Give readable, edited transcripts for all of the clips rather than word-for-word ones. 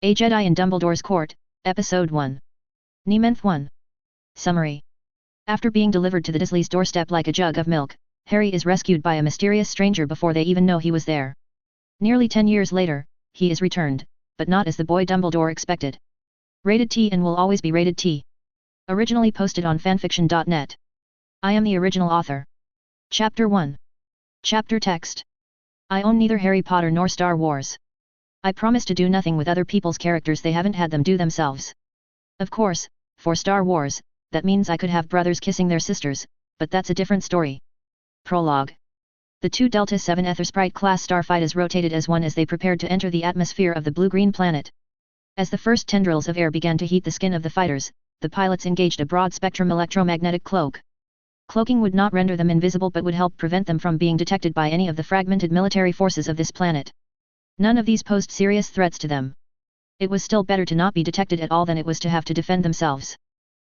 A Jedi in Dumbledore's Court, Episode 1. Mnementh1. Summary. After being delivered to the Dursley's doorstep like a jug of milk, Harry is rescued by a mysterious stranger before they even know he was there. Nearly 10 years later, he is returned, but not as the boy Dumbledore expected. Rated T and will always be rated T. Originally posted on fanfiction.net. I am the original author. Chapter 1. Chapter Text. I own neither Harry Potter nor Star Wars. I promise to do nothing with other people's characters they haven't had them do themselves. Of course, for Star Wars, that means I could have brothers kissing their sisters, but that's a different story. Prologue. The two Delta 7 Aethersprite-class starfighters rotated as one as they prepared to enter the atmosphere of the blue-green planet. As the first tendrils of air began to heat the skin of the fighters, the pilots engaged a broad-spectrum electromagnetic cloak. Cloaking would not render them invisible but would help prevent them from being detected by any of the fragmented military forces of this planet. None of these posed serious threats to them. It was still better to not be detected at all than it was to have to defend themselves.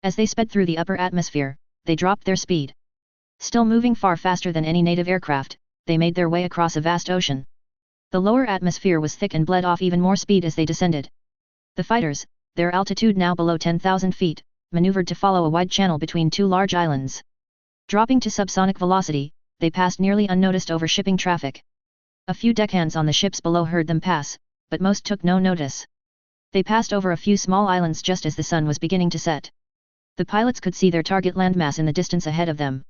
As they sped through the upper atmosphere, they dropped their speed. Still moving far faster than any native aircraft, they made their way across a vast ocean. The lower atmosphere was thick and bled off even more speed as they descended. The fighters, their altitude now below 10,000 feet, maneuvered to follow a wide channel between two large islands. Dropping to subsonic velocity, they passed nearly unnoticed over shipping traffic. A few deckhands on the ships below heard them pass, but most took no notice. They passed over a few small islands just as the sun was beginning to set. The pilots could see their target landmass in the distance ahead of them.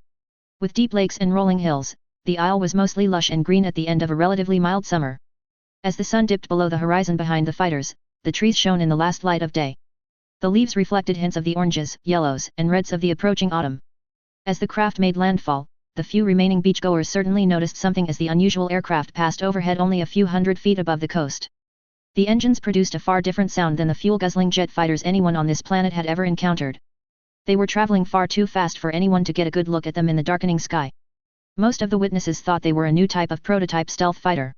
With deep lakes and rolling hills, the isle was mostly lush and green at the end of a relatively mild summer. As the sun dipped below the horizon behind the fighters, the trees shone in the last light of day. The leaves reflected hints of the oranges, yellows, and reds of the approaching autumn. As the craft made landfall, the few remaining beachgoers certainly noticed something as the unusual aircraft passed overhead only a few hundred feet above the coast. The engines produced a far different sound than the fuel-guzzling jet fighters anyone on this planet had ever encountered. They were traveling far too fast for anyone to get a good look at them in the darkening sky. Most of the witnesses thought they were a new type of prototype stealth fighter.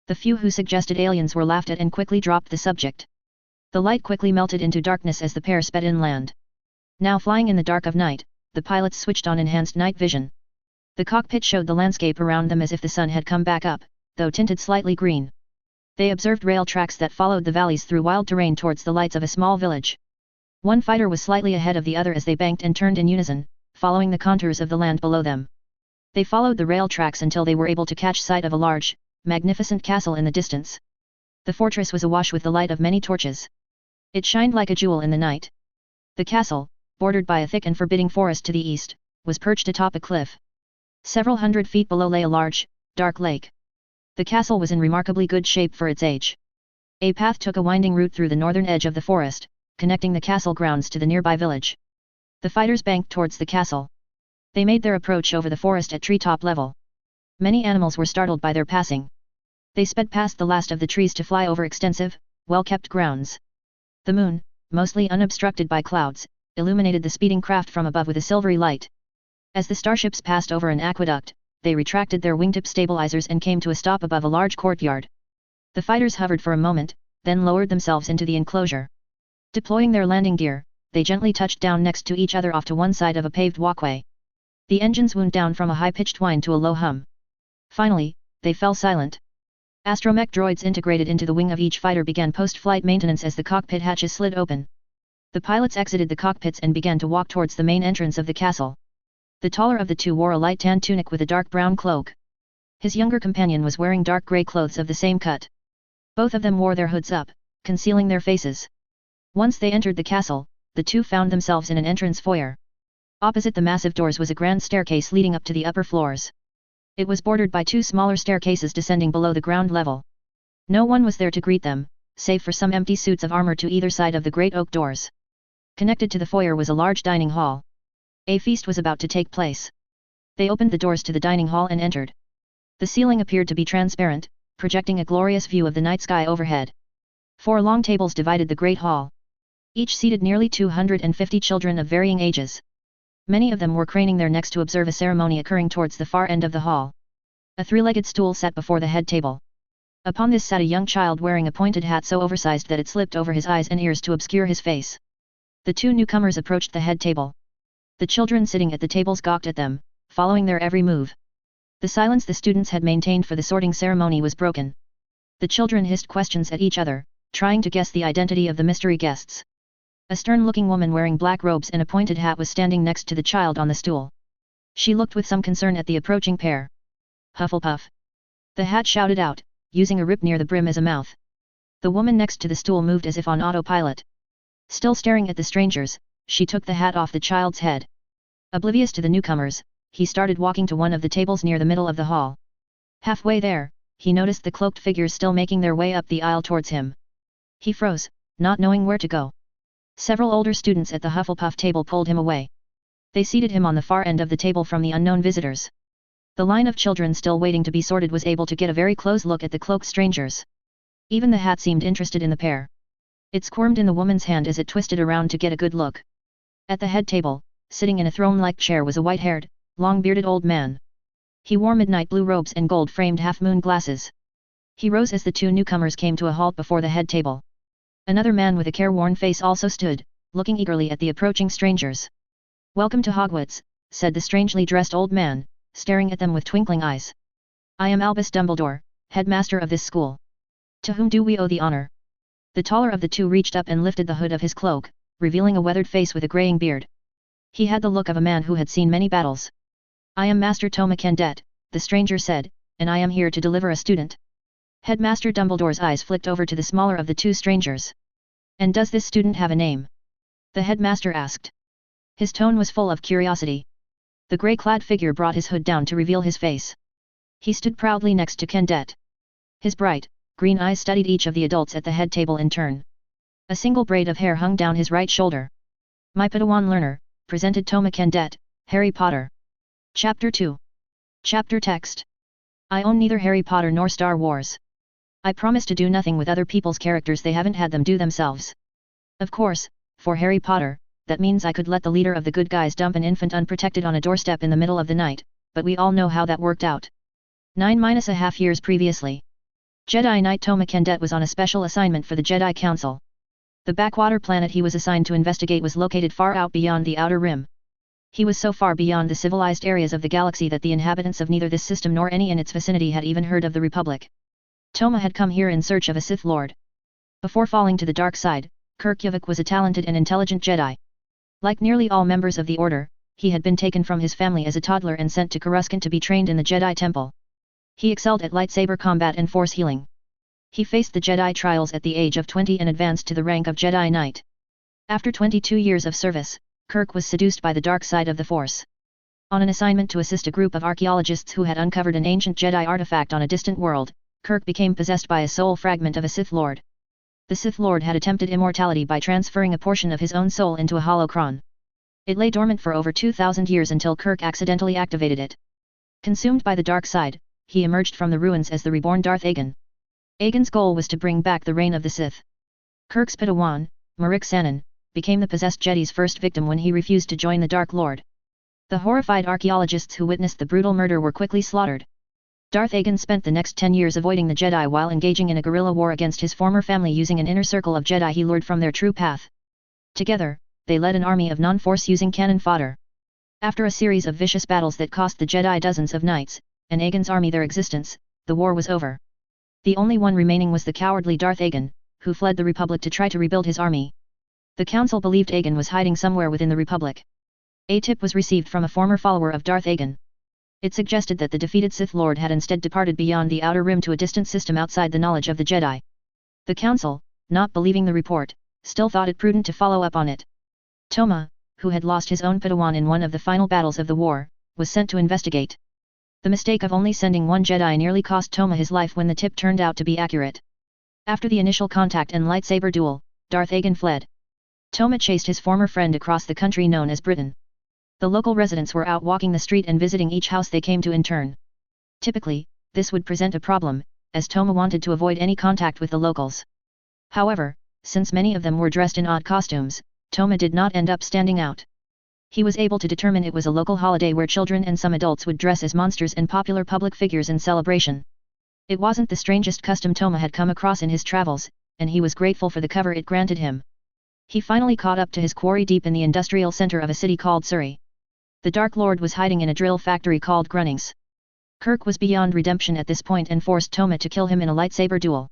The few who suggested aliens were laughed at and quickly dropped the subject. The light quickly melted into darkness as the pair sped inland. Now flying in the dark of night, the pilots switched on enhanced night vision. The cockpit showed the landscape around them as if the sun had come back up, though tinted slightly green. They observed rail tracks that followed the valleys through wild terrain towards the lights of a small village. One fighter was slightly ahead of the other as they banked and turned in unison, following the contours of the land below them. They followed the rail tracks until they were able to catch sight of a large, magnificent castle in the distance. The fortress was awash with the light of many torches. It shined like a jewel in the night. The castle, bordered by a thick and forbidding forest to the east, was perched atop a cliff. Several hundred feet below lay a large, dark lake. The castle was in remarkably good shape for its age. A path took a winding route through the northern edge of the forest, connecting the castle grounds to the nearby village. The fighters banked towards the castle. They made their approach over the forest at treetop level. Many animals were startled by their passing. They sped past the last of the trees to fly over extensive, well-kept grounds. The moon, mostly unobstructed by clouds, illuminated the speeding craft from above with a silvery light. As the starships passed over an aqueduct, they retracted their wingtip stabilizers and came to a stop above a large courtyard. The fighters hovered for a moment, then lowered themselves into the enclosure. Deploying their landing gear, they gently touched down next to each other off to one side of a paved walkway. The engines wound down from a high-pitched whine to a low hum. Finally, they fell silent. Astromech droids integrated into the wing of each fighter began post-flight maintenance as the cockpit hatches slid open. The pilots exited the cockpits and began to walk towards the main entrance of the castle. The taller of the two wore a light tan tunic with a dark brown cloak. His younger companion was wearing dark grey clothes of the same cut. Both of them wore their hoods up, concealing their faces. Once they entered the castle, the two found themselves in an entrance foyer. Opposite the massive doors was a grand staircase leading up to the upper floors. It was bordered by two smaller staircases descending below the ground level. No one was there to greet them, save for some empty suits of armor to either side of the great oak doors. Connected to the foyer was a large dining hall. A feast was about to take place. They opened the doors to the dining hall and entered. The ceiling appeared to be transparent, projecting a glorious view of the night sky overhead. 4 long tables divided the great hall. Each seated nearly 250 children of varying ages. Many of them were craning their necks to observe a ceremony occurring towards the far end of the hall. A 3-legged stool sat before the head table. Upon this sat a young child wearing a pointed hat so oversized that it slipped over his eyes and ears to obscure his face. The two newcomers approached the head table. The children sitting at the tables gawked at them, following their every move. The silence the students had maintained for the sorting ceremony was broken. The children hissed questions at each other, trying to guess the identity of the mystery guests. A stern-looking woman wearing black robes and a pointed hat was standing next to the child on the stool. She looked with some concern at the approaching pair. Hufflepuff! The hat shouted out, using a rip near the brim as a mouth. The woman next to the stool moved as if on autopilot. Still staring at the strangers, she took the hat off the child's head. Oblivious to the newcomers, he started walking to one of the tables near the middle of the hall. Halfway there, he noticed the cloaked figures still making their way up the aisle towards him. He froze, not knowing where to go. Several older students at the Hufflepuff table pulled him away. They seated him on the far end of the table from the unknown visitors. The line of children still waiting to be sorted was able to get a very close look at the cloaked strangers. Even the hat seemed interested in the pair. It squirmed in the woman's hand as it twisted around to get a good look. At the head table, sitting in a throne-like chair was a white-haired, long-bearded old man. He wore midnight blue robes and gold-framed half-moon glasses. He rose as the two newcomers came to a halt before the head table. Another man with a careworn face also stood, looking eagerly at the approaching strangers. "Welcome to Hogwarts," said the strangely dressed old man, staring at them with twinkling eyes. "I am Albus Dumbledore, headmaster of this school. To whom do we owe the honor?" The taller of the two reached up and lifted the hood of his cloak, revealing a weathered face with a graying beard. He had the look of a man who had seen many battles. "I am Master Toma Kendet," the stranger said, "and I am here to deliver a student." Headmaster Dumbledore's eyes flicked over to the smaller of the two strangers. "And does this student have a name?" the headmaster asked. His tone was full of curiosity. The grey-clad figure brought his hood down to reveal his face. He stood proudly next to Kendet. His bright, green eyes studied each of the adults at the head table in turn. A single braid of hair hung down his right shoulder. "My Padawan learner," presented Toma Kendet, "Harry Potter." Chapter 2. Chapter Text. I own neither Harry Potter nor Star Wars. I promise to do nothing with other people's characters they haven't had them do themselves. Of course, for Harry Potter, that means I could let the leader of the good guys dump an infant unprotected on a doorstep in the middle of the night, but we all know how that worked out. 9-1/2 years previously. Jedi Knight Toma Kendet was on a special assignment for the Jedi Council. The backwater planet he was assigned to investigate was located far out beyond the Outer Rim. He was so far beyond the civilized areas of the galaxy that the inhabitants of neither this system nor any in its vicinity had even heard of the Republic. Toma had come here in search of a Sith Lord. Before falling to the dark side, Kirkyavik was a talented and intelligent Jedi. Like nearly all members of the Order, he had been taken from his family as a toddler and sent to Coruscant to be trained in the Jedi Temple. He excelled at lightsaber combat and force healing. He faced the Jedi trials at the age of 20 and advanced to the rank of Jedi Knight. After 22 years of service, Kirk was seduced by the dark side of the Force. On an assignment to assist a group of archaeologists who had uncovered an ancient Jedi artifact on a distant world, Kirk became possessed by a soul fragment of a Sith Lord. The Sith Lord had attempted immortality by transferring a portion of his own soul into a holocron. It lay dormant for over 2,000 years until Kirk accidentally activated it. Consumed by the dark side, he emerged from the ruins as the reborn Darth Agen. Agen's goal was to bring back the reign of the Sith. Kirk's Padawan, Marik Sanin, became the possessed Jedi's first victim when he refused to join the Dark Lord. The horrified archaeologists who witnessed the brutal murder were quickly slaughtered. Darth Agen spent the next 10 years avoiding the Jedi while engaging in a guerrilla war against his former family using an inner circle of Jedi he lured from their true path. Together, they led an army of non-force using cannon fodder. After a series of vicious battles that cost the Jedi dozens of knights, and Agen's army their existence, the war was over. The only one remaining was the cowardly Darth Agen, who fled the Republic to try to rebuild his army. The Council believed Agen was hiding somewhere within the Republic. A tip was received from a former follower of Darth Agen. It suggested that the defeated Sith Lord had instead departed beyond the Outer Rim to a distant system outside the knowledge of the Jedi. The Council, not believing the report, still thought it prudent to follow up on it. Toma, who had lost his own Padawan in one of the final battles of the war, was sent to investigate. The mistake of only sending one Jedi nearly cost Toma his life when the tip turned out to be accurate. After the initial contact and lightsaber duel, Darth Agen fled. Toma chased his former friend across the country known as Britain. The local residents were out walking the street and visiting each house they came to in turn. Typically, this would present a problem, as Toma wanted to avoid any contact with the locals. However, since many of them were dressed in odd costumes, Toma did not end up standing out. He was able to determine it was a local holiday where children and some adults would dress as monsters and popular public figures in celebration. It wasn't the strangest custom Toma had come across in his travels, and he was grateful for the cover it granted him. He finally caught up to his quarry deep in the industrial center of a city called Surrey. The Dark Lord was hiding in a drill factory called Grunnings. Kirk was beyond redemption at this point and forced Toma to kill him in a lightsaber duel.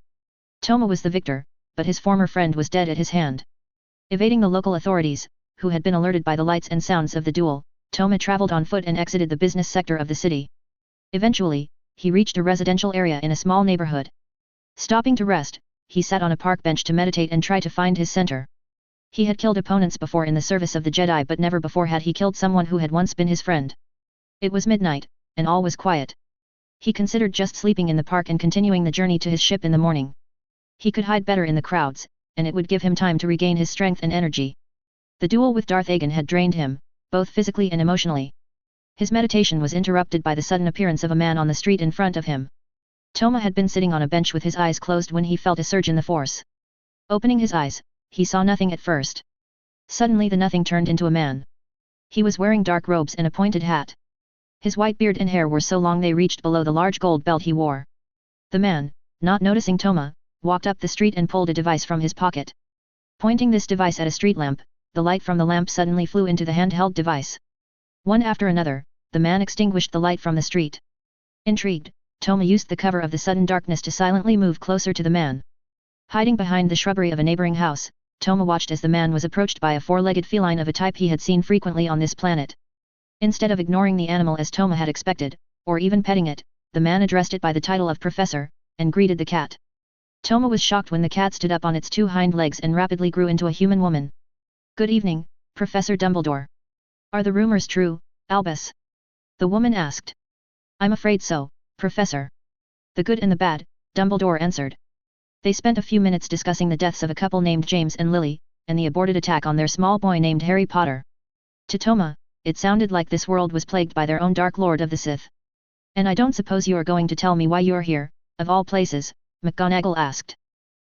Toma was the victor, but his former friend was dead at his hand. Evading the local authorities, who had been alerted by the lights and sounds of the duel, Toma traveled on foot and exited the business sector of the city. Eventually, he reached a residential area in a small neighborhood. Stopping to rest, he sat on a park bench to meditate and try to find his center. He had killed opponents before in the service of the Jedi, but never before had he killed someone who had once been his friend. It was midnight, and all was quiet. He considered just sleeping in the park and continuing the journey to his ship in the morning. He could hide better in the crowds, and it would give him time to regain his strength and energy. The duel with Darth Agan had drained him, both physically and emotionally. His meditation was interrupted by the sudden appearance of a man on the street in front of him. Toma had been sitting on a bench with his eyes closed when he felt a surge in the force. Opening his eyes, he saw nothing at first. Suddenly the nothing turned into a man. He was wearing dark robes and a pointed hat. His white beard and hair were so long they reached below the large gold belt he wore. The man, not noticing Toma, walked up the street and pulled a device from his pocket. Pointing this device at a street lamp, the light from the lamp suddenly flew into the handheld device. One after another, the man extinguished the light from the street. Intrigued, Toma used the cover of the sudden darkness to silently move closer to the man. Hiding behind the shrubbery of a neighboring house, Toma watched as the man was approached by a four-legged feline of a type he had seen frequently on this planet. Instead of ignoring the animal as Toma had expected, or even petting it, the man addressed it by the title of Professor, and greeted the cat. Toma was shocked when the cat stood up on its two hind legs and rapidly grew into a human woman. "Good evening, Professor Dumbledore. Are the rumors true, Albus?" the woman asked. "I'm afraid so, Professor. The good and the bad," Dumbledore answered. They spent a few minutes discussing the deaths of a couple named James and Lily, and the aborted attack on their small boy named Harry Potter. To Toma, it sounded like this world was plagued by their own Dark Lord of the Sith. "And I don't suppose you are going to tell me why you're here, of all places?" McGonagall asked.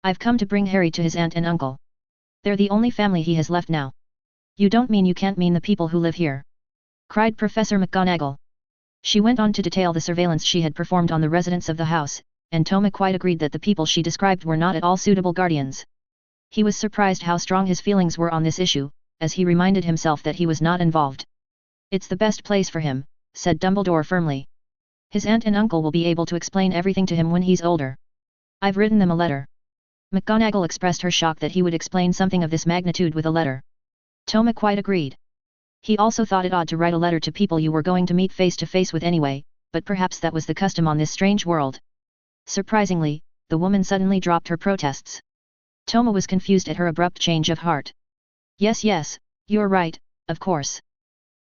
"I've come to bring Harry to his aunt and uncle. They're the only family he has left now." "You don't mean you can't mean the people who live here?" cried Professor McGonagall. She went on to detail the surveillance she had performed on the residents of the house, and Toma quite agreed that the people she described were not at all suitable guardians. He was surprised how strong his feelings were on this issue, as he reminded himself that he was not involved. "It's the best place for him," said Dumbledore firmly. "His aunt and uncle will be able to explain everything to him when he's older. I've written them a letter." McGonagall expressed her shock that he would explain something of this magnitude with a letter. Toma quite agreed. He also thought it odd to write a letter to people you were going to meet face to face with anyway, but perhaps that was the custom on this strange world. Surprisingly, the woman suddenly dropped her protests. Toma was confused at her abrupt change of heart. Yes, you're right, of course.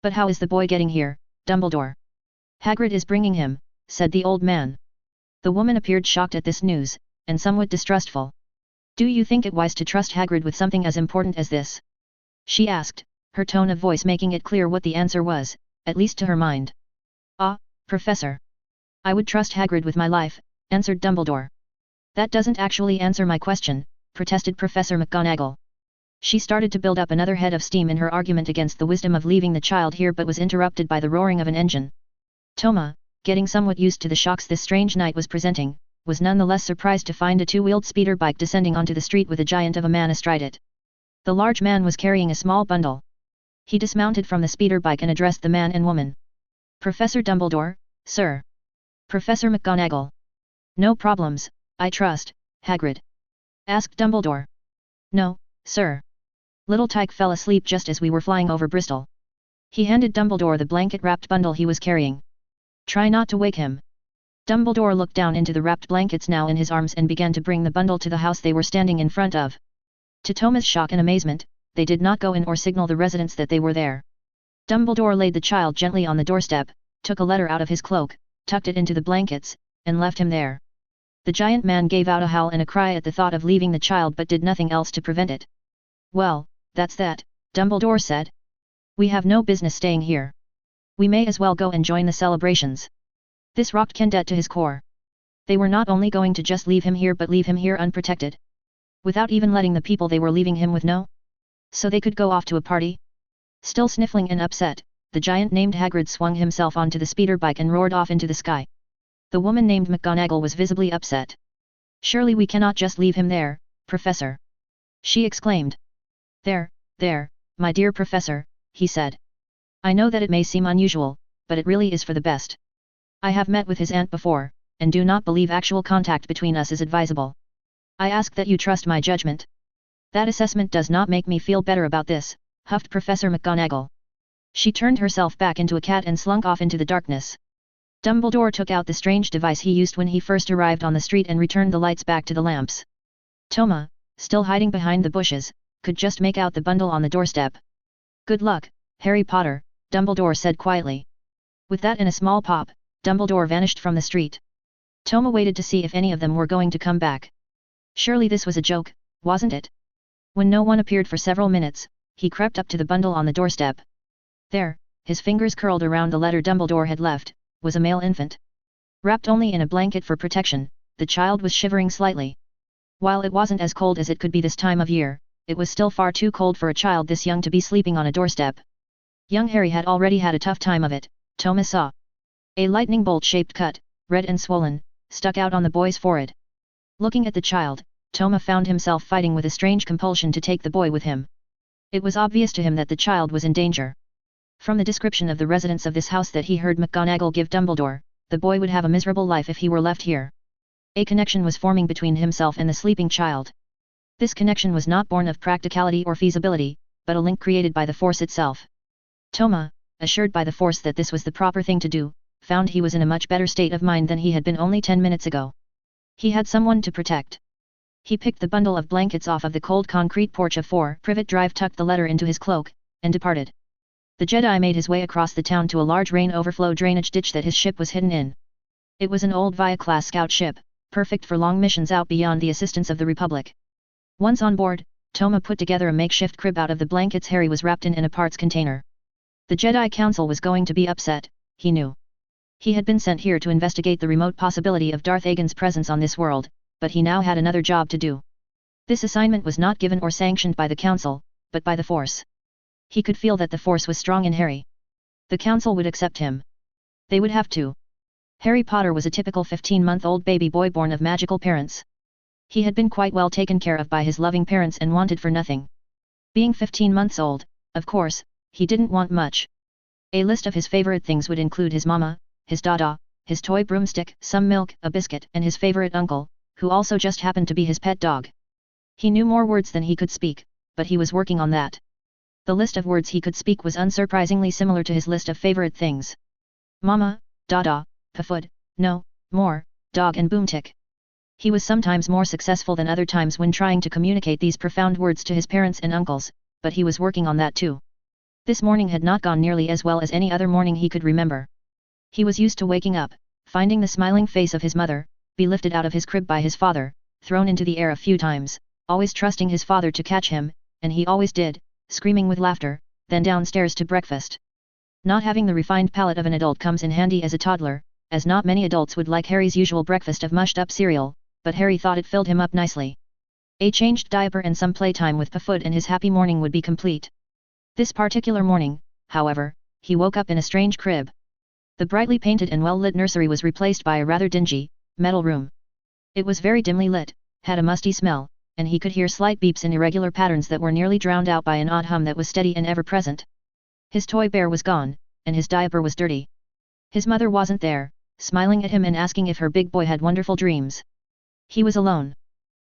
But how is the boy getting here, Dumbledore?" "Hagrid is bringing him," said the old man. The woman appeared shocked at this news, and somewhat distrustful. "Do you think it wise to trust Hagrid with something as important as this?" she asked, her tone of voice making it clear what the answer was, at least to her mind. "Ah, Professor. I would trust Hagrid with my life," answered Dumbledore. "That doesn't actually answer my question," protested Professor McGonagall. She started to build up another head of steam in her argument against the wisdom of leaving the child here, but was interrupted by the roaring of an engine. Toma, getting somewhat used to the shocks this strange night was presenting, was nonetheless surprised to find a two-wheeled speeder bike descending onto the street with a giant of a man astride it. The large man was carrying a small bundle. He dismounted from the speeder bike and addressed the man and woman. "Professor Dumbledore, sir." "Professor McGonagall." "No problems, I trust, Hagrid?" asked Dumbledore. "No, sir. Little Tyke fell asleep just as we were flying over Bristol." He handed Dumbledore the blanket-wrapped bundle he was carrying. "Try not to wake him." Dumbledore looked down into the wrapped blankets now in his arms and began to bring the bundle to the house they were standing in front of. To Toma's shock and amazement, they did not go in or signal the residents that they were there. Dumbledore laid the child gently on the doorstep, took a letter out of his cloak, tucked it into the blankets, and left him there. The giant man gave out a howl and a cry at the thought of leaving the child but did nothing else to prevent it. "Well, that's that," Dumbledore said. "We have no business staying here. We may as well go and join the celebrations." This rocked Kendet to his core. They were not only going to just leave him here but leave him here unprotected. Without even letting the people they were leaving him with know. So they could go off to a party? Still sniffling and upset, the giant named Hagrid swung himself onto the speeder bike and roared off into the sky. The woman named McGonagall was visibly upset. "Surely we cannot just leave him there, Professor!" she exclaimed. There, my dear Professor," he said. "I know that it may seem unusual, but it really is for the best. I have met with his aunt before, and do not believe actual contact between us is advisable. I ask that you trust my judgment. That assessment does not make me feel better about this, huffed Professor McGonagall. She turned herself back into a cat and slunk off into the darkness. Dumbledore took out the strange device he used when he first arrived on the street and returned the lights back to the lamps. Toma, still hiding behind the bushes, could just make out the bundle on the doorstep. Good luck, Harry Potter, Dumbledore said quietly. With that and a small pop, Dumbledore vanished from the street. Toma waited to see if any of them were going to come back. Surely this was a joke, wasn't it? When no one appeared for several minutes, he crept up to the bundle on the doorstep. There, his fingers curled around the letter Dumbledore had left, was a male infant. Wrapped only in a blanket for protection, the child was shivering slightly. While it wasn't as cold as it could be this time of year, it was still far too cold for a child this young to be sleeping on a doorstep. Young Harry had already had a tough time of it, Toma saw. A lightning bolt-shaped cut, red and swollen, stuck out on the boy's forehead. Looking at the child, Toma found himself fighting with a strange compulsion to take the boy with him. It was obvious to him that the child was in danger. From the description of the residents of this house that he heard McGonagall give Dumbledore, the boy would have a miserable life if he were left here. A connection was forming between himself and the sleeping child. This connection was not born of practicality or feasibility, but a link created by the Force itself. Toma, assured by the Force that this was the proper thing to do, found he was in a much better state of mind than he had been only 10 minutes ago. He had someone to protect. He picked the bundle of blankets off of the cold concrete porch of 4 Privet Drive, tucked the letter into his cloak, and departed. The Jedi made his way across the town to a large rain overflow drainage ditch that his ship was hidden in. It was an old Via-class scout ship, perfect for long missions out beyond the assistance of the Republic. Once on board, Toma put together a makeshift crib out of the blankets Harry was wrapped in a parts container. The Jedi Council was going to be upset, he knew. He had been sent here to investigate the remote possibility of Darth Agen's presence on this world, but he now had another job to do. This assignment was not given or sanctioned by the Council, but by the Force. He could feel that the Force was strong in Harry. The Council would accept him. They would have to. Harry Potter was a typical 15-month-old baby boy born of magical parents. He had been quite well taken care of by his loving parents and wanted for nothing. Being 15 months old, of course, he didn't want much. A list of his favorite things would include his mama, his dada, his toy broomstick, some milk, a biscuit, and his favorite uncle, who also just happened to be his pet dog. He knew more words than he could speak, but he was working on that. The list of words he could speak was unsurprisingly similar to his list of favorite things. Mama, dada, pafud, no, more, dog and boomstick. He was sometimes more successful than other times when trying to communicate these profound words to his parents and uncles, but he was working on that too. This morning had not gone nearly as well as any other morning he could remember. He was used to waking up, finding the smiling face of his mother, be lifted out of his crib by his father, thrown into the air a few times, always trusting his father to catch him, and he always did, screaming with laughter, then downstairs to breakfast. Not having the refined palate of an adult comes in handy as a toddler, as not many adults would like Harry's usual breakfast of mushed-up cereal, but Harry thought it filled him up nicely. A changed diaper and some playtime with Pafud and his happy morning would be complete. This particular morning, however, he woke up in a strange crib. The brightly painted and well-lit nursery was replaced by a rather dingy, metal room. It was very dimly lit, had a musty smell, and he could hear slight beeps in irregular patterns that were nearly drowned out by an odd hum that was steady and ever-present. His toy bear was gone, and his diaper was dirty. His mother wasn't there, smiling at him and asking if her big boy had wonderful dreams. He was alone.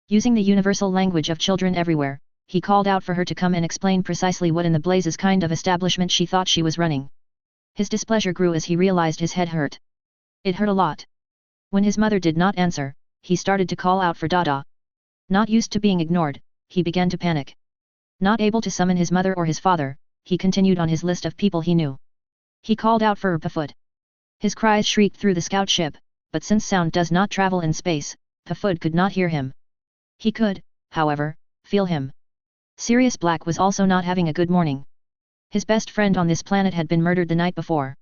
Using the universal language of children everywhere, he called out for her to come and explain precisely what in the blazes kind of establishment she thought she was running. His displeasure grew as he realized his head hurt. It hurt a lot. When his mother did not answer, he started to call out for Dada. Not used to being ignored, he began to panic. Not able to summon his mother or his father, he continued on his list of people he knew. He called out for Pafud. His cries shrieked through the scout ship, but since sound does not travel in space, Pafud could not hear him. He could, however, feel him. Sirius Black was also not having a good morning. His best friend on this planet had been murdered the night before.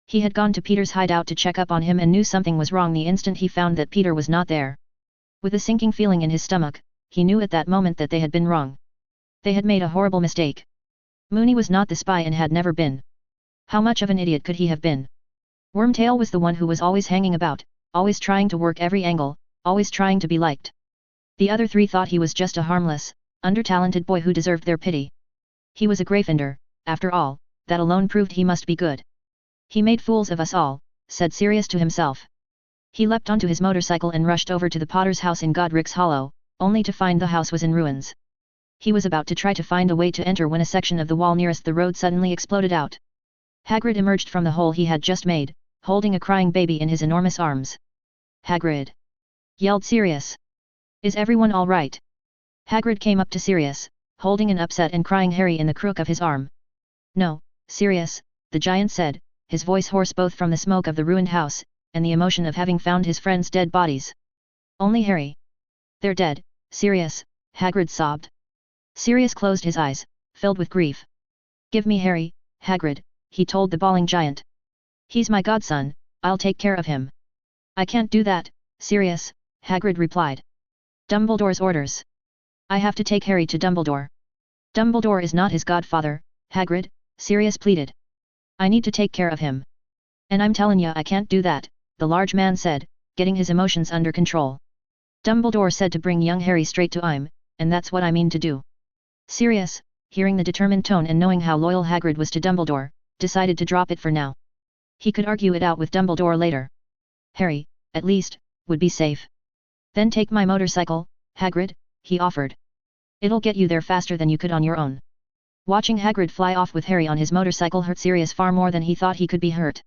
He had gone to Peter's hideout to check up on him and knew something was wrong the instant he found that Peter was not there. With a sinking feeling in his stomach, he knew at that moment that they had been wrong. They had made a horrible mistake. Moony was not the spy and had never been. How much of an idiot could he have been? Wormtail was the one who was always hanging about, always trying to work every angle, always trying to be liked. The other three thought he was just a harmless, under-talented boy who deserved their pity. He was a Gryffindor, after all, that alone proved he must be good. He made fools of us all, said Sirius to himself. He leapt onto his motorcycle and rushed over to the Potter's house in Godric's Hollow, only to find the house was in ruins. He was about to try to find a way to enter when a section of the wall nearest the road suddenly exploded out. Hagrid emerged from the hole he had just made, holding a crying baby in his enormous arms. "Hagrid!" yelled Sirius. "Is everyone all right?" Hagrid came up to Sirius, holding an upset and crying Harry in the crook of his arm. "No, Sirius," the giant said, his voice hoarse both from the smoke of the ruined house, and the emotion of having found his friends' dead bodies. "Only Harry." "They're dead, Sirius," Hagrid sobbed. Sirius closed his eyes, filled with grief. "Give me Harry, Hagrid," he told the bawling giant. "He's my godson, I'll take care of him." "I can't do that, Sirius," Hagrid replied. "Dumbledore's orders. I have to take Harry to Dumbledore." "Dumbledore is not his godfather, Hagrid," Sirius pleaded. "I need to take care of him." "And I'm tellin' ya I can't do that," the large man said, getting his emotions under control. "Dumbledore said to bring young Harry straight to him, and that's what I mean to do." Sirius, hearing the determined tone and knowing how loyal Hagrid was to Dumbledore, decided to drop it for now. He could argue it out with Dumbledore later. Harry, at least, would be safe. "Then take my motorcycle, Hagrid," he offered. "It'll get you there faster than you could on your own." Watching Hagrid fly off with Harry on his motorcycle hurt Sirius far more than he thought he could be hurt.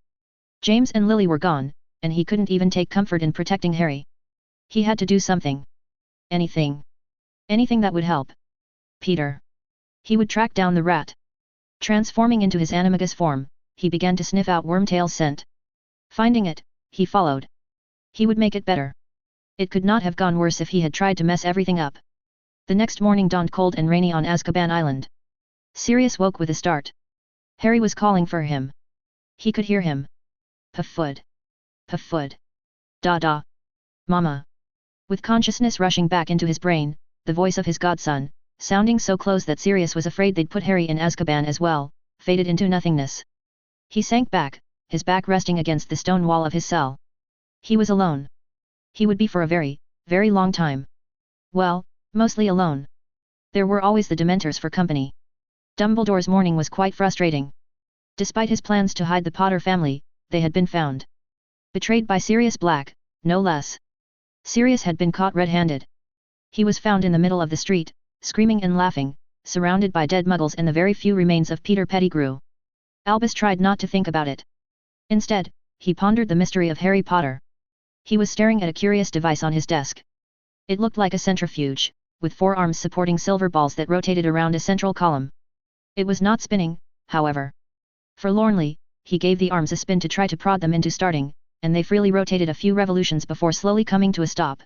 James and Lily were gone, and he couldn't even take comfort in protecting Harry. He had to do something. Anything. Anything that would help. Peter. He would track down the rat. Transforming into his animagus form, he began to sniff out Wormtail's scent. Finding it, he followed. He would make it better. It could not have gone worse if he had tried to mess everything up. The next morning dawned cold and rainy on Azkaban Island. Sirius woke with a start. Harry was calling for him. He could hear him. "Puffwood. Puffwood. Da-da. Mama." With consciousness rushing back into his brain, the voice of his godson, sounding so close that Sirius was afraid they'd put Harry in Azkaban as well, faded into nothingness. He sank back, his back resting against the stone wall of his cell. He was alone. He would be for a very, very long time. Well, mostly alone. There were always the Dementors for company. Dumbledore's morning was quite frustrating. Despite his plans to hide the Potter family, they had been found. Betrayed by Sirius Black, no less. Sirius had been caught red-handed. He was found in the middle of the street, screaming and laughing, surrounded by dead muggles and the very few remains of Peter Pettigrew. Albus tried not to think about it. Instead, he pondered the mystery of Harry Potter. He was staring at a curious device on his desk. It looked like a centrifuge, with 4 arms supporting silver balls that rotated around a central column. It was not spinning, however. Forlornly, he gave the arms a spin to try to prod them into starting, and they freely rotated a few revolutions before slowly coming to a stop.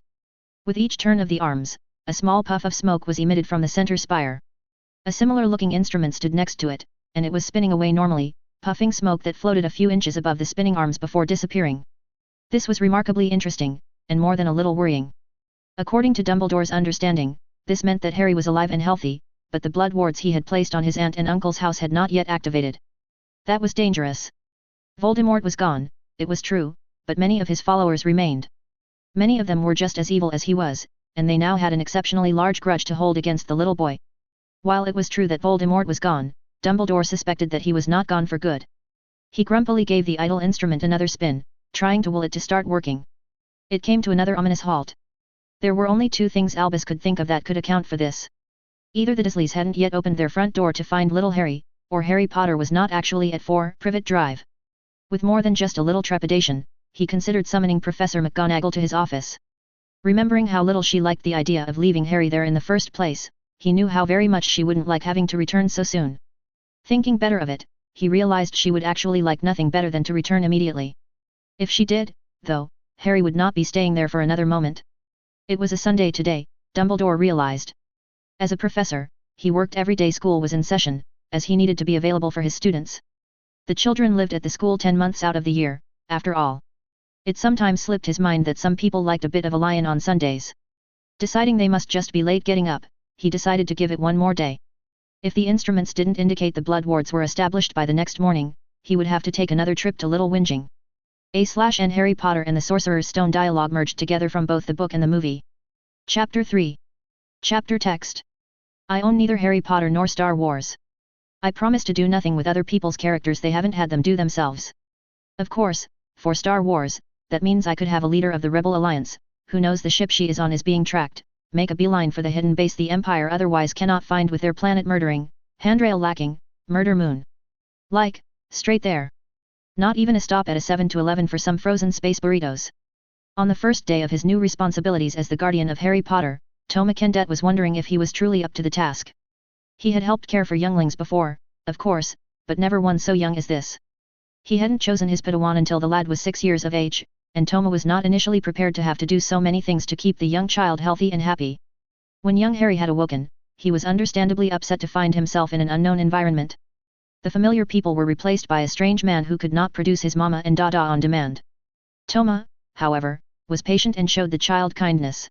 With each turn of the arms, a small puff of smoke was emitted from the center spire. A similar-looking instrument stood next to it, and it was spinning away normally, puffing smoke that floated a few inches above the spinning arms before disappearing. This was remarkably interesting, and more than a little worrying. According to Dumbledore's understanding, this meant that Harry was alive and healthy, but the blood wards he had placed on his aunt and uncle's house had not yet activated. That was dangerous. Voldemort was gone, it was true, but many of his followers remained. Many of them were just as evil as he was, and they now had an exceptionally large grudge to hold against the little boy. While it was true that Voldemort was gone, Dumbledore suspected that he was not gone for good. He grumpily gave the idle instrument another spin, trying to will it to start working. It came to another ominous halt. There were only 2 things Albus could think of that could account for this. Either the Dursleys hadn't yet opened their front door to find little Harry, or Harry Potter was not actually at 4 Privet Drive. With more than just a little trepidation, he considered summoning Professor McGonagall to his office. Remembering how little she liked the idea of leaving Harry there in the first place, he knew how very much she wouldn't like having to return so soon. Thinking better of it, he realized she would actually like nothing better than to return immediately. If she did, though, Harry would not be staying there for another moment. It was a Sunday today, Dumbledore realized. As a professor, he worked every day school was in session, as he needed to be available for his students. The children lived at the school 10 months out of the year, after all. It sometimes slipped his mind that some people liked a bit of a lion on Sundays. Deciding they must just be late getting up, he decided to give it one more day. If the instruments didn't indicate the blood wards were established by the next morning, he would have to take another trip to Little Whinging. A/N Harry Potter and the Sorcerer's Stone dialogue merged together from both the book and the movie. Chapter 3. Chapter Text. I own neither Harry Potter nor Star Wars. I promise to do nothing with other people's characters they haven't had them do themselves. Of course, for Star Wars, that means I could have a leader of the Rebel Alliance, who knows the ship she is on is being tracked, make a beeline for the hidden base the Empire otherwise cannot find with their planet murdering, handrail lacking, murder moon. Like, straight there. Not even a stop at a 7-Eleven for some frozen space burritos. On the first day of his new responsibilities as the guardian of Harry Potter, Toma Kendet was wondering if he was truly up to the task. He had helped care for younglings before, of course, but never one so young as this. He hadn't chosen his Padawan until the lad was 6 years of age, and Toma was not initially prepared to have to do so many things to keep the young child healthy and happy. When young Harry had awoken, he was understandably upset to find himself in an unknown environment. The familiar people were replaced by a strange man who could not produce his mama and dada on demand. Toma, however, was patient and showed the child kindness.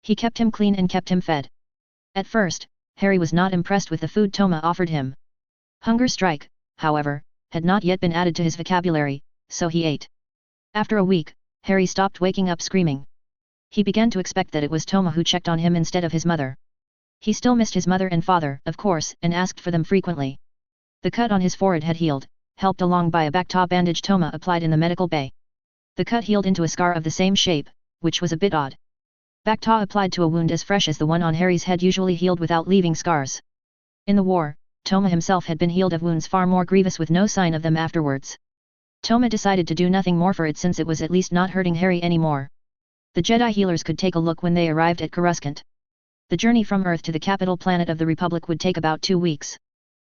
He kept him clean and kept him fed. At first, Harry was not impressed with the food Toma offered him. Hunger strike, however, had not yet been added to his vocabulary, so he ate. After a week, Harry stopped waking up screaming. He began to expect that it was Toma who checked on him instead of his mother. He still missed his mother and father, of course, and asked for them frequently. The cut on his forehead had healed, helped along by a back-taw bandage Toma applied in the medical bay. The cut healed into a scar of the same shape, which was a bit odd. Back-taw applied to a wound as fresh as the one on Harry's head usually healed without leaving scars. In the war, Toma himself had been healed of wounds far more grievous with no sign of them afterwards. Toma decided to do nothing more for it since it was at least not hurting Harry anymore. The Jedi healers could take a look when they arrived at Coruscant. The journey from Earth to the capital planet of the Republic would take about 2 weeks.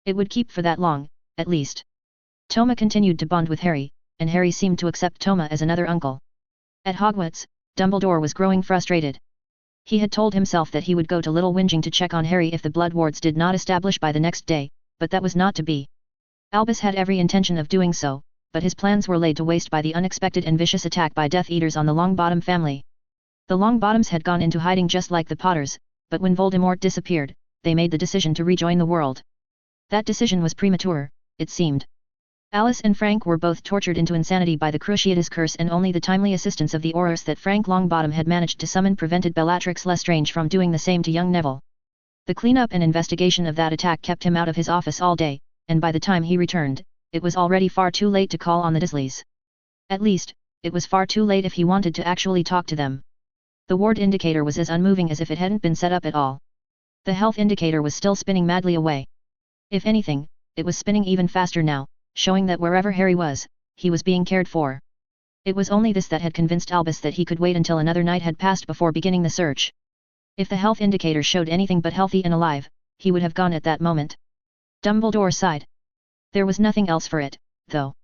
It would keep for that long, at least. Toma continued to bond with Harry, and Harry seemed to accept Toma as another uncle. At Hogwarts, Dumbledore was growing frustrated. He had told himself that he would go to Little Whinging to check on Harry if the blood wards did not establish by the next day, but that was not to be. Albus had every intention of doing so, but his plans were laid to waste by the unexpected and vicious attack by Death Eaters on the Longbottom family. The Longbottoms had gone into hiding just like the Potters, but when Voldemort disappeared, they made the decision to rejoin the world. That decision was premature, it seemed. Alice and Frank were both tortured into insanity by the Cruciatus curse, and only the timely assistance of the Aurors that Frank Longbottom had managed to summon prevented Bellatrix Lestrange from doing the same to young Neville. The cleanup and investigation of that attack kept him out of his office all day, and by the time he returned, it was already far too late to call on the Dursleys. At least, it was far too late if he wanted to actually talk to them. The ward indicator was as unmoving as if it hadn't been set up at all. The health indicator was still spinning madly away. If anything, it was spinning even faster now, showing that wherever Harry was, he was being cared for. It was only this that had convinced Albus that he could wait until another night had passed before beginning the search. If the health indicator showed anything but healthy and alive, he would have gone at that moment. Dumbledore sighed. There was nothing else for it, though.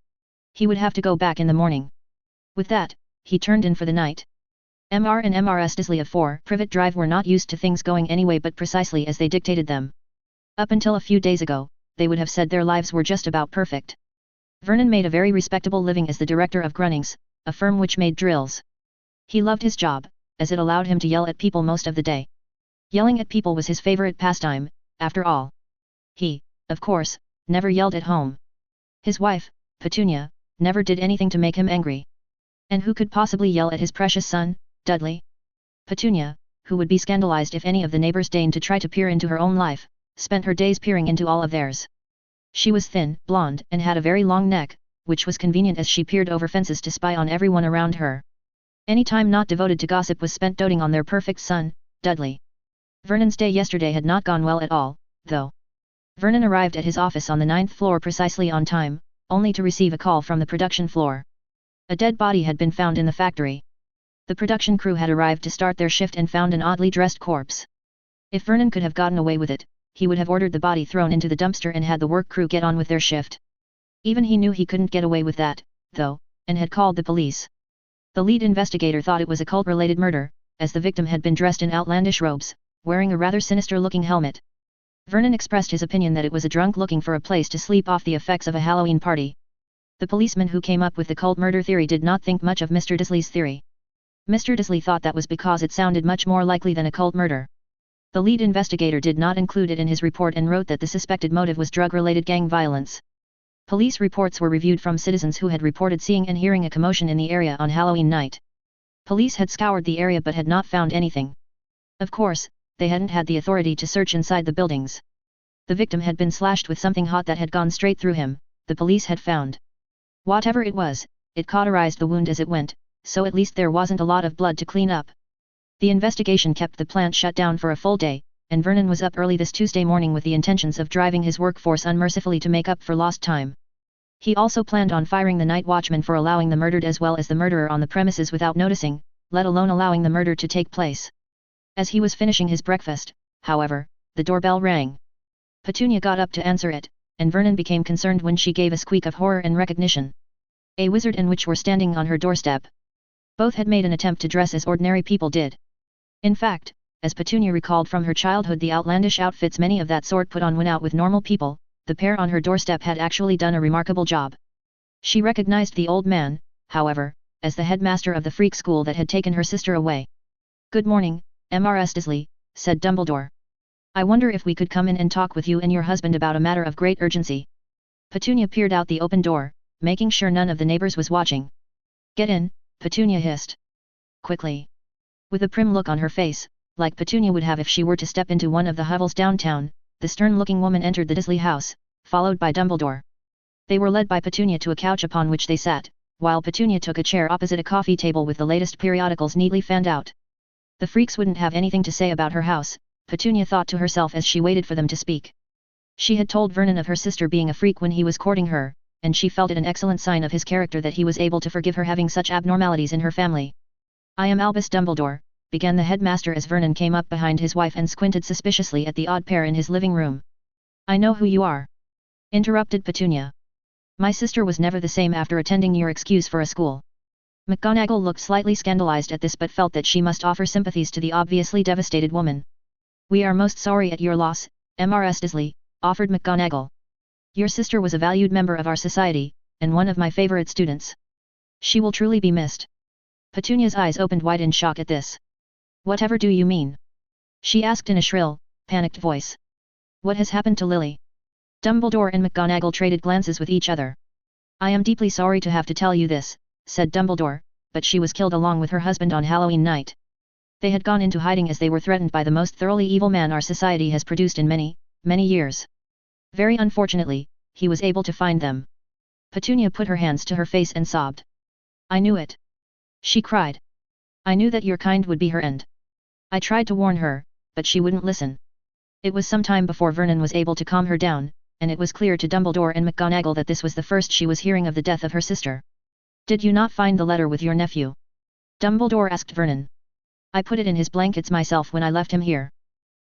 He would have to go back in the morning. With that, he turned in for the night. MR and MRS Dursley of 4 Privet Drive were not used to things going anyway but precisely as they dictated them. Up until a few days ago, they would have said their lives were just about perfect. Vernon made a very respectable living as the director of Grunnings, a firm which made drills. He loved his job, as it allowed him to yell at people most of the day. Yelling at people was his favorite pastime, after all. He, of course, never yelled at home. His wife, Petunia, never did anything to make him angry. And who could possibly yell at his precious son, Dudley? Petunia, who would be scandalized if any of the neighbors deigned to try to peer into her own life, spent her days peering into all of theirs. She was thin, blonde, and had a very long neck, which was convenient as she peered over fences to spy on everyone around her. Any time not devoted to gossip was spent doting on their perfect son, Dudley. Vernon's day yesterday had not gone well at all, though. Vernon arrived at his office on the 9th floor precisely on time, only to receive a call from the production floor. A dead body had been found in the factory. The production crew had arrived to start their shift and found an oddly dressed corpse. If Vernon could have gotten away with it, he would have ordered the body thrown into the dumpster and had the work crew get on with their shift. Even he knew he couldn't get away with that, though, and had called the police. The lead investigator thought it was a cult-related murder, as the victim had been dressed in outlandish robes, wearing a rather sinister-looking helmet. Vernon expressed his opinion that it was a drunk looking for a place to sleep off the effects of a Halloween party. The policeman who came up with the cult murder theory did not think much of Mr. Dursley's theory. Mr. Dursley thought that was because it sounded much more likely than a cult murder. The lead investigator did not include it in his report and wrote that the suspected motive was drug-related gang violence. Police reports were reviewed from citizens who had reported seeing and hearing a commotion in the area on Halloween night. Police had scoured the area but had not found anything. Of course, they hadn't had the authority to search inside the buildings. The victim had been slashed with something hot that had gone straight through him, the police had found. Whatever it was, it cauterized the wound as it went, so at least there wasn't a lot of blood to clean up. The investigation kept the plant shut down for a full day, and Vernon was up early this Tuesday morning with the intentions of driving his workforce unmercifully to make up for lost time. He also planned on firing the night watchman for allowing the murdered as well as the murderer on the premises without noticing, let alone allowing the murder to take place. As he was finishing his breakfast, however, the doorbell rang. Petunia got up to answer it, and Vernon became concerned when she gave a squeak of horror and recognition. A wizard and witch were standing on her doorstep. Both had made an attempt to dress as ordinary people did. In fact, as Petunia recalled from her childhood the outlandish outfits many of that sort put on when out with normal people, the pair on her doorstep had actually done a remarkable job. She recognized the old man, however, as the headmaster of the freak school that had taken her sister away. "Good morning, Mrs. Disley," said Dumbledore. "I wonder if we could come in and talk with you and your husband about a matter of great urgency." Petunia peered out the open door, making sure none of the neighbors was watching. "Get in," Petunia hissed. Quickly. With a prim look on her face, like Petunia would have if she were to step into one of the hovels downtown, the stern-looking woman entered the Disley house, followed by Dumbledore. They were led by Petunia to a couch upon which they sat, while Petunia took a chair opposite a coffee table with the latest periodicals neatly fanned out. The freaks wouldn't have anything to say about her house, Petunia thought to herself as she waited for them to speak. She had told Vernon of her sister being a freak when he was courting her, and she felt it an excellent sign of his character that he was able to forgive her having such abnormalities in her family. "I am Albus Dumbledore," began the headmaster as Vernon came up behind his wife and squinted suspiciously at the odd pair in his living room. "I know who you are," interrupted Petunia. "My sister was never the same after attending your excuse for a school." McGonagall looked slightly scandalized at this but felt that she must offer sympathies to the obviously devastated woman. "We are most sorry at your loss, Mrs. Disley," offered McGonagall. "Your sister was a valued member of our society, and one of my favorite students. She will truly be missed." Petunia's eyes opened wide in shock at this. "Whatever do you mean?" she asked in a shrill, panicked voice. "What has happened to Lily?" Dumbledore and McGonagall traded glances with each other. "I am deeply sorry to have to tell you this," said Dumbledore, "but she was killed along with her husband on Halloween night. They had gone into hiding as they were threatened by the most thoroughly evil man our society has produced in many, many years. Very unfortunately, he was able to find them." Petunia put her hands to her face and sobbed. "I knew it!" she cried. "I knew that your kind would be her end. I tried to warn her, but she wouldn't listen." It was some time before Vernon was able to calm her down, and it was clear to Dumbledore and McGonagall that this was the first she was hearing of the death of her sister. "Did you not find the letter with your nephew?" Dumbledore asked Vernon. "I put it in his blankets myself when I left him here."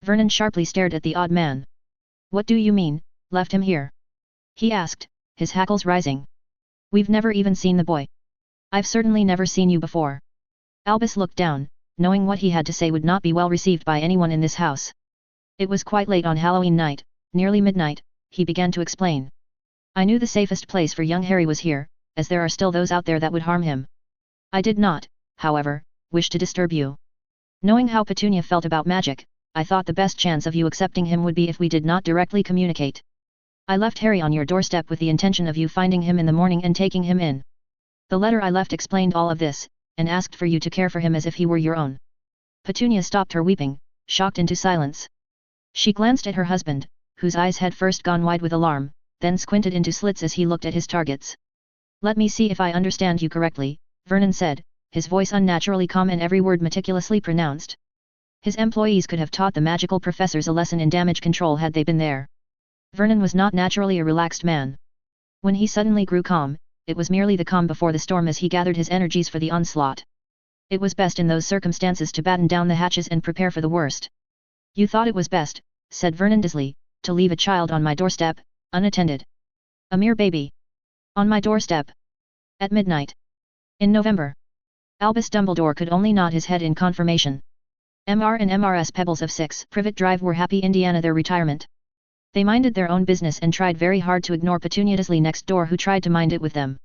Vernon sharply stared at the odd man. "What do you mean, left him here?" he asked, his hackles rising. "We've never even seen the boy. I've certainly never seen you before." Albus looked down, knowing what he had to say would not be well received by anyone in this house. "It was quite late on Halloween night, nearly midnight," he began to explain. "I knew the safest place for young Harry was here, as there are still those out there that would harm him. I did not, however, wish to disturb you. Knowing how Petunia felt about magic, I thought the best chance of you accepting him would be if we did not directly communicate. I left Harry on your doorstep with the intention of you finding him in the morning and taking him in. The letter I left explained all of this, and asked for you to care for him as if he were your own." Petunia stopped her weeping, shocked into silence. She glanced at her husband, whose eyes had first gone wide with alarm, then squinted into slits as he looked at his targets. "Let me see if I understand you correctly," Vernon said, his voice unnaturally calm and every word meticulously pronounced. His employees could have taught the magical professors a lesson in damage control had they been there. Vernon was not naturally a relaxed man. When he suddenly grew calm, it was merely the calm before the storm as he gathered his energies for the onslaught. It was best in those circumstances to batten down the hatches and prepare for the worst. "You thought it was best," said Vernon Disley, "to leave a child on my doorstep, unattended. A mere baby. On my doorstep. At midnight. In November." Albus Dumbledore could only nod his head in confirmation. Mr. and Mrs. Pebbles of 6 Privet Drive were happy Indiana their retirement. They minded their own business and tried very hard to ignore Petunia Disley next door who tried to mind it with them.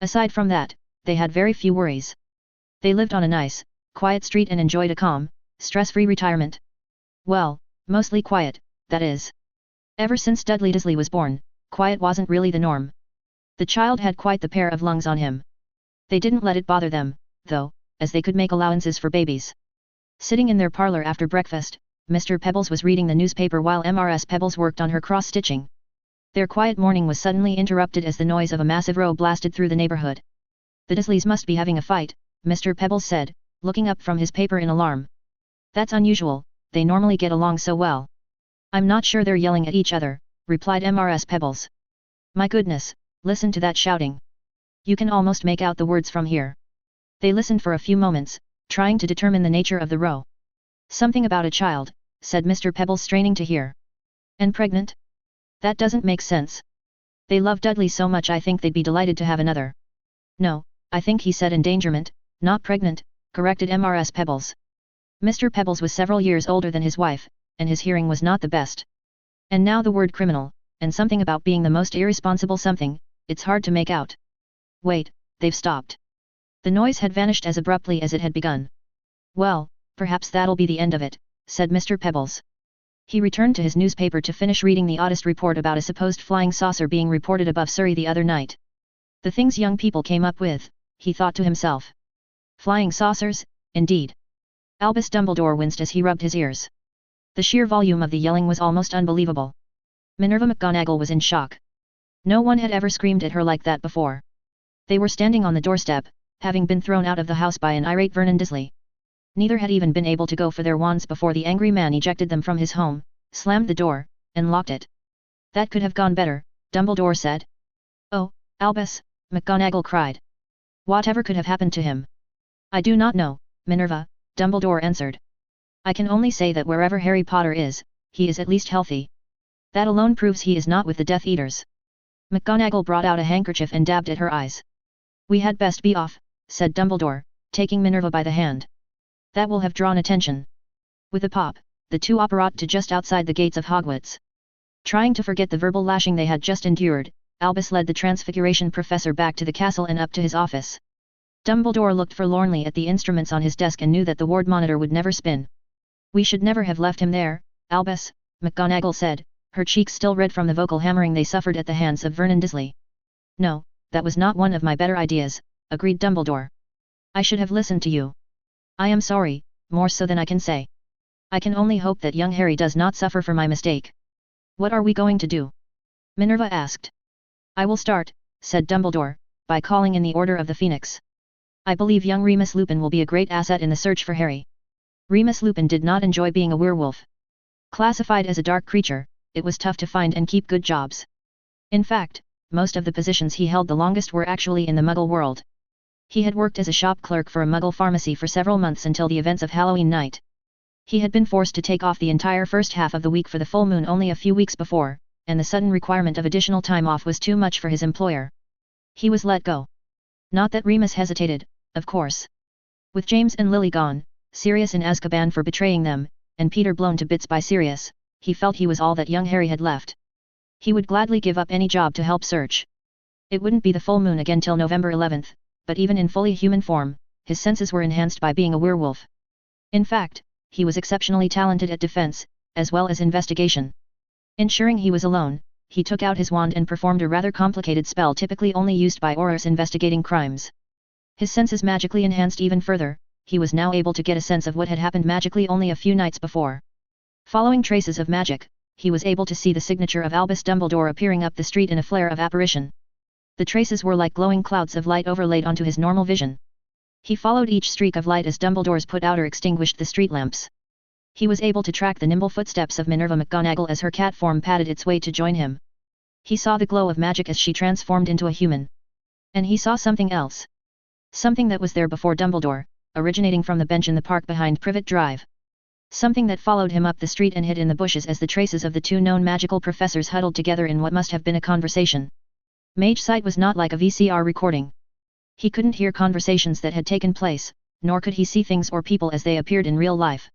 Aside from that, they had very few worries. They lived on a nice, quiet street and enjoyed a calm, stress-free retirement. Well, mostly quiet, that is. Ever since Dudley Disley was born, quiet wasn't really the norm. The child had quite the pair of lungs on him. They didn't let it bother them, though, as they could make allowances for babies. Sitting in their parlor after breakfast, Mr. Pebbles was reading the newspaper while Mrs. Pebbles worked on her cross-stitching. Their quiet morning was suddenly interrupted as the noise of a massive row blasted through the neighborhood. "The Disleys must be having a fight," Mr. Pebbles said, looking up from his paper in alarm. That's unusual, they normally get along so well. I'm not sure they're yelling at each other, replied Mrs. Pebbles. My goodness, listen to that shouting. You can almost make out the words from here. They listened for a few moments, trying to determine the nature of the row. Something about a child, said Mr. Pebbles, straining to hear. And pregnant? That doesn't make sense. They love Dudley so much, I think they'd be delighted to have another. No, I think he said endangerment, not pregnant, corrected Mrs. Pebbles. Mr. Pebbles was several years older than his wife, and his hearing was not the best. And now the word criminal, and something about being the most irresponsible something, it's hard to make out. Wait, they've stopped. The noise had vanished as abruptly as it had begun. Well, perhaps that'll be the end of it, said Mr. Pebbles. He returned to his newspaper to finish reading the oddest report about a supposed flying saucer being reported above Surrey the other night. The things young people came up with, he thought to himself. Flying saucers, indeed. Albus Dumbledore winced as he rubbed his ears. The sheer volume of the yelling was almost unbelievable. Minerva McGonagall was in shock. No one had ever screamed at her like that before. They were standing on the doorstep, having been thrown out of the house by an irate Vernon Dursley. Neither had even been able to go for their wands before the angry man ejected them from his home, slammed the door, and locked it. That could have gone better, Dumbledore said. Oh, Albus, McGonagall cried. Whatever could have happened to him? I do not know, Minerva, Dumbledore answered. I can only say that wherever Harry Potter is, he is at least healthy. That alone proves he is not with the Death Eaters. McGonagall brought out a handkerchief and dabbed at her eyes. We had best be off, said Dumbledore, taking Minerva by the hand. That will have drawn attention. With a pop, the two apparat to just outside the gates of Hogwarts. Trying to forget the verbal lashing they had just endured, Albus led the Transfiguration Professor back to the castle and up to his office. Dumbledore looked forlornly at the instruments on his desk and knew that the ward monitor would never spin. We should never have left him there, Albus, McGonagall said, her cheeks still red from the vocal hammering they suffered at the hands of Vernon Dursley. No, that was not one of my better ideas, agreed Dumbledore. I should have listened to you. I am sorry, more so than I can say. I can only hope that young Harry does not suffer for my mistake. What are we going to do? Minerva asked. I will start, said Dumbledore, by calling in the Order of the Phoenix. I believe young Remus Lupin will be a great asset in the search for Harry. Remus Lupin did not enjoy being a werewolf. Classified as a dark creature, it was tough to find and keep good jobs. In fact, most of the positions he held the longest were actually in the Muggle world. He had worked as a shop clerk for a Muggle pharmacy for several months until the events of Halloween night. He had been forced to take off the entire first half of the week for the full moon only a few weeks before, and the sudden requirement of additional time off was too much for his employer. He was let go. Not that Remus hesitated, of course. With James and Lily gone, Sirius in Azkaban for betraying them, and Peter blown to bits by Sirius, he felt he was all that young Harry had left. He would gladly give up any job to help search. It wouldn't be the full moon again till November 11th, but even in fully human form, his senses were enhanced by being a werewolf. In fact, he was exceptionally talented at defense, as well as investigation. Ensuring he was alone, he took out his wand and performed a rather complicated spell typically only used by Aurors investigating crimes. His senses magically enhanced even further, he was now able to get a sense of what had happened magically only a few nights before. Following traces of magic, he was able to see the signature of Albus Dumbledore appearing up the street in a flare of apparition. The traces were like glowing clouds of light overlaid onto his normal vision. He followed each streak of light as Dumbledore's put out or extinguished the street lamps. He was able to track the nimble footsteps of Minerva McGonagall as her cat form padded its way to join him. He saw the glow of magic as she transformed into a human. And he saw something else. Something that was there before Dumbledore, originating from the bench in the park behind Privet Drive. Something that followed him up the street and hid in the bushes as the traces of the two known magical professors huddled together in what must have been a conversation. Mage sight was not like a VCR recording. He couldn't hear conversations that had taken place, nor could he see things or people as they appeared in real life.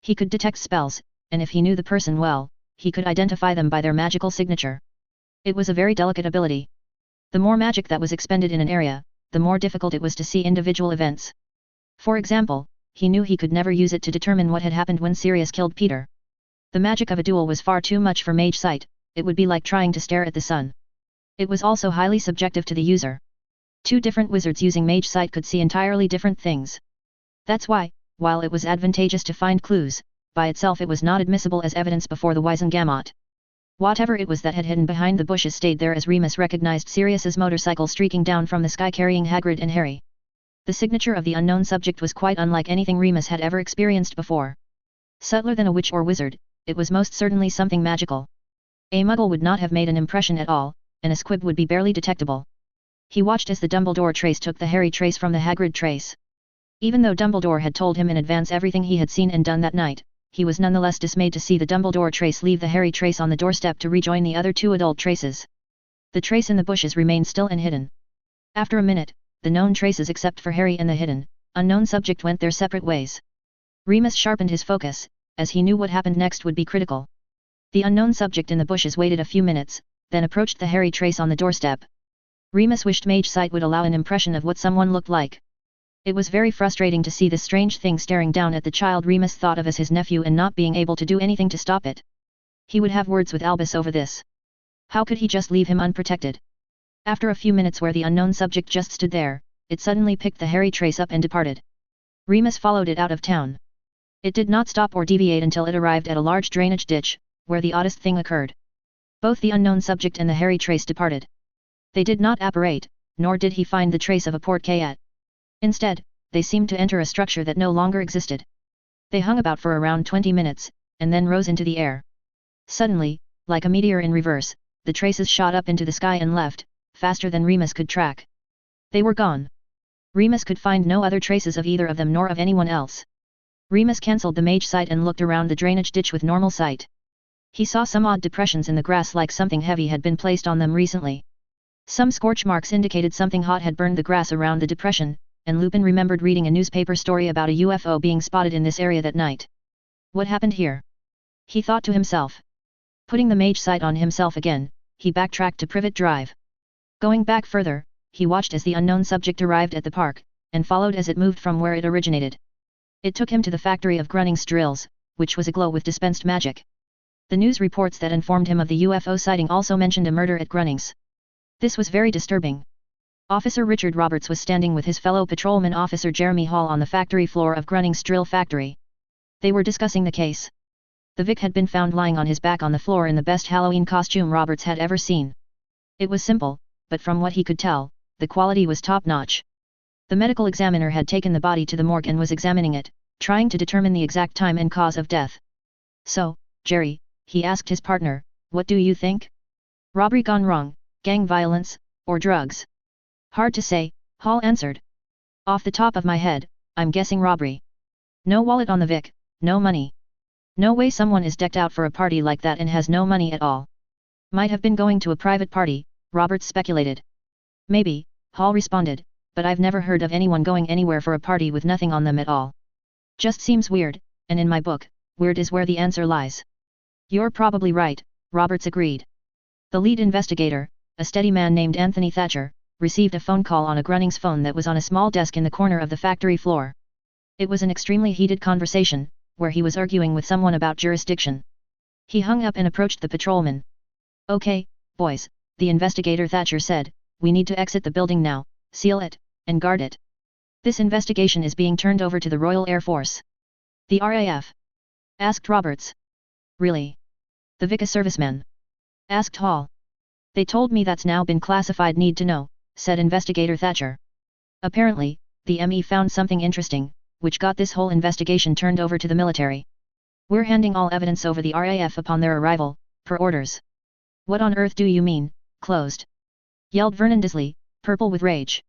He could detect spells, and if he knew the person well, he could identify them by their magical signature. It was a very delicate ability. The more magic that was expended in an area, the more difficult it was to see individual events. For example, he knew he could never use it to determine what had happened when Sirius killed Peter. The magic of a duel was far too much for mage sight, it would be like trying to stare at the sun. It was also highly subjective to the user. Two different wizards using mage sight could see entirely different things. That's why, while it was advantageous to find clues, by itself it was not admissible as evidence before the Wizengamot. Whatever it was that had hidden behind the bushes stayed there as Remus recognized Sirius's motorcycle streaking down from the sky carrying Hagrid and Harry. The signature of the unknown subject was quite unlike anything Remus had ever experienced before. Subtler than a witch or wizard, it was most certainly something magical. A muggle would not have made an impression at all, and a squib would be barely detectable. He watched as the Dumbledore trace took the Harry trace from the Hagrid trace. Even though Dumbledore had told him in advance everything he had seen and done that night, he was nonetheless dismayed to see the Dumbledore trace leave the Harry trace on the doorstep to rejoin the other two adult traces. The trace in the bushes remained still and hidden. After a minute, the known traces except for Harry and the hidden, unknown subject went their separate ways. Remus sharpened his focus, as he knew what happened next would be critical. The unknown subject in the bushes waited a few minutes, then approached the Harry trace on the doorstep. Remus wished mage sight would allow an impression of what someone looked like. It was very frustrating to see this strange thing staring down at the child Remus thought of as his nephew and not being able to do anything to stop it. He would have words with Albus over this. How could he just leave him unprotected? After a few minutes where the unknown subject just stood there, it suddenly picked the Harry trace up and departed. Remus followed it out of town. It did not stop or deviate until it arrived at a large drainage ditch, where the oddest thing occurred. Both the unknown subject and the Harry trace departed. They did not apparate, nor did he find the trace of a portcullis. Instead, they seemed to enter a structure that no longer existed. They hung about for around 20 minutes, and then rose into the air. Suddenly, like a meteor in reverse, the traces shot up into the sky and left, faster than Remus could track. They were gone. Remus could find no other traces of either of them nor of anyone else. Remus cancelled the mage sight and looked around the drainage ditch with normal sight. He saw some odd depressions in the grass like something heavy had been placed on them recently. Some scorch marks indicated something hot had burned the grass around the depression, and Lupin remembered reading a newspaper story about a UFO being spotted in this area that night. What happened here? He thought to himself. Putting the mage sight on himself again, he backtracked to Privet Drive. Going back further, he watched as the unknown subject arrived at the park, and followed as it moved from where it originated. It took him to the factory of Grunning's drills, which was aglow with dispensed magic. The news reports that informed him of the UFO sighting also mentioned a murder at Grunning's. This was very disturbing. Officer Richard Roberts was standing with his fellow patrolman Officer Jeremy Hall on the factory floor of Grunning's drill factory. They were discussing the case. The Vic had been found lying on his back on the floor in the best Halloween costume Roberts had ever seen. It was simple, but from what he could tell, the quality was top-notch. The medical examiner had taken the body to the morgue and was examining it, trying to determine the exact time and cause of death. So, Jerry, he asked his partner, what do you think? Robbery gone wrong, gang violence, or drugs? Hard to say, Hall answered. Off the top of my head, I'm guessing robbery. No wallet on the Vic, no money. No way someone is decked out for a party like that and has no money at all. Might have been going to a private party, Roberts speculated. Maybe, Hall responded, but I've never heard of anyone going anywhere for a party with nothing on them at all. Just seems weird, and in my book, weird is where the answer lies. You're probably right, Roberts agreed. The lead investigator, a steady man named Anthony Thatcher, received a phone call on a Grunning's phone that was on a small desk in the corner of the factory floor. It was an extremely heated conversation, where he was arguing with someone about jurisdiction. He hung up and approached the patrolman. Okay, boys, the investigator Thatcher said, we need to exit the building now, seal it, and guard it. This investigation is being turned over to the Royal Air Force. The RAF? Asked Roberts. Really? The Vic a serviceman? Asked Hall. They told me that's now been classified need to know, said investigator Thatcher. Apparently, the ME found something interesting, which got this whole investigation turned over to the military. We're handing all evidence over the RAF upon their arrival, per orders. What on earth do you mean, closed? Yelled Vernon Disley, purple with rage.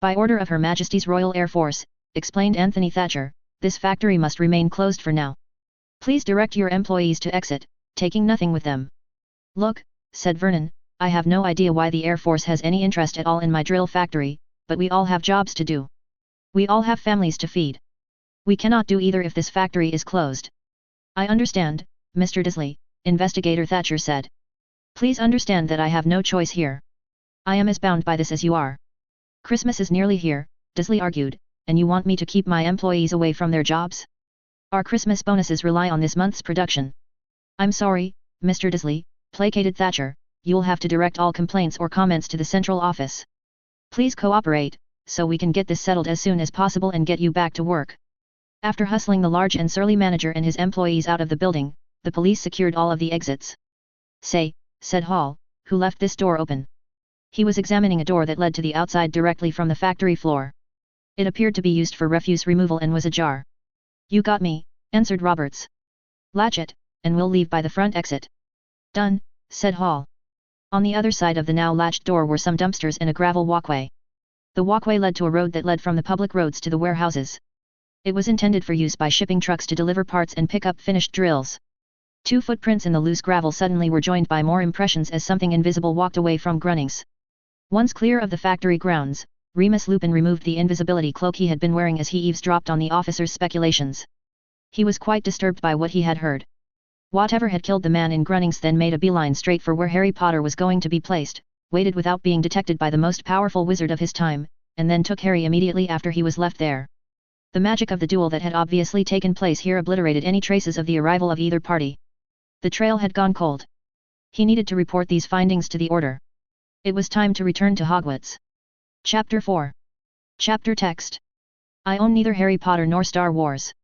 By order of Her Majesty's Royal Air Force, explained Anthony Thatcher, this factory must remain closed for now. Please direct your employees to exit, taking nothing with them. Look, said Vernon, I have no idea why the Air Force has any interest at all in my drill factory, but we all have jobs to do. We all have families to feed. We cannot do either if this factory is closed. I understand, Mr. Disley, investigator Thatcher said. Please understand that I have no choice here. I am as bound by this as you are. Christmas is nearly here, Disley argued, and you want me to keep my employees away from their jobs? Our Christmas bonuses rely on this month's production. I'm sorry, Mr. Disley, placated Thatcher, you'll have to direct all complaints or comments to the central office. Please cooperate, so we can get this settled as soon as possible and get you back to work. After hustling the large and surly manager and his employees out of the building, the police secured all of the exits. Say, said Hall, who left this door open. He was examining a door that led to the outside directly from the factory floor. It appeared to be used for refuse removal and was ajar. You got me, answered Roberts. Latch it, and we'll leave by the front exit. Done, said Hall. On the other side of the now latched door were some dumpsters and a gravel walkway. The walkway led to a road that led from the public roads to the warehouses. It was intended for use by shipping trucks to deliver parts and pick up finished drills. 2 footprints in the loose gravel suddenly were joined by more impressions as something invisible walked away from Grunnings. Once clear of the factory grounds, Remus Lupin removed the invisibility cloak he had been wearing as he eavesdropped on the officer's speculations. He was quite disturbed by what he had heard. Whatever had killed the man in Grunnings then made a beeline straight for where Harry Potter was going to be placed, waited without being detected by the most powerful wizard of his time, and then took Harry immediately after he was left there. The magic of the duel that had obviously taken place here obliterated any traces of the arrival of either party. The trail had gone cold. He needed to report these findings to the Order. It was time to return to Hogwarts. Chapter 4. Chapter Text. I own neither Harry Potter nor Star Wars.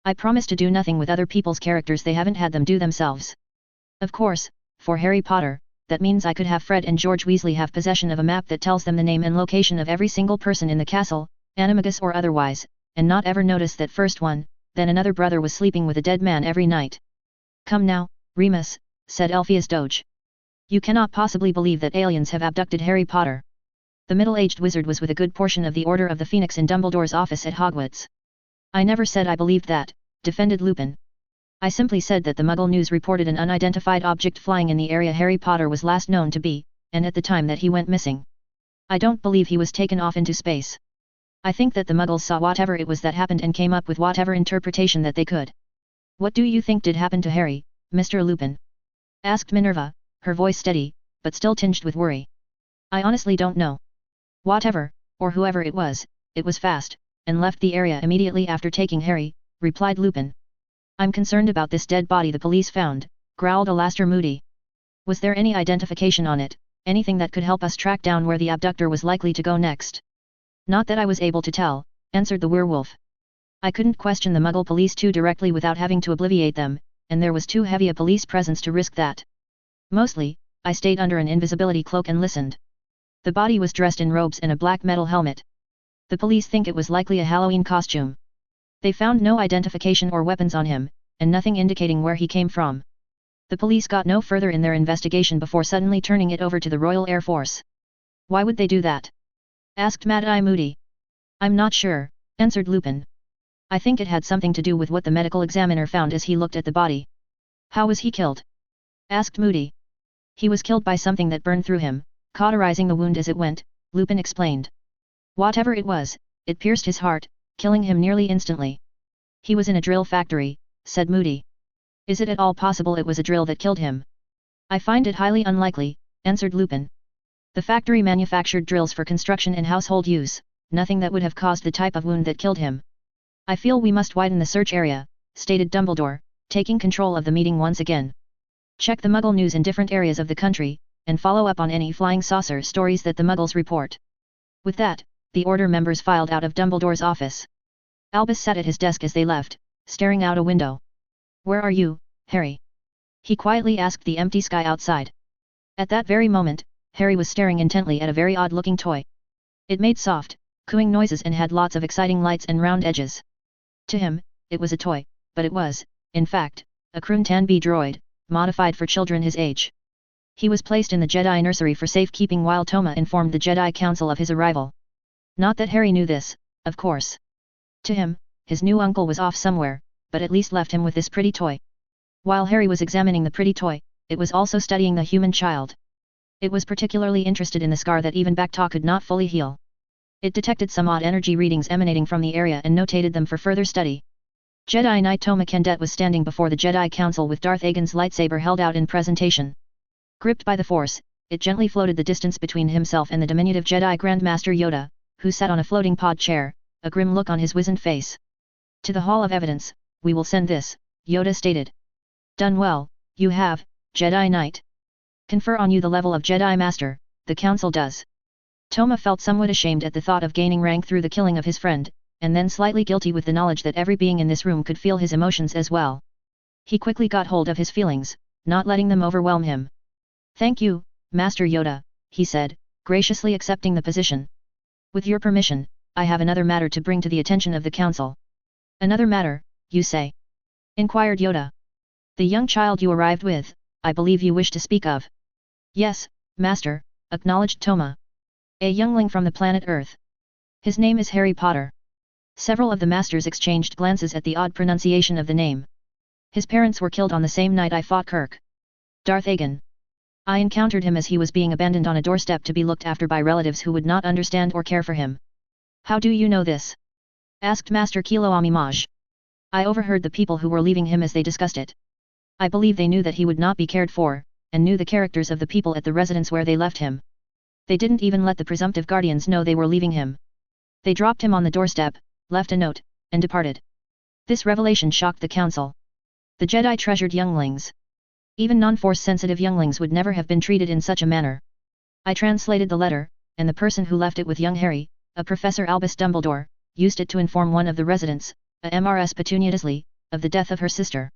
I promise to do nothing with other people's characters they haven't had them do themselves. Of course, for Harry Potter, that means I could have Fred and George Weasley have possession of a map that tells them the name and location of every single person in the castle, animagus or otherwise, and not ever notice that first one, then another brother was sleeping with a dead man every night. Come now, Remus, said Elphias Doge. You cannot possibly believe that aliens have abducted Harry Potter. The middle-aged wizard was with a good portion of the Order of the Phoenix in Dumbledore's office at Hogwarts. I never said I believed that, defended Lupin. I simply said that the Muggle News reported an unidentified object flying in the area Harry Potter was last known to be, and at the time that he went missing. I don't believe he was taken off into space. I think that the Muggles saw whatever it was that happened and came up with whatever interpretation that they could. What do you think did happen to Harry, Mr. Lupin? Asked Minerva, her voice steady, but still tinged with worry. I honestly don't know. Whatever, or whoever it was fast, and left the area immediately after taking Harry, replied Lupin. I'm concerned about this dead body the police found, growled Alastair Moody. Was there any identification on it, anything that could help us track down where the abductor was likely to go next? Not that I was able to tell, answered the werewolf. I couldn't question the Muggle police too directly without having to obliviate them, and there was too heavy a police presence to risk that. Mostly, I stayed under an invisibility cloak and listened. The body was dressed in robes and a black metal helmet. The police think it was likely a Halloween costume. They found no identification or weapons on him, and nothing indicating where he came from. The police got no further in their investigation before suddenly turning it over to the Royal Air Force. Why would they do that? Asked Mad-Eye Moody. I'm not sure, answered Lupin. I think it had something to do with what the medical examiner found as he looked at the body. How was he killed? Asked Moody. He was killed by something that burned through him, cauterizing the wound as it went, Lupin explained. Whatever it was, it pierced his heart, killing him nearly instantly. He was in a drill factory, said Moody. Is it at all possible it was a drill that killed him? I find it highly unlikely, answered Lupin. The factory manufactured drills for construction and household use, nothing that would have caused the type of wound that killed him. I feel we must widen the search area, stated Dumbledore, taking control of the meeting once again. Check the Muggle news in different areas of the country, and follow up on any flying saucer stories that the Muggles report. With that, the Order members filed out of Dumbledore's office. Albus sat at his desk as they left, staring out a window. Where are you, Harry? He quietly asked the empty sky outside. At that very moment, Harry was staring intently at a very odd-looking toy. It made soft, cooing noises and had lots of exciting lights and round edges. To him, it was a toy, but it was, in fact, a Kruntan-B droid, modified for children his age. He was placed in the Jedi nursery for safekeeping while Toma informed the Jedi Council of his arrival. Not that Harry knew this, of course. To him, his new uncle was off somewhere, but at least left him with this pretty toy. While Harry was examining the pretty toy, it was also studying the human child. It was particularly interested in the scar that even Bacta could not fully heal. It detected some odd energy readings emanating from the area and notated them for further study. Jedi Knight Toma Kendet was standing before the Jedi Council with Darth Agen's lightsaber held out in presentation. Gripped by the Force, it gently floated the distance between himself and the diminutive Jedi Grandmaster Yoda, who sat on a floating pod chair, a grim look on his wizened face. To the Hall of Evidence, we will send this, Yoda stated. Done well, you have, Jedi Knight. Confer on you the level of Jedi Master, the Council does. Toma felt somewhat ashamed at the thought of gaining rank through the killing of his friend, and then slightly guilty with the knowledge that every being in this room could feel his emotions as well. He quickly got hold of his feelings, not letting them overwhelm him. Thank you, Master Yoda, he said, graciously accepting the position. With your permission, I have another matter to bring to the attention of the Council. Another matter, you say? Inquired Yoda. The young child you arrived with, I believe you wish to speak of. Yes, Master, acknowledged Toma. A youngling from the planet Earth. His name is Harry Potter. Several of the masters exchanged glances at the odd pronunciation of the name. His parents were killed on the same night I fought Kirk. Darth Agan. I encountered him as he was being abandoned on a doorstep to be looked after by relatives who would not understand or care for him. How do you know this? Asked Master Kiloami Maj. I overheard the people who were leaving him as they discussed it. I believe they knew that he would not be cared for, and knew the characters of the people at the residence where they left him. They didn't even let the presumptive guardians know they were leaving him. They dropped him on the doorstep, left a note, and departed. This revelation shocked the council. The Jedi treasured younglings. Even non-force sensitive younglings would never have been treated in such a manner. I translated the letter, and the person who left it with young Harry, a Professor Albus Dumbledore, used it to inform one of the residents, a Mrs. Petunia Disley, of the death of her sister.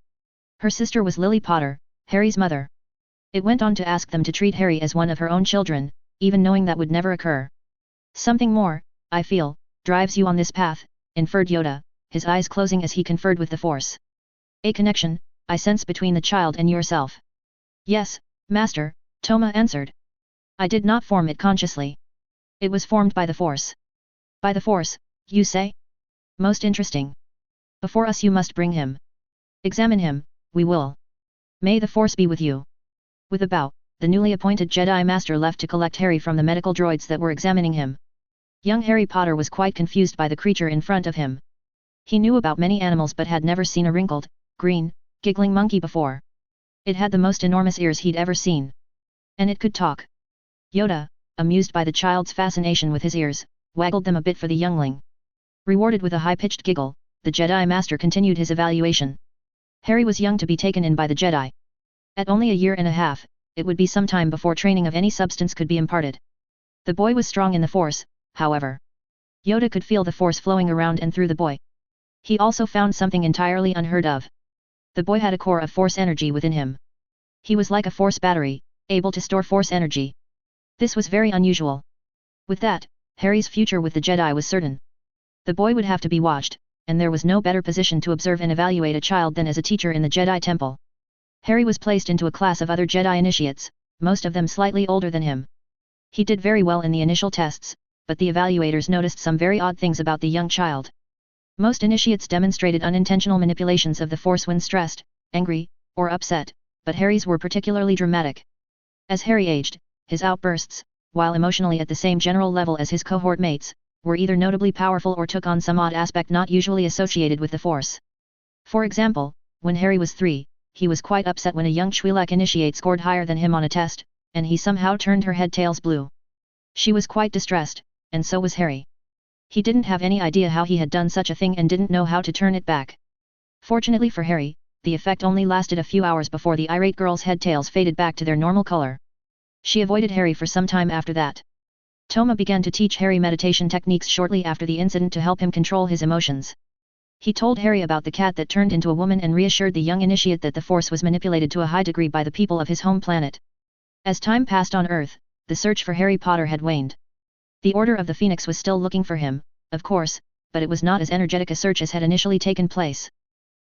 Her sister was Lily Potter, Harry's mother. It went on to ask them to treat Harry as one of her own children, even knowing that would never occur. Something more, I feel, drives you on this path, inferred Yoda, his eyes closing as he conferred with the Force. A connection, I sense between the child and yourself. Yes, Master, Toma answered. I did not form it consciously. It was formed by the Force. By the Force, you say? Most interesting. Before us you must bring him. Examine him, we will. May the Force be with you. With a bow, the newly appointed Jedi Master left to collect Harry from the medical droids that were examining him. Young Harry Potter was quite confused by the creature in front of him. He knew about many animals but had never seen a wrinkled, green, giggling monkey before. It had the most enormous ears he'd ever seen. And it could talk. Yoda, amused by the child's fascination with his ears, waggled them a bit for the youngling. Rewarded with a high-pitched giggle, the Jedi Master continued his evaluation. Harry was young to be taken in by the Jedi. At only a year and a half, it would be some time before training of any substance could be imparted. The boy was strong in the Force, however. Yoda could feel the Force flowing around and through the boy. He also found something entirely unheard of. The boy had a core of Force energy within him. He was like a Force battery, able to store Force energy. This was very unusual. With that, Harry's future with the Jedi was certain. The boy would have to be watched, and there was no better position to observe and evaluate a child than as a teacher in the Jedi Temple. Harry was placed into a class of other Jedi initiates, most of them slightly older than him. He did very well in the initial tests, but the evaluators noticed some very odd things about the young child. Most initiates demonstrated unintentional manipulations of the Force when stressed, angry, or upset, but Harry's were particularly dramatic. As Harry aged, his outbursts, while emotionally at the same general level as his cohort mates, were either notably powerful or took on some odd aspect not usually associated with the Force. For example, when Harry was 3, he was quite upset when a young Twi'lek initiate scored higher than him on a test, and he somehow turned her head tails blue. She was quite distressed, and so was Harry. He didn't have any idea how he had done such a thing and didn't know how to turn it back. Fortunately for Harry, the effect only lasted a few hours before the irate girl's head tails faded back to their normal color. She avoided Harry for some time after that. Toma began to teach Harry meditation techniques shortly after the incident to help him control his emotions. He told Harry about the cat that turned into a woman and reassured the young initiate that the Force was manipulated to a high degree by the people of his home planet. As time passed on Earth, the search for Harry Potter had waned. The Order of the Phoenix was still looking for him, of course, but it was not as energetic a search as had initially taken place.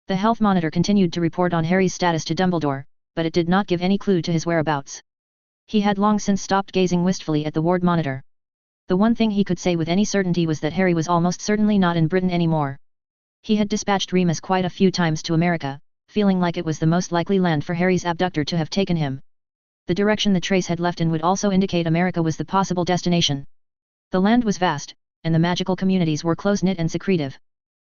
The health monitor continued to report on Harry's status to Dumbledore, but it did not give any clue to his whereabouts. He had long since stopped gazing wistfully at the ward monitor. The one thing he could say with any certainty was that Harry was almost certainly not in Britain anymore. He had dispatched Remus quite a few times to America, feeling like it was the most likely land for Harry's abductor to have taken him. The direction the trace had left in would also indicate America was the possible destination. The land was vast, and the magical communities were close-knit and secretive.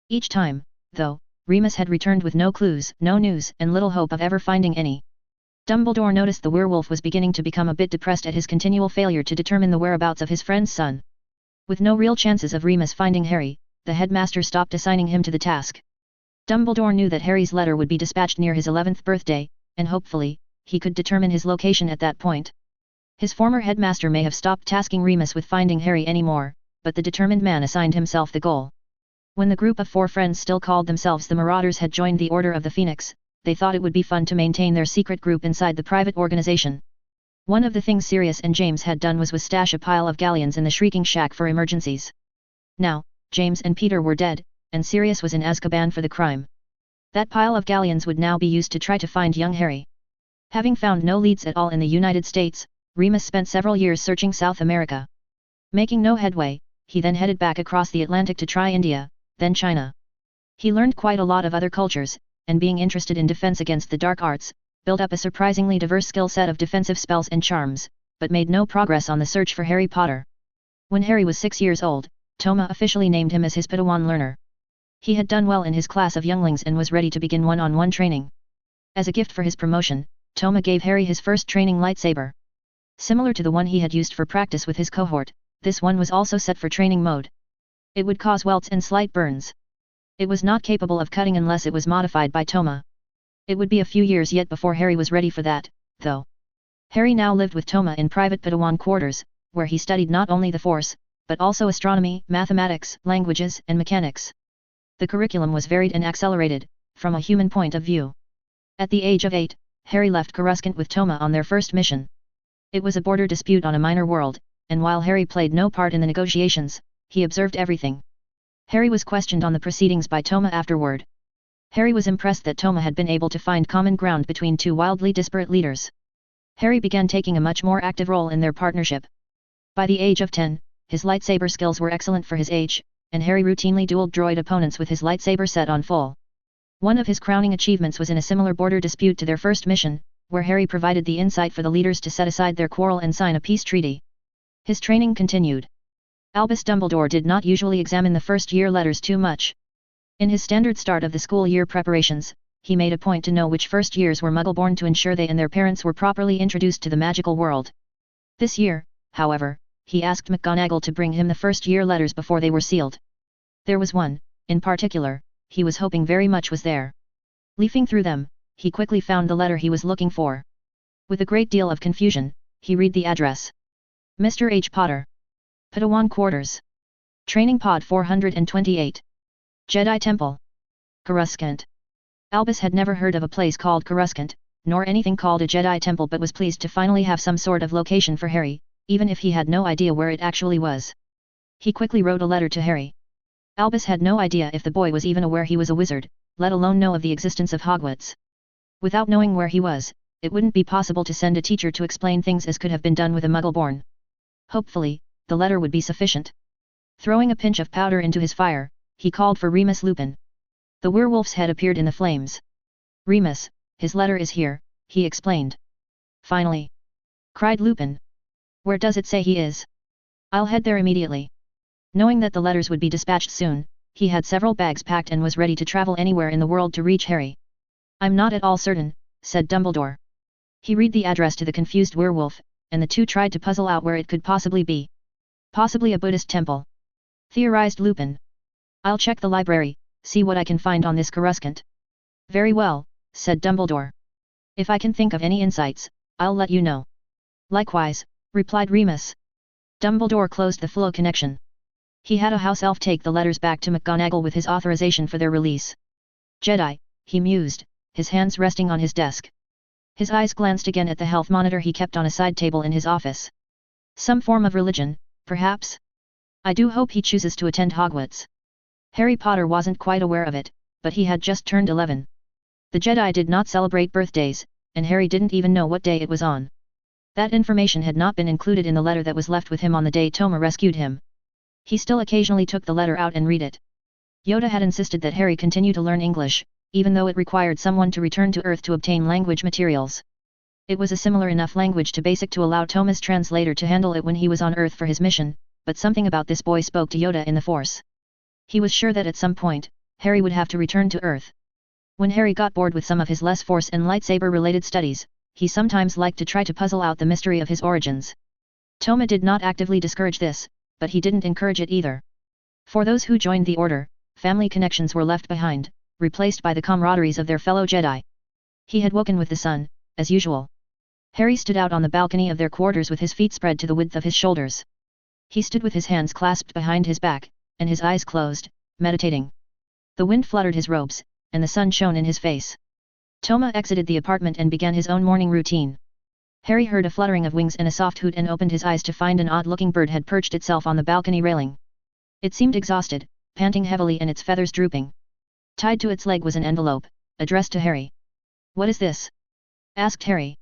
Each time, though, Remus had returned with no clues, no news, and little hope of ever finding any. Dumbledore noticed the werewolf was beginning to become a bit depressed at his continual failure to determine the whereabouts of his friend's son. With no real chances of Remus finding Harry, the headmaster stopped assigning him to the task. Dumbledore knew that Harry's letter would be dispatched near his 11th birthday, and hopefully, he could determine his location at that point. His former headmaster may have stopped tasking Remus with finding Harry anymore, but the determined man assigned himself the goal. When the group of 4 friends still called themselves the Marauders had joined the Order of the Phoenix, they thought it would be fun to maintain their secret group inside the private organization. One of the things Sirius and James had done was stash a pile of galleons in the Shrieking Shack for emergencies. Now, James and Peter were dead, and Sirius was in Azkaban for the crime. That pile of galleons would now be used to try to find young Harry. Having found no leads at all in the United States, Remus spent several years searching South America. Making no headway, he then headed back across the Atlantic to try India, then China. He learned quite a lot of other cultures, and being interested in defense against the dark arts, built up a surprisingly diverse skill set of defensive spells and charms, but made no progress on the search for Harry Potter. When Harry was 6 years old, Toma officially named him as his Padawan learner. He had done well in his class of younglings and was ready to begin one-on-one training. As a gift for his promotion, Toma gave Harry his first training lightsaber. Similar to the one he had used for practice with his cohort, this one was also set for training mode. It would cause welts and slight burns. It was not capable of cutting unless it was modified by Toma. It would be a few years yet before Harry was ready for that, though. Harry now lived with Toma in private Padawan quarters, where he studied not only the Force, but also astronomy, mathematics, languages, and mechanics. The curriculum was varied and accelerated, from a human point of view. At the age of 8, Harry left Coruscant with Toma on their first mission. It was a border dispute on a minor world, and while Harry played no part in the negotiations, he observed everything. Harry was questioned on the proceedings by Toma afterward. Harry was impressed that Toma had been able to find common ground between two wildly disparate leaders. Harry began taking a much more active role in their partnership. By the age of 10, his lightsaber skills were excellent for his age, and Harry routinely dueled droid opponents with his lightsaber set on full. One of his crowning achievements was in a similar border dispute to their first mission, where Harry provided the insight for the leaders to set aside their quarrel and sign a peace treaty. His training continued. Albus Dumbledore did not usually examine the first-year letters too much. In his standard start of the school year preparations, he made a point to know which first years were Muggle-born to ensure they and their parents were properly introduced to the magical world. This year, however, he asked McGonagall to bring him the first-year letters before they were sealed. There was one, in particular, he was hoping very much was there. Leafing through them, he quickly found the letter he was looking for. With a great deal of confusion, he read the address. Mr. H. Potter. Padawan Quarters. Training Pod 428. Jedi Temple. Coruscant. Albus had never heard of a place called Coruscant, nor anything called a Jedi Temple, but was pleased to finally have some sort of location for Harry, even if he had no idea where it actually was. He quickly wrote a letter to Harry. Albus had no idea if the boy was even aware he was a wizard, let alone know of the existence of Hogwarts. Without knowing where he was, it wouldn't be possible to send a teacher to explain things as could have been done with a Muggle-born. Hopefully, the letter would be sufficient. Throwing a pinch of powder into his fire, he called for Remus Lupin. The werewolf's head appeared in the flames. Remus, his letter is here, he explained. Finally! Cried Lupin. Where does it say he is? I'll head there immediately. Knowing that the letters would be dispatched soon, he had several bags packed and was ready to travel anywhere in the world to reach Harry. I'm not at all certain, said Dumbledore. He read the address to the confused werewolf, and the two tried to puzzle out where it could possibly be. Possibly a Buddhist temple, theorized Lupin. I'll check the library, see what I can find on this Coruscant. Very well, said Dumbledore. If I can think of any insights, I'll let you know. Likewise, replied Remus. Dumbledore closed the flow connection. He had a house elf take the letters back to McGonagall with his authorization for their release. Jedi, he mused, his hands resting on his desk. His eyes glanced again at the health monitor he kept on a side table in his office. Some form of religion, perhaps? I do hope he chooses to attend Hogwarts. Harry Potter wasn't quite aware of it, but he had just turned 11. The Jedi did not celebrate birthdays, and Harry didn't even know what day it was on. That information had not been included in the letter that was left with him on the day Toma rescued him. He still occasionally took the letter out and read it. Yoda had insisted that Harry continue to learn English, even though it required someone to return to Earth to obtain language materials. It was a similar enough language to Basic to allow Toma's translator to handle it when he was on Earth for his mission, but something about this boy spoke to Yoda in the Force. He was sure that at some point, Harry would have to return to Earth. When Harry got bored with some of his less Force and lightsaber-related studies, he sometimes liked to try to puzzle out the mystery of his origins. Toma did not actively discourage this, but he didn't encourage it either. For those who joined the Order, family connections were left behind, replaced by the camaraderies of their fellow Jedi. He had woken with the sun, as usual. Harry stood out on the balcony of their quarters with his feet spread to the width of his shoulders. He stood with his hands clasped behind his back, and his eyes closed, meditating. The wind fluttered his robes, and the sun shone in his face. Toma exited the apartment and began his own morning routine. Harry heard a fluttering of wings and a soft hoot and opened his eyes to find an odd-looking bird had perched itself on the balcony railing. It seemed exhausted, panting heavily and its feathers drooping. Tied to its leg was an envelope, addressed to Harry. "What is this?" asked Harry.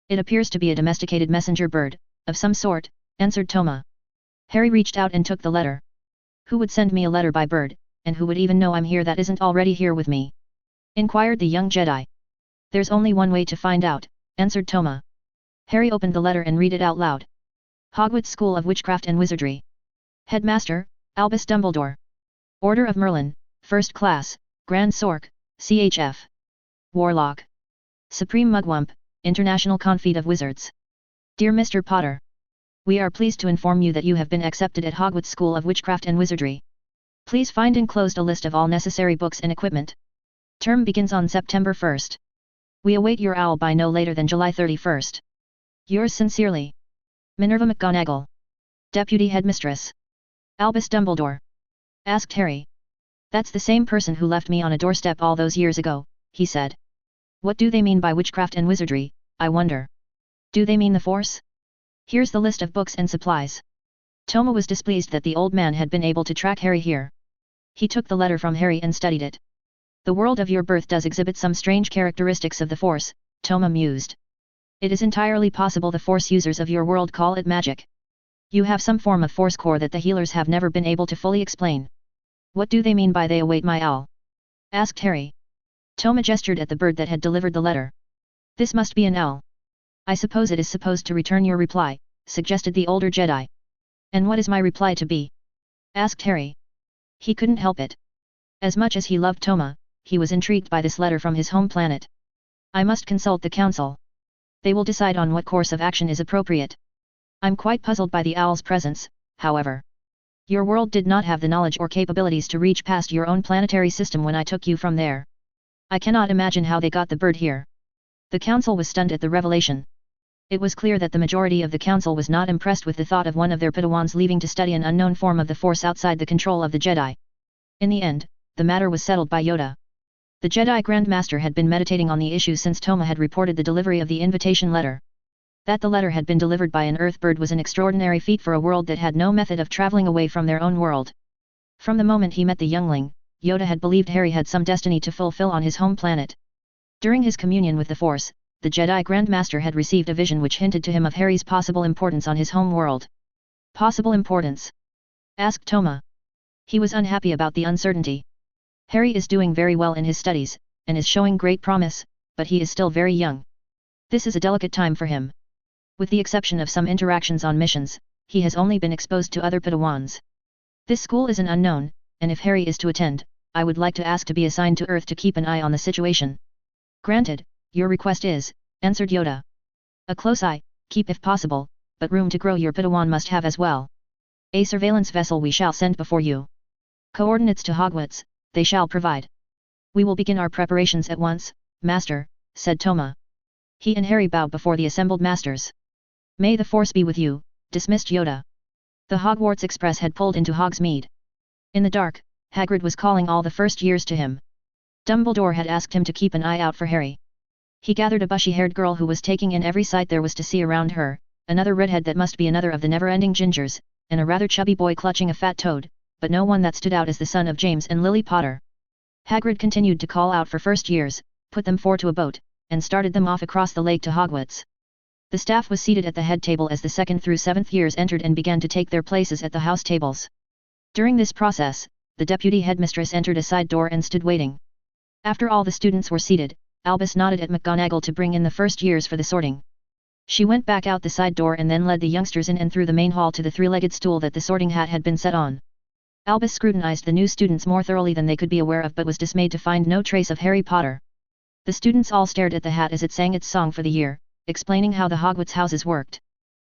"It appears to be a domesticated messenger bird, of some sort," answered Toma. Harry reached out and took the letter. "Who would send me a letter by bird, and who would even know I'm here that isn't already here with me?" inquired the young Jedi. "There's only one way to find out," answered Toma. Harry opened the letter and read it out loud. Hogwarts School of Witchcraft and Wizardry. Headmaster, Albus Dumbledore. Order of Merlin, First Class, Grand Sork, CHF. Warlock. Supreme Mugwump, International Confeet of Wizards. Dear Mr. Potter. We are pleased to inform you that you have been accepted at Hogwarts School of Witchcraft and Wizardry. Please find enclosed a list of all necessary books and equipment. Term begins on September 1st. We await your owl by no later than July 31st. Yours sincerely, Minerva McGonagall. Deputy Headmistress. Albus Dumbledore. Asked Harry. That's the same person who left me on a doorstep all those years ago, he said. What do they mean by witchcraft and wizardry, I wonder? Do they mean the Force? Here's the list of books and supplies. Toma was displeased that the old man had been able to track Harry here. He took the letter from Harry and studied it. The world of your birth does exhibit some strange characteristics of the Force, Toma mused. It is entirely possible the Force users of your world call it magic. You have some form of Force core that the healers have never been able to fully explain. What do they mean by they await my owl? Asked Harry. Toma gestured at the bird that had delivered the letter. This must be an owl. I suppose it is supposed to return your reply, suggested the older Jedi. And what is my reply to be? Asked Harry. He couldn't help it. As much as he loved Toma, he was intrigued by this letter from his home planet. I must consult the council. They will decide on what course of action is appropriate. I'm quite puzzled by the owl's presence, however. Your world did not have the knowledge or capabilities to reach past your own planetary system when I took you from there. I cannot imagine how they got the bird here. The council was stunned at the revelation. It was clear that the majority of the council was not impressed with the thought of one of their Padawans leaving to study an unknown form of the Force outside the control of the Jedi. In the end, the matter was settled by Yoda. The Jedi Grand Master had been meditating on the issue since Toma had reported the delivery of the invitation letter. That the letter had been delivered by an Earth bird was an extraordinary feat for a world that had no method of traveling away from their own world. From the moment he met the youngling, Yoda had believed Harry had some destiny to fulfill on his home planet. During his communion with the Force, the Jedi Grand Master had received a vision which hinted to him of Harry's possible importance on his home world. Possible importance? Asked Toma. He was unhappy about the uncertainty. Harry is doing very well in his studies, and is showing great promise, but he is still very young. This is a delicate time for him. With the exception of some interactions on missions, he has only been exposed to other Padawans. This school is an unknown, and if Harry is to attend, I would like to ask to be assigned to Earth to keep an eye on the situation. Granted, your request is, answered Yoda. A close eye, keep if possible, but room to grow your Padawan must have as well. A surveillance vessel we shall send before you. Coordinates to Hogwarts, they shall provide. We will begin our preparations at once, Master, said Toma. He and Harry bowed before the assembled masters. May the Force be with you, dismissed Yoda. The Hogwarts Express had pulled into Hogsmeade. In the dark, Hagrid was calling all the first years to him. Dumbledore had asked him to keep an eye out for Harry. He gathered a bushy-haired girl who was taking in every sight there was to see around her, another redhead that must be another of the never-ending Gingers, and a rather chubby boy clutching a fat toad, but no one that stood out as the son of James and Lily Potter. Hagrid continued to call out for first years, put them 4 to a boat, and started them off across the lake to Hogwarts. The staff was seated at the head table as the 2nd through 7th years entered and began to take their places at the house tables. During this process, the deputy headmistress entered a side door and stood waiting. After all the students were seated, Albus nodded at McGonagall to bring in the first years for the sorting. She went back out the side door and then led the youngsters in and through the main hall to the 3-legged stool that the sorting hat had been set on. Albus scrutinized the new students more thoroughly than they could be aware of but was dismayed to find no trace of Harry Potter. The students all stared at the hat as it sang its song for the year, explaining how the Hogwarts houses worked.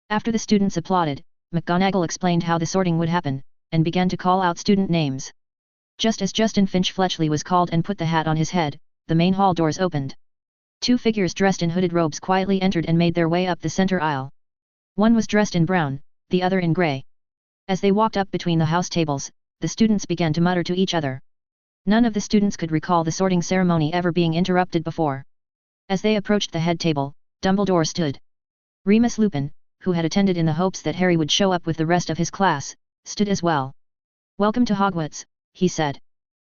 After the students applauded, McGonagall explained how the sorting would happen, and began to call out student names. Just as Justin Finch Fletchley was called and put the hat on his head, the main hall doors opened. 2 figures dressed in hooded robes quietly entered and made their way up the center aisle. One was dressed in brown, the other in grey. As they walked up between the house tables, the students began to mutter to each other. None of the students could recall the sorting ceremony ever being interrupted before. As they approached the head table, Dumbledore stood. Remus Lupin, who had attended in the hopes that Harry would show up with the rest of his class, stood as well. Welcome to Hogwarts, he said.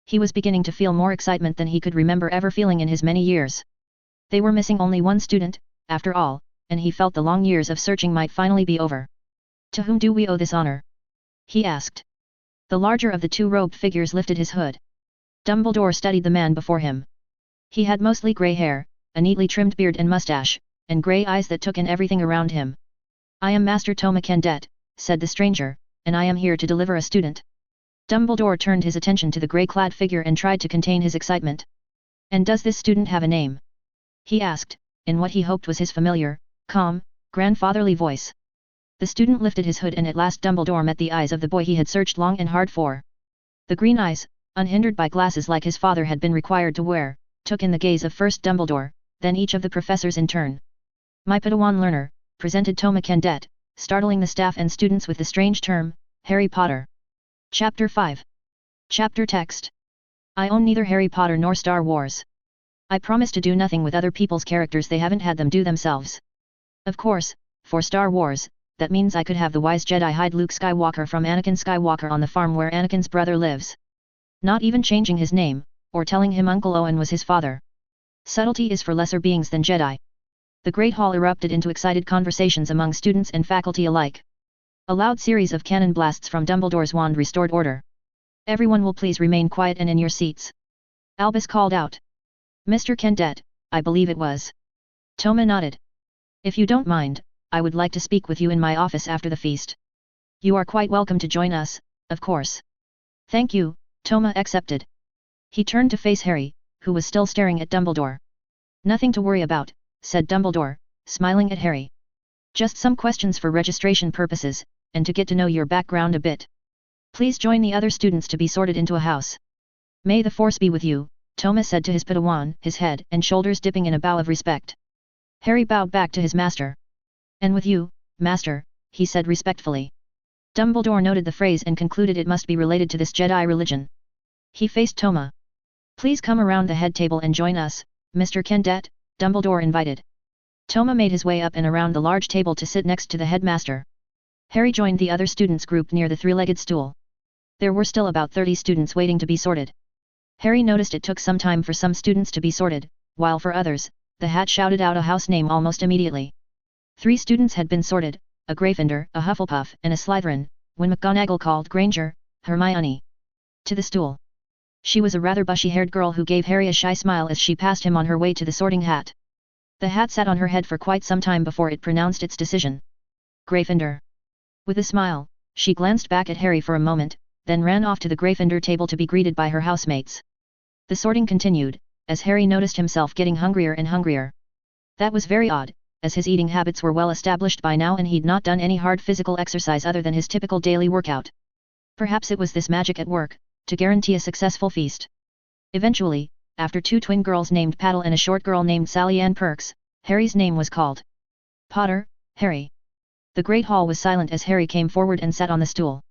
He was beginning to feel more excitement than he could remember ever feeling in his many years. They were missing only one student, after all, and he felt the long years of searching might finally be over. To whom do we owe this honor? He asked. The larger of the two robed figures lifted his hood. Dumbledore studied the man before him. He had mostly grey hair, a neatly trimmed beard and mustache, and grey eyes that took in everything around him. I am Master Mnementh1, said the stranger, and I am here to deliver a student. Dumbledore turned his attention to the grey-clad figure and tried to contain his excitement. And does this student have a name? He asked, in what he hoped was his familiar, calm, grandfatherly voice. The student lifted his hood and at last Dumbledore met the eyes of the boy he had searched long and hard for. The green eyes, unhindered by glasses like his father had been required to wear, took in the gaze of first Dumbledore, then each of the professors in turn. My Padawan learner, presented Mnementh1, startling the staff and students with the strange term, Harry Potter. Chapter 5. Chapter Text. I own neither Harry Potter nor Star Wars. I promise to do nothing with other people's characters they haven't had them do themselves. Of course, for Star Wars, that means I could have the wise Jedi hide Luke Skywalker from Anakin Skywalker on the farm where Anakin's brother lives. Not even changing his name, or telling him Uncle Owen was his father. Subtlety is for lesser beings than Jedi. The Great Hall erupted into excited conversations among students and faculty alike. A loud series of cannon blasts from Dumbledore's wand restored order. Everyone will please remain quiet and in your seats. Albus called out. Mr. Kendet, I believe it was. Toma nodded. If you don't mind, I would like to speak with you in my office after the feast. You are quite welcome to join us, of course. Thank you, Toma accepted. He turned to face Harry, who was still staring at Dumbledore. Nothing to worry about, said Dumbledore, smiling at Harry. Just some questions for registration purposes, and to get to know your background a bit. Please join the other students to be sorted into a house. May the Force be with you, Toma said to his Padawan, his head and shoulders dipping in a bow of respect. Harry bowed back to his master. And with you, master, he said respectfully. Dumbledore noted the phrase and concluded it must be related to this Jedi religion. He faced Toma. Please come around the head table and join us, Mr. Kendet, Dumbledore invited. Toma made his way up and around the large table to sit next to the headmaster. Harry joined the other students grouped near the three-legged stool. There were still about 30 students waiting to be sorted. Harry noticed it took some time for some students to be sorted, while for others, the hat shouted out a house name almost immediately. 3 students had been sorted, a Gryffindor, a Hufflepuff and a Slytherin, when McGonagall called Granger, Hermione, to the stool. She was a rather bushy-haired girl who gave Harry a shy smile as she passed him on her way to the sorting hat. The hat sat on her head for quite some time before it pronounced its decision. Gryffindor. With a smile, she glanced back at Harry for a moment, then ran off to the Gryffindor table to be greeted by her housemates. The sorting continued, as Harry noticed himself getting hungrier and hungrier. That was very odd, as his eating habits were well established by now and he'd not done any hard physical exercise other than his typical daily workout. Perhaps it was this magic at work, to guarantee a successful feast. Eventually, after 2 twin girls named Paddle and a short girl named Sally Ann Perks, Harry's name was called. Potter, Harry. The Great Hall was silent as Harry came forward and sat on the stool.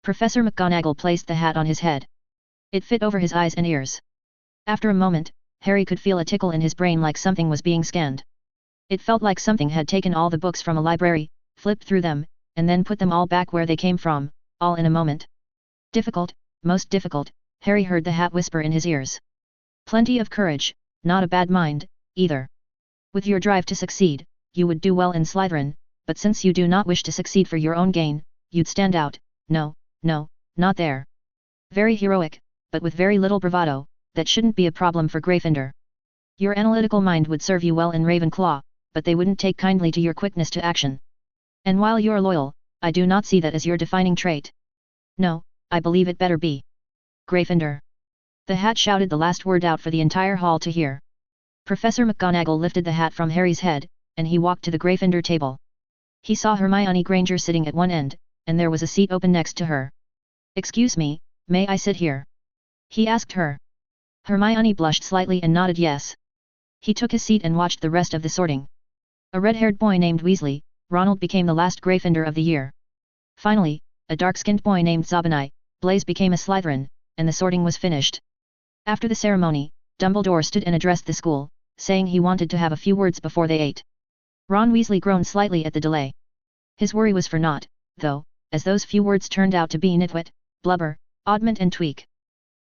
Professor McGonagall placed the hat on his head. It fit over his eyes and ears. After a moment, Harry could feel a tickle in his brain like something was being scanned. It felt like something had taken all the books from a library, flipped through them, and then put them all back where they came from, all in a moment. Difficult, most difficult, Harry heard the hat whisper in his ears. Plenty of courage, not a bad mind, either. With your drive to succeed, you would do well in Slytherin, but since you do not wish to succeed for your own gain, you'd stand out, no, not there. Very heroic, but with very little bravado, that shouldn't be a problem for Gryffindor. Your analytical mind would serve you well in Ravenclaw, but they wouldn't take kindly to your quickness to action. And while you're loyal, I do not see that as your defining trait. No, I believe it better be Gryffindor. The hat shouted the last word out for the entire hall to hear. Professor McGonagall lifted the hat from Harry's head, and he walked to the Gryffindor table. He saw Hermione Granger sitting at one end, and there was a seat open next to her. Excuse me, may I sit here? He asked her. Hermione blushed slightly and nodded yes. He took his seat and watched the rest of the sorting. A red-haired boy named Weasley, Ronald became the last Gryffindor of the year. Finally, a dark-skinned boy named Zabani, Blaise became a Slytherin, and the sorting was finished. After the ceremony, Dumbledore stood and addressed the school, saying he wanted to have a few words before they ate. Ron Weasley groaned slightly at the delay. His worry was for naught, though, as those few words turned out to be nitwit, blubber, oddment and tweak.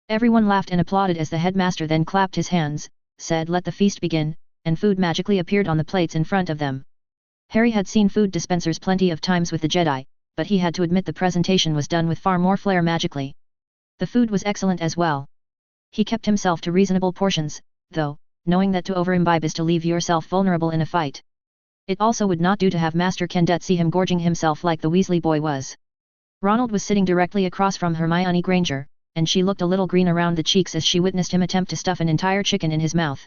Everyone laughed and applauded as the headmaster then clapped his hands, said let the feast begin, and food magically appeared on the plates in front of them. Harry had seen food dispensers plenty of times with the Jedi, but he had to admit the presentation was done with far more flair magically. The food was excellent as well. He kept himself to reasonable portions, though, knowing that to over-imbibe is to leave yourself vulnerable in a fight. It also would not do to have Master Kendet see him gorging himself like the Weasley boy was. Ronald was sitting directly across from Hermione Granger, and she looked a little green around the cheeks as she witnessed him attempt to stuff an entire chicken in his mouth.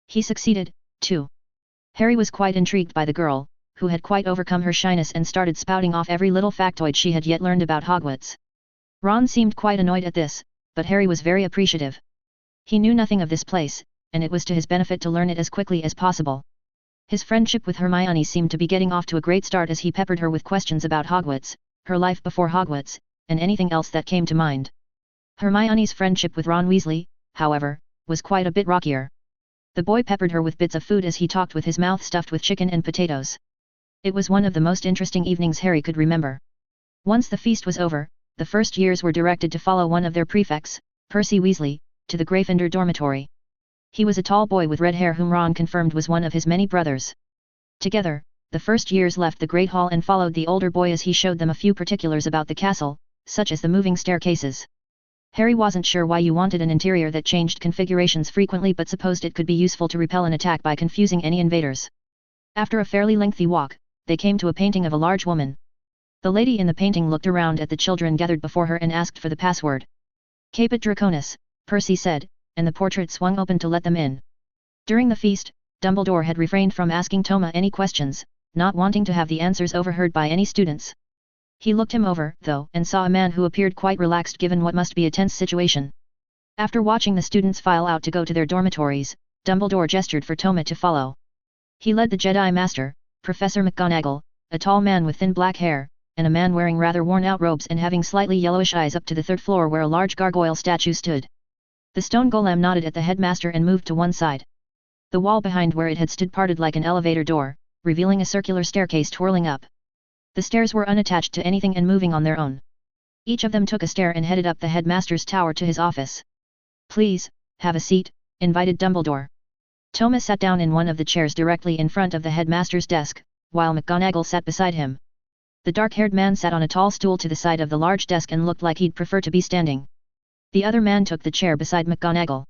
He succeeded, too. Harry was quite intrigued by the girl, who had quite overcome her shyness and started spouting off every little factoid she had yet learned about Hogwarts. Ron seemed quite annoyed at this, but Harry was very appreciative. He knew nothing of this place, and it was to his benefit to learn it as quickly as possible. His friendship with Hermione seemed to be getting off to a great start as he peppered her with questions about Hogwarts, her life before Hogwarts, and anything else that came to mind. Hermione's friendship with Ron Weasley, however, was quite a bit rockier. The boy peppered her with bits of food as he talked with his mouth stuffed with chicken and potatoes. It was one of the most interesting evenings Harry could remember. Once the feast was over, the first years were directed to follow one of their prefects, Percy Weasley, to the Gryffindor dormitory. He was a tall boy with red hair whom Ron confirmed was one of his many brothers. Together, the first years left the Great Hall and followed the older boy as he showed them a few particulars about the castle, such as the moving staircases. Harry wasn't sure why you wanted an interior that changed configurations frequently but supposed it could be useful to repel an attack by confusing any invaders. After a fairly lengthy walk, they came to a painting of a large woman. The lady in the painting looked around at the children gathered before her and asked for the password. Caput Draconis, Percy said, and the portrait swung open to let them in. During the feast, Dumbledore had refrained from asking Toma any questions, not wanting to have the answers overheard by any students. He looked him over, though, and saw a man who appeared quite relaxed given what must be a tense situation. After watching the students file out to go to their dormitories, Dumbledore gestured for Toma to follow. He led the Jedi Master, Professor McGonagall, a tall man with thin black hair, and a man wearing rather worn-out robes and having slightly yellowish eyes up to the third floor where a large gargoyle statue stood. The stone golem nodded at the headmaster and moved to one side. The wall behind where it had stood parted like an elevator door, revealing a circular staircase twirling up. The stairs were unattached to anything and moving on their own. Each of them took a stair and headed up the headmaster's tower to his office. Please, have a seat, invited Dumbledore. Toma sat down in one of the chairs directly in front of the headmaster's desk, while McGonagall sat beside him. The dark-haired man sat on a tall stool to the side of the large desk and looked like he'd prefer to be standing. The other man took the chair beside McGonagall.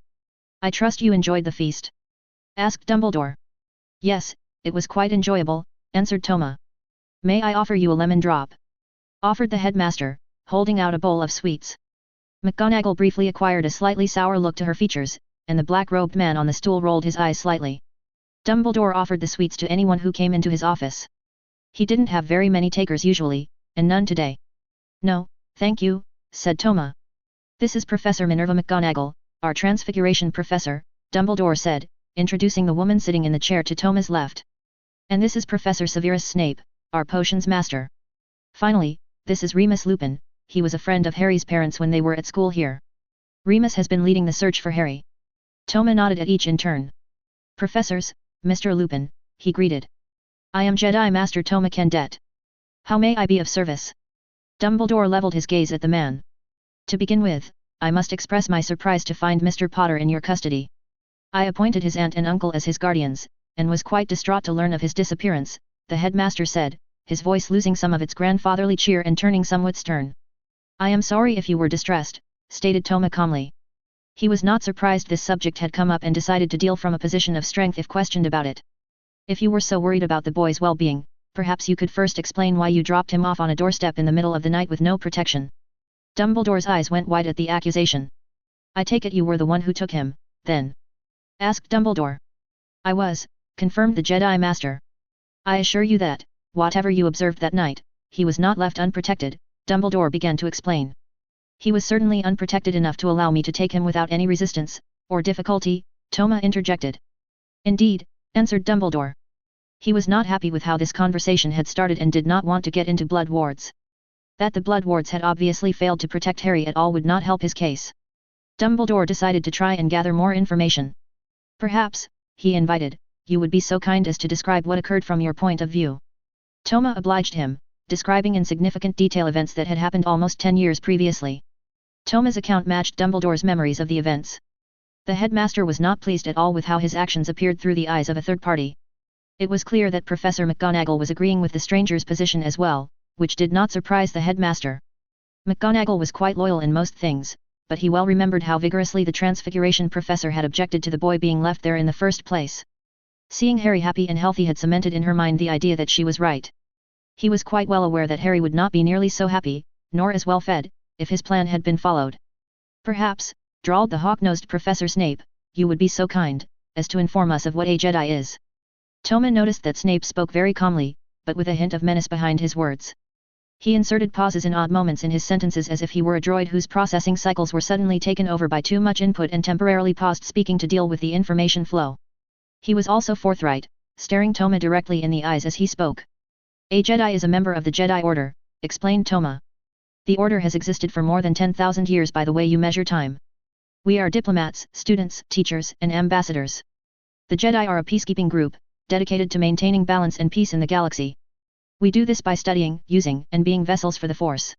I trust you enjoyed the feast? Asked Dumbledore. Yes, it was quite enjoyable, answered Toma. May I offer you a lemon drop? Offered the headmaster, holding out a bowl of sweets. McGonagall briefly acquired a slightly sour look to her features, and the black-robed man on the stool rolled his eyes slightly. Dumbledore offered the sweets to anyone who came into his office. He didn't have very many takers usually, and none today. No, thank you, said Toma. This is Professor Minerva McGonagall, our Transfiguration Professor, Dumbledore said, introducing the woman sitting in the chair to Toma's left. And this is Professor Severus Snape, our Potions Master. Finally, this is Remus Lupin, he was a friend of Harry's parents when they were at school here. Remus has been leading the search for Harry. Toma nodded at each in turn. Professors, Mr. Lupin, he greeted. I am Jedi Master Toma Kendet. How may I be of service? Dumbledore leveled his gaze at the man. To begin with, I must express my surprise to find Mr. Potter in your custody. I appointed his aunt and uncle as his guardians, and was quite distraught to learn of his disappearance, the headmaster said, his voice losing some of its grandfatherly cheer and turning somewhat stern. I am sorry if you were distressed, stated Toma calmly. He was not surprised this subject had come up and decided to deal from a position of strength if questioned about it. If you were so worried about the boy's well-being, perhaps you could first explain why you dropped him off on a doorstep in the middle of the night with no protection. Dumbledore's eyes went wide at the accusation. I take it you were the one who took him, then? Asked Dumbledore. I was, confirmed the Jedi Master. I assure you that, whatever you observed that night, he was not left unprotected, Dumbledore began to explain. He was certainly unprotected enough to allow me to take him without any resistance, or difficulty, Toma interjected. Indeed, answered Dumbledore. He was not happy with how this conversation had started and did not want to get into blood wards. That the blood wards had obviously failed to protect Harry at all would not help his case. Dumbledore decided to try and gather more information. Perhaps, he invited, you would be so kind as to describe what occurred from your point of view. Toma obliged him, describing in significant detail events that had happened almost 10 years previously. Toma's account matched Dumbledore's memories of the events. The headmaster was not pleased at all with how his actions appeared through the eyes of a third party. It was clear that Professor McGonagall was agreeing with the stranger's position as well, which did not surprise the headmaster. McGonagall was quite loyal in most things, but he well remembered how vigorously the Transfiguration professor had objected to the boy being left there in the first place. Seeing Harry happy and healthy had cemented in her mind the idea that she was right. He was quite well aware that Harry would not be nearly so happy, nor as well fed, if his plan had been followed. Perhaps, drawled the hawk-nosed Professor Snape, you would be so kind, as to inform us of what a Jedi is. Toma noticed that Snape spoke very calmly, but with a hint of menace behind his words. He inserted pauses in odd moments in his sentences as if he were a droid whose processing cycles were suddenly taken over by too much input and temporarily paused speaking to deal with the information flow. He was also forthright, staring Toma directly in the eyes as he spoke. A Jedi is a member of the Jedi Order, explained Toma. The Order has existed for more than 10,000 years by the way you measure time. We are diplomats, students, teachers, and ambassadors. The Jedi are a peacekeeping group, dedicated to maintaining balance and peace in the galaxy. We do this by studying, using, and being vessels for the Force.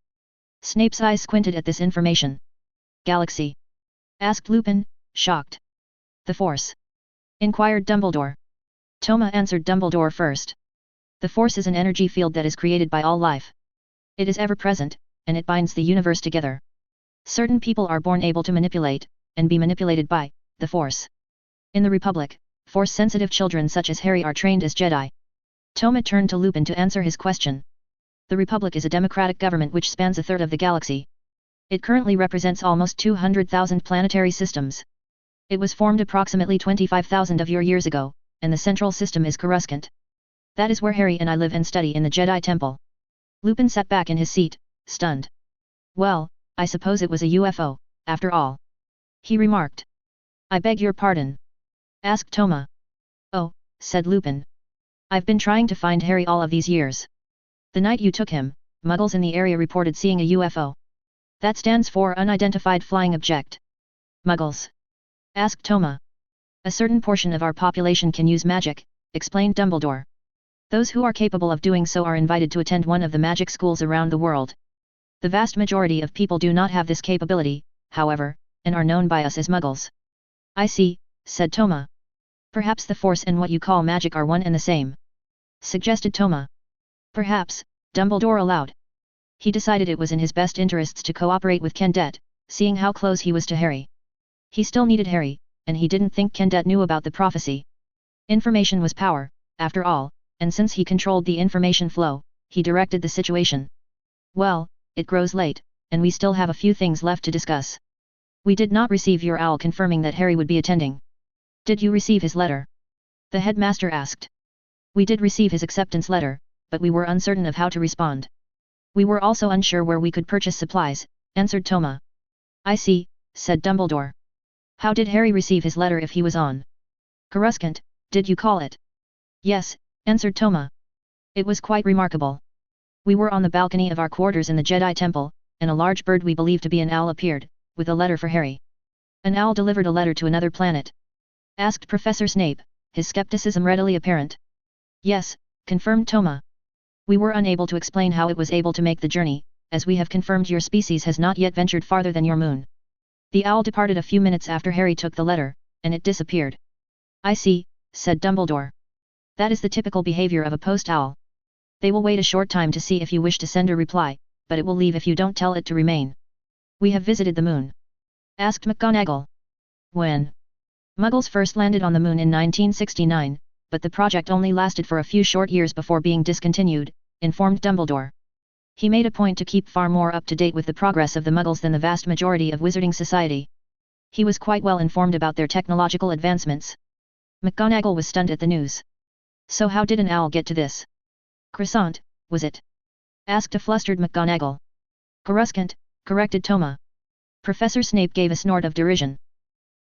Snape's eyes squinted at this information. Galaxy? Asked Lupin, shocked. The Force? Inquired Dumbledore. Toma answered Dumbledore first. The Force is an energy field that is created by all life. It is ever-present, and it binds the universe together. Certain people are born able to manipulate, and be manipulated by, the Force. In the Republic, Force-sensitive children such as Harry are trained as Jedi. Toma turned to Lupin to answer his question. The Republic is a democratic government which spans a third of the galaxy. It currently represents almost 200,000 planetary systems. It was formed approximately 25,000 of your years ago, and the central system is Coruscant. That is where Harry and I live and study in the Jedi Temple. Lupin sat back in his seat, stunned. Well, I suppose it was a UFO, after all. He remarked. I beg your pardon? Asked Toma. Oh, said Lupin. I've been trying to find Harry all of these years. The night you took him, Muggles in the area reported seeing a UFO. That stands for Unidentified Flying Object. Muggles? Asked Toma. A certain portion of our population can use magic, explained Dumbledore. Those who are capable of doing so are invited to attend one of the magic schools around the world. The vast majority of people do not have this capability, however, and are known by us as Muggles. I see, said Toma. Perhaps the Force and what you call magic are one and the same. Suggested Toma. Perhaps, Dumbledore allowed. He decided it was in his best interests to cooperate with Kendet, seeing how close he was to Harry. He still needed Harry, and he didn't think Kendet knew about the prophecy. Information was power, after all, and since he controlled the information flow, he directed the situation. Well, it grows late, and we still have a few things left to discuss. We did not receive your owl confirming that Harry would be attending. Did you receive his letter? The headmaster asked. We did receive his acceptance letter, but we were uncertain of how to respond. We were also unsure where we could purchase supplies, answered Toma. I see, said Dumbledore. How did Harry receive his letter if he was on Coruscant, did you call it? Yes, answered Toma. It was quite remarkable. We were on the balcony of our quarters in the Jedi Temple, and a large bird we believed to be an owl appeared, with a letter for Harry. An owl delivered a letter to another planet? Asked Professor Snape, his skepticism readily apparent. Yes, confirmed Toma. We were unable to explain how it was able to make the journey, as we have confirmed your species has not yet ventured farther than your moon. The owl departed a few minutes after Harry took the letter, and it disappeared. I see, said Dumbledore. That is the typical behavior of a post owl. They will wait a short time to see if you wish to send a reply, but it will leave if you don't tell it to remain. We have visited the moon. Asked McGonagall. When? Muggles first landed on the moon in 1969, but the project only lasted for a few short years before being discontinued, informed Dumbledore. He made a point to keep far more up to date with the progress of the Muggles than the vast majority of Wizarding Society. He was quite well informed about their technological advancements. McGonagall was stunned at the news. So how did an owl get to this Croissant, was it? Asked a flustered McGonagall. Coruscant, corrected Toma. Professor Snape gave a snort of derision.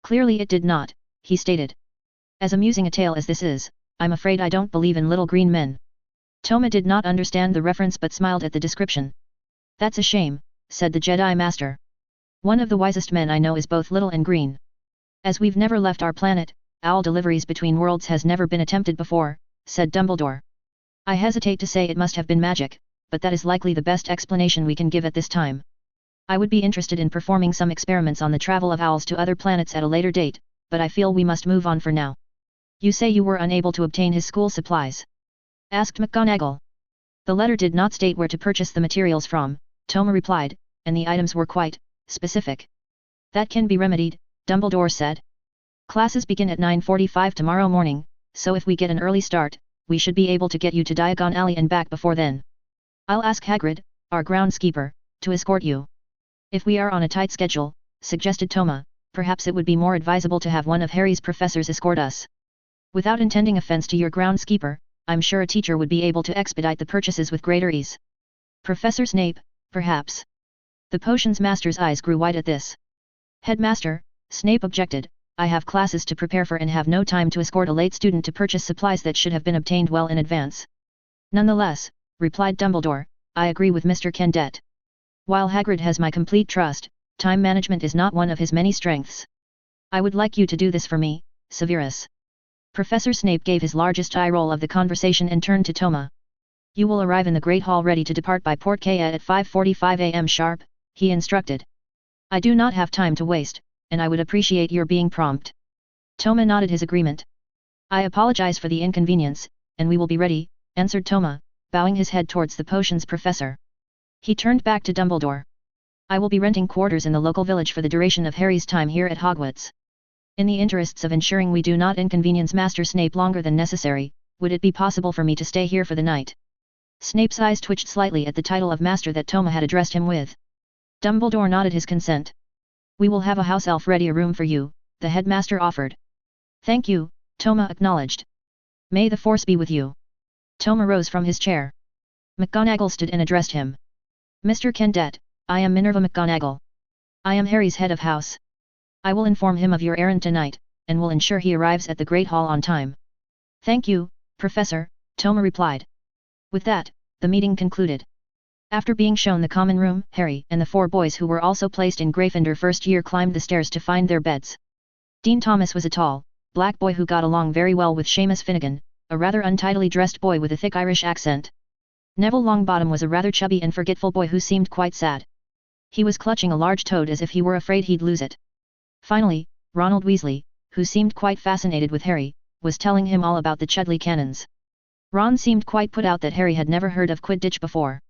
Clearly it did not, he stated. As amusing a tale as this is, I'm afraid I don't believe in little green men. Toma did not understand the reference but smiled at the description. That's a shame, said the Jedi Master. One of the wisest men I know is both little and green. As we've never left our planet, owl deliveries between worlds has never been attempted before, said Dumbledore. I hesitate to say it must have been magic, but that is likely the best explanation we can give at this time. I would be interested in performing some experiments on the travel of owls to other planets at a later date, but I feel we must move on for now. You say you were unable to obtain his school supplies? Asked McGonagall. The letter did not state where to purchase the materials from, Toma replied, and the items were quite specific. That can be remedied, Dumbledore said. Classes begin at 9:45 tomorrow morning, so if we get an early start, we should be able to get you to Diagon Alley and back before then. I'll ask Hagrid, our groundskeeper, to escort you. If we are on a tight schedule, suggested Toma, perhaps it would be more advisable to have one of Harry's professors escort us. Without intending offense to your groundskeeper, I'm sure a teacher would be able to expedite the purchases with greater ease. Professor Snape, perhaps. The potions master's eyes grew wide at this. Headmaster, Snape objected, I have classes to prepare for and have no time to escort a late student to purchase supplies that should have been obtained well in advance. Nonetheless, replied Dumbledore, I agree with Mr. Kendet. While Hagrid has my complete trust, time management is not one of his many strengths. I would like you to do this for me, Severus. Professor Snape gave his largest eye roll of the conversation and turned to Toma. You will arrive in the Great Hall ready to depart by Portkaya at 5:45 am sharp, he instructed. I do not have time to waste, and I would appreciate your being prompt. Toma nodded his agreement. I apologize for the inconvenience, and we will be ready, answered Toma, bowing his head towards the potions professor. He turned back to Dumbledore. I will be renting quarters in the local village for the duration of Harry's time here at Hogwarts. In the interests of ensuring we do not inconvenience Master Snape longer than necessary, would it be possible for me to stay here for the night? Snape's eyes twitched slightly at the title of Master that Toma had addressed him with. Dumbledore nodded his consent. We will have a house elf ready a room for you, the headmaster offered. Thank you, Toma acknowledged. May the force be with you. Toma rose from his chair. McGonagall stood and addressed him. Mr. Kendet, I am Minerva McGonagall. I am Harry's head of house. I will inform him of your errand tonight, and will ensure he arrives at the Great Hall on time. Thank you, Professor, Toma replied. With that, the meeting concluded. After being shown the common room, Harry and the four boys who were also placed in Gryffindor first year climbed the stairs to find their beds. Dean Thomas was a tall, black boy who got along very well with Seamus Finnegan, a rather untidily dressed boy with a thick Irish accent. Neville Longbottom was a rather chubby and forgetful boy who seemed quite sad. He was clutching a large toad as if he were afraid he'd lose it. Finally, Ronald Weasley, who seemed quite fascinated with Harry, was telling him all about the Chudley cannons. Ron seemed quite put out that Harry had never heard of Quidditch before.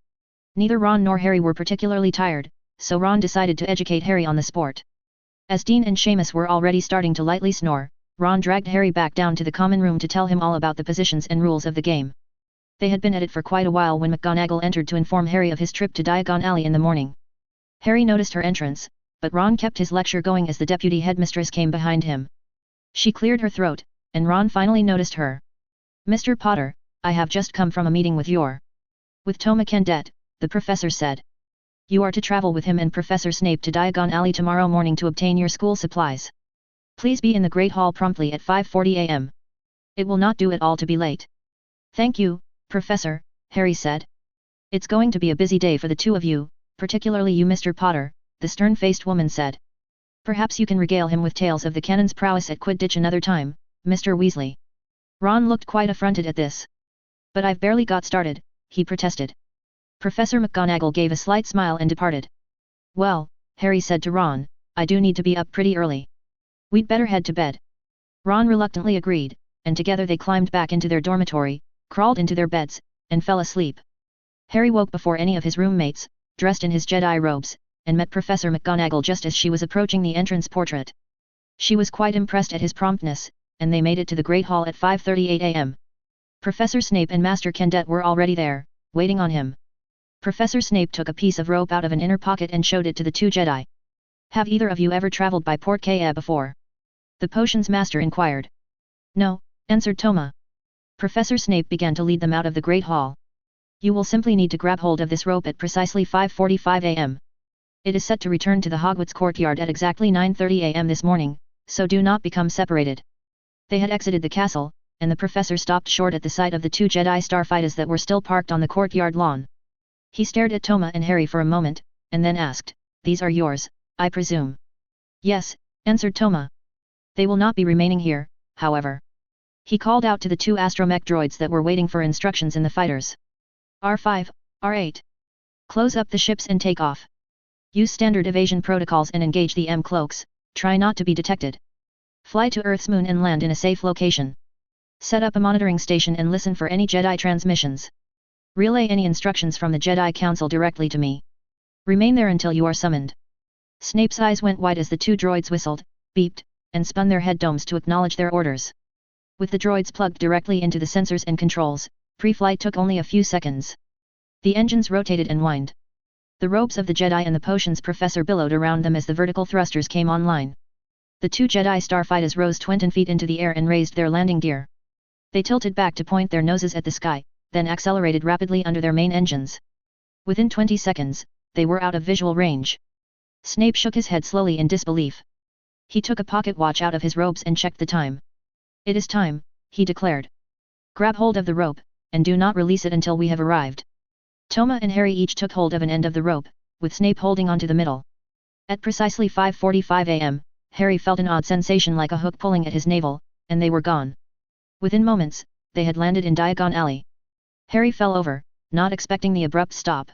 Neither Ron nor Harry were particularly tired, so Ron decided to educate Harry on the sport. As Dean and Seamus were already starting to lightly snore, Ron dragged Harry back down to the common room to tell him all about the positions and rules of the game. They had been at it for quite a while when McGonagall entered to inform Harry of his trip to Diagon Alley in the morning. Harry noticed her entrance, but Ron kept his lecture going as the deputy headmistress came behind him. She cleared her throat, and Ron finally noticed her. Mr. Potter, I have just come from a meeting with Toma Kendet, the professor said. You are to travel with him and Professor Snape to Diagon Alley tomorrow morning to obtain your school supplies. Please be in the Great Hall promptly at 5:40 am. It will not do at all to be late. Thank you, Professor, Harry said. It's going to be a busy day for the two of you, particularly you Mr. Potter, the stern-faced woman said. Perhaps you can regale him with tales of the cannon's prowess at Quidditch another time, Mr. Weasley. Ron looked quite affronted at this. But I've barely got started, he protested. Professor McGonagall gave a slight smile and departed. Well, Harry said to Ron, I do need to be up pretty early. We'd better head to bed. Ron reluctantly agreed, and together they climbed back into their dormitory, crawled into their beds, and fell asleep. Harry woke before any of his roommates, dressed in his Jedi robes, and met Professor McGonagall just as she was approaching the entrance portrait. She was quite impressed at his promptness, and they made it to the Great Hall at 5:38 am. Professor Snape and Master Kendet were already there, waiting on him. Professor Snape took a piece of rope out of an inner pocket and showed it to the two Jedi. Have either of you ever traveled by Portkaya before? The potions master inquired. No, answered Toma. Professor Snape began to lead them out of the Great Hall. You will simply need to grab hold of this rope at precisely 5:45 am. It is set to return to the Hogwarts courtyard at exactly 9:30 am this morning, so do not become separated. They had exited the castle, and the professor stopped short at the sight of the two Jedi starfighters that were still parked on the courtyard lawn. He stared at Toma and Harry for a moment, and then asked, These are yours, I presume? Yes, answered Toma. They will not be remaining here, however. He called out to the two astromech droids that were waiting for instructions in the fighters. R5, R8. Close up the ships and take off. Use standard evasion protocols and engage the M-cloaks, try not to be detected. Fly to Earth's moon and land in a safe location. Set up a monitoring station and listen for any Jedi transmissions. Relay any instructions from the Jedi Council directly to me. Remain there until you are summoned. Snape's eyes went wide as the two droids whistled, beeped, and spun their head domes to acknowledge their orders. With the droids plugged directly into the sensors and controls, pre-flight took only a few seconds. The engines rotated and whined. The robes of the Jedi and the potions professor billowed around them as the vertical thrusters came online. The two Jedi starfighters rose 20 feet into the air and raised their landing gear. They tilted back to point their noses at the sky, then accelerated rapidly under their main engines. Within 20 seconds, they were out of visual range. Snape shook his head slowly in disbelief. He took a pocket watch out of his robes and checked the time. "It is time," he declared. "Grab hold of the rope, and do not release it until we have arrived." Toma and Harry each took hold of an end of the rope, with Snape holding onto the middle. At precisely 5:45 am, Harry felt an odd sensation like a hook pulling at his navel, and they were gone. Within moments, they had landed in Diagon Alley. Harry fell over, not expecting the abrupt stop.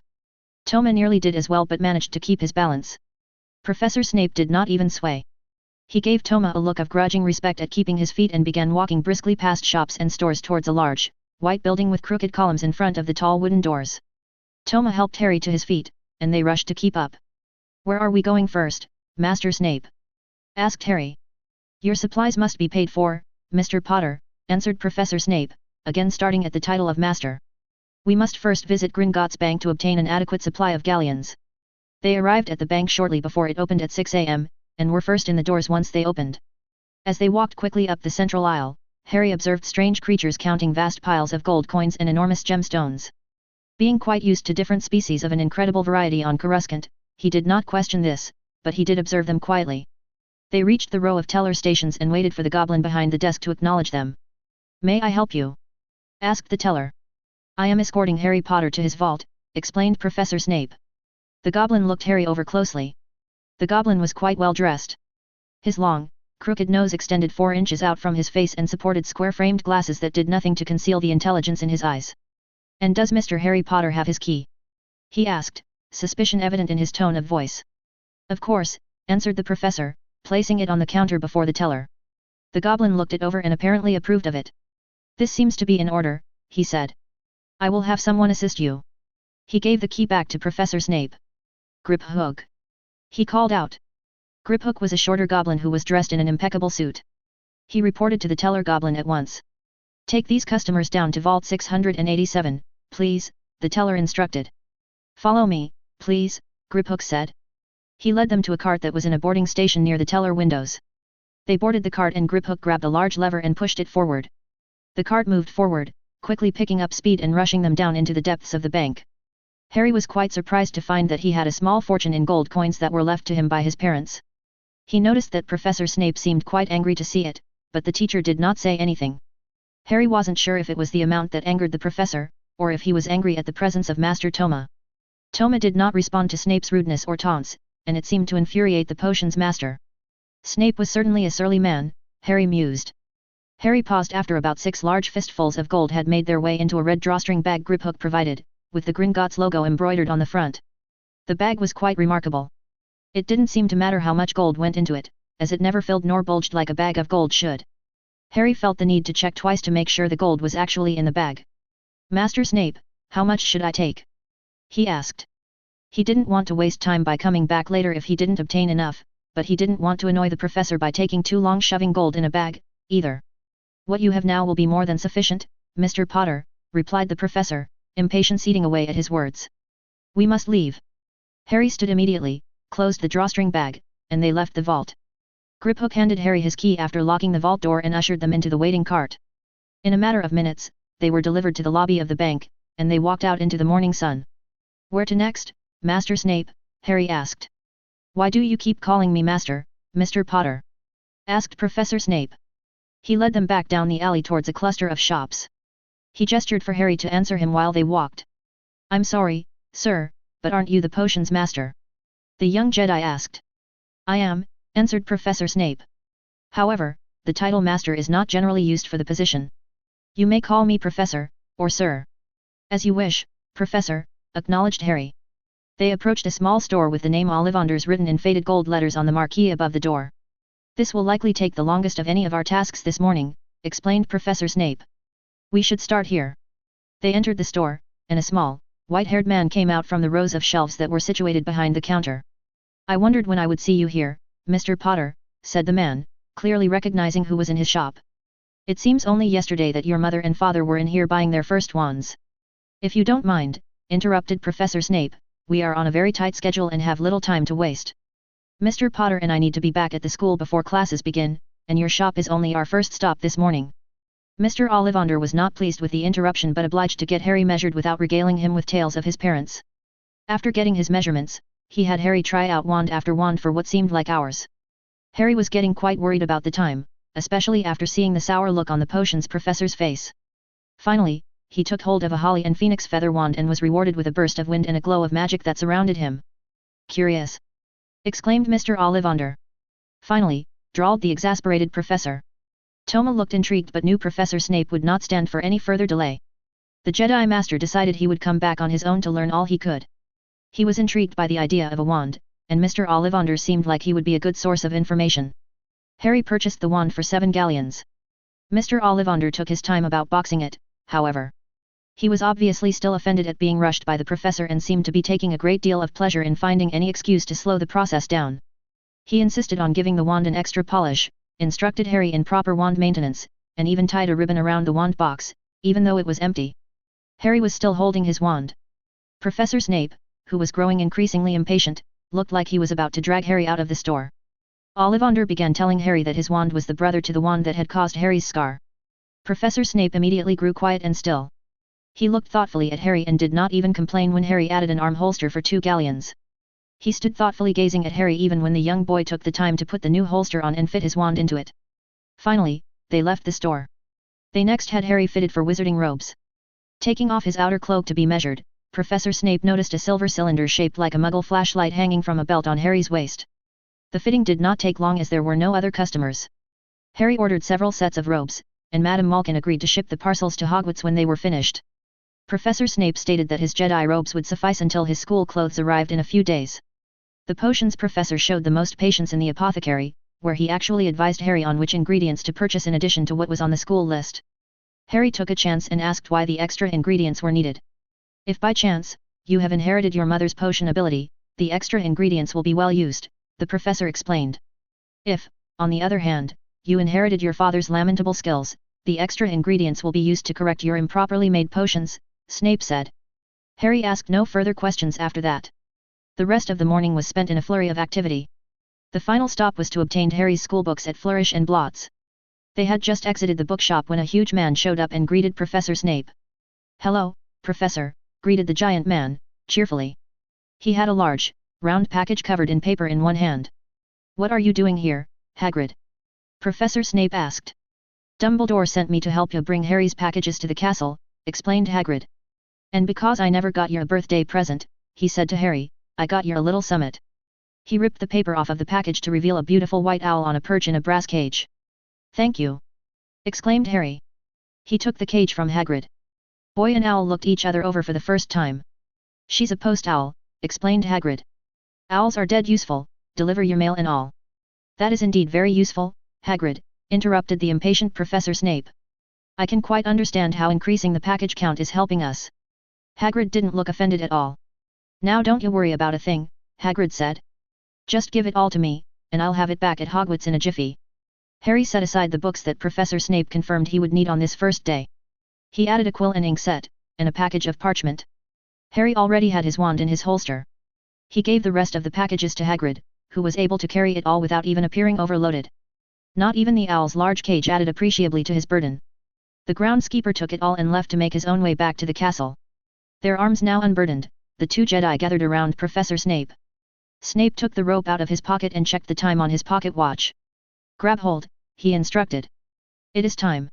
Toma nearly did as well but managed to keep his balance. Professor Snape did not even sway. He gave Toma a look of grudging respect at keeping his feet and began walking briskly past shops and stores towards a large, white building with crooked columns in front of the tall wooden doors. Toma helped Harry to his feet, and they rushed to keep up. "Where are we going first, Master Snape?" asked Harry. "Your supplies must be paid for, Mr. Potter," answered Professor Snape, again starting at the title of Master. "We must first visit Gringotts Bank to obtain an adequate supply of galleons." They arrived at the bank shortly before it opened at 6 am, and were first in the doors once they opened. As they walked quickly up the central aisle, Harry observed strange creatures counting vast piles of gold coins and enormous gemstones. Being quite used to different species of an incredible variety on Coruscant, he did not question this, but he did observe them quietly. They reached the row of teller stations and waited for the goblin behind the desk to acknowledge them. "May I help you?" asked the teller. "I am escorting Harry Potter to his vault," explained Professor Snape. The goblin looked Harry over closely. The goblin was quite well dressed. His long, crooked nose extended 4 inches out from his face and supported square-framed glasses that did nothing to conceal the intelligence in his eyes. "And does Mr. Harry Potter have his key?" he asked, suspicion evident in his tone of voice. "Of course," answered the professor, placing it on the counter before the teller. The goblin looked it over and apparently approved of it. "This seems to be in order," he said. "I will have someone assist you." He gave the key back to Professor Snape. "Griphook," he called out. Griphook was a shorter goblin who was dressed in an impeccable suit. He reported to the teller goblin at once. "Take these customers down to Vault 687, please," the teller instructed. "Follow me, please," Griphook said. He led them to a cart that was in a boarding station near the teller windows. They boarded the cart and Griphook grabbed a large lever and pushed it forward. The cart moved forward, quickly picking up speed and rushing them down into the depths of the bank. Harry was quite surprised to find that he had a small fortune in gold coins that were left to him by his parents. He noticed that Professor Snape seemed quite angry to see it, but the teacher did not say anything. Harry wasn't sure if it was the amount that angered the professor, or if he was angry at the presence of Master Toma. Toma did not respond to Snape's rudeness or taunts, and it seemed to infuriate the potion's master. Snape was certainly a surly man, Harry mused. Harry paused after about 6 large fistfuls of gold had made their way into a red drawstring bag Griphook provided, with the Gringotts logo embroidered on the front. The bag was quite remarkable. It didn't seem to matter how much gold went into it, as it never filled nor bulged like a bag of gold should. Harry felt the need to check twice to make sure the gold was actually in the bag. "Master Snape, how much should I take?" he asked. He didn't want to waste time by coming back later if he didn't obtain enough, but he didn't want to annoy the professor by taking too long shoving gold in a bag, either. "What you have now will be more than sufficient, Mr. Potter," replied the professor, impatience eating away at his words. "We must leave." Harry stood immediately, closed the drawstring bag, and they left the vault. Griphook handed Harry his key after locking the vault door and ushered them into the waiting cart. In a matter of minutes, they were delivered to the lobby of the bank, and they walked out into the morning sun. "Where to next, Master Snape?" Harry asked. "Why do you keep calling me Master, Mr. Potter?" asked Professor Snape. He led them back down the alley towards a cluster of shops. He gestured for Harry to answer him while they walked. "I'm sorry, sir, but aren't you the potion's master?" the young Jedi asked. "I am," answered Professor Snape. "However, the title Master is not generally used for the position. You may call me Professor, or Sir." "As you wish, Professor," acknowledged Harry. They approached a small store with the name Ollivanders written in faded gold letters on the marquee above the door. "This will likely take the longest of any of our tasks this morning," explained Professor Snape. "We should start here." They entered the store, and a small, white-haired man came out from the rows of shelves that were situated behind the counter. "I wondered when I would see you here, Mr. Potter," said the man, clearly recognizing who was in his shop. "It seems only yesterday that your mother and father were in here buying their first wands." "If you don't mind," interrupted Professor Snape, "we are on a very tight schedule and have little time to waste. Mr. Potter and I need to be back at the school before classes begin, and your shop is only our first stop this morning." Mr. Ollivander was not pleased with the interruption but obliged to get Harry measured without regaling him with tales of his parents. After getting his measurements, he had Harry try out wand after wand for what seemed like hours. Harry was getting quite worried about the time, especially after seeing the sour look on the potions professor's face. Finally, he took hold of a holly and phoenix feather wand and was rewarded with a burst of wind and a glow of magic that surrounded him. "Curious!" exclaimed Mr. Ollivander. "Finally," drawled the exasperated professor. Toma looked intrigued but knew Professor Snape would not stand for any further delay. The Jedi Master decided he would come back on his own to learn all he could. He was intrigued by the idea of a wand, and Mr. Ollivander seemed like he would be a good source of information. Harry purchased the wand for 7 galleons. Mr. Ollivander took his time about boxing it, however. He was obviously still offended at being rushed by the professor and seemed to be taking a great deal of pleasure in finding any excuse to slow the process down. He insisted on giving the wand an extra polish, instructed Harry in proper wand maintenance, and even tied a ribbon around the wand box, even though it was empty. Harry was still holding his wand. Professor Snape, who was growing increasingly impatient, looked like he was about to drag Harry out of the store. Ollivander began telling Harry that his wand was the brother to the wand that had caused Harry's scar. Professor Snape immediately grew quiet and still. He looked thoughtfully at Harry and did not even complain when Harry added an arm holster for 2 galleons. He stood thoughtfully gazing at Harry even when the young boy took the time to put the new holster on and fit his wand into it. Finally, they left the store. They next had Harry fitted for wizarding robes. Taking off his outer cloak to be measured, Professor Snape noticed a silver cylinder shaped like a muggle flashlight hanging from a belt on Harry's waist. The fitting did not take long as there were no other customers. Harry ordered several sets of robes, and Madame Malkin agreed to ship the parcels to Hogwarts when they were finished. Professor Snape stated that his Jedi robes would suffice until his school clothes arrived in a few days. The potions professor showed the most patience in the apothecary, where he actually advised Harry on which ingredients to purchase in addition to what was on the school list. Harry took a chance and asked why the extra ingredients were needed. "If by chance, you have inherited your mother's potion ability, the extra ingredients will be well used," the professor explained. "If, on the other hand, you inherited your father's lamentable skills, the extra ingredients will be used to correct your improperly made potions," Snape said. Harry asked no further questions after that. The rest of the morning was spent in a flurry of activity. The final stop was to obtain Harry's schoolbooks at Flourish and Blots. They had just exited the bookshop when a huge man showed up and greeted Professor Snape. "Hello, Professor," greeted the giant man, cheerfully. He had a large, round package covered in paper in one hand. "What are you doing here, Hagrid?" Professor Snape asked. "Dumbledore sent me to help you bring Harry's packages to the castle," explained Hagrid. "And because I never got you a birthday present," he said to Harry, "I got you a little summit." He ripped the paper off of the package to reveal a beautiful white owl on a perch in a brass cage. "Thank you!" exclaimed Harry. He took the cage from Hagrid. Boy and owl looked each other over for the first time. "She's a post owl," explained Hagrid. "Owls are dead useful, deliver your mail and all." "That is indeed very useful, Hagrid," interrupted the impatient Professor Snape. "I can quite understand how increasing the package count is helping us." Hagrid didn't look offended at all. "Now don't you worry about a thing," Hagrid said. "Just give it all to me, and I'll have it back at Hogwarts in a jiffy." Harry set aside the books that Professor Snape confirmed he would need on this first day. He added a quill and ink set, and a package of parchment. Harry already had his wand in his holster. He gave the rest of the packages to Hagrid, who was able to carry it all without even appearing overloaded. Not even the owl's large cage added appreciably to his burden. The groundskeeper took it all and left to make his own way back to the castle. Their arms now unburdened, the 2 Jedi gathered around Professor Snape. Snape took the rope out of his pocket and checked the time on his pocket watch. "Grab hold," he instructed. "It is time."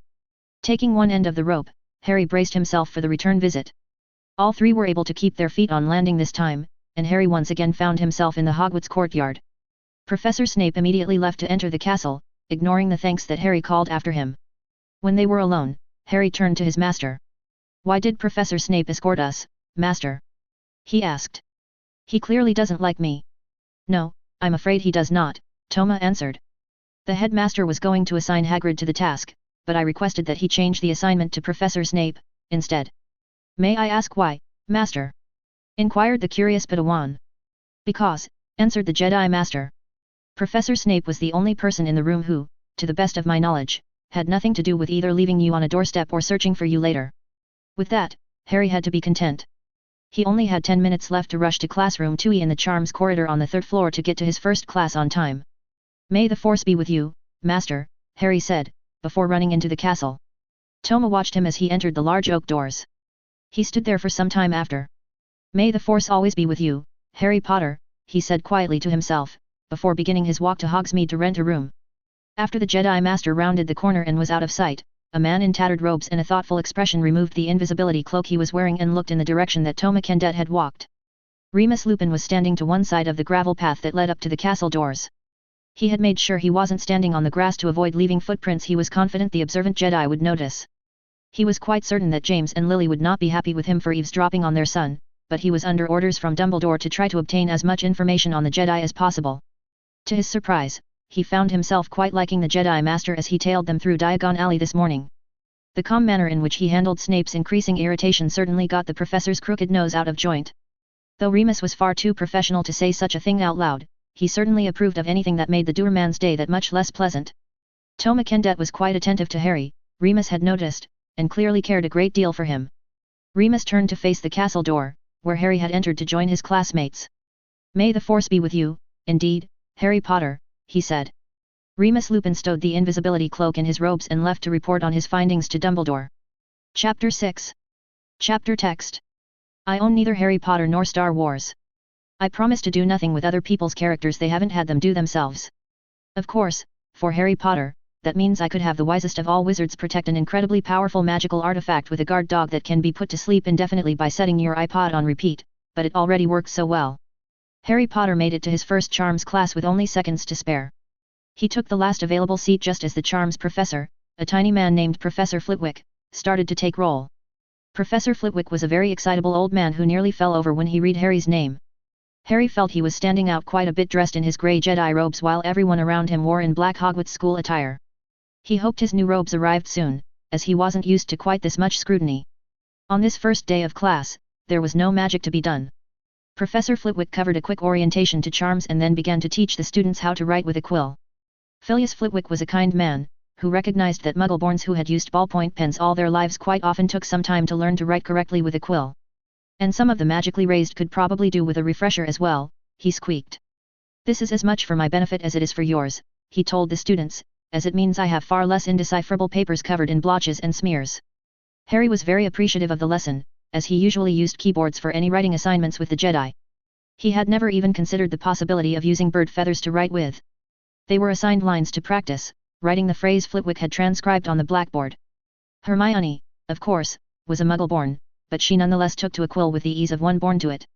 Taking one end of the rope, Harry braced himself for the return visit. All 3 were able to keep their feet on landing this time, and Harry once again found himself in the Hogwarts courtyard. Professor Snape immediately left to enter the castle, ignoring the thanks that Harry called after him. When they were alone, Harry turned to his master. "Why did Professor Snape escort us, Master?" he asked. He clearly doesn't like me. No, I'm afraid he does not, Toma answered. The headmaster was going to assign Hagrid to the task, but I requested that he change the assignment to Professor Snape, instead. May I ask why, Master? Inquired the curious Padawan. Because, answered the Jedi Master. Professor Snape was the only person in the room who, to the best of my knowledge, had nothing to do with either leaving you on a doorstep or searching for you later. With that, Harry had to be content. He only had 10 minutes left to rush to classroom 2E in the Charms corridor on the 3rd floor to get to his first class on time. May the Force be with you, Master, Harry said, before running into the castle. Toma watched him as he entered the large oak doors. He stood there for some time after. May the Force always be with you, Harry Potter, he said quietly to himself, before beginning his walk to Hogsmeade to rent a room. After the Jedi Master rounded the corner and was out of sight, a man in tattered robes and a thoughtful expression removed the invisibility cloak he was wearing and looked in the direction that Toma Kendet had walked. Remus Lupin was standing to one side of the gravel path that led up to the castle doors. He had made sure he wasn't standing on the grass to avoid leaving footprints he was confident the observant Jedi would notice. He was quite certain that James and Lily would not be happy with him for eavesdropping on their son, but he was under orders from Dumbledore to try to obtain as much information on the Jedi as possible. To his surprise, he found himself quite liking the Jedi Master as he tailed them through Diagon Alley this morning. The calm manner in which he handled Snape's increasing irritation certainly got the professor's crooked nose out of joint. Though Remus was far too professional to say such a thing out loud, he certainly approved of anything that made the doorman's day that much less pleasant. Toma Kendet was quite attentive to Harry, Remus had noticed, and clearly cared a great deal for him. Remus turned to face the castle door, where Harry had entered to join his classmates. May the Force be with you, indeed, Harry Potter, he said. Remus Lupin stowed the invisibility cloak in his robes and left to report on his findings to Dumbledore. Chapter 6. Chapter Text. I own neither Harry Potter nor Star Wars. I promise to do nothing with other people's characters they haven't had them do themselves. Of course, for Harry Potter, that means I could have the wisest of all wizards protect an incredibly powerful magical artifact with a guard dog that can be put to sleep indefinitely by setting your iPod on repeat, but it already works so well. Harry Potter made it to his first Charms class with only seconds to spare. He took the last available seat just as the Charms professor, a tiny man named Professor Flitwick, started to take roll. Professor Flitwick was a very excitable old man who nearly fell over when he read Harry's name. Harry felt he was standing out quite a bit dressed in his grey Jedi robes while everyone around him wore in black Hogwarts school attire. He hoped his new robes arrived soon, as he wasn't used to quite this much scrutiny. On this first day of class, there was no magic to be done. Professor Flitwick covered a quick orientation to Charms and then began to teach the students how to write with a quill. Phileas Flitwick was a kind man, who recognized that Muggleborns who had used ballpoint pens all their lives quite often took some time to learn to write correctly with a quill. And some of the magically raised could probably do with a refresher as well, he squeaked. This is as much for my benefit as it is for yours, he told the students, as it means I have far less indecipherable papers covered in blotches and smears. Harry was very appreciative of the lesson, as he usually used keyboards for any writing assignments with the Jedi. He had never even considered the possibility of using bird feathers to write with. They were assigned lines to practice, writing the phrase Flitwick had transcribed on the blackboard. Hermione, of course, was a Muggle-born, but she nonetheless took to a quill with the ease of one born to it.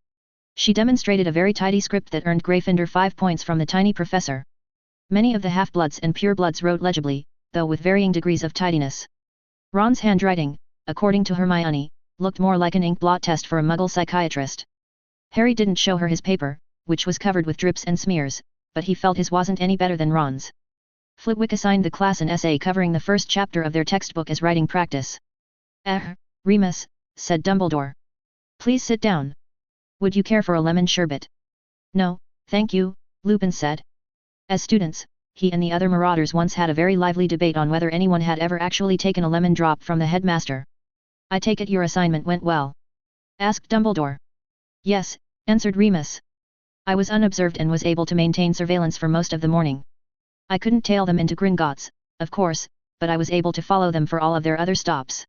She demonstrated a very tidy script that earned Gryffindor 5 points from the tiny professor. Many of the half-bloods and purebloods wrote legibly, though with varying degrees of tidiness. Ron's handwriting, according to Hermione, looked more like an ink blot test for a Muggle psychiatrist. Harry didn't show her his paper, which was covered with drips and smears, but he felt his wasn't any better than Ron's. Flitwick assigned the class an essay covering the first chapter of their textbook as writing practice. Remus, said Dumbledore. Please sit down. Would you care for a lemon sherbet? No, thank you, Lupin said. As students, he and the other marauders once had a very lively debate on whether anyone had ever actually taken a lemon drop from the headmaster. I take it your assignment went well? Asked Dumbledore. Yes, answered Remus. I was unobserved and was able to maintain surveillance for most of the morning. I couldn't tail them into Gringotts, of course, but I was able to follow them for all of their other stops.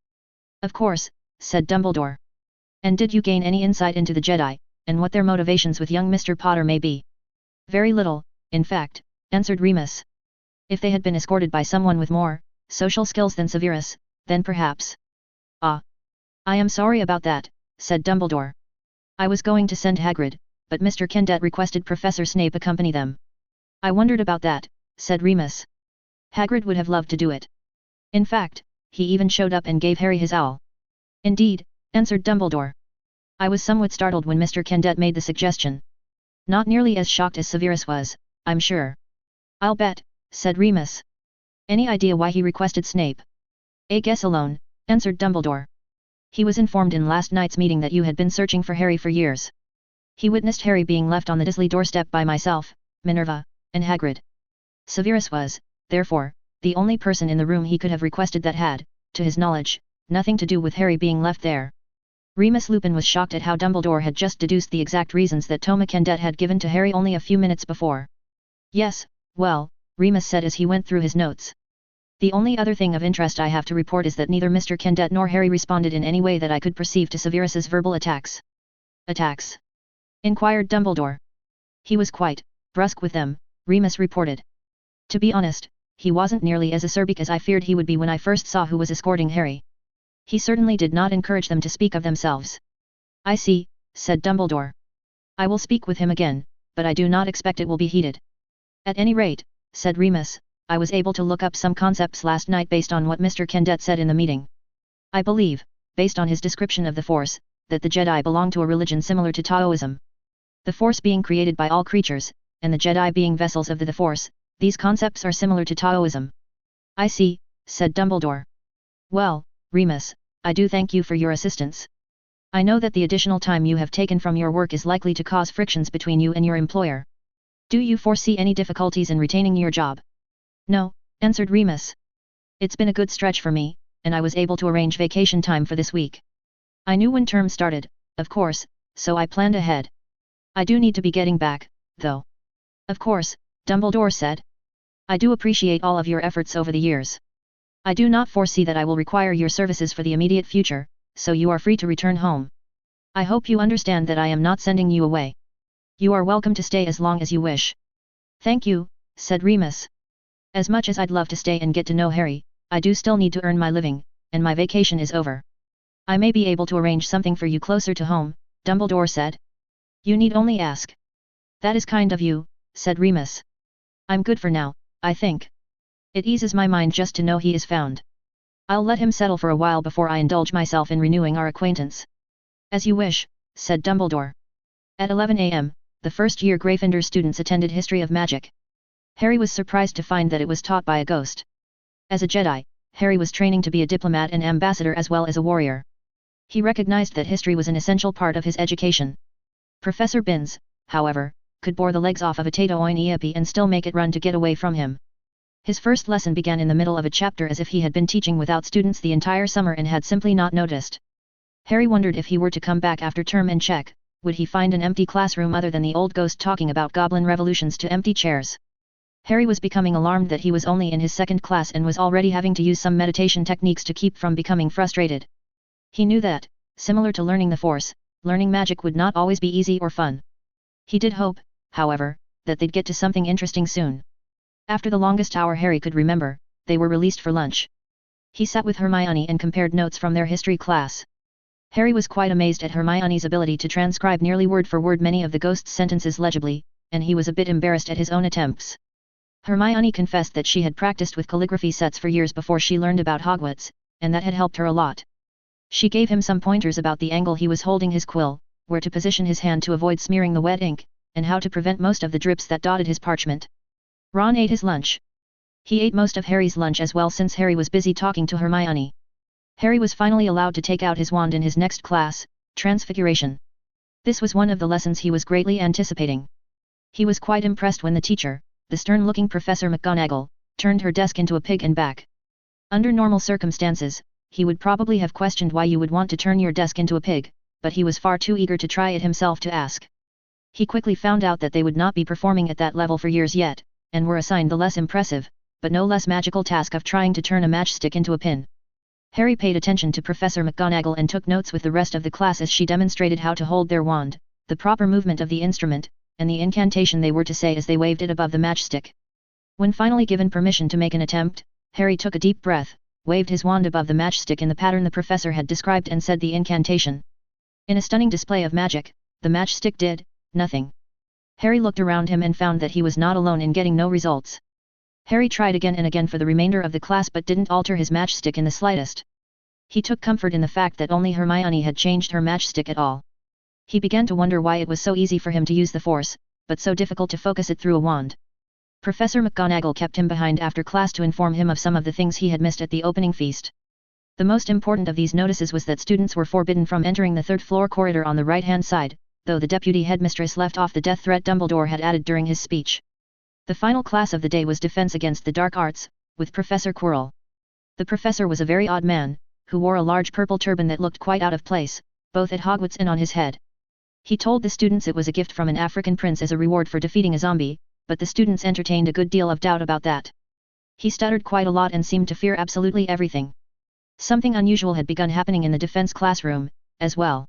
Of course, said Dumbledore. And did you gain any insight into the Jedi, and what their motivations with young Mr. Potter may be? Very little, in fact, answered Remus. If they had been escorted by someone with more social skills than Severus, then perhaps. Ah. I am sorry about that, said Dumbledore. I was going to send Hagrid, but Mr. Kendet requested Professor Snape accompany them. I wondered about that, said Remus. Hagrid would have loved to do it. In fact, he even showed up and gave Harry his owl. Indeed, answered Dumbledore. I was somewhat startled when Mr. Kendet made the suggestion, Not nearly as shocked as Severus was, I'm sure. I'll bet, said Remus. Any idea why he requested Snape? A guess alone, answered Dumbledore. He was informed in last night's meeting that you had been searching for Harry for years. He witnessed Harry being left on the Dursley doorstep by myself, Minerva, and Hagrid. Severus was, therefore, the only person in the room he could have requested that had, to his knowledge, nothing to do with Harry being left there. Remus Lupin was shocked at how Dumbledore had just deduced the exact reasons that Toma Kendet had given to Harry only a few minutes before. Yes, well, Remus said as he went through his notes. The only other thing of interest I have to report is that neither Mr. Kendet nor Harry responded in any way that I could perceive to Severus's verbal attacks. Attacks? Inquired Dumbledore. He was quite brusque with them, Remus reported. To be honest, he wasn't nearly as acerbic as I feared he would be when I first saw who was escorting Harry. He certainly did not encourage them to speak of themselves. I see, said Dumbledore. I will speak with him again, but I do not expect it will be heated. At any rate, said Remus, I was able to look up some concepts last night based on what Mr. Kendet said in the meeting. I believe, based on his description of the Force, that the Jedi belong to a religion similar to Taoism. The Force being created by all creatures, and the Jedi being vessels of the Force, these concepts are similar to Taoism. I see, said Dumbledore. Well, Remus, I do thank you for your assistance. I know that the additional time you have taken from your work is likely to cause frictions between you and your employer. Do you foresee any difficulties in retaining your job? No, answered Remus. It's been a good stretch for me, and I was able to arrange vacation time for this week. I knew when term started, of course, so I planned ahead. I do need to be getting back, though. Of course, Dumbledore said. I do appreciate all of your efforts over the years. I do not foresee that I will require your services for the immediate future, so you are free to return home. I hope you understand that I am not sending you away. You are welcome to stay as long as you wish. Thank you, said Remus. As much as I'd love to stay and get to know Harry, I do still need to earn my living, and my vacation is over. I may be able to arrange something for you closer to home, Dumbledore said. You need only ask. That is kind of you, said Remus. I'm good for now, I think. It eases my mind just to know he is found. I'll let him settle for a while before I indulge myself in renewing our acquaintance. As you wish, said Dumbledore. At 11 a.m., the first-year Gryffindor students attended History of Magic. Harry was surprised to find that it was taught by a ghost. As a Jedi, Harry was training to be a diplomat and ambassador as well as a warrior. He recognized that history was an essential part of his education. Professor Binns, however, could bore the legs off of a Tato-Oin-Eope and still make it run to get away from him. His first lesson began in the middle of a chapter as if he had been teaching without students the entire summer and had simply not noticed. Harry wondered if he were to come back after term and check, would he find an empty classroom other than the old ghost talking about goblin revolutions to empty chairs. Harry was becoming alarmed that he was only in his second class and was already having to use some meditation techniques to keep from becoming frustrated. He knew that, similar to learning the Force, learning magic would not always be easy or fun. He did hope, however, that they'd get to something interesting soon. After the longest hour Harry could remember, they were released for lunch. He sat with Hermione and compared notes from their history class. Harry was quite amazed at Hermione's ability to transcribe nearly word for word many of the ghost's sentences legibly, and he was a bit embarrassed at his own attempts. Hermione confessed that she had practiced with calligraphy sets for years before she learned about Hogwarts, and that had helped her a lot. She gave him some pointers about the angle he was holding his quill, where to position his hand to avoid smearing the wet ink, and how to prevent most of the drips that dotted his parchment. Ron ate his lunch. He ate most of Harry's lunch as well since Harry was busy talking to Hermione. Harry was finally allowed to take out his wand in his next class, Transfiguration. This was one of the lessons he was greatly anticipating. He was quite impressed when the teacher, the stern-looking Professor McGonagall, turned her desk into a pig and back. Under normal circumstances, he would probably have questioned why you would want to turn your desk into a pig, but he was far too eager to try it himself to ask. He quickly found out that they would not be performing at that level for years yet, and were assigned the less impressive, but no less magical task of trying to turn a matchstick into a pin. Harry paid attention to Professor McGonagall and took notes with the rest of the class as she demonstrated how to hold their wand, the proper movement of the instrument, and the incantation they were to say as they waved it above the matchstick. When finally given permission to make an attempt, Harry took a deep breath, waved his wand above the matchstick in the pattern the professor had described and said the incantation. In a stunning display of magic, the matchstick did nothing. Harry looked around him and found that he was not alone in getting no results. Harry tried again and again for the remainder of the class but didn't alter his matchstick in the slightest. He took comfort in the fact that only Hermione had changed her matchstick at all. He began to wonder why it was so easy for him to use the Force, but so difficult to focus it through a wand. Professor McGonagall kept him behind after class to inform him of some of the things he had missed at the opening feast. The most important of these notices was that students were forbidden from entering the third-floor corridor on the right-hand side, though the deputy headmistress left off the death threat Dumbledore had added during his speech. The final class of the day was Defense Against the Dark Arts, with Professor Quirrell. The professor was a very odd man, who wore a large purple turban that looked quite out of place, both at Hogwarts and on his head. He told the students it was a gift from an African prince as a reward for defeating a zombie, but the students entertained a good deal of doubt about that. He stuttered quite a lot and seemed to fear absolutely everything. Something unusual had begun happening in the defense classroom, as well.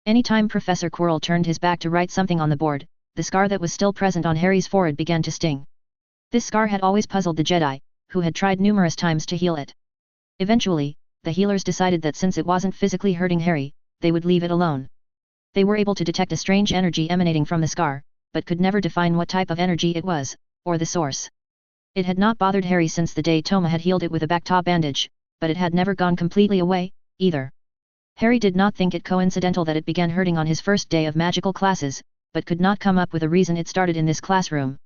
Anytime Professor Quirrell turned his back to write something on the board, the scar that was still present on Harry's forehead began to sting. This scar had always puzzled the Jedi, who had tried numerous times to heal it. Eventually, the healers decided that since it wasn't physically hurting Harry, they would leave it alone. They were able to detect a strange energy emanating from the scar, but could never define what type of energy it was, or the source. It had not bothered Harry since the day Toma had healed it with a back-top bandage, but it had never gone completely away, either. Harry did not think it coincidental that it began hurting on his first day of magical classes, but could not come up with a reason it started in this classroom.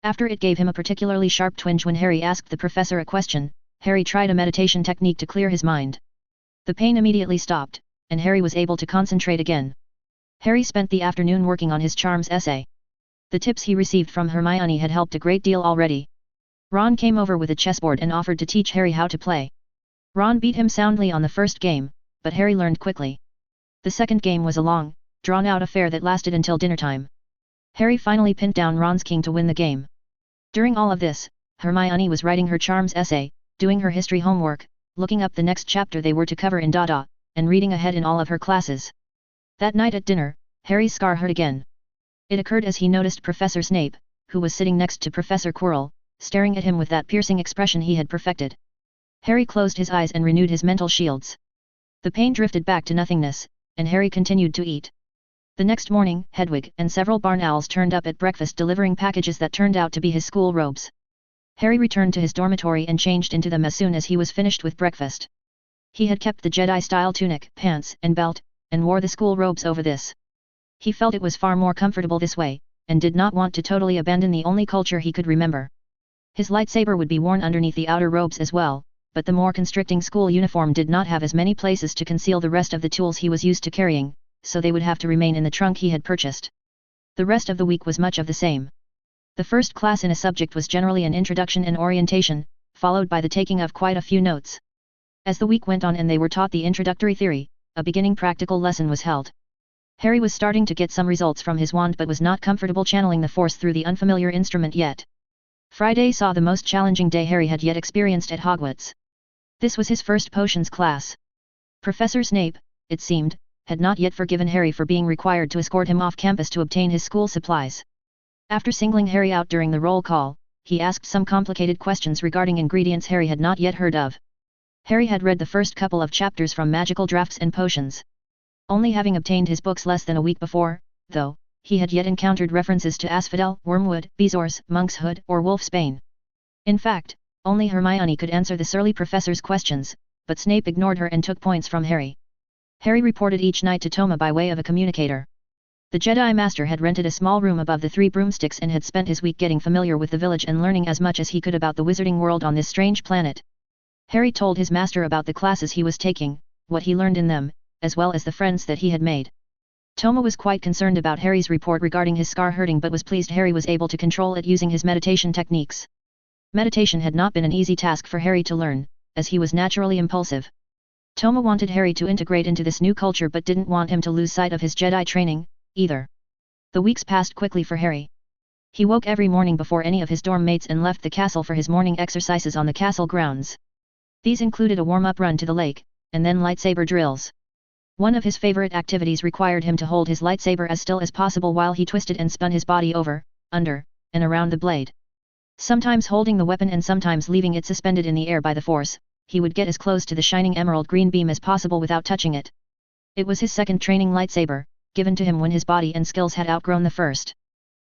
After it gave him a particularly sharp twinge when Harry asked the professor a question, Harry tried a meditation technique to clear his mind. The pain immediately stopped, and Harry was able to concentrate again. Harry spent the afternoon working on his charms essay. The tips he received from Hermione had helped a great deal already. Ron came over with a chessboard and offered to teach Harry how to play. Ron beat him soundly on the first game, but Harry learned quickly. The second game was a long, drawn-out affair that lasted until dinnertime. Harry finally pinned down Ron's king to win the game. During all of this, Hermione was writing her charms essay, doing her history homework, looking up the next chapter they were to cover in Dada, and reading ahead in all of her classes. That night at dinner, Harry's scar hurt again. It occurred as he noticed Professor Snape, who was sitting next to Professor Quirrell, staring at him with that piercing expression he had perfected. Harry closed his eyes and renewed his mental shields. The pain drifted back to nothingness, and Harry continued to eat. The next morning, Hedwig and several barn owls turned up at breakfast delivering packages that turned out to be his school robes. Harry returned to his dormitory and changed into them as soon as he was finished with breakfast. He had kept the Jedi-style tunic, pants, and belt, and wore the school robes over this. He felt it was far more comfortable this way, and did not want to totally abandon the only culture he could remember. His lightsaber would be worn underneath the outer robes as well, but the more constricting school uniform did not have as many places to conceal the rest of the tools he was used to carrying, so they would have to remain in the trunk he had purchased. The rest of the week was much of the same. The first class in a subject was generally an introduction and orientation, followed by the taking of quite a few notes. As the week went on and they were taught the introductory theory, a beginning practical lesson was held. Harry was starting to get some results from his wand but was not comfortable channeling the force through the unfamiliar instrument yet. Friday saw the most challenging day Harry had yet experienced at Hogwarts. This was his first potions class. Professor Snape, it seemed, had not yet forgiven Harry for being required to escort him off campus to obtain his school supplies. After singling Harry out during the roll call, he asked some complicated questions regarding ingredients Harry had not yet heard of. Harry had read the first couple of chapters from Magical Drafts and Potions. Only having obtained his books less than a week before, though, he had yet encountered references to asphodel, wormwood, bezoars, monk's hood, or wolfsbane. In fact, only Hermione could answer the surly professor's questions, but Snape ignored her and took points from Harry. Harry reported each night to Toma by way of a communicator. The Jedi Master had rented a small room above the Three Broomsticks and had spent his week getting familiar with the village and learning as much as he could about the wizarding world on this strange planet. Harry told his master about the classes he was taking, what he learned in them, as well as the friends that he had made. Toma was quite concerned about Harry's report regarding his scar hurting but was pleased Harry was able to control it using his meditation techniques. Meditation had not been an easy task for Harry to learn, as he was naturally impulsive. Toma wanted Harry to integrate into this new culture but didn't want him to lose sight of his Jedi training, either. The weeks passed quickly for Harry. He woke every morning before any of his dorm mates and left the castle for his morning exercises on the castle grounds. These included a warm-up run to the lake, and then lightsaber drills. One of his favorite activities required him to hold his lightsaber as still as possible while he twisted and spun his body over, under, and around the blade. Sometimes holding the weapon and sometimes leaving it suspended in the air by the force, he would get as close to the shining emerald green beam as possible without touching it. It was his second training lightsaber, given to him when his body and skills had outgrown the first.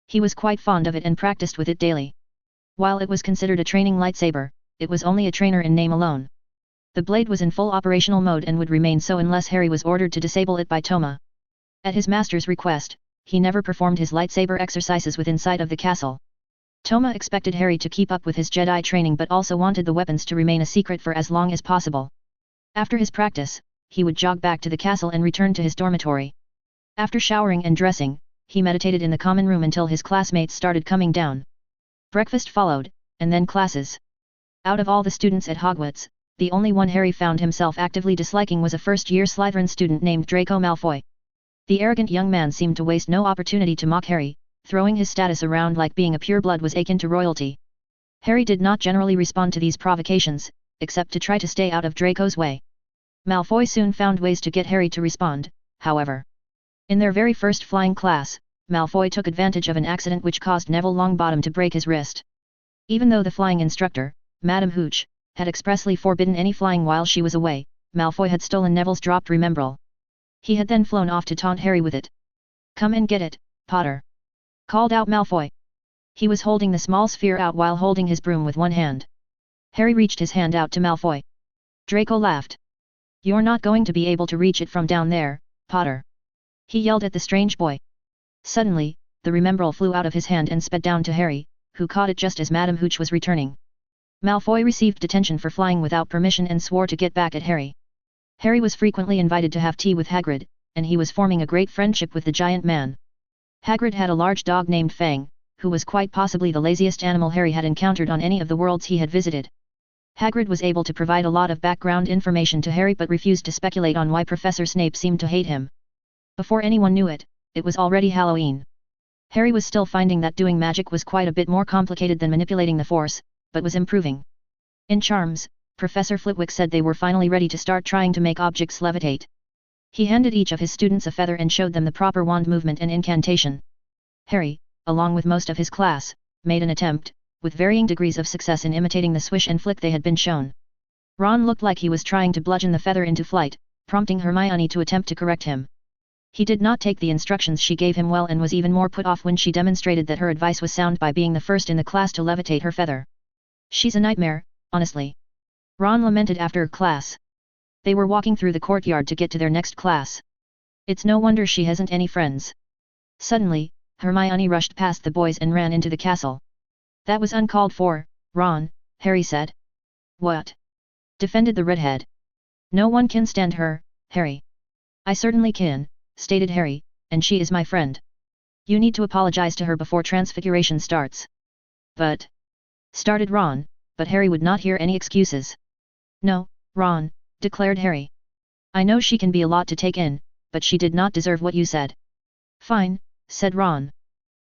He was quite fond of it and practiced with it daily. While it was considered a training lightsaber, it was only a trainer in name alone. The blade was in full operational mode and would remain so unless Harry was ordered to disable it by Toma. At his master's request, he never performed his lightsaber exercises within sight of the castle. Toma expected Harry to keep up with his Jedi training but also wanted the weapons to remain a secret for as long as possible. After his practice, he would jog back to the castle and return to his dormitory. After showering and dressing, he meditated in the common room until his classmates started coming down. Breakfast followed, and then classes. Out of all the students at Hogwarts, the only one Harry found himself actively disliking was a first-year Slytherin student named Draco Malfoy. The arrogant young man seemed to waste no opportunity to mock Harry, throwing his status around like being a pureblood was akin to royalty. Harry did not generally respond to these provocations, except to try to stay out of Draco's way. Malfoy soon found ways to get Harry to respond, however. In their very first flying class, Malfoy took advantage of an accident which caused Neville Longbottom to break his wrist. Even though the flying instructor, Madame Hooch, had expressly forbidden any flying while she was away, Malfoy had stolen Neville's dropped remembrall. He had then flown off to taunt Harry with it. "Come and get it, Potter!" called out Malfoy. He was holding the small sphere out while holding his broom with one hand. Harry reached his hand out to Malfoy. Draco laughed. "You're not going to be able to reach it from down there, Potter!" he yelled at the strange boy. Suddenly, the remembrall flew out of his hand and sped down to Harry, who caught it just as Madame Hooch was returning. Malfoy received detention for flying without permission and swore to get back at Harry. Harry was frequently invited to have tea with Hagrid, and he was forming a great friendship with the giant man. Hagrid had a large dog named Fang, who was quite possibly the laziest animal Harry had encountered on any of the worlds he had visited. Hagrid was able to provide a lot of background information to Harry but refused to speculate on why Professor Snape seemed to hate him. Before anyone knew it, it was already Halloween. Harry was still finding that doing magic was quite a bit more complicated than manipulating the Force, but was improving. In charms, Professor Flitwick said they were finally ready to start trying to make objects levitate. He handed each of his students a feather and showed them the proper wand movement and incantation. Harry, along with most of his class, made an attempt, with varying degrees of success in imitating the swish and flick they had been shown. Ron looked like he was trying to bludgeon the feather into flight, prompting Hermione to attempt to correct him. He did not take the instructions she gave him well and was even more put off when she demonstrated that her advice was sound by being the first in the class to levitate her feather. "She's a nightmare, honestly," Ron lamented after class. They were walking through the courtyard to get to their next class. "It's no wonder she hasn't any friends." Suddenly, Hermione rushed past the boys and ran into the castle. "That was uncalled for, Ron," Harry said. "What?" defended the redhead. "No one can stand her, Harry." "I certainly can," stated Harry, "and she is my friend. You need to apologize to her before Transfiguration starts." "But," started Ron, but Harry would not hear any excuses. "No, Ron," declared Harry. "I know she can be a lot to take in, but she did not deserve what you said." "Fine," said Ron.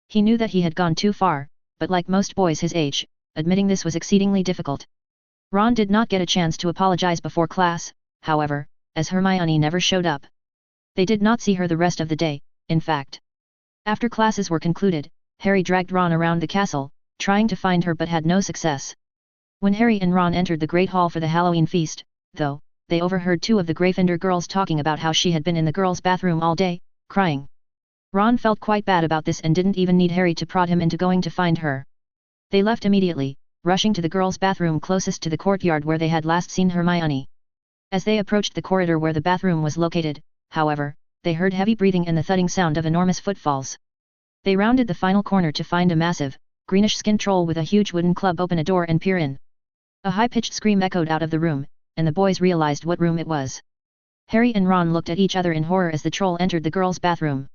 He knew that he had gone too far, but like most boys his age, admitting this was exceedingly difficult. Ron did not get a chance to apologize before class, however, as Hermione never showed up. They did not see her the rest of the day, in fact. After classes were concluded, Harry dragged Ron around the castle, trying to find her but had no success. When Harry and Ron entered the Great Hall for the Halloween feast, though, they overheard two of the Gryffindor girls talking about how she had been in the girls' bathroom all day, crying. Ron felt quite bad about this and didn't even need Harry to prod him into going to find her. They left immediately, rushing to the girls' bathroom closest to the courtyard where they had last seen Hermione. As they approached the corridor where the bathroom was located, however, they heard heavy breathing and the thudding sound of enormous footfalls. They rounded the final corner to find a massive, greenish-skinned troll with a huge wooden club open a door and peer in. A high-pitched scream echoed out of the room, and the boys realized what room it was. Harry and Ron looked at each other in horror as the troll entered the girls' bathroom.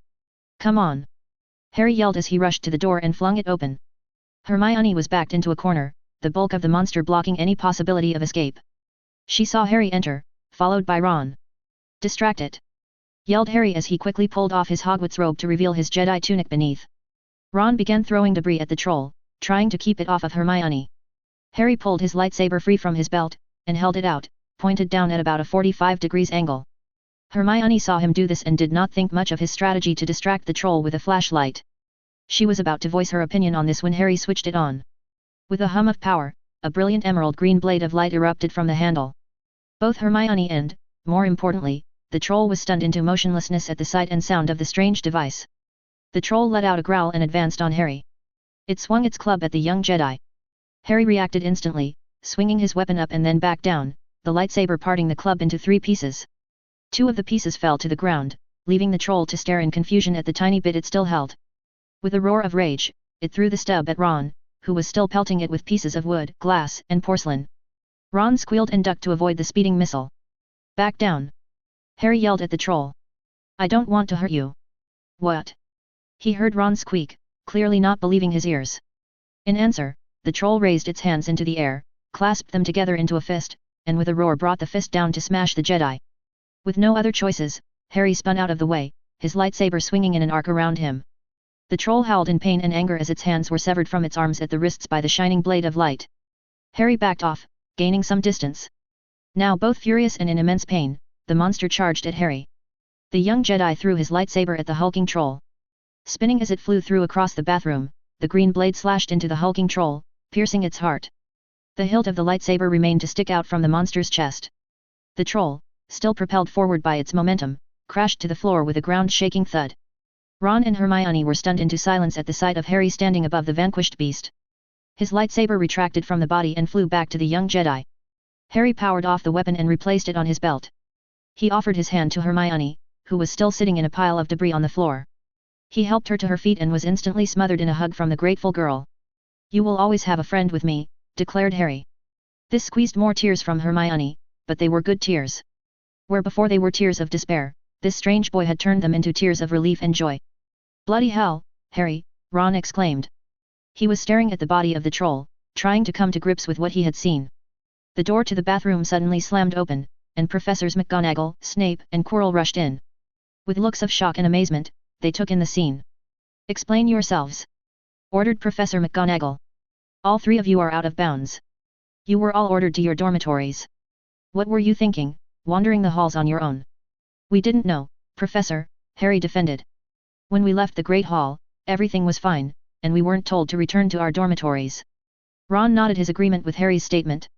"Come on!" Harry yelled as he rushed to the door and flung it open. Hermione was backed into a corner, the bulk of the monster blocking any possibility of escape. She saw Harry enter, followed by Ron. "Distract it!" yelled Harry as he quickly pulled off his Hogwarts robe to reveal his Jedi tunic beneath. Ron began throwing debris at the troll, trying to keep it off of Hermione. Harry pulled his lightsaber free from his belt, and held it out, pointed down at about a 45 degrees angle. Hermione saw him do this and did not think much of his strategy to distract the troll with a flashlight. She was about to voice her opinion on this when Harry switched it on. With a hum of power, a brilliant emerald green blade of light erupted from the handle. Both Hermione and, more importantly, the troll was stunned into motionlessness at the sight and sound of the strange device. The troll let out a growl and advanced on Harry. It swung its club at the young Jedi. Harry reacted instantly, swinging his weapon up and then back down, the lightsaber parting the club into 3 pieces. 2 of the pieces fell to the ground, leaving the troll to stare in confusion at the tiny bit it still held. With a roar of rage, it threw the stub at Ron, who was still pelting it with pieces of wood, glass, and porcelain. Ron squealed and ducked to avoid the speeding missile. Back down! Harry yelled at the troll. I don't want to hurt you. What? He heard Ron squeak, clearly not believing his ears. In answer, the troll raised its hands into the air, clasped them together into a fist, and with a roar brought the fist down to smash the Jedi. With no other choices, Harry spun out of the way, his lightsaber swinging in an arc around him. The troll howled in pain and anger as its hands were severed from its arms at the wrists by the shining blade of light. Harry backed off, gaining some distance. Now both furious and in immense pain, the monster charged at Harry. The young Jedi threw his lightsaber at the hulking troll. Spinning as it flew through across the bathroom, the green blade slashed into the hulking troll, piercing its heart. The hilt of the lightsaber remained to stick out from the monster's chest. The troll, still propelled forward by its momentum, crashed to the floor with a ground-shaking thud. Ron and Hermione were stunned into silence at the sight of Harry standing above the vanquished beast. His lightsaber retracted from the body and flew back to the young Jedi. Harry powered off the weapon and replaced it on his belt. He offered his hand to Hermione, who was still sitting in a pile of debris on the floor. He helped her to her feet and was instantly smothered in a hug from the grateful girl. You will always have a friend with me, declared Harry. This squeezed more tears from Hermione, but they were good tears. Where before they were tears of despair, this strange boy had turned them into tears of relief and joy. Bloody hell, Harry, Ron exclaimed. He was staring at the body of the troll, trying to come to grips with what he had seen. The door to the bathroom suddenly slammed open, and Professors McGonagall, Snape, and Quirrell rushed in. With looks of shock and amazement, they took in the scene. Explain yourselves, ordered Professor McGonagall. All three of you are out of bounds. You were all ordered to your dormitories. What were you thinking, wandering the halls on your own? We didn't know, Professor, Harry defended. When we left the Great Hall, everything was fine, and we weren't told to return to our dormitories. Ron nodded his agreement with Harry's statement.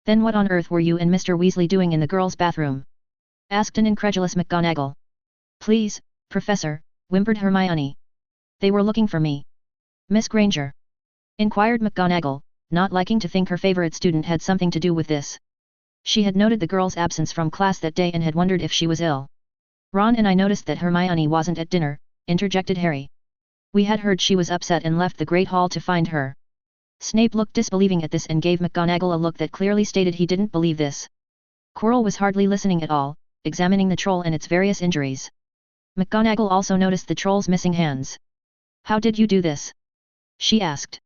Then what on earth were you and Mr. Weasley doing in the girls' bathroom? Asked an incredulous McGonagall. Please, Professor, whimpered Hermione. They were looking for me. Miss Granger? Inquired McGonagall, not liking to think her favorite student had something to do with this. She had noted the girl's absence from class that day and had wondered if she was ill. Ron and I noticed that Hermione wasn't at dinner, interjected Harry. We had heard she was upset and left the Great Hall to find her. Snape looked disbelieving at this and gave McGonagall a look that clearly stated he didn't believe this. Quirrell was hardly listening at all, examining the troll and its various injuries. McGonagall also noticed the troll's missing hands. How did you do this? She asked.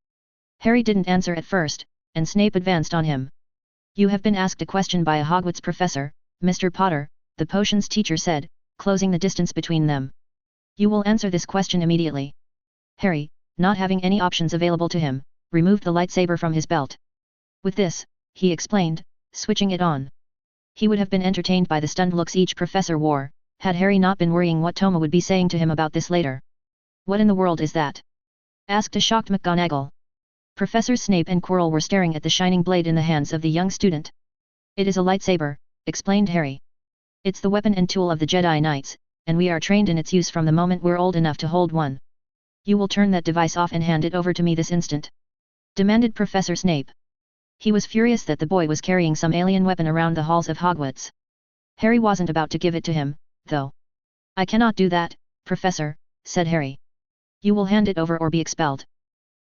Harry didn't answer at first, and Snape advanced on him. You have been asked a question by a Hogwarts professor, Mr. Potter, the potions teacher said, closing the distance between them. You will answer this question immediately. Harry, not having any options available to him, removed the lightsaber from his belt. With this, he explained, switching it on. He would have been entertained by the stunned looks each professor wore, had Harry not been worrying what Toma would be saying to him about this later. What in the world is that? Asked a shocked McGonagall. Professor Snape and Quirrell were staring at the shining blade in the hands of the young student. It is a lightsaber, explained Harry. It's the weapon and tool of the Jedi Knights, and we are trained in its use from the moment we're old enough to hold one. You will turn that device off and hand it over to me this instant, demanded Professor Snape. He was furious that the boy was carrying some alien weapon around the halls of Hogwarts. Harry wasn't about to give it to him, though. I cannot do that, Professor, said Harry. You will hand it over or be expelled,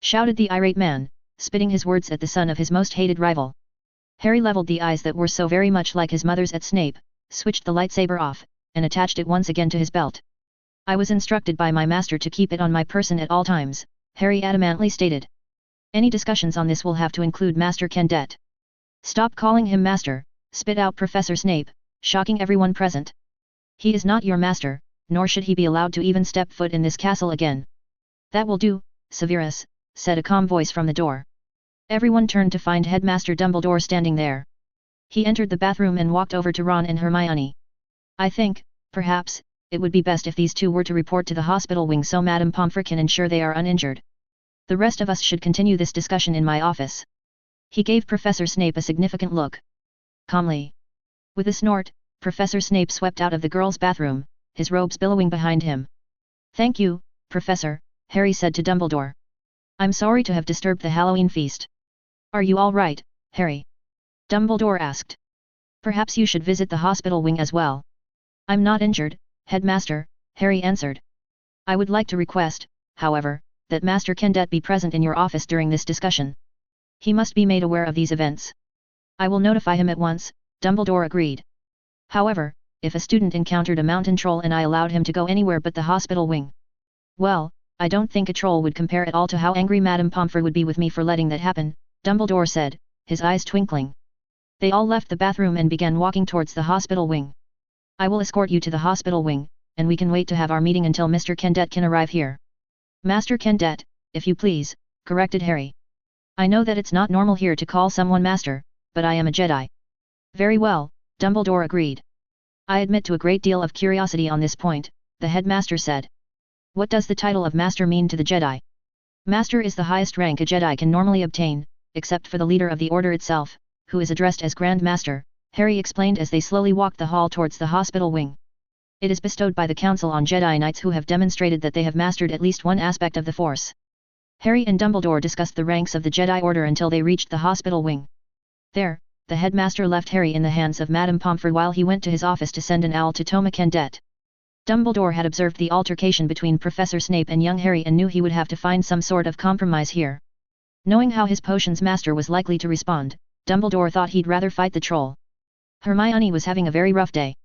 shouted the irate man, spitting his words at the son of his most hated rival. Harry leveled the eyes that were so very much like his mother's at Snape, switched the lightsaber off, and attached it once again to his belt. I was instructed by my master to keep it on my person at all times, Harry adamantly stated. Any discussions on this will have to include Master Kendet. Stop calling him master, spit out Professor Snape, shocking everyone present. He is not your master, nor should he be allowed to even step foot in this castle again. That will do, Severus, said a calm voice from the door. Everyone turned to find Headmaster Dumbledore standing there. He entered the bathroom and walked over to Ron and Hermione. I think, perhaps, it would be best if these two were to report to the hospital wing so Madame Pomfrey can ensure they are uninjured. The rest of us should continue this discussion in my office. He gave Professor Snape a significant look. Calmly. With a snort, Professor Snape swept out of the girls' bathroom, his robes billowing behind him. Thank you, Professor, Harry said to Dumbledore. I'm sorry to have disturbed the Halloween feast. Are you all right, Harry? Dumbledore asked. Perhaps you should visit the hospital wing as well. I'm not injured, Headmaster, Harry answered. I would like to request, however, that Master Kendet be present in your office during this discussion. He must be made aware of these events. I will notify him at once, Dumbledore agreed. However, if a student encountered a mountain troll and I allowed him to go anywhere but the hospital wing. Well, I don't think a troll would compare at all to how angry Madame Pomfrey would be with me for letting that happen, Dumbledore said, his eyes twinkling. They all left the bathroom and began walking towards the hospital wing. I will escort you to the hospital wing, and we can wait to have our meeting until Mr. Kendet can arrive here. Master Kendet, if you please, corrected Harry. I know that it's not normal here to call someone master, but I am a Jedi. Very well, Dumbledore agreed. I admit to a great deal of curiosity on this point, the headmaster said. What does the title of master mean to the Jedi? Master is the highest rank a Jedi can normally obtain, except for the leader of the order itself, who is addressed as Grand Master, Harry explained as they slowly walked the hall towards the hospital wing. It is bestowed by the Council on Jedi Knights who have demonstrated that they have mastered at least one aspect of the Force. Harry and Dumbledore discussed the ranks of the Jedi Order until they reached the hospital wing. There, the headmaster left Harry in the hands of Madame Pomfrey while he went to his office to send an owl to Toma Kendet. Dumbledore had observed the altercation between Professor Snape and young Harry and knew he would have to find some sort of compromise here. Knowing how his potions master was likely to respond, Dumbledore thought he'd rather fight the troll. Hermione was having a very rough day.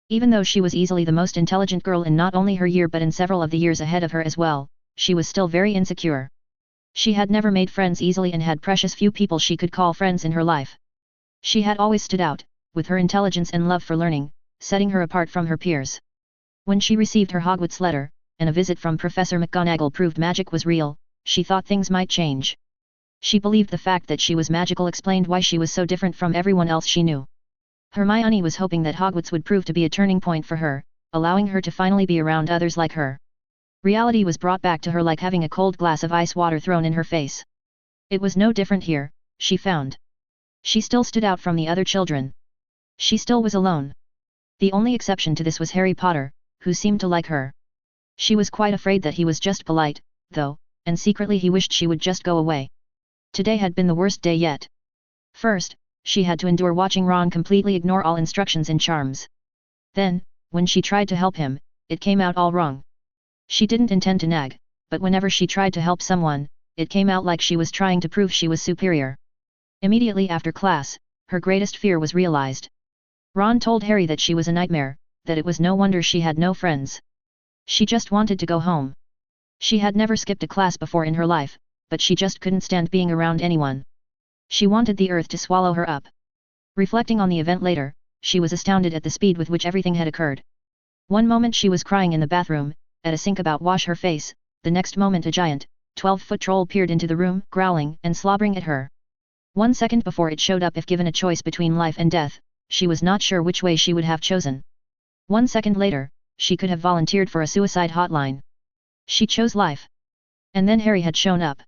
Even though she was easily the most intelligent girl in not only her year but in several of the years ahead of her as well, she was still very insecure. She had never made friends easily and had precious few people she could call friends in her life. She had always stood out, with her intelligence and love for learning, setting her apart from her peers. When she received her Hogwarts letter, and a visit from Professor McGonagall proved magic was real, she thought things might change. She believed the fact that she was magical explained why she was so different from everyone else she knew. Hermione was hoping that Hogwarts would prove to be a turning point for her, allowing her to finally be around others like her. Reality was brought back to her like having a cold glass of ice water thrown in her face. It was no different here, she found. She still stood out from the other children. She still was alone. The only exception to this was Harry Potter, who seemed to like her. She was quite afraid that he was just polite, though, and secretly he wished she would just go away. Today had been the worst day yet. First, she had to endure watching Ron completely ignore all instructions and charms. Then, when she tried to help him, it came out all wrong. She didn't intend to nag, but whenever she tried to help someone, it came out like she was trying to prove she was superior. Immediately after class, her greatest fear was realized. Ron told Harry that she was a nightmare, that it was no wonder she had no friends. She just wanted to go home. She had never skipped a class before in her life, but she just couldn't stand being around anyone. She wanted the earth to swallow her up. Reflecting on the event later, she was astounded at the speed with which everything had occurred. One moment she was crying in the bathroom, at a sink about wash her face, the next moment a giant, 12-foot troll peered into the room, growling and slobbering at her. 1 second before it showed up if given a choice between life and death, she was not sure which way she would have chosen. 1 second later, she could have volunteered for a suicide hotline. She chose life. And then Harry had shown up.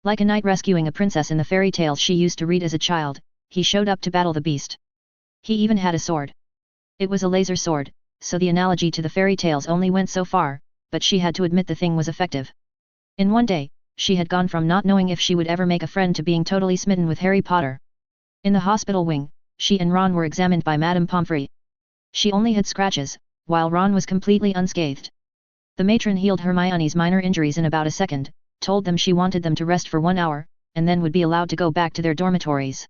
Like a knight rescuing a princess in the fairy tales she used to read as a child, he showed up to battle the beast. He even had a sword. It was a laser sword, so the analogy to the fairy tales only went so far, but she had to admit the thing was effective. In one day, she had gone from not knowing if she would ever make a friend to being totally smitten with Harry Potter. In the hospital wing, she and Ron were examined by Madame Pomfrey. She only had scratches, while Ron was completely unscathed. The matron healed Hermione's minor injuries in about a second, told them she wanted them to rest for 1 hour, and then would be allowed to go back to their dormitories.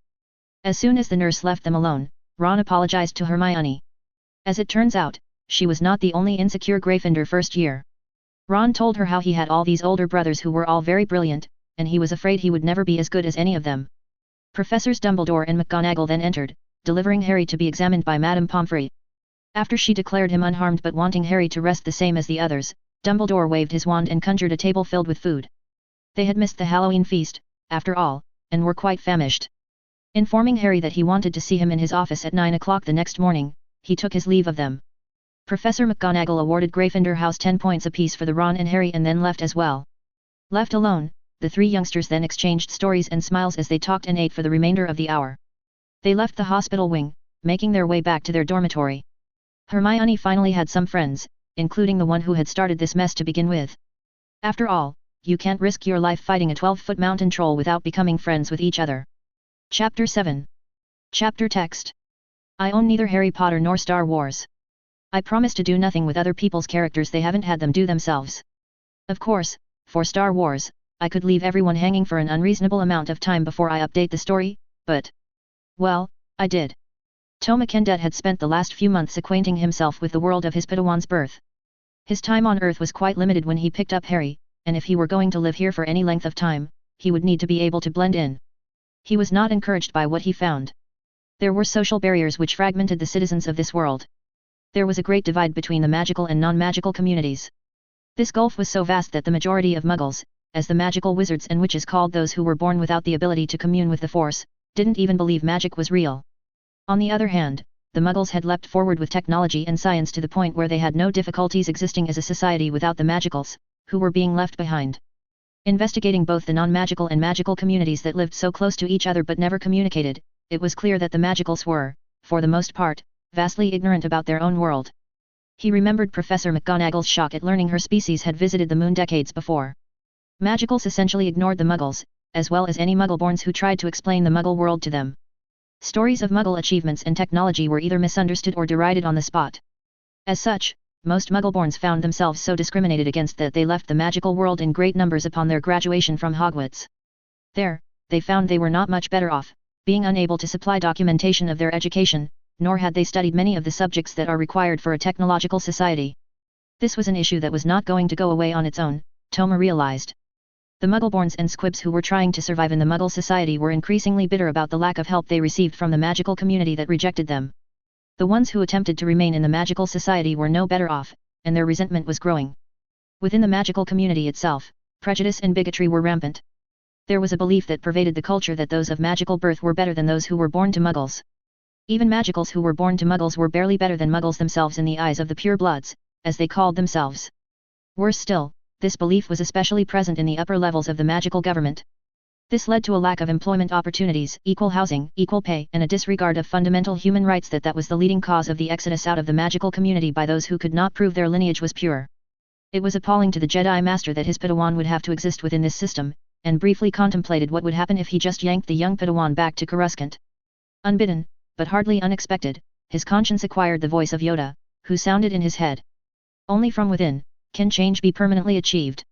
As soon as the nurse left them alone, Ron apologized to Hermione. As it turns out, she was not the only insecure Gryffindor first year. Ron told her how he had all these older brothers who were all very brilliant, and he was afraid he would never be as good as any of them. Professors Dumbledore and McGonagall then entered, delivering Harry to be examined by Madame Pomfrey. After she declared him unharmed but wanting Harry to rest the same as the others, Dumbledore waved his wand and conjured a table filled with food. They had missed the Halloween feast, after all, and were quite famished. Informing Harry that he wanted to see him in his office at 9 o'clock the next morning, he took his leave of them. Professor McGonagall awarded Gryffindor House 10 points apiece for the Ron and Harry and then left as well. Left alone, the three youngsters then exchanged stories and smiles as they talked and ate for the remainder of the hour. They left the hospital wing, making their way back to their dormitory. Hermione finally had some friends, including the one who had started this mess to begin with. After all, you can't risk your life fighting a 12-foot mountain troll without becoming friends with each other. Chapter 7. Chapter Text. I own neither Harry Potter nor Star Wars. I promise to do nothing with other people's characters they haven't had them do themselves. Of course, for Star Wars, I could leave everyone hanging for an unreasonable amount of time before I update the story, but... well, I did. Toma Kendet had spent the last few months acquainting himself with the world of his Padawan's birth. His time on Earth was quite limited when he picked up Harry, and if he were going to live here for any length of time, he would need to be able to blend in. He was not encouraged by what he found. There were social barriers which fragmented the citizens of this world. There was a great divide between the magical and non-magical communities. This gulf was so vast that the majority of Muggles, as the magical wizards and witches called those who were born without the ability to commune with the Force, didn't even believe magic was real. On the other hand, the Muggles had leapt forward with technology and science to the point where they had no difficulties existing as a society without the Magicals, who were being left behind. Investigating both the non-magical and magical communities that lived so close to each other but never communicated, it was clear that the Magicals were, for the most part, vastly ignorant about their own world. He remembered Professor McGonagall's shock at learning her species had visited the moon decades before. Magicals essentially ignored the Muggles, as well as any Muggleborns who tried to explain the Muggle world to them. Stories of Muggle achievements and technology were either misunderstood or derided on the spot. As such, most Muggleborns found themselves so discriminated against that they left the magical world in great numbers upon their graduation from Hogwarts. There, they found they were not much better off, being unable to supply documentation of their education, nor had they studied many of the subjects that are required for a technological society. This was an issue that was not going to go away on its own, Toma realized. The Muggleborns and Squibs who were trying to survive in the Muggle society were increasingly bitter about the lack of help they received from the magical community that rejected them. The ones who attempted to remain in the magical society were no better off, and their resentment was growing. Within the magical community itself, prejudice and bigotry were rampant. There was a belief that pervaded the culture that those of magical birth were better than those who were born to Muggles. Even Magicals who were born to Muggles were barely better than Muggles themselves in the eyes of the purebloods, as they called themselves. Worse still, this belief was especially present in the upper levels of the magical government. This led to a lack of employment opportunities, equal housing, equal pay, and a disregard of fundamental human rights that was the leading cause of the exodus out of the magical community by those who could not prove their lineage was pure. It was appalling to the Jedi Master that his Padawan would have to exist within this system, and briefly contemplated what would happen if he just yanked the young Padawan back to Coruscant. Unbidden, but hardly unexpected, his conscience acquired the voice of Yoda, who sounded in his head. Only from within can change be permanently achieved.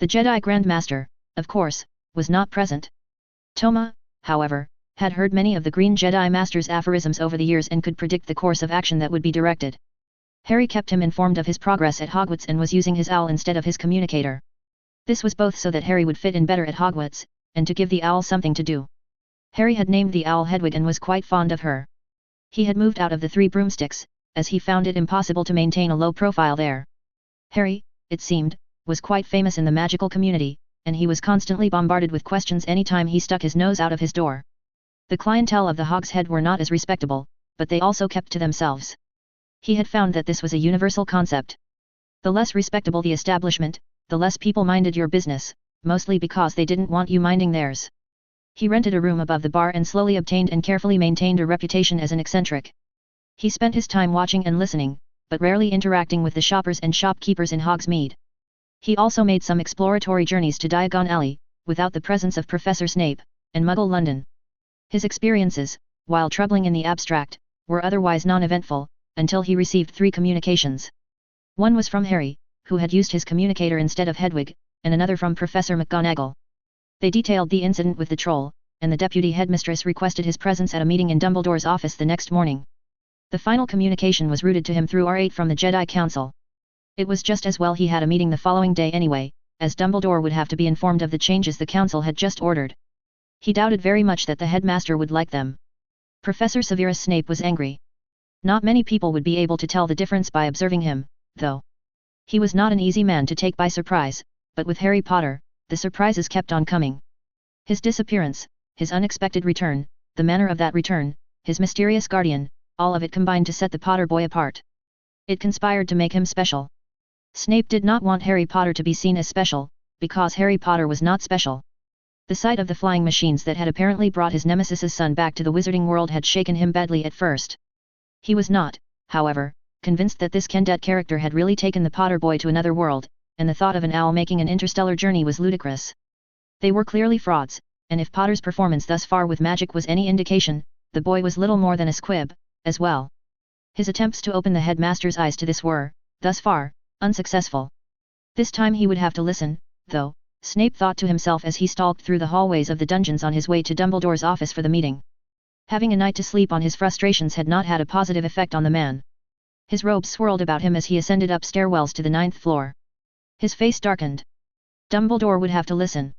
The Jedi Grand Master, of course, was not present. Toma, however, had heard many of the Green Jedi Master's aphorisms over the years and could predict the course of action that would be directed. Harry kept him informed of his progress at Hogwarts and was using his owl instead of his communicator. This was both so that Harry would fit in better at Hogwarts, and to give the owl something to do. Harry had named the owl Hedwig and was quite fond of her. He had moved out of the Three Broomsticks, as he found it impossible to maintain a low profile there. Harry, it seemed, was quite famous in the magical community, and he was constantly bombarded with questions any time he stuck his nose out of his door. The clientele of the Hog's Head were not as respectable, but they also kept to themselves. He had found that this was a universal concept. The less respectable the establishment, the less people minded your business, mostly because they didn't want you minding theirs. He rented a room above the bar and slowly obtained and carefully maintained a reputation as an eccentric. He spent his time watching and listening, but rarely interacting with the shoppers and shopkeepers in Hogsmeade. He also made some exploratory journeys to Diagon Alley, without the presence of Professor Snape, and Muggle London. His experiences, while troubling in the abstract, were otherwise non-eventful, until he received 3 communications. One was from Harry, who had used his communicator instead of Hedwig, and another from Professor McGonagall. They detailed the incident with the troll, and the deputy headmistress requested his presence at a meeting in Dumbledore's office the next morning. The final communication was routed to him through R8 from the Jedi Council. It was just as well he had a meeting the following day anyway, as Dumbledore would have to be informed of the changes the council had just ordered. He doubted very much that the headmaster would like them. Professor Severus Snape was angry. Not many people would be able to tell the difference by observing him, though. He was not an easy man to take by surprise, but with Harry Potter, the surprises kept on coming. His disappearance, his unexpected return, the manner of that return, his mysterious guardian, all of it combined to set the Potter boy apart. It conspired to make him special. Snape did not want Harry Potter to be seen as special, because Harry Potter was not special. The sight of the flying machines that had apparently brought his nemesis's son back to the wizarding world had shaken him badly at first. He was not, however, convinced that this Kendet character had really taken the Potter boy to another world, and the thought of an owl making an interstellar journey was ludicrous. They were clearly frauds, and if Potter's performance thus far with magic was any indication, the boy was little more than a squib, as well. His attempts to open the headmaster's eyes to this were, thus far, unsuccessful. This time he would have to listen, though, Snape thought to himself as he stalked through the hallways of the dungeons on his way to Dumbledore's office for the meeting. Having a night to sleep on his frustrations had not had a positive effect on the man. His robes swirled about him as he ascended up stairwells to the 9th floor. His face darkened. Dumbledore would have to listen.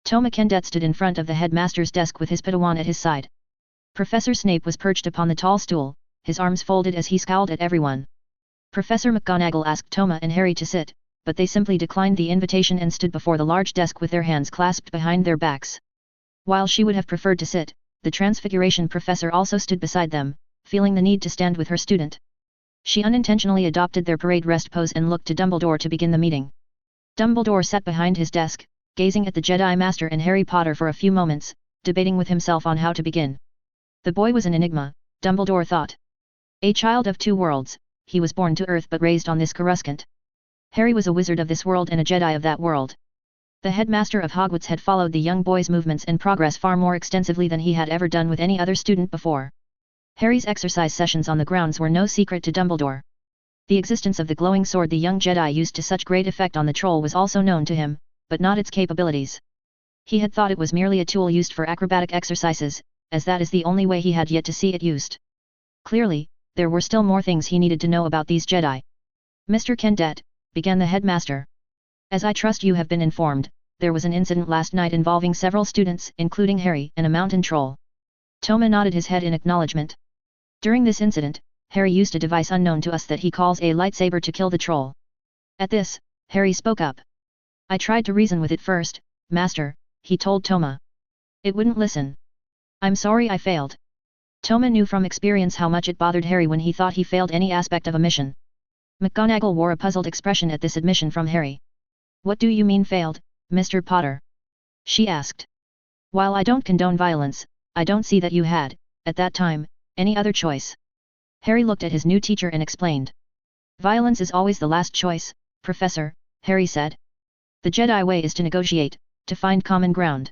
Toma Kendet stood in front of the headmaster's desk with his Padawan at his side. Professor Snape was perched upon the tall stool, his arms folded as he scowled at everyone. Professor McGonagall asked Toma and Harry to sit, but they simply declined the invitation and stood before the large desk with their hands clasped behind their backs. While she would have preferred to sit, the Transfiguration professor also stood beside them, feeling the need to stand with her student. She unintentionally adopted their parade rest pose and looked to Dumbledore to begin the meeting. Dumbledore sat behind his desk, gazing at the Jedi Master and Harry Potter for a few moments, debating with himself on how to begin. The boy was an enigma, Dumbledore thought. A child of two worlds, he was born to Earth but raised on this Coruscant. Harry was a wizard of this world and a Jedi of that world. The headmaster of Hogwarts had followed the young boy's movements and progress far more extensively than he had ever done with any other student before. Harry's exercise sessions on the grounds were no secret to Dumbledore. The existence of the glowing sword the young Jedi used to such great effect on the troll was also known to him, but not its capabilities. He had thought it was merely a tool used for acrobatic exercises, as that is the only way he had yet to see it used. Clearly, there were still more things he needed to know about these Jedi. Mr. Kendet, began the headmaster. As I trust you have been informed, there was an incident last night involving several students, including Harry and a mountain troll. Toma nodded his head in acknowledgement. During this incident, Harry used a device unknown to us that he calls a lightsaber to kill the troll. At this, Harry spoke up. I tried to reason with it first, Master, he told Toma. It wouldn't listen. I'm sorry I failed. Toma knew from experience how much it bothered Harry when he thought he failed any aspect of a mission. McGonagall wore a puzzled expression at this admission from Harry. What do you mean failed, Mr. Potter? She asked. While I don't condone violence, I don't see that you had, at that time, any other choice. Harry looked at his new teacher and explained. Violence is always the last choice, Professor, Harry said. The Jedi way is to negotiate, to find common ground.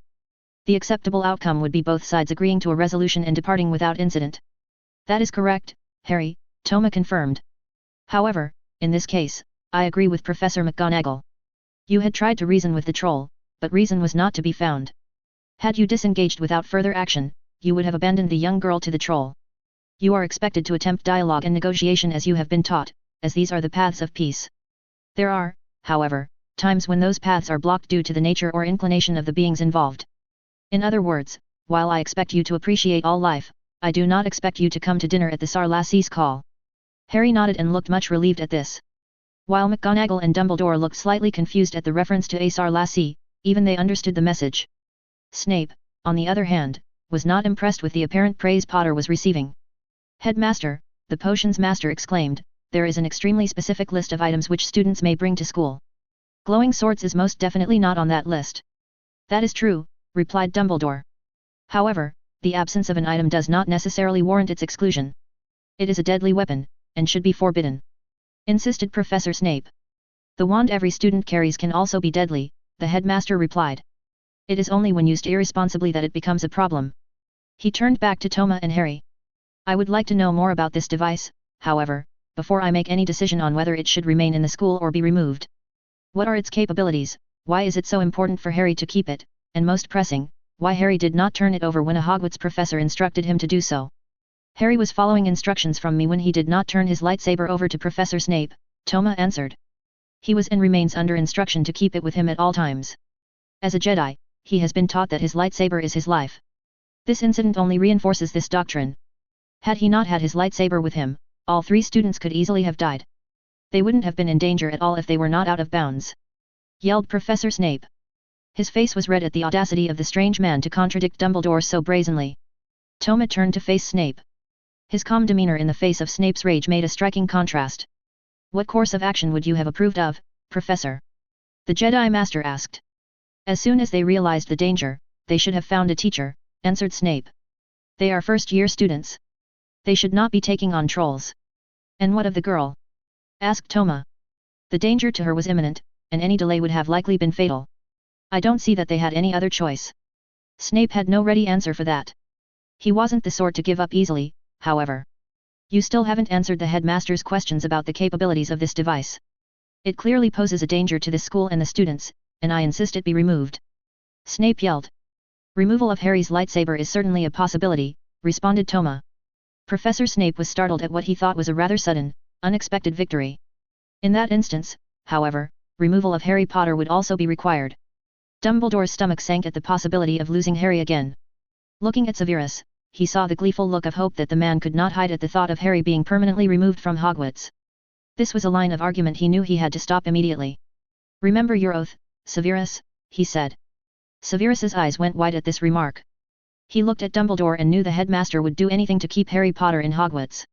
The acceptable outcome would be both sides agreeing to a resolution and departing without incident. That is correct, Harry, Toma confirmed. However, in this case, I agree with Professor McGonagall. You had tried to reason with the troll, but reason was not to be found. Had you disengaged without further action, you would have abandoned the young girl to the troll. You are expected to attempt dialogue and negotiation as you have been taught, as these are the paths of peace. There are, however, times when those paths are blocked due to the nature or inclination of the beings involved. In other words, while I expect you to appreciate all life, I do not expect you to come to dinner at the Sar Lassie's call. Harry nodded and looked much relieved at this. While McGonagall and Dumbledore looked slightly confused at the reference to a Sar Lassie, even they understood the message. Snape, on the other hand, was not impressed with the apparent praise Potter was receiving. Headmaster, the potions master exclaimed, there is an extremely specific list of items which students may bring to school. Glowing swords is most definitely not on that list. That is true, replied Dumbledore. However, the absence of an item does not necessarily warrant its exclusion. It is a deadly weapon, and should be forbidden. Insisted Professor Snape. The wand every student carries can also be deadly, the headmaster replied. It is only when used irresponsibly that it becomes a problem. He turned back to Toma and Harry. I would like to know more about this device, however, before I make any decision on whether it should remain in the school or be removed. What are its capabilities, why is it so important for Harry to keep it, and most pressing, why Harry did not turn it over when a Hogwarts professor instructed him to do so. Harry was following instructions from me when he did not turn his lightsaber over to Professor Snape, Toma answered. He was and remains under instruction to keep it with him at all times. As a Jedi, he has been taught that his lightsaber is his life. This incident only reinforces this doctrine. Had he not had his lightsaber with him, all three students could easily have died. They wouldn't have been in danger at all if they were not out of bounds. Yelled Professor Snape. His face was red at the audacity of the strange man to contradict Dumbledore so brazenly. Toma turned to face Snape. His calm demeanor in the face of Snape's rage made a striking contrast. What course of action would you have approved of, Professor? The Jedi Master asked. As soon as they realized the danger, they should have found a teacher, answered Snape. They are first-year students. They should not be taking on trolls. And what of the girl? Asked Toma. The danger to her was imminent, and any delay would have likely been fatal. I don't see that they had any other choice. Snape had no ready answer for that. He wasn't the sort to give up easily, however. You still haven't answered the headmaster's questions about the capabilities of this device. It clearly poses a danger to this school and the students, and I insist it be removed. Snape yelled. Removal of Harry's lightsaber is certainly a possibility, responded Toma. Professor Snape was startled at what he thought was a rather sudden, unexpected victory. In that instance, however, removal of Harry Potter would also be required. Dumbledore's stomach sank at the possibility of losing Harry again. Looking at Severus, he saw the gleeful look of hope that the man could not hide at the thought of Harry being permanently removed from Hogwarts. This was a line of argument he knew he had to stop immediately. Remember your oath, Severus, he said. Severus's eyes went wide at this remark. He looked at Dumbledore and knew the headmaster would do anything to keep Harry Potter in Hogwarts.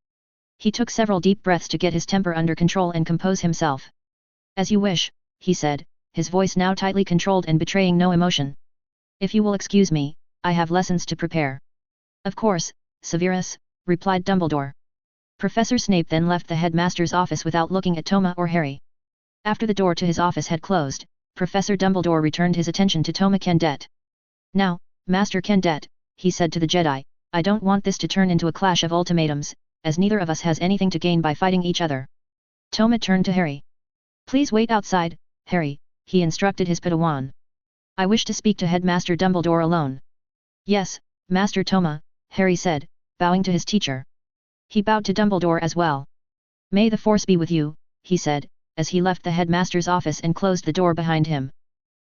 He took several deep breaths to get his temper under control and compose himself. As you wish, he said, his voice now tightly controlled and betraying no emotion. If you will excuse me, I have lessons to prepare. Of course, Severus, replied Dumbledore. Professor Snape then left the headmaster's office without looking at Toma or Harry. After the door to his office had closed, Professor Dumbledore returned his attention to Toma Kendet. Now, Master Kendet, he said to the Jedi, I don't want this to turn into a clash of ultimatums, as neither of us has anything to gain by fighting each other. Toma turned to Harry. Please wait outside, Harry, he instructed his Padawan. I wish to speak to Headmaster Dumbledore alone. Yes, Master Toma, Harry said, bowing to his teacher. He bowed to Dumbledore as well. May the Force be with you, he said, as he left the headmaster's office and closed the door behind him.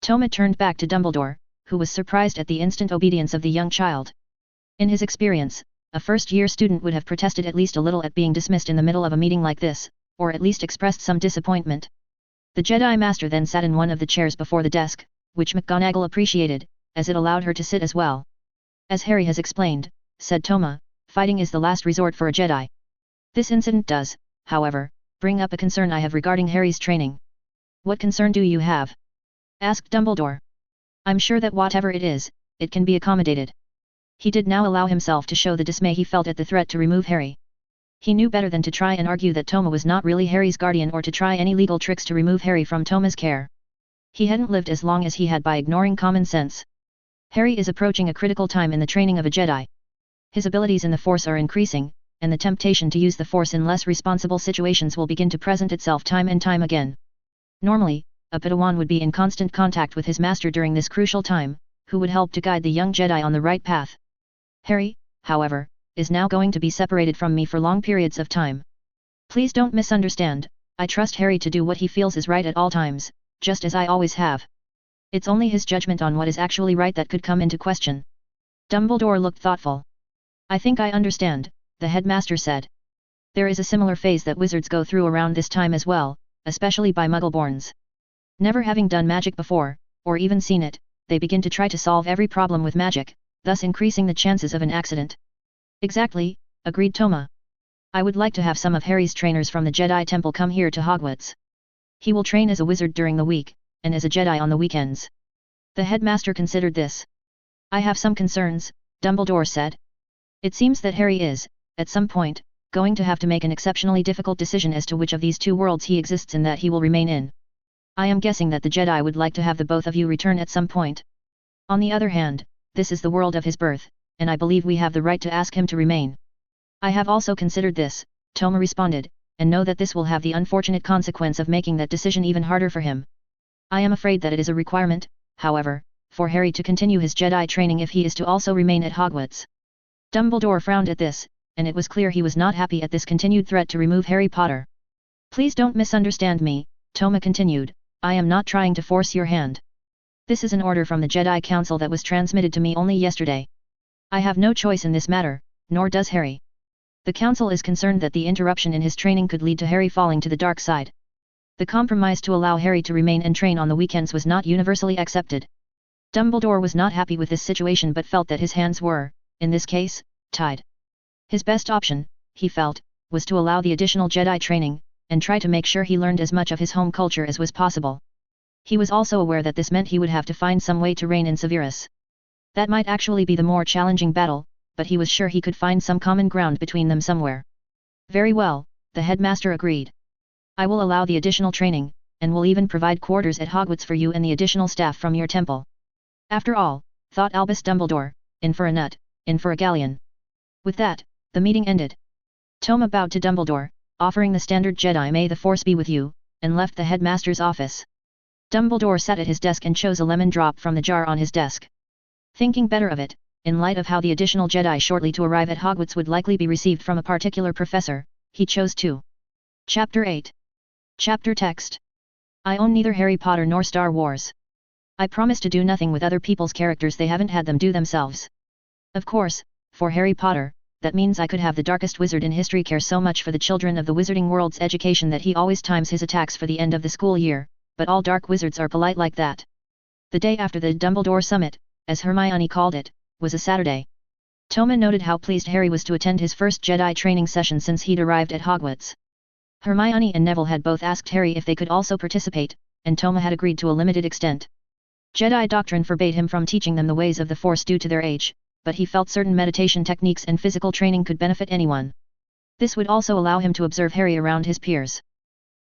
Toma turned back to Dumbledore, who was surprised at the instant obedience of the young child. In his experience, a first-year student would have protested at least a little at being dismissed in the middle of a meeting like this, or at least expressed some disappointment. The Jedi Master then sat in one of the chairs before the desk, which McGonagall appreciated, as it allowed her to sit as well. As Harry has explained, said Toma, fighting is the last resort for a Jedi. This incident does, however, bring up a concern I have regarding Harry's training. What concern do you have? Asked Dumbledore. I'm sure that whatever it is, it can be accommodated. He did now allow himself to show the dismay he felt at the threat to remove Harry. He knew better than to try and argue that Toma was not really Harry's guardian or to try any legal tricks to remove Harry from Toma's care. He hadn't lived as long as he had by ignoring common sense. Harry is approaching a critical time in the training of a Jedi. His abilities in the Force are increasing, and the temptation to use the Force in less responsible situations will begin to present itself time and time again. Normally, a Padawan would be in constant contact with his master during this crucial time, who would help to guide the young Jedi on the right path. Harry, however, is now going to be separated from me for long periods of time. Please don't misunderstand, I trust Harry to do what he feels is right at all times, just as I always have. It's only his judgment on what is actually right that could come into question. Dumbledore looked thoughtful. I think I understand, the headmaster said. There is a similar phase that wizards go through around this time as well, especially by Muggleborns. Never having done magic before, or even seen it, they begin to try to solve every problem with magic, thus increasing the chances of an accident. Exactly, agreed Toma. I would like to have some of Harry's trainers from the Jedi Temple come here to Hogwarts. He will train as a wizard during the week, and as a Jedi on the weekends. The headmaster considered this. I have some concerns, Dumbledore said. It seems that Harry is, at some point, going to have to make an exceptionally difficult decision as to which of these two worlds he exists in that he will remain in. I am guessing that the Jedi would like to have the both of you return at some point. On the other hand, this is the world of his birth, and I believe we have the right to ask him to remain. I have also considered this, Toma responded, and know that this will have the unfortunate consequence of making that decision even harder for him. I am afraid that it is a requirement, however, for Harry to continue his Jedi training if he is to also remain at Hogwarts. Dumbledore frowned at this, and it was clear he was not happy at this continued threat to remove Harry Potter. Please don't misunderstand me, Toma continued, I am not trying to force your hand. This is an order from the Jedi Council that was transmitted to me only yesterday. I have no choice in this matter, nor does Harry. The Council is concerned that the interruption in his training could lead to Harry falling to the dark side. The compromise to allow Harry to remain and train on the weekends was not universally accepted. Dumbledore was not happy with this situation but felt that his hands were, in this case, tied. His best option, he felt, was to allow the additional Jedi training, and try to make sure he learned as much of his home culture as was possible. He was also aware that this meant he would have to find some way to rein in Severus. That might actually be the more challenging battle, but he was sure he could find some common ground between them somewhere. Very well, the headmaster agreed. I will allow the additional training, and will even provide quarters at Hogwarts for you and the additional staff from your temple. After all, thought Albus Dumbledore, in for a nut, in for a galleon. With that, the meeting ended. Toma bowed to Dumbledore, offering the standard Jedi "May the Force be with you," and left the headmaster's office. Dumbledore sat at his desk and chose a lemon drop from the jar on his desk. Thinking better of it, in light of how the additional Jedi shortly to arrive at Hogwarts would likely be received from a particular professor, he chose to. Chapter 8. Chapter Text. I own neither Harry Potter nor Star Wars. I promise to do nothing with other people's characters they haven't had them do themselves. Of course, for Harry Potter, that means I could have the darkest wizard in history care so much for the children of the wizarding world's education that he always times his attacks for the end of the school year, but all dark wizards are polite like that. The day after the Dumbledore Summit, as Hermione called it, was a Saturday. Toma noted how pleased Harry was to attend his first Jedi training session since he'd arrived at Hogwarts. Hermione and Neville had both asked Harry if they could also participate, and Toma had agreed to a limited extent. Jedi doctrine forbade him from teaching them the ways of the Force due to their age, but he felt certain meditation techniques and physical training could benefit anyone. This would also allow him to observe Harry around his peers.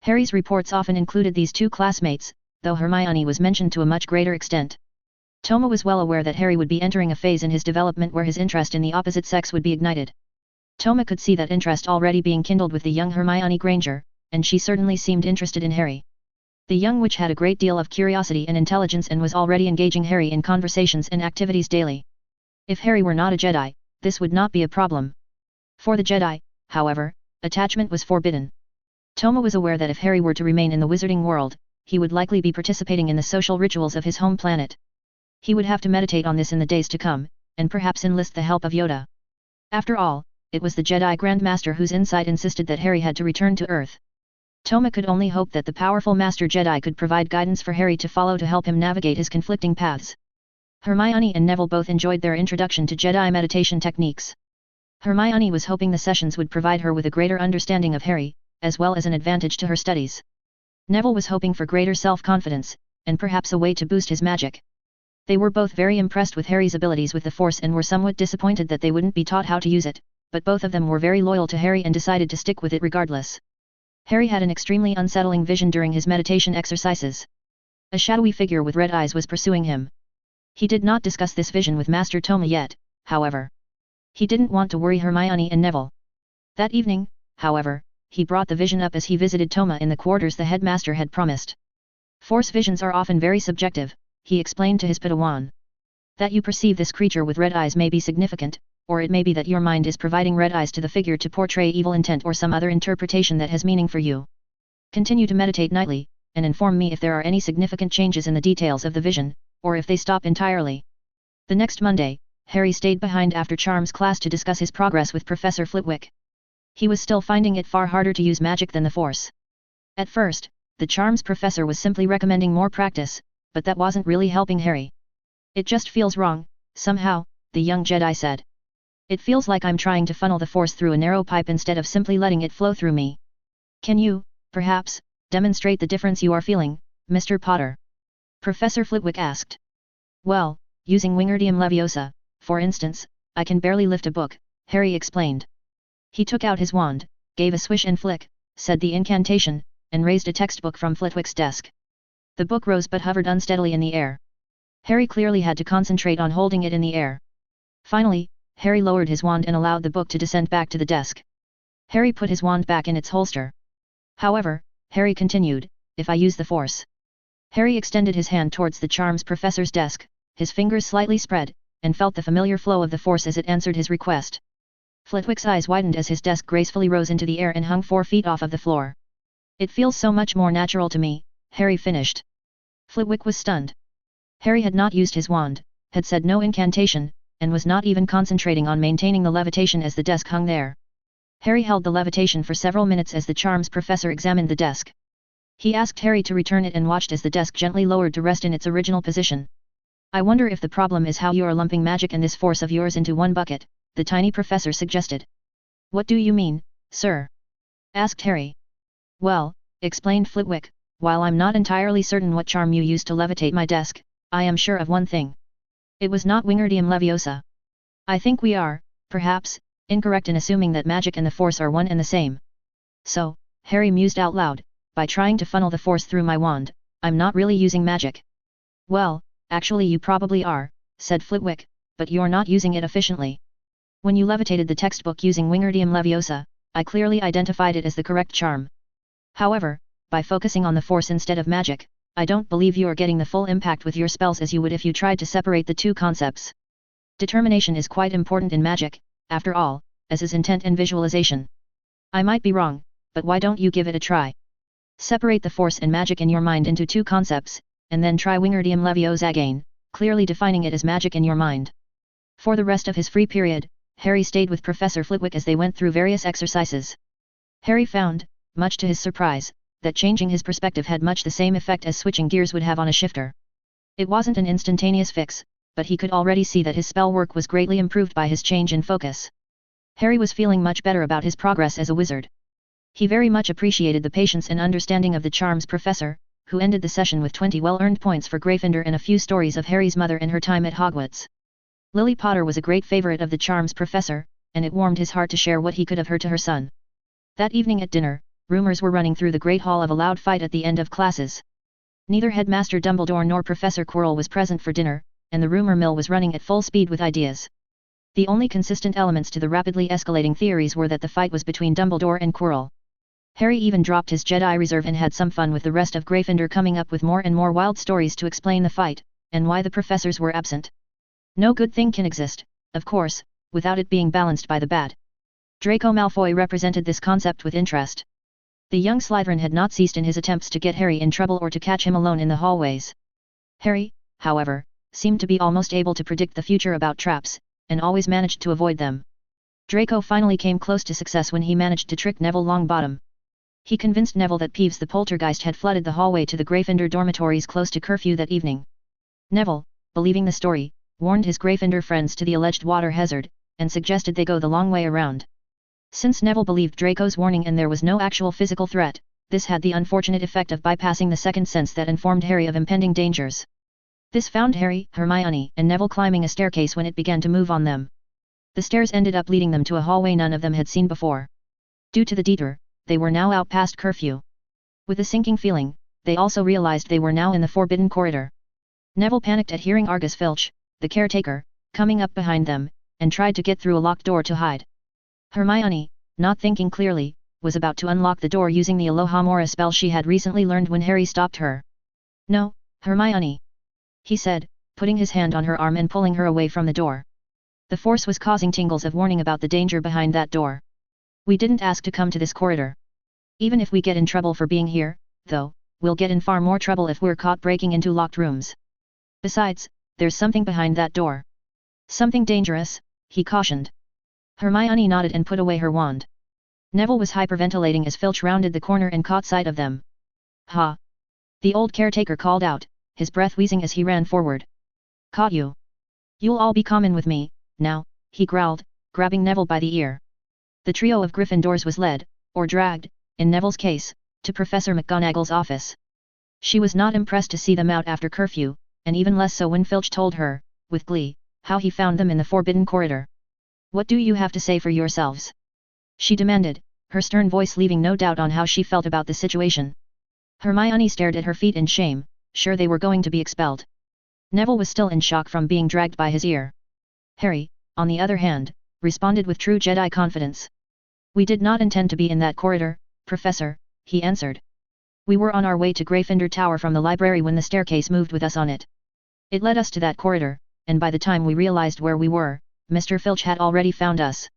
Harry's reports often included these two classmates, though Hermione was mentioned to a much greater extent. Toma was well aware that Harry would be entering a phase in his development where his interest in the opposite sex would be ignited. Toma could see that interest already being kindled with the young Hermione Granger, and she certainly seemed interested in Harry. The young witch had a great deal of curiosity and intelligence and was already engaging Harry in conversations and activities daily. If Harry were not a Jedi, this would not be a problem. For the Jedi, however, attachment was forbidden. Toma was aware that if Harry were to remain in the wizarding world, he would likely be participating in the social rituals of his home planet. He would have to meditate on this in the days to come, and perhaps enlist the help of Yoda. After all, it was the Jedi Grand Master whose insight insisted that Harry had to return to Earth. Toma could only hope that the powerful Master Jedi could provide guidance for Harry to follow to help him navigate his conflicting paths. Hermione and Neville both enjoyed their introduction to Jedi meditation techniques. Hermione was hoping the sessions would provide her with a greater understanding of Harry, as well as an advantage to her studies. Neville was hoping for greater self-confidence, and perhaps a way to boost his magic. They were both very impressed with Harry's abilities with the Force and were somewhat disappointed that they wouldn't be taught how to use it, but both of them were very loyal to Harry and decided to stick with it regardless. Harry had an extremely unsettling vision during his meditation exercises. A shadowy figure with red eyes was pursuing him. He did not discuss this vision with Master Toma yet, however. He didn't want to worry Hermione and Neville. That evening, however, he brought the vision up as he visited Toma in the quarters the headmaster had promised. Force visions are often very subjective, he explained to his Padawan. That you perceive this creature with red eyes may be significant, or it may be that your mind is providing red eyes to the figure to portray evil intent or some other interpretation that has meaning for you. Continue to meditate nightly, and inform me if there are any significant changes in the details of the vision, or if they stop entirely. The next Monday, Harry stayed behind after Charms class to discuss his progress with Professor Flitwick. He was still finding it far harder to use magic than the Force. At first, the Charms professor was simply recommending more practice, but that wasn't really helping Harry. It just feels wrong, somehow, the young Jedi said. It feels like I'm trying to funnel the Force through a narrow pipe instead of simply letting it flow through me. Can you, perhaps, demonstrate the difference you are feeling, Mr. Potter? Professor Flitwick asked. Well, using Wingardium Leviosa, for instance, I can barely lift a book, Harry explained. He took out his wand, gave a swish and flick, said the incantation, and raised a textbook from Flitwick's desk. The book rose but hovered unsteadily in the air. Harry clearly had to concentrate on holding it in the air. Finally, Harry lowered his wand and allowed the book to descend back to the desk. Harry put his wand back in its holster. However, Harry continued, if I use the Force. Harry extended his hand towards the Charms professor's desk, his fingers slightly spread, and felt the familiar flow of the Force as it answered his request. Flitwick's eyes widened as his desk gracefully rose into the air and hung 4 feet off of the floor. It feels so much more natural to me, Harry finished. Flitwick was stunned. Harry had not used his wand, had said no incantation, and was not even concentrating on maintaining the levitation as the desk hung there. Harry held the levitation for several minutes as the Charms professor examined the desk. He asked Harry to return it and watched as the desk gently lowered to rest in its original position. I wonder if the problem is how you are lumping magic and this Force of yours into one bucket, the tiny professor suggested. What do you mean, sir? Asked Harry. Well, explained Flitwick, while I'm not entirely certain what charm you used to levitate my desk, I am sure of one thing. It was not Wingardium Leviosa. I think we are, perhaps, incorrect in assuming that magic and the Force are one and the same. So, Harry mused out loud, by trying to funnel the Force through my wand, I'm not really using magic. Well, actually you probably are, said Flitwick, but you're not using it efficiently. When you levitated the textbook using Wingardium Leviosa, I clearly identified it as the correct charm. However, by focusing on the force instead of magic, I don't believe you are getting the full impact with your spells as you would if you tried to separate the two concepts. Determination is quite important in magic, after all, as is intent and visualization. I might be wrong, but why don't you give it a try? Separate the force and magic in your mind into two concepts, and then try Wingardium Leviosa again, clearly defining it as magic in your mind. For the rest of his free period, Harry stayed with Professor Flitwick as they went through various exercises. Harry found, much to his surprise, that changing his perspective had much the same effect as switching gears would have on a shifter. It wasn't an instantaneous fix, but he could already see that his spell work was greatly improved by his change in focus. Harry was feeling much better about his progress as a wizard. He very much appreciated the patience and understanding of the charms professor, who ended the session with 20 well-earned points for Gryffindor and a few stories of Harry's mother and her time at Hogwarts. Lily Potter was a great favorite of the charms professor, and it warmed his heart to share what he could of her to her son. That evening at dinner, rumors were running through the Great Hall of a loud fight at the end of classes. Neither Headmaster Dumbledore nor Professor Quirrell was present for dinner, and the rumor mill was running at full speed with ideas. The only consistent elements to the rapidly escalating theories were that the fight was between Dumbledore and Quirrell. Harry even dropped his Jedi reserve and had some fun with the rest of Gryffindor, coming up with more and more wild stories to explain the fight, and why the professors were absent. No good thing can exist, of course, without it being balanced by the bad. Draco Malfoy represented this concept with interest. The young Slytherin had not ceased in his attempts to get Harry in trouble or to catch him alone in the hallways. Harry, however, seemed to be almost able to predict the future about traps, and always managed to avoid them. Draco finally came close to success when he managed to trick Neville Longbottom. He convinced Neville that Peeves the poltergeist had flooded the hallway to the Gryffindor dormitories close to curfew that evening. Neville, believing the story, warned his Gryffindor friends to the alleged water hazard, and suggested they go the long way around. Since Neville believed Draco's warning and there was no actual physical threat, this had the unfortunate effect of bypassing the second sense that informed Harry of impending dangers. This found Harry, Hermione, and Neville climbing a staircase when it began to move on them. The stairs ended up leading them to a hallway none of them had seen before. Due to the detour, they were now out past curfew. With a sinking feeling, they also realized they were now in the forbidden corridor. Neville panicked at hearing Argus Filch, the caretaker, coming up behind them, and tried to get through a locked door to hide. Hermione, not thinking clearly, was about to unlock the door using the Alohomora spell she had recently learned when Harry stopped her. "No, Hermione," he said, putting his hand on her arm and pulling her away from the door. The force was causing tingles of warning about the danger behind that door. "We didn't ask to come to this corridor. Even if we get in trouble for being here, though, we'll get in far more trouble if we're caught breaking into locked rooms. Besides, there's something behind that door. Something dangerous," he cautioned. Hermione nodded and put away her wand. Neville was hyperventilating as Filch rounded the corner and caught sight of them. "Ha!" the old caretaker called out, his breath wheezing as he ran forward. "Caught you. You'll all be common with me, now," he growled, grabbing Neville by the ear. The trio of Gryffindors was led, or dragged, in Neville's case, to Professor McGonagall's office. She was not impressed to see them out after curfew, and even less so when Filch told her, with glee, how he found them in the forbidden corridor. "What do you have to say for yourselves?" she demanded, her stern voice leaving no doubt on how she felt about the situation. Hermione stared at her feet in shame, sure they were going to be expelled. Neville was still in shock from being dragged by his ear. Harry, on the other hand, responded with true Jedi confidence. "We did not intend to be in that corridor, Professor," he answered. "We were on our way to Gryffindor Tower from the library when the staircase moved with us on it. It led us to that corridor, and by the time we realized where we were, Mr. Filch had already found us."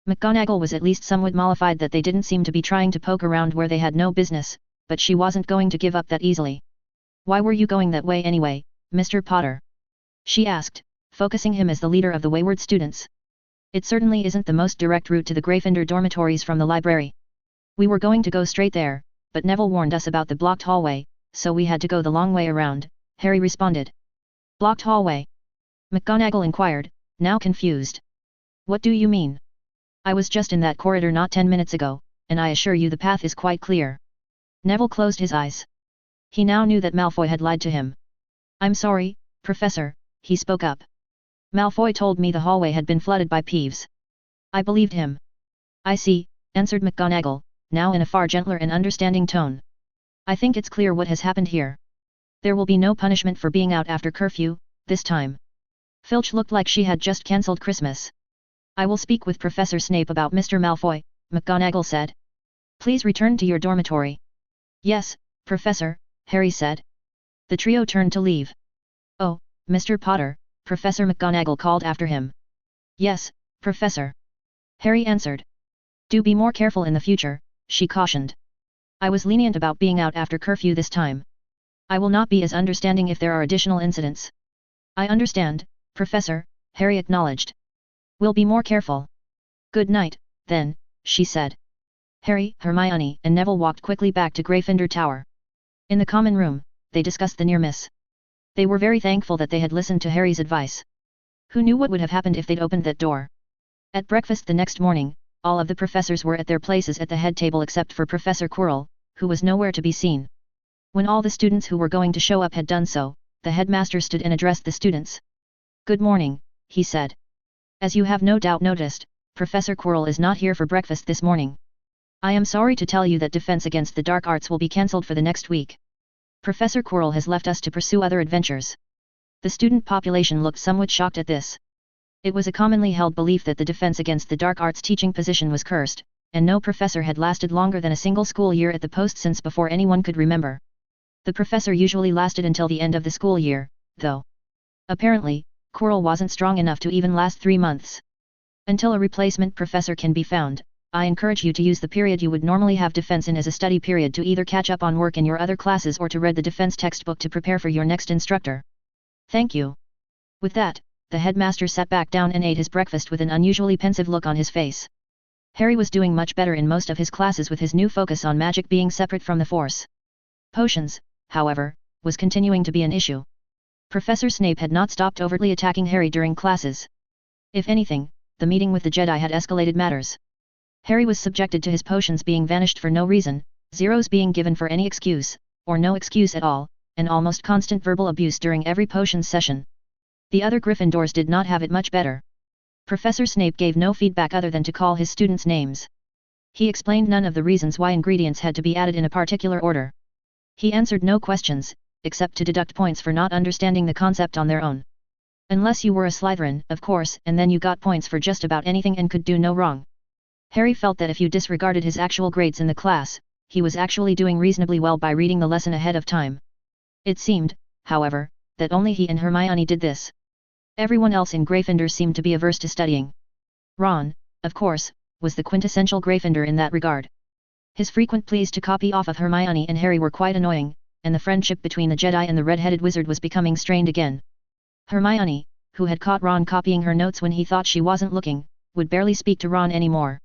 McGonagall was at least somewhat mollified that they didn't seem to be trying to poke around where they had no business, but she wasn't going to give up that easily. "Why were you going that way anyway, Mr. Potter?" she asked, focusing him as the leader of the wayward students. "It certainly isn't the most direct route to the Gryffindor dormitories from the library. We were going to go straight there, but Neville warned us about the blocked hallway, so we had to go the long way around," Harry responded. "Blocked hallway?" McGonagall inquired, now confused. "What do you mean? I was just in that corridor not 10 minutes ago, and I assure you the path is quite clear." Neville closed his eyes. He now knew that Malfoy had lied to him. "I'm sorry, Professor," he spoke up. "Malfoy told me the hallway had been flooded by Peeves. I believed him." "I see," answered McGonagall, now in a far gentler and understanding tone. "I think it's clear what has happened here. There will be no punishment for being out after curfew, this time." Filch looked like she had just cancelled Christmas. "I will speak with Professor Snape about Mr. Malfoy," McGonagall said. Please return to your dormitory. Yes, Professor, Harry said. The trio turned to leave. Oh, Mr. Potter, Professor McGonagall called after him. Yes, Professor. Harry answered. Do be more careful in the future, she cautioned. I was lenient about being out after curfew this time. I will not be as understanding if there are additional incidents. I understand, Professor, Harry acknowledged. We'll be more careful. Good night, then, she said. Harry, Hermione, and Neville walked quickly back to Gryffindor Tower. In the common room, they discussed the near miss. They were very thankful that they had listened to Harry's advice. Who knew what would have happened if they'd opened that door? At breakfast the next morning, all of the professors were at their places at the head table except for Professor Quirrell, who was nowhere to be seen. When all the students who were going to show up had done so, the headmaster stood and addressed the students. Good morning, he said. As you have no doubt noticed, Professor Quirrell is not here for breakfast this morning. I am sorry to tell you that Defense Against the Dark Arts will be cancelled for the next week. Professor Quirrell has left us to pursue other adventures. The student population looked somewhat shocked at this. It was a commonly held belief that the Defense Against the Dark Arts teaching position was cursed, and no professor had lasted longer than a single school year at the post since before anyone could remember. The professor usually lasted until the end of the school year, though. Apparently, Quirrell wasn't strong enough to even last 3 months. Until a replacement professor can be found, I encourage you to use the period you would normally have defense in as a study period to either catch up on work in your other classes or to read the defense textbook to prepare for your next instructor. Thank you. With that, the headmaster sat back down and ate his breakfast with an unusually pensive look on his face. Harry was doing much better in most of his classes with his new focus on magic being separate from the Force. Potions, however, was continuing to be an issue. Professor Snape had not stopped overtly attacking Harry during classes. If anything, the meeting with the Jedi had escalated matters. Harry was subjected to his potions being vanished for no reason, zeros being given for any excuse, or no excuse at all, and almost constant verbal abuse during every potions session. The other Gryffindors did not have it much better. Professor Snape gave no feedback other than to call his students names. He explained none of the reasons why ingredients had to be added in a particular order. He answered no questions, except to deduct points for not understanding the concept on their own. Unless you were a Slytherin, of course, and then you got points for just about anything and could do no wrong. Harry felt that if you disregarded his actual grades in the class, he was actually doing reasonably well by reading the lesson ahead of time. It seemed, however, that only he and Hermione did this. Everyone else in Gryffindor seemed to be averse to studying. Ron, of course, was the quintessential Gryffindor in that regard. His frequent pleas to copy off of Hermione and Harry were quite annoying, and the friendship between the Jedi and the red-headed wizard was becoming strained again. Hermione, who had caught Ron copying her notes when he thought she wasn't looking, would barely speak to Ron anymore.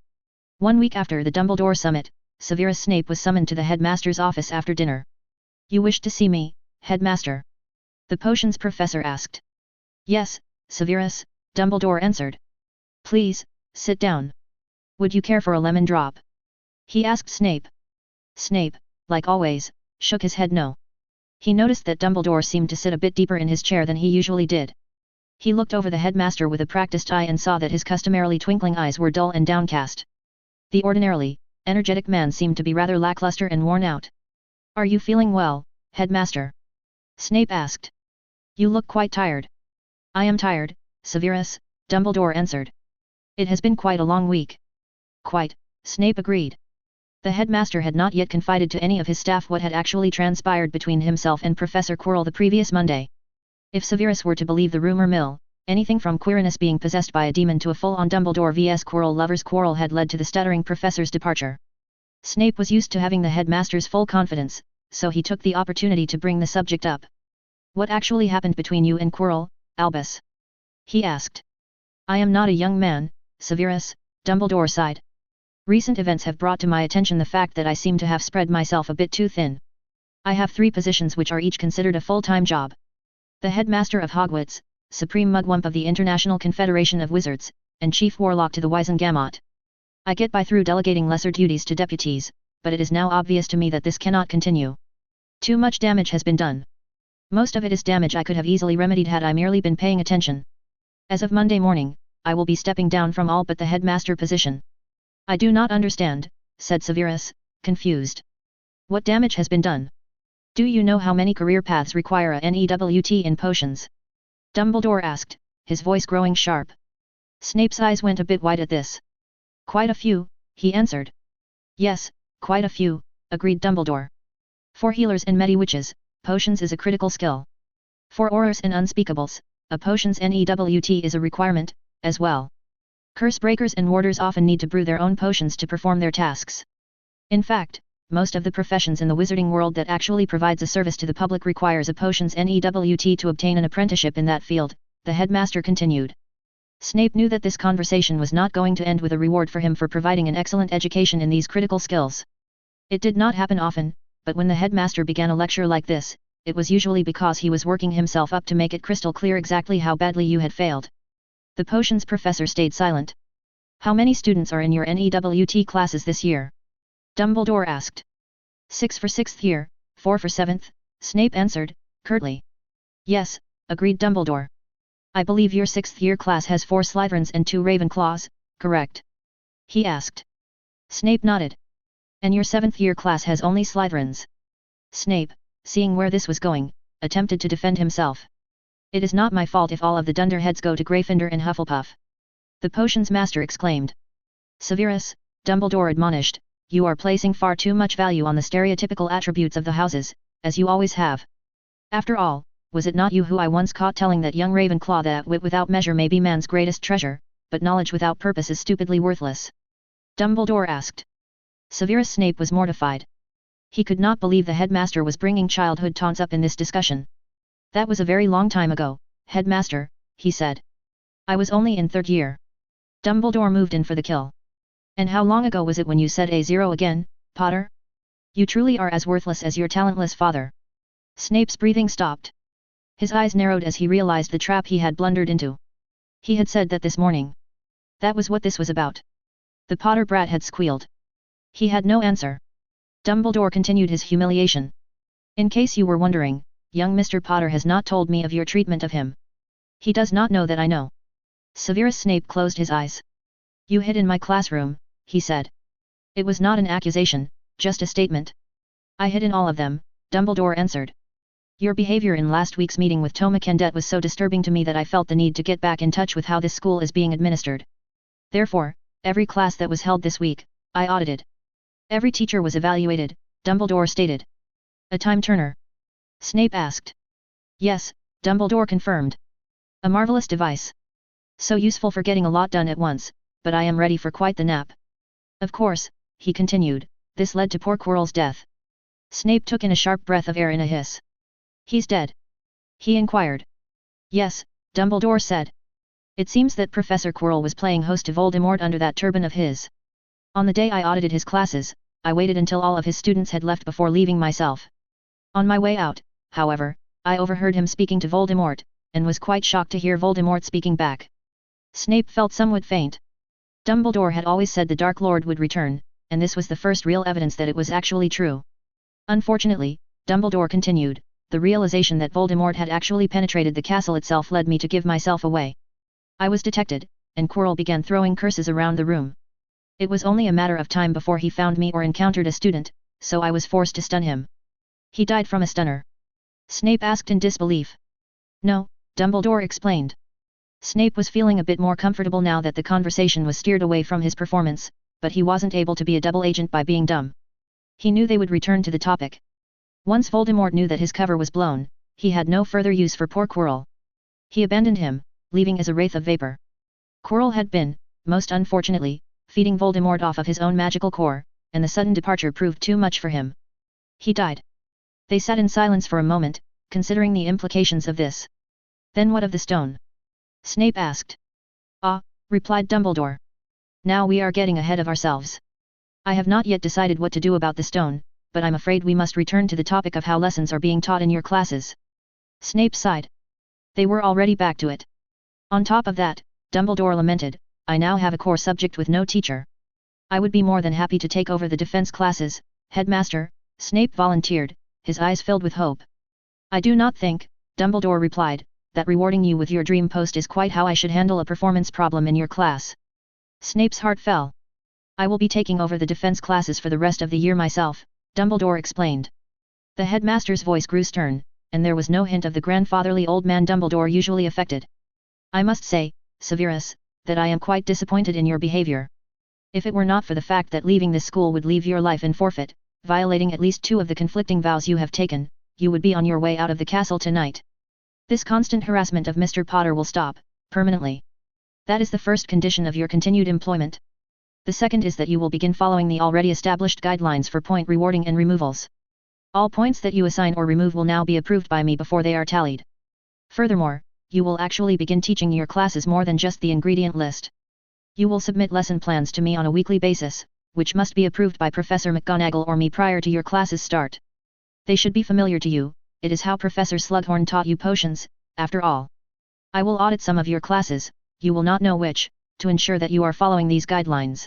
1 week after the Dumbledore summit, Severus Snape was summoned to the headmaster's office after dinner. You wish to see me, headmaster? The potions professor asked. Yes, Severus, Dumbledore answered. Please, sit down. Would you care for a lemon drop? He asked Snape. Snape, like always, shook his head no. He noticed that Dumbledore seemed to sit a bit deeper in his chair than he usually did. He looked over the headmaster with a practiced eye and saw that his customarily twinkling eyes were dull and downcast. The ordinarily energetic man seemed to be rather lackluster and worn out. Are you feeling well, headmaster? Snape asked. You look quite tired. I am tired, Severus, Dumbledore answered. It has been quite a long week. Quite, Snape agreed. The headmaster had not yet confided to any of his staff what had actually transpired between himself and Professor Quirrell the previous Monday. If Severus were to believe the rumor mill, anything from Quirinus being possessed by a demon to a full-on Dumbledore vs Quirrell lovers quarrel had led to the stuttering professor's departure. Snape was used to having the headmaster's full confidence, so he took the opportunity to bring the subject up. What actually happened between you and Quirrell, Albus? He asked. I am not a young man, Severus, Dumbledore sighed. Recent events have brought to my attention the fact that I seem to have spread myself a bit too thin. I have 3 positions which are each considered a full-time job. The headmaster of Hogwarts, Supreme Mugwump of the International Confederation of Wizards, and Chief Warlock to the Wizengamot. I get by through delegating lesser duties to deputies, but it is now obvious to me that this cannot continue. Too much damage has been done. Most of it is damage I could have easily remedied had I merely been paying attention. As of Monday morning, I will be stepping down from all but the headmaster position. I do not understand, said Severus, confused. What damage has been done? Do you know how many career paths require a NEWT in potions? Dumbledore asked, his voice growing sharp. Snape's eyes went a bit wide at this. Quite a few, he answered. Yes, quite a few, agreed Dumbledore. For healers and medi-witches, potions is a critical skill. For aurors and unspeakables, a potion's NEWT is a requirement, as well. Curse breakers and warders often need to brew their own potions to perform their tasks. In fact, most of the professions in the wizarding world that actually provides a service to the public requires a potion's NEWT to obtain an apprenticeship in that field, the headmaster continued. Snape knew that this conversation was not going to end with a reward for him for providing an excellent education in these critical skills. It did not happen often, but when the headmaster began a lecture like this, it was usually because he was working himself up to make it crystal clear exactly how badly you had failed. The potions professor stayed silent. How many students are in your NEWT classes this year? Dumbledore asked. 6 for 6th year, 4 for 7th, Snape answered, curtly. Yes, agreed Dumbledore. I believe your 6th year class has 4 Slytherins and 2 Ravenclaws, correct? He asked. Snape nodded. And your 7th year class has only Slytherins. Snape, seeing where this was going, attempted to defend himself. It is not my fault if all of the Dunderheads go to Gryffindor and Hufflepuff. The potions master exclaimed. Severus, Dumbledore admonished, you are placing far too much value on the stereotypical attributes of the houses, as you always have. After all, was it not you who I once caught telling that young Ravenclaw that wit without measure may be man's greatest treasure, but knowledge without purpose is stupidly worthless? Dumbledore asked. Severus Snape was mortified. He could not believe the headmaster was bringing childhood taunts up in this discussion. That was a very long time ago, headmaster, he said. I was only in 3rd year. Dumbledore moved in for the kill. And how long ago was it when you said A0 again, Potter? You truly are as worthless as your talentless father. Snape's breathing stopped. His eyes narrowed as he realized the trap he had blundered into. He had said that this morning. That was what this was about. The Potter brat had squealed. He had no answer. Dumbledore continued his humiliation. In case you were wondering, young Mr. Potter has not told me of your treatment of him. He does not know that I know. Severus Snape closed his eyes. You hid in my classroom, he said. It was not an accusation, just a statement. I hid in all of them, Dumbledore answered. Your behavior in last week's meeting with Toma Kendet was so disturbing to me that I felt the need to get back in touch with how this school is being administered. Therefore, every class that was held this week, I audited. Every teacher was evaluated, Dumbledore stated. A time-turner? Snape asked. Yes, Dumbledore confirmed. A marvelous device. So useful for getting a lot done at once, but I am ready for quite the nap. Of course, he continued, this led to poor Quirrell's death. Snape took in a sharp breath of air in a hiss. He's dead? He inquired. Yes, Dumbledore said. It seems that Professor Quirrell was playing host to Voldemort under that turban of his. On the day I audited his classes, I waited until all of his students had left before leaving myself. On my way out, however, I overheard him speaking to Voldemort, and was quite shocked to hear Voldemort speaking back. Snape felt somewhat faint. Dumbledore had always said the Dark Lord would return, and this was the first real evidence that it was actually true. Unfortunately, Dumbledore continued, the realization that Voldemort had actually penetrated the castle itself led me to give myself away. I was detected, and Quirrell began throwing curses around the room. It was only a matter of time before he found me or encountered a student, so I was forced to stun him. He died from a stunner. Snape asked in disbelief. No, Dumbledore explained. Snape was feeling a bit more comfortable now that the conversation was steered away from his performance, but he wasn't able to be a double agent by being dumb. He knew they would return to the topic. Once Voldemort knew that his cover was blown, he had no further use for poor Quirrell. He abandoned him, leaving as a wraith of vapor. Quirrell had been, most unfortunately, feeding Voldemort off of his own magical core, and the sudden departure proved too much for him. He died. They sat in silence for a moment, considering the implications of this. Then what of the stone? Snape asked. Ah, replied Dumbledore. Now we are getting ahead of ourselves. I have not yet decided what to do about the stone, but I'm afraid we must return to the topic of how lessons are being taught in your classes. Snape sighed. They were already back to it. On top of that, Dumbledore lamented, I now have a core subject with no teacher. I would be more than happy to take over the defense classes, headmaster, Snape volunteered, his eyes filled with hope. I do not think, Dumbledore replied, that rewarding you with your dream post is quite how I should handle a performance problem in your class. Snape's heart fell. I will be taking over the defense classes for the rest of the year myself, Dumbledore explained. The headmaster's voice grew stern, and there was no hint of the grandfatherly old man Dumbledore usually affected. I must say, Severus, that I am quite disappointed in your behavior. If it were not for the fact that leaving this school would leave your life in forfeit, violating at least 2 of the conflicting vows you have taken, you would be on your way out of the castle tonight. This constant harassment of Mr. Potter will stop, permanently. That is the first condition of your continued employment. The second is that you will begin following the already established guidelines for point rewarding and removals. All points that you assign or remove will now be approved by me before they are tallied. Furthermore, you will actually begin teaching your classes more than just the ingredient list. You will submit lesson plans to me on a weekly basis, which must be approved by Professor McGonagall or me prior to your classes start. They should be familiar to you, it is how Professor Slughorn taught you potions, after all. I will audit some of your classes, you will not know which, to ensure that you are following these guidelines.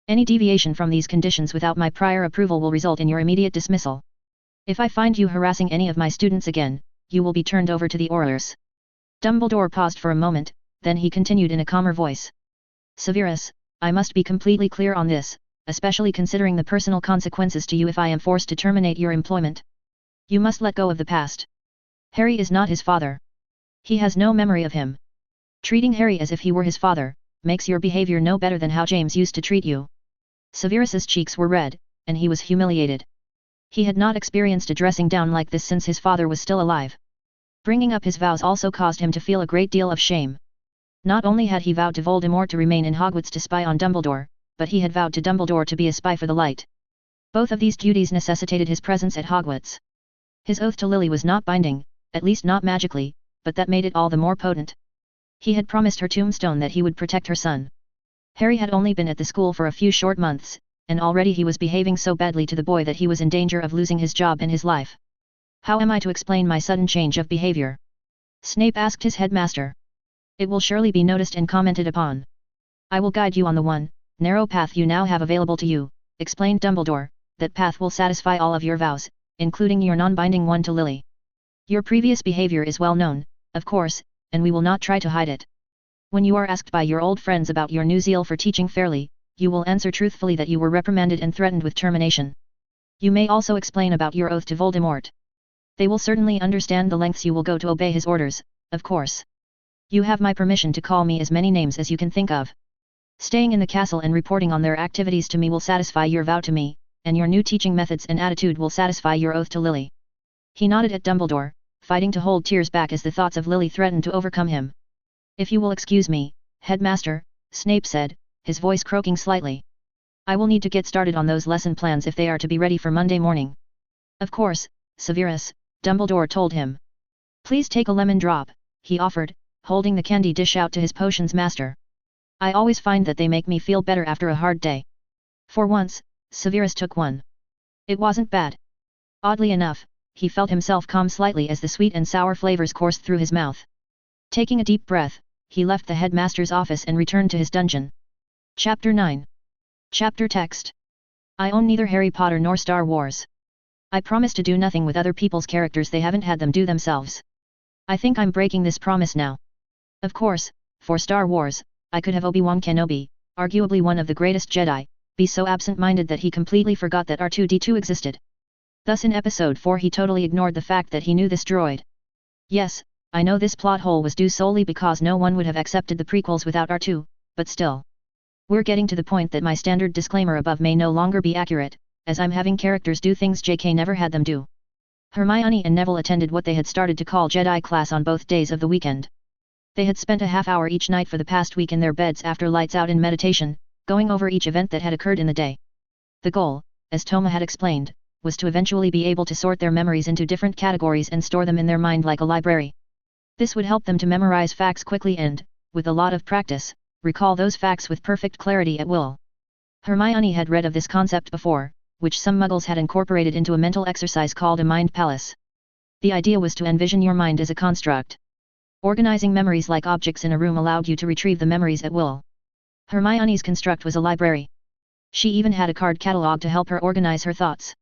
Any deviation from these conditions without my prior approval will result in your immediate dismissal. If I find you harassing any of my students again, you will be turned over to the Aurors. Dumbledore paused for a moment, then he continued in a calmer voice. Severus, I must be completely clear on this, especially considering the personal consequences to you if I am forced to terminate your employment. You must let go of the past. Harry is not his father. He has no memory of him. Treating Harry as if he were his father, makes your behavior no better than how James used to treat you. Severus's cheeks were red, and he was humiliated. He had not experienced a dressing down like this since his father was still alive. Bringing up his vows also caused him to feel a great deal of shame. Not only had he vowed to Voldemort to remain in Hogwarts to spy on Dumbledore, but he had vowed to Dumbledore to be a spy for the light. Both of these duties necessitated his presence at Hogwarts. His oath to Lily was not binding, at least not magically, but that made it all the more potent. He had promised her tombstone that he would protect her son. Harry had only been at the school for a few short months, and already he was behaving so badly to the boy that he was in danger of losing his job and his life. How am I to explain my sudden change of behavior? Snape asked his headmaster. It will surely be noticed and commented upon. I will guide you on the one, narrow path you now have available to you, explained Dumbledore. That path will satisfy all of your vows, including your non-binding one to Lily. Your previous behavior is well known, of course, and we will not try to hide it. When you are asked by your old friends about your new zeal for teaching fairly, you will answer truthfully that you were reprimanded and threatened with termination. You may also explain about your oath to Voldemort. They will certainly understand the lengths you will go to obey his orders, of course. You have my permission to call me as many names as you can think of. Staying in the castle and reporting on their activities to me will satisfy your vow to me, and your new teaching methods and attitude will satisfy your oath to Lily. He nodded at Dumbledore, fighting to hold tears back as the thoughts of Lily threatened to overcome him. If you will excuse me, Headmaster, Snape said, his voice croaking slightly. I will need to get started on those lesson plans if they are to be ready for Monday morning. Of course, Severus, Dumbledore told him. Please take a lemon drop, he offered, holding the candy dish out to his potions master. I always find that they make me feel better after a hard day. For once, Severus took one. It wasn't bad. Oddly enough, he felt himself calm slightly as the sweet and sour flavors coursed through his mouth. Taking a deep breath, he left the headmaster's office and returned to his dungeon. Chapter 9. Chapter Text. I own neither Harry Potter nor Star Wars. I promise to do nothing with other people's characters they haven't had them do themselves. I think I'm breaking this promise now. Of course, for Star Wars, I could have Obi-Wan Kenobi, arguably one of the greatest Jedi, be so absent-minded that he completely forgot that R2-D2 existed. Thus in Episode 4 he totally ignored the fact that he knew this droid. Yes, I know this plot hole was due solely because no one would have accepted the prequels without R2, but still. We're getting to the point that my standard disclaimer above may no longer be accurate, as I'm having characters do things JK never had them do. Hermione and Neville attended what they had started to call Jedi class on both days of the weekend. They had spent a half hour each night for the past week in their beds after lights out in meditation, going over each event that had occurred in the day. The goal, as Toma had explained, was to eventually be able to sort their memories into different categories and store them in their mind like a library. This would help them to memorize facts quickly and, with a lot of practice, recall those facts with perfect clarity at will. Hermione had read of this concept before, which some Muggles had incorporated into a mental exercise called a mind palace. The idea was to envision your mind as a construct. Organizing memories like objects in a room allowed you to retrieve the memories at will. Hermione's construct was a library. She even had a card catalog to help her organize her thoughts.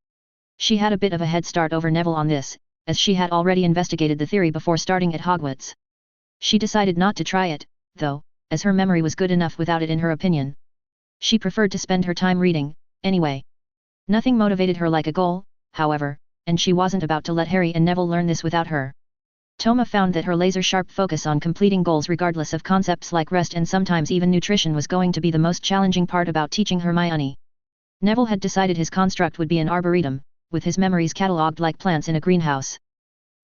She had a bit of a head start over Neville on this, as she had already investigated the theory before starting at Hogwarts. She decided not to try it, though, as her memory was good enough without it in her opinion. She preferred to spend her time reading, anyway. Nothing motivated her like a goal, however, and she wasn't about to let Harry and Neville learn this without her. Toma found that her laser-sharp focus on completing goals regardless of concepts like rest and sometimes even nutrition was going to be the most challenging part about teaching Hermione. Neville had decided his construct would be an arboretum, with his memories catalogued like plants in a greenhouse.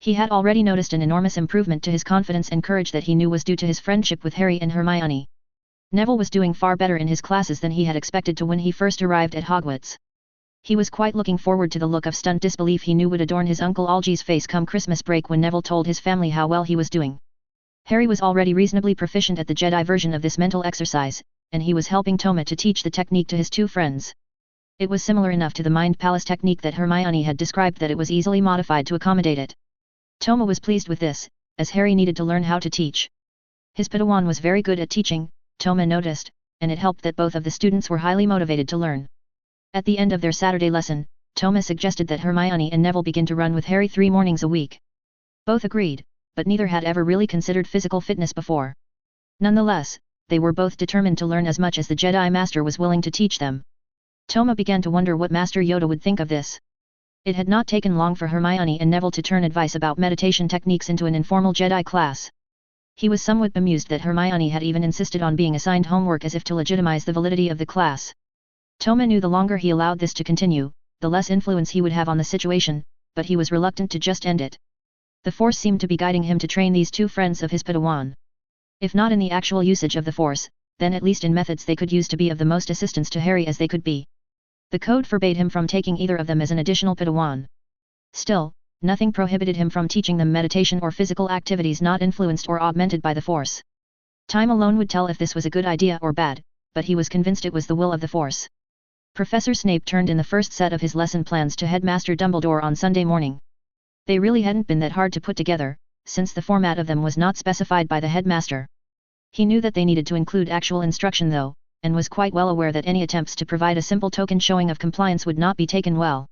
He had already noticed an enormous improvement to his confidence and courage that he knew was due to his friendship with Harry and Hermione. Neville was doing far better in his classes than he had expected to when he first arrived at Hogwarts. He was quite looking forward to the look of stunned disbelief he knew would adorn his Uncle Algy's face come Christmas break when Neville told his family how well he was doing. Harry was already reasonably proficient at the Jedi version of this mental exercise, and he was helping Toma to teach the technique to his two friends. It was similar enough to the Mind Palace technique that Hermione had described that it was easily modified to accommodate it. Toma was pleased with this, as Harry needed to learn how to teach. His Padawan was very good at teaching, Toma noticed, and it helped that both of the students were highly motivated to learn. At the end of their Saturday lesson, Toma suggested that Hermione and Neville begin to run with Harry 3 mornings a week. Both agreed, but neither had ever really considered physical fitness before. Nonetheless, they were both determined to learn as much as the Jedi Master was willing to teach them. Toma began to wonder what Master Yoda would think of this. It had not taken long for Hermione and Neville to turn advice about meditation techniques into an informal Jedi class. He was somewhat bemused that Hermione had even insisted on being assigned homework as if to legitimize the validity of the class. Toma knew the longer he allowed this to continue, the less influence he would have on the situation, but he was reluctant to just end it. The Force seemed to be guiding him to train these two friends of his Padawan. If not in the actual usage of the Force, then at least in methods they could use to be of the most assistance to Harry as they could be. The code forbade him from taking either of them as an additional Padawan. Still, nothing prohibited him from teaching them meditation or physical activities not influenced or augmented by the Force. Time alone would tell if this was a good idea or bad, but he was convinced it was the will of the Force. Professor Snape turned in the first set of his lesson plans to Headmaster Dumbledore on Sunday morning. They really hadn't been that hard to put together, since the format of them was not specified by the headmaster. He knew that they needed to include actual instruction though, and was quite well aware that any attempts to provide a simple token showing of compliance would not be taken well.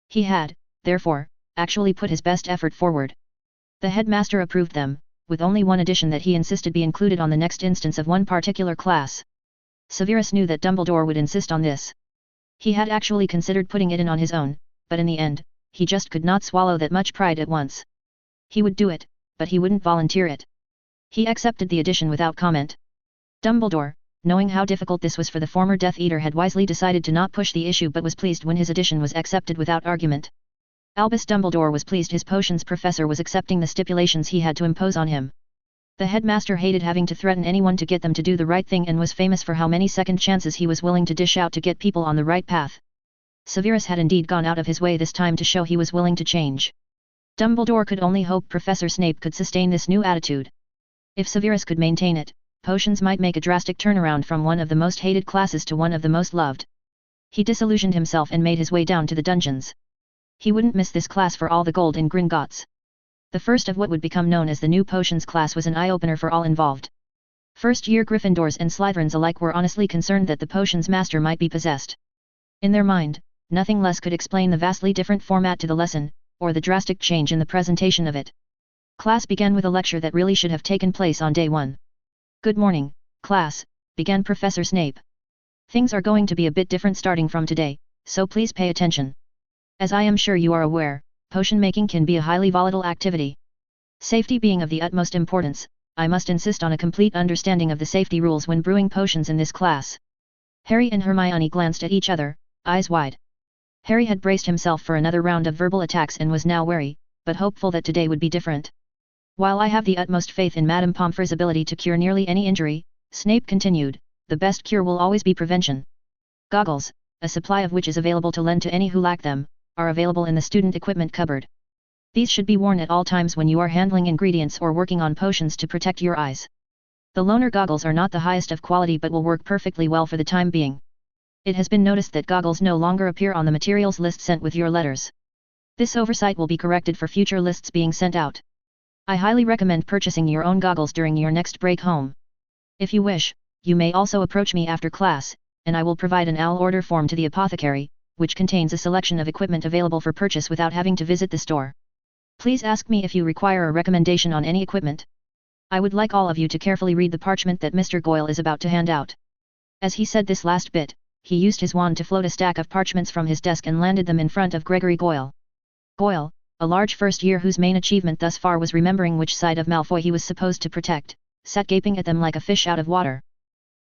He had, therefore, actually put his best effort forward. The headmaster approved them, with only one addition that he insisted be included on the next instance of one particular class. Severus knew that Dumbledore would insist on this. He had actually considered putting it in on his own, but in the end, he just could not swallow that much pride at once. He would do it, but he wouldn't volunteer it. He accepted the addition without comment. Dumbledore, knowing how difficult this was for the former Death Eater, had wisely decided to not push the issue but was pleased when his addition was accepted without argument. Albus Dumbledore was pleased his potions professor was accepting the stipulations he had to impose on him. The headmaster hated having to threaten anyone to get them to do the right thing and was famous for how many second chances he was willing to dish out to get people on the right path. Severus had indeed gone out of his way this time to show he was willing to change. Dumbledore could only hope Professor Snape could sustain this new attitude. If Severus could maintain it, potions might make a drastic turnaround from one of the most hated classes to one of the most loved. He disillusioned himself and made his way down to the dungeons. He wouldn't miss this class for all the gold in Gringotts. The first of what would become known as the new potions class was an eye-opener for all involved. First-year Gryffindors and Slytherins alike were honestly concerned that the potions master might be possessed. In their mind, nothing less could explain the vastly different format to the lesson, or the drastic change in the presentation of it. Class began with a lecture that really should have taken place on day 1. "Good morning, class," began Professor Snape. "Things are going to be a bit different starting from today, so please pay attention. As I am sure you are aware, potion making can be a highly volatile activity. Safety being of the utmost importance, I must insist on a complete understanding of the safety rules when brewing potions in this class." Harry and Hermione glanced at each other, eyes wide. Harry had braced himself for another round of verbal attacks and was now wary, but hopeful that today would be different. "While I have the utmost faith in Madame Pomfrey's ability to cure nearly any injury," Snape continued, "the best cure will always be prevention. Goggles, a supply of which is available to lend to any who lack them, are available in the student equipment cupboard. These should be worn at all times when you are handling ingredients or working on potions to protect your eyes. The loaner goggles are not the highest of quality but will work perfectly well for the time being. It has been noticed that goggles no longer appear on the materials list sent with your letters. This oversight will be corrected for future lists being sent out. I highly recommend purchasing your own goggles during your next break home. If you wish, you may also approach me after class, and I will provide an AL order form to the apothecary, which contains a selection of equipment available for purchase without having to visit the store. Please ask me if you require a recommendation on any equipment. I would like all of you to carefully read the parchment that Mr. Goyle is about to hand out." As he said this last bit, he used his wand to float a stack of parchments from his desk and landed them in front of Gregory Goyle. Goyle, a large first year whose main achievement thus far was remembering which side of Malfoy he was supposed to protect, sat gaping at them like a fish out of water.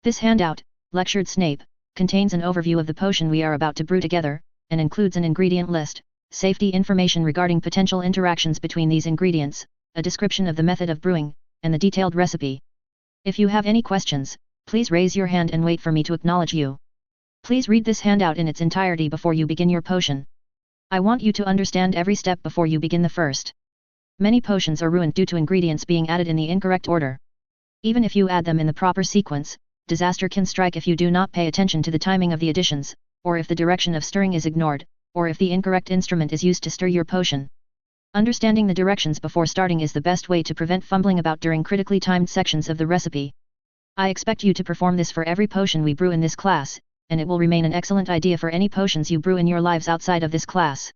"This handout," lectured Snape, "contains an overview of the potion we are about to brew together, and includes an ingredient list, safety information regarding potential interactions between these ingredients, a description of the method of brewing, and the detailed recipe. If you have any questions, please raise your hand and wait for me to acknowledge you. Please read this handout in its entirety before you begin your potion. I want you to understand every step before you begin the first. Many potions are ruined due to ingredients being added in the incorrect order. Even if you add them in the proper sequence, disaster can strike if you do not pay attention to the timing of the additions, or if the direction of stirring is ignored, or if the incorrect instrument is used to stir your potion. Understanding the directions before starting is the best way to prevent fumbling about during critically timed sections of the recipe. I expect you to perform this for every potion we brew in this class, and it will remain an excellent idea for any potions you brew in your lives outside of this class.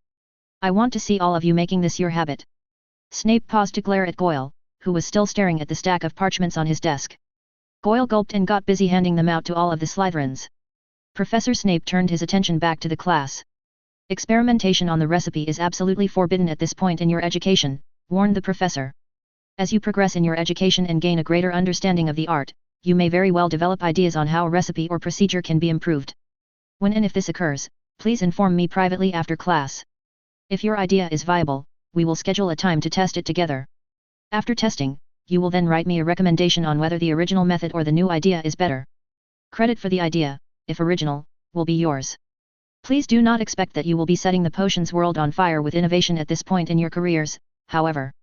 I want to see all of you making this your habit." Snape paused to glare at Goyle, who was still staring at the stack of parchments on his desk. Goyle gulped and got busy handing them out to all of the Slytherins. Professor Snape turned his attention back to the class. "Experimentation on the recipe is absolutely forbidden at this point in your education," warned the professor. "As you progress in your education and gain a greater understanding of the art, you may very well develop ideas on how a recipe or procedure can be improved. When and if this occurs, please inform me privately after class. If your idea is viable, we will schedule a time to test it together. After testing, you will then write me a recommendation on whether the original method or the new idea is better. Credit for the idea, if original, will be yours. Please do not expect that you will be setting the potions world on fire with innovation at this point in your careers, however.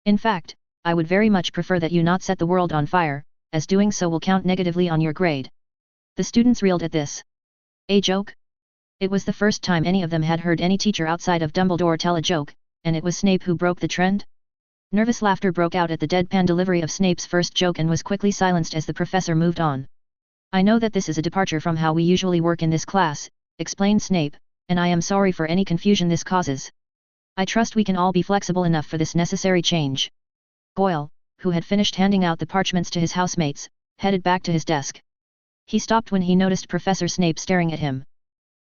In fact, I would very much prefer that you not set the world on fire, as doing so will count negatively on your grade." The students reeled at this. A joke? It was the first time any of them had heard any teacher outside of Dumbledore tell a joke, and it was Snape who broke the trend? Nervous laughter broke out at the deadpan delivery of Snape's first joke and was quickly silenced as the professor moved on. "I know that this is a departure from how we usually work in this class," explained Snape, "and I am sorry for any confusion this causes. I trust we can all be flexible enough for this necessary change." Goyle, who had finished handing out the parchments to his housemates, headed back to his desk. He stopped when he noticed Professor Snape staring at him.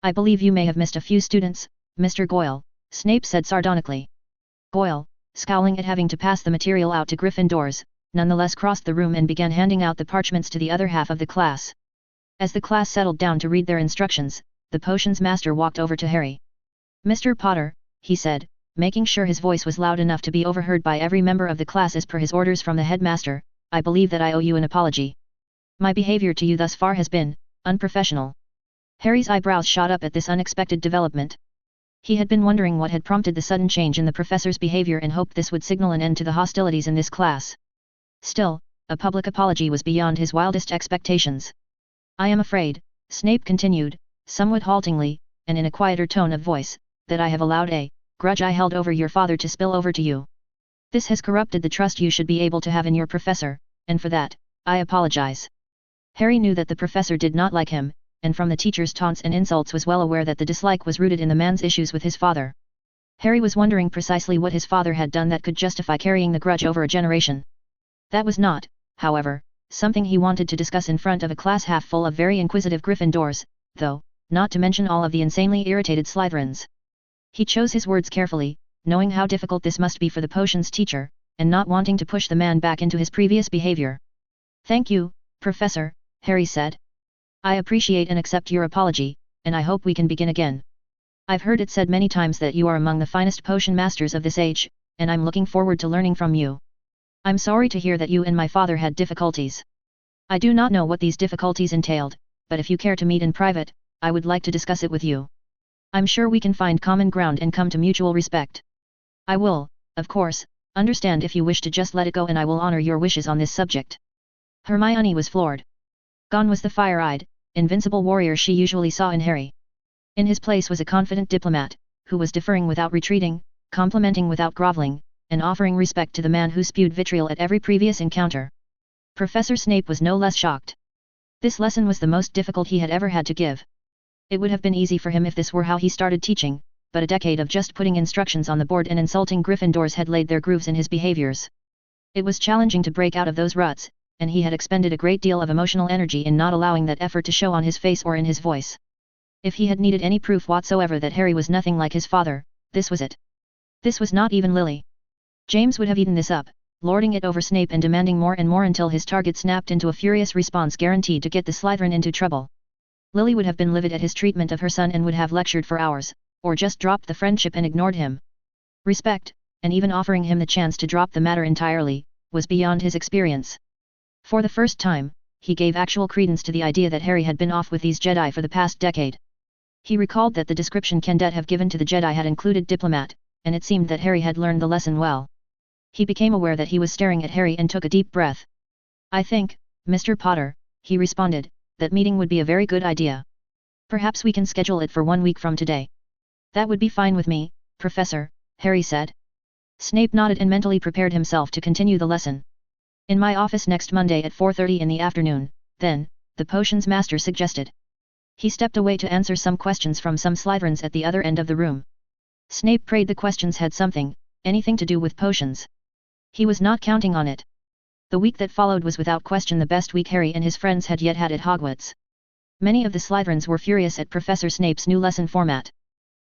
"I believe you may have missed a few students, Mr. Goyle," Snape said sardonically. Goyle, scowling at having to pass the material out to Gryffindors, nonetheless crossed the room and began handing out the parchments to the other half of the class. As the class settled down to read their instructions, the potions master walked over to Harry. "Mr. Potter," he said, making sure his voice was loud enough to be overheard by every member of the class as per his orders from the headmaster, "I believe that I owe you an apology. My behavior to you thus far has been unprofessional." Harry's eyebrows shot up at this unexpected development. He had been wondering what had prompted the sudden change in the professor's behavior and hoped this would signal an end to the hostilities in this class. Still, a public apology was beyond his wildest expectations. "I am afraid," Snape continued, somewhat haltingly, and in a quieter tone of voice, "that I have allowed a grudge I held over your father to spill over to you. This has corrupted the trust you should be able to have in your professor, and for that, I apologize." Harry knew that the professor did not like him, and from the teacher's taunts and insults was well aware that the dislike was rooted in the man's issues with his father. Harry was wondering precisely what his father had done that could justify carrying the grudge over a generation. That was not, however, something he wanted to discuss in front of a class half full of very inquisitive Gryffindors, though, not to mention all of the insanely irritated Slytherins. He chose his words carefully, knowing how difficult this must be for the potions teacher, and not wanting to push the man back into his previous behavior. "Thank you, Professor," Harry said. "I appreciate and accept your apology, and I hope we can begin again. I've heard it said many times that you are among the finest potion masters of this age, and I'm looking forward to learning from you. I'm sorry to hear that you and my father had difficulties. I do not know what these difficulties entailed, but if you care to meet in private, I would like to discuss it with you. I'm sure we can find common ground and come to mutual respect. I will, of course, understand if you wish to just let it go, and I will honor your wishes on this subject." Hermione was floored. Gone was the fire-eyed, invincible warrior she usually saw in Harry. In his place was a confident diplomat, who was deferring without retreating, complimenting without groveling, and offering respect to the man who spewed vitriol at every previous encounter. Professor Snape was no less shocked. This lesson was the most difficult he had ever had to give. It would have been easy for him if this were how he started teaching, but a decade of just putting instructions on the board and insulting Gryffindors had laid their grooves in his behaviors. It was challenging to break out of those ruts, and he had expended a great deal of emotional energy in not allowing that effort to show on his face or in his voice. If he had needed any proof whatsoever that Harry was nothing like his father, this was it. This was not even Lily. James would have eaten this up, lording it over Snape and demanding more and more until his target snapped into a furious response guaranteed to get the Slytherin into trouble. Lily would have been livid at his treatment of her son and would have lectured for hours, or just dropped the friendship and ignored him. Respect, and even offering him the chance to drop the matter entirely, was beyond his experience. For the first time, he gave actual credence to the idea that Harry had been off with these Jedi for the past decade. He recalled that the description Cadet have given to the Jedi had included diplomat, and it seemed that Harry had learned the lesson well. He became aware that he was staring at Harry and took a deep breath. "I think, Mr. Potter," he responded, "that meeting would be a very good idea. Perhaps we can schedule it for 1 week from today." "That would be fine with me, Professor," Harry said. Snape nodded and mentally prepared himself to continue the lesson. "In my office next Monday at 4:30 in the afternoon, then," the potions master suggested. He stepped away to answer some questions from some Slytherins at the other end of the room. Snape prayed the questions had anything to do with potions. He was not counting on it. The week that followed was without question the best week Harry and his friends had yet had at Hogwarts. Many of the Slytherins were furious at Professor Snape's new lesson format.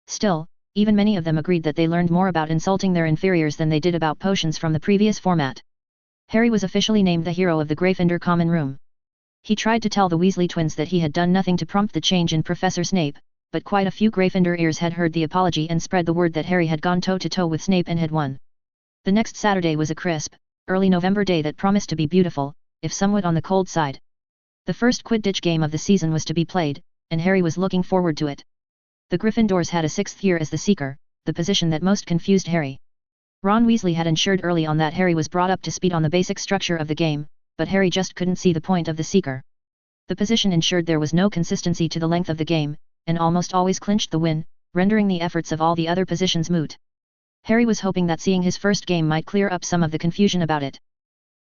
Still, even many of them agreed that they learned more about insulting their inferiors than they did about potions from the previous format. Harry was officially named the hero of the Gryffindor Common Room. He tried to tell the Weasley twins that he had done nothing to prompt the change in Professor Snape, but quite a few Gryffindor ears had heard the apology and spread the word that Harry had gone toe-to-toe with Snape and had won. The next Saturday was a crisp, early November day that promised to be beautiful, if somewhat on the cold side. The first Quidditch game of the season was to be played, and Harry was looking forward to it. The Gryffindors had a 6th year as the Seeker, the position that most confused Harry. Ron Weasley had ensured early on that Harry was brought up to speed on the basic structure of the game, but Harry just couldn't see the point of the Seeker. The position ensured there was no consistency to the length of the game, and almost always clinched the win, rendering the efforts of all the other positions moot. Harry was hoping that seeing his first game might clear up some of the confusion about it.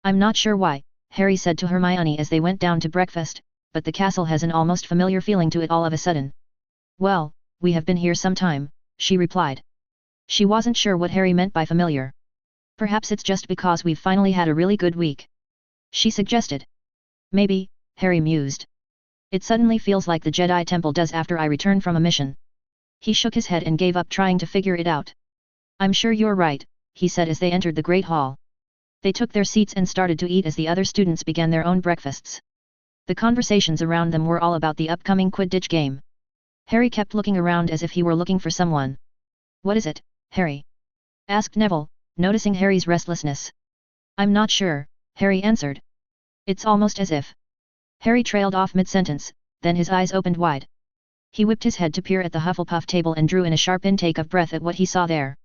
"I'm not sure why," Harry said to Hermione as they went down to breakfast, "but the castle has an almost familiar feeling to it all of a sudden." "Well, we have been here some time," she replied. She wasn't sure what Harry meant by familiar. "Perhaps it's just because we've finally had a really good week," she suggested. "Maybe," Harry mused. "It suddenly feels like the Jedi Temple does after I return from a mission." He shook his head and gave up trying to figure it out. "I'm sure you're right," he said as they entered the Great Hall. They took their seats and started to eat as the other students began their own breakfasts. The conversations around them were all about the upcoming Quidditch game. Harry kept looking around as if he were looking for someone. "What is it, Harry?" asked Neville, noticing Harry's restlessness. "I'm not sure," Harry answered. "It's almost as if..." Harry trailed off mid-sentence, then his eyes opened wide. He whipped his head to peer at the Hufflepuff table and drew in a sharp intake of breath at what he saw there.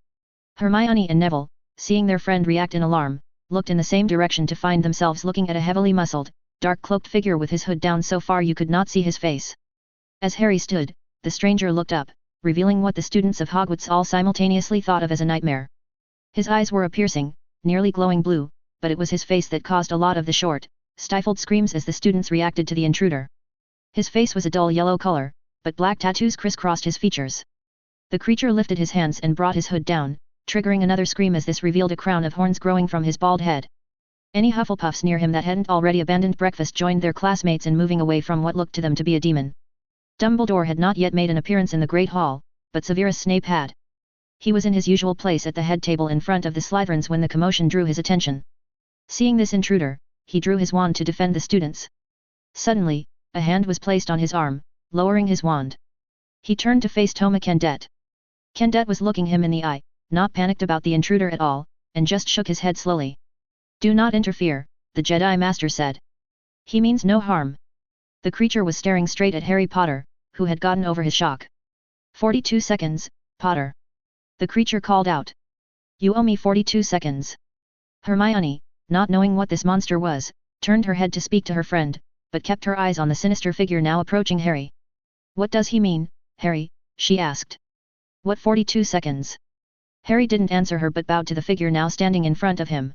Hermione and Neville, seeing their friend react in alarm, looked in the same direction to find themselves looking at a heavily muscled, dark-cloaked figure with his hood down so far you could not see his face. As Harry stood, the stranger looked up, revealing what the students of Hogwarts all simultaneously thought of as a nightmare. His eyes were a piercing, nearly glowing blue, but it was his face that caused a lot of the short, stifled screams as the students reacted to the intruder. His face was a dull yellow color, but black tattoos crisscrossed his features. The creature lifted his hands and brought his hood down, triggering another scream as this revealed a crown of horns growing from his bald head. Any Hufflepuffs near him that hadn't already abandoned breakfast joined their classmates in moving away from what looked to them to be a demon. Dumbledore had not yet made an appearance in the Great Hall, but Severus Snape had. He was in his usual place at the head table in front of the Slytherins when the commotion drew his attention. Seeing this intruder, he drew his wand to defend the students. Suddenly, a hand was placed on his arm, lowering his wand. He turned to face Toma Candet. Candet was looking him in the eye, not panicked about the intruder at all, and just shook his head slowly. "Do not interfere," the Jedi Master said. "He means no harm." The creature was staring straight at Harry Potter, who had gotten over his shock. 42 seconds, Potter." The creature called out. "You owe me 42 seconds. Hermione, not knowing what this monster was, turned her head to speak to her friend, but kept her eyes on the sinister figure now approaching Harry. "What does he mean, Harry?" she asked. "What 42 seconds?" Harry didn't answer her but bowed to the figure now standing in front of him.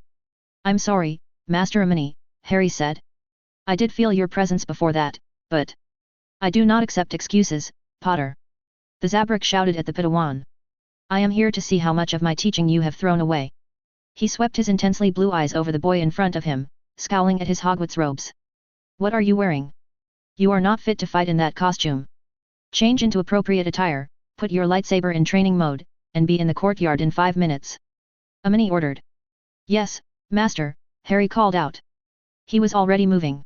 "I'm sorry, Master Amini," Harry said. "I did feel your presence before that, but... I do not accept excuses, Potter." The Zabrak shouted at the Padawan. "I am here to see how much of my teaching you have thrown away." He swept his intensely blue eyes over the boy in front of him, scowling at his Hogwarts robes. "What are you wearing? You are not fit to fight in that costume. Change into appropriate attire, put your lightsaber in training mode, and be in the courtyard in 5 minutes. Hermione ordered. Yes, Master, Harry called out. He was already moving.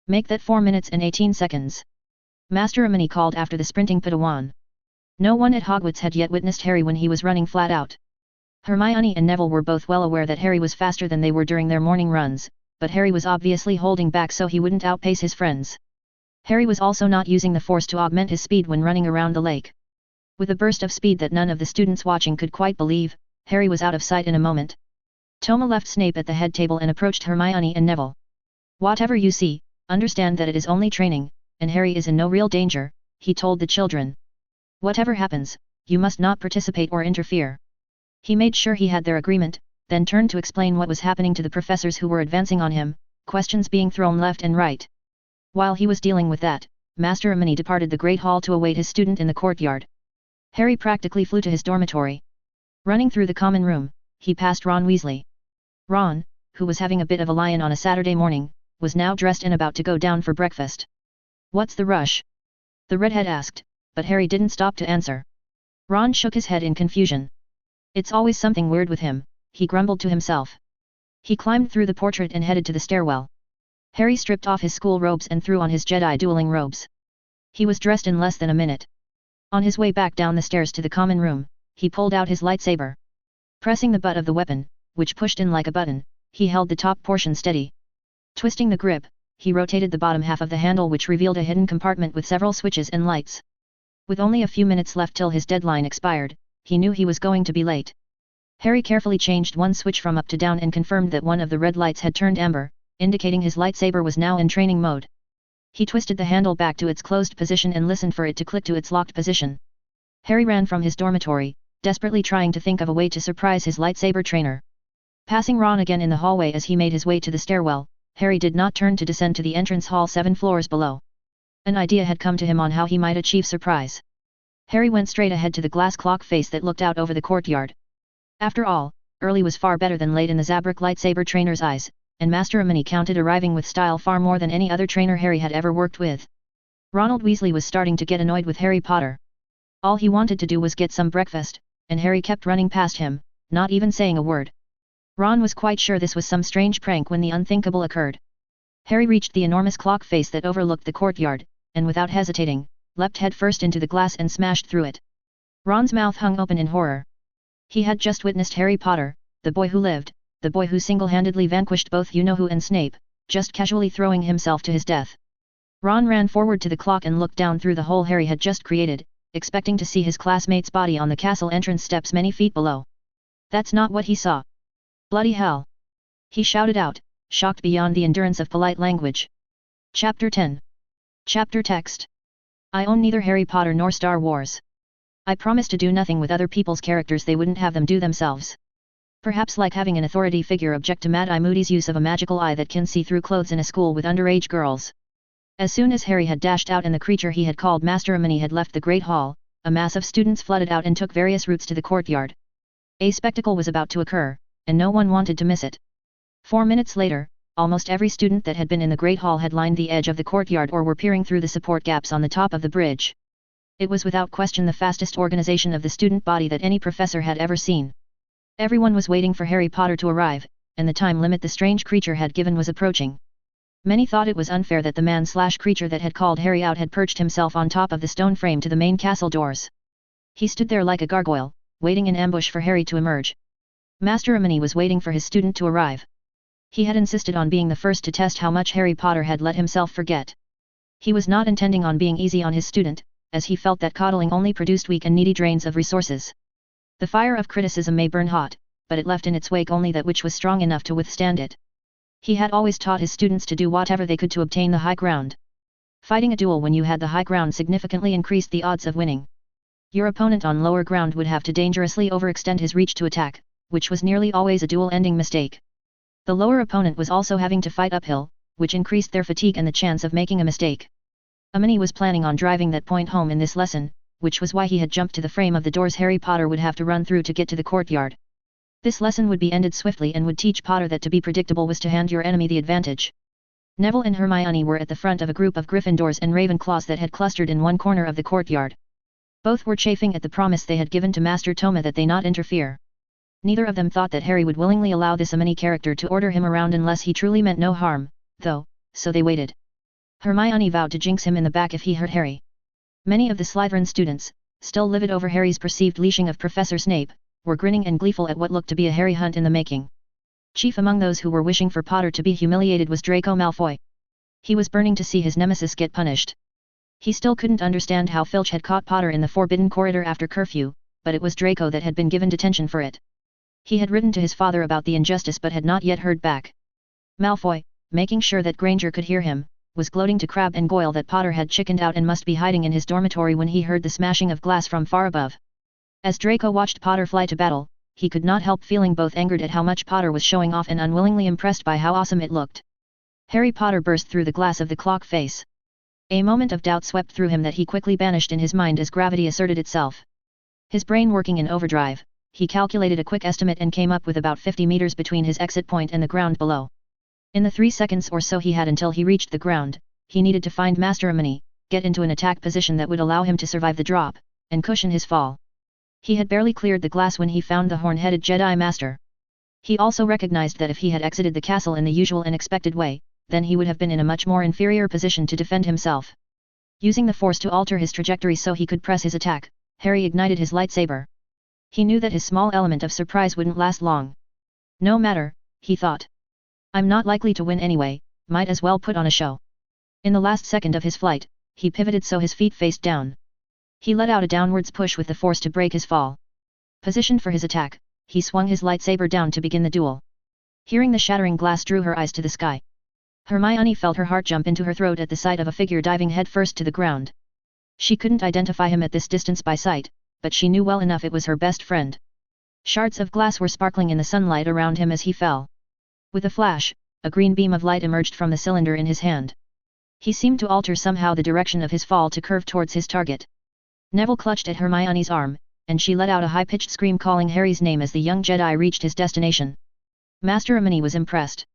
Make that 4 minutes and 18 seconds. Master Hermione called after the sprinting Padawan. No one at Hogwarts had yet witnessed Harry when he was running flat out. Hermione and Neville were both well aware that Harry was faster than they were during their morning runs, but Harry was obviously holding back so he wouldn't outpace his friends. Harry was also not using the force to augment his speed when running around the lake. With a burst of speed that none of the students watching could quite believe, Harry was out of sight in a moment. Toma left Snape at the head table and approached Hermione and Neville. Whatever you see, understand that it is only training, and Harry is in no real danger, he told the children. Whatever happens, you must not participate or interfere. He made sure he had their agreement, then turned to explain what was happening to the professors who were advancing on him, questions being thrown left and right. While he was dealing with that, Master Hermione departed the Great Hall to await his student in the courtyard. Harry practically flew to his dormitory. Running through the common room, he passed Ron Weasley. Ron, who was having a bit of a lie-in on a Saturday morning, was now dressed and about to go down for breakfast. What's the rush? The redhead asked, but Harry didn't stop to answer. Ron shook his head in confusion. It's always something weird with him, he grumbled to himself. He climbed through the portrait and headed to the stairwell. Harry stripped off his school robes and threw on his Jedi dueling robes. He was dressed in less than a minute. On his way back down the stairs to the common room, he pulled out his lightsaber. Pressing the butt of the weapon, which pushed in like a button, he held the top portion steady. Twisting the grip, he rotated the bottom half of the handle which revealed a hidden compartment with several switches and lights. With only a few minutes left till his deadline expired, he knew he was going to be late. Harry carefully changed one switch from up to down and confirmed that one of the red lights had turned amber, indicating his lightsaber was now in training mode. He twisted the handle back to its closed position and listened for it to click to its locked position. Harry ran from his dormitory, desperately trying to think of a way to surprise his lightsaber trainer. Passing Ron again in the hallway as he made his way to the stairwell, Harry did not turn to descend to the entrance hall 7 floors below. An idea had come to him on how he might achieve surprise. Harry went straight ahead to the glass clock face that looked out over the courtyard. After all, early was far better than late in the Zabrak lightsaber trainer's eyes, and Master Hermione counted arriving with style far more than any other trainer Harry had ever worked with. Ronald Weasley was starting to get annoyed with Harry Potter. All he wanted to do was get some breakfast, and Harry kept running past him, not even saying a word. Ron was quite sure this was some strange prank when the unthinkable occurred. Harry reached the enormous clock face that overlooked the courtyard, and without hesitating, leapt headfirst into the glass and smashed through it. Ron's mouth hung open in horror. He had just witnessed Harry Potter, the boy who lived, the boy who single-handedly vanquished both you-know-who and Snape, just casually throwing himself to his death. Ron ran forward to the clock and looked down through the hole Harry had just created, expecting to see his classmate's body on the castle entrance steps many feet below. That's not what he saw. Bloody hell! He shouted out, shocked beyond the endurance of polite language. Chapter 10. Chapter Text. I own neither Harry Potter nor Star Wars. I promise to do nothing with other people's characters they wouldn't have them do themselves. Perhaps like having an authority figure object to Mad-Eye Moody's use of a magical eye that can see through clothes in a school with underage girls. As soon as Harry had dashed out and the creature he had called Master Hermione had left the Great Hall, a mass of students flooded out and took various routes to the courtyard. A spectacle was about to occur, and no one wanted to miss it. 4 minutes later, almost every student that had been in the Great Hall had lined the edge of the courtyard or were peering through the support gaps on the top of the bridge. It was without question the fastest organization of the student body that any professor had ever seen. Everyone was waiting for Harry Potter to arrive, and the time limit the strange creature had given was approaching. Many thought it was unfair that the man-slash-creature that had called Harry out had perched himself on top of the stone frame to the main castle doors. He stood there like a gargoyle, waiting in ambush for Harry to emerge. Master Hermione was waiting for his student to arrive. He had insisted on being the first to test how much Harry Potter had let himself forget. He was not intending on being easy on his student, as he felt that coddling only produced weak and needy drains of resources. The fire of criticism may burn hot, but it left in its wake only that which was strong enough to withstand it. He had always taught his students to do whatever they could to obtain the high ground. Fighting a duel when you had the high ground significantly increased the odds of winning. Your opponent on lower ground would have to dangerously overextend his reach to attack, which was nearly always a duel-ending mistake. The lower opponent was also having to fight uphill, which increased their fatigue and the chance of making a mistake. Hermione was planning on driving that point home in this lesson, which was why he had jumped to the frame of the doors Harry Potter would have to run through to get to the courtyard. This lesson would be ended swiftly and would teach Potter that to be predictable was to hand your enemy the advantage. Neville and Hermione were at the front of a group of Gryffindors and Ravenclaws that had clustered in one corner of the courtyard. Both were chafing at the promise they had given to Master Toma that they not interfere. Neither of them thought that Harry would willingly allow this Hermione character to order him around unless he truly meant no harm, though, so they waited. Hermione vowed to jinx him in the back if he hurt Harry. Many of the Slytherin students, still livid over Harry's perceived leashing of Professor Snape, were grinning and gleeful at what looked to be a Harry hunt in the making. Chief among those who were wishing for Potter to be humiliated was Draco Malfoy. He was burning to see his nemesis get punished. He still couldn't understand how Filch had caught Potter in the forbidden corridor after curfew, but it was Draco that had been given detention for it. He had written to his father about the injustice but had not yet heard back. Malfoy, making sure that Granger could hear him, was gloating to Crabbe and Goyle that Potter had chickened out and must be hiding in his dormitory when he heard the smashing of glass from far above. As Draco watched Potter fly to battle, he could not help feeling both angered at how much Potter was showing off and unwillingly impressed by how awesome it looked. Harry Potter burst through the glass of the clock face. A moment of doubt swept through him that he quickly banished in his mind as gravity asserted itself. His brain working in overdrive, he calculated a quick estimate and came up with about 50 meters between his exit point and the ground below. In the 3 seconds or so he had until he reached the ground, he needed to find Master Hermione, get into an attack position that would allow him to survive the drop, and cushion his fall. He had barely cleared the glass when he found the horn-headed Jedi Master. He also recognized that if he had exited the castle in the usual and expected way, then he would have been in a much more inferior position to defend himself. Using the force to alter his trajectory so he could press his attack, Harry ignited his lightsaber. He knew that his small element of surprise wouldn't last long. No matter, he thought. I'm not likely to win anyway, might as well put on a show. In the last second of his flight, he pivoted so his feet faced down. He let out a downwards push with the force to break his fall. Positioned for his attack, he swung his lightsaber down to begin the duel. Hearing the shattering glass drew her eyes to the sky. Hermione felt her heart jump into her throat at the sight of a figure diving headfirst to the ground. She couldn't identify him at this distance by sight, but she knew well enough it was her best friend. Shards of glass were sparkling in the sunlight around him as he fell. With a flash, a green beam of light emerged from the cylinder in his hand. He seemed to alter somehow the direction of his fall to curve towards his target. Neville clutched at Hermione's arm, and she let out a high-pitched scream calling Harry's name as the young Jedi reached his destination. Master Hermione was impressed.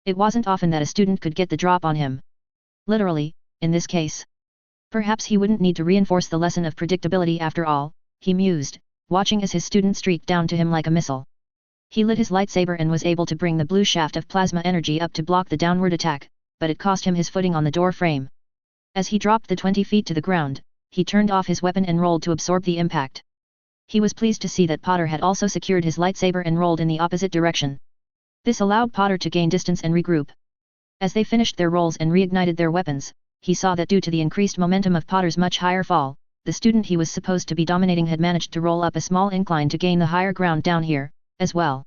It wasn't often that a student could get the drop on him. Literally, in this case. Perhaps he wouldn't need to reinforce the lesson of predictability after all, he mused, watching as his student streaked down to him like a missile. He lit his lightsaber and was able to bring the blue shaft of plasma energy up to block the downward attack, but it cost him his footing on the door frame. As he dropped the 20 feet to the ground, he turned off his weapon and rolled to absorb the impact. He was pleased to see that Potter had also secured his lightsaber and rolled in the opposite direction. This allowed Potter to gain distance and regroup. As they finished their rolls and reignited their weapons, he saw that due to the increased momentum of Potter's much higher fall, the student he was supposed to be dominating had managed to roll up a small incline to gain the higher ground down here, as well.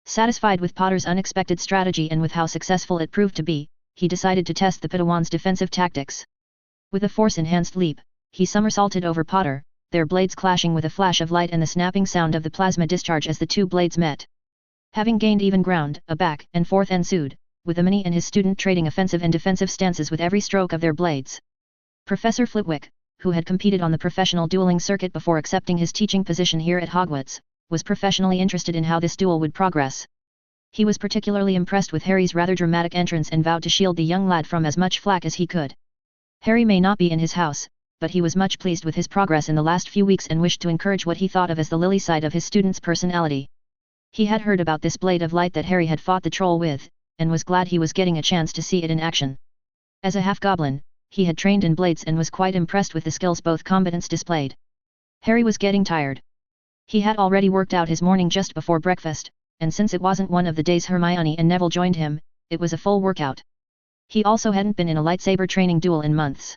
Satisfied with Potter's unexpected strategy and with how successful it proved to be, he decided to test the Padawans' defensive tactics. With a force-enhanced leap, he somersaulted over Potter, their blades clashing with a flash of light and the snapping sound of the plasma discharge as the two blades met. Having gained even ground, a back and forth ensued, with Hermione and his student trading offensive and defensive stances with every stroke of their blades. Professor Flitwick, who had competed on the professional dueling circuit before accepting his teaching position here at Hogwarts, was professionally interested in how this duel would progress. He was particularly impressed with Harry's rather dramatic entrance and vowed to shield the young lad from as much flack as he could. Harry may not be in his house, but he was much pleased with his progress in the last few weeks and wished to encourage what he thought of as the lily side of his student's personality. He had heard about this blade of light that Harry had fought the troll with, and was glad he was getting a chance to see it in action. As a half-goblin, he had trained in blades and was quite impressed with the skills both combatants displayed. Harry was getting tired. He had already worked out his morning just before breakfast, and since it wasn't one of the days Hermione and Neville joined him, it was a full workout. He also hadn't been in a lightsaber training duel in months.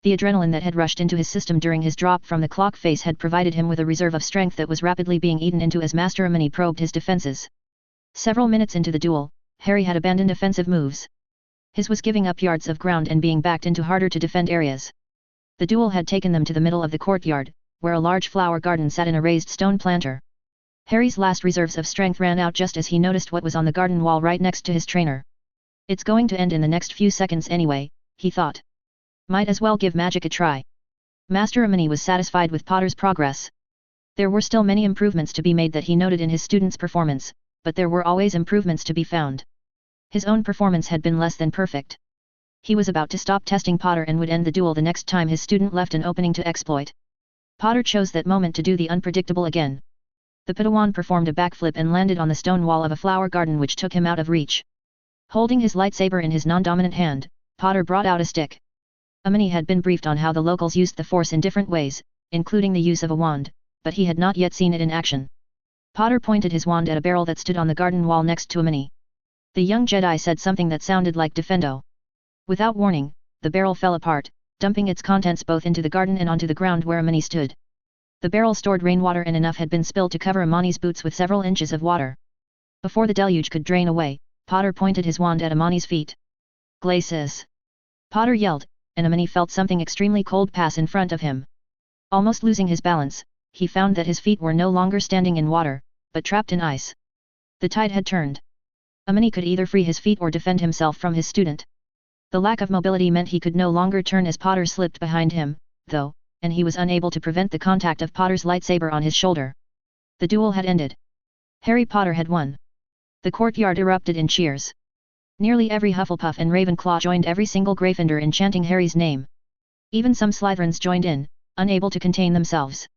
The adrenaline that had rushed into his system during his drop from the clock face had provided him with a reserve of strength that was rapidly being eaten into as Master Hermione probed his defenses. Several minutes into the duel, Harry had abandoned offensive moves. His was giving up yards of ground and being backed into harder to defend areas. The duel had taken them to the middle of the courtyard, where a large flower garden sat in a raised stone planter. Harry's last reserves of strength ran out just as he noticed what was on the garden wall right next to his trainer. It's going to end in the next few seconds anyway, he thought. Might as well give magic a try. Master Hermione was satisfied with Potter's progress. There were still many improvements to be made that he noted in his students' performance, but there were always improvements to be found. His own performance had been less than perfect. He was about to stop testing Potter and would end the duel the next time his student left an opening to exploit. Potter chose that moment to do the unpredictable again. The Padawan performed a backflip and landed on the stone wall of a flower garden which took him out of reach. Holding his lightsaber in his non-dominant hand, Potter brought out a stick. Mnementh had been briefed on how the locals used the Force in different ways, including the use of a wand, but he had not yet seen it in action. Potter pointed his wand at a barrel that stood on the garden wall next to Mnementh. The young Jedi said something that sounded like defendo. Without warning, the barrel fell apart, dumping its contents both into the garden and onto the ground where Mnementh stood. The barrel stored rainwater and enough had been spilled to cover Mnementh's boots with several inches of water. Before the deluge could drain away, Potter pointed his wand at Mnementh's feet. Glaces! Potter yelled, and Mnementh felt something extremely cold pass in front of him. Almost losing his balance, he found that his feet were no longer standing in water, but trapped in ice. The tide had turned. Mnementh could either free his feet or defend himself from his student. The lack of mobility meant he could no longer turn as Potter slipped behind him, though, and he was unable to prevent the contact of Potter's lightsaber on his shoulder. The duel had ended. Harry Potter had won. The courtyard erupted in cheers. Nearly every Hufflepuff and Ravenclaw joined every single Gryffindor in chanting Harry's name. Even some Slytherins joined in, unable to contain themselves.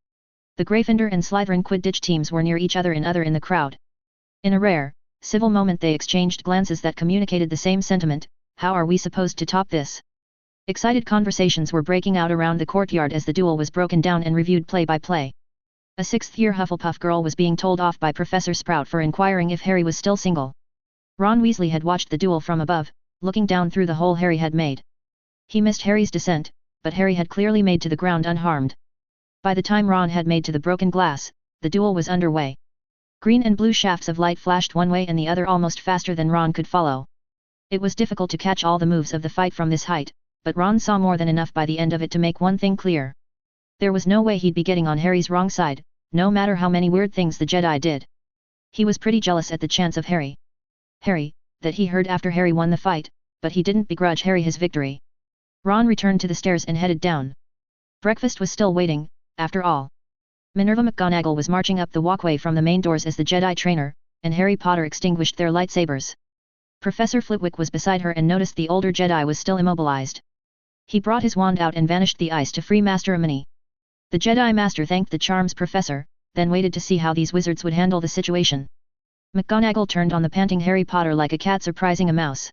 The Gryffindor and Slytherin Quidditch teams were near each other in the crowd. In a rare, civil moment they exchanged glances that communicated the same sentiment: how are we supposed to top this? Excited conversations were breaking out around the courtyard as the duel was broken down and reviewed play by play. A sixth-year Hufflepuff girl was being told off by Professor Sprout for inquiring if Harry was still single. Ron Weasley had watched the duel from above, looking down through the hole Harry had made. He missed Harry's descent, but Harry had clearly made to the ground unharmed. By the time Ron had made to the broken glass, the duel was underway. Green and blue shafts of light flashed one way and the other almost faster than Ron could follow. It was difficult to catch all the moves of the fight from this height, but Ron saw more than enough by the end of it to make one thing clear. There was no way he'd be getting on Harry's wrong side, no matter how many weird things the Jedi did. He was pretty jealous at the chance of Harry, that he heard after Harry won the fight, but he didn't begrudge Harry his victory. Ron returned to the stairs and headed down. Breakfast was still waiting, after all. Minerva McGonagall was marching up the walkway from the main doors as the Jedi trainer, and Harry Potter extinguished their lightsabers. Professor Flitwick was beside her and noticed the older Jedi was still immobilized. He brought his wand out and vanished the ice to free Master Mnementh. The Jedi Master thanked the charms professor, then waited to see how these wizards would handle the situation. McGonagall turned on the panting Harry Potter like a cat surprising a mouse.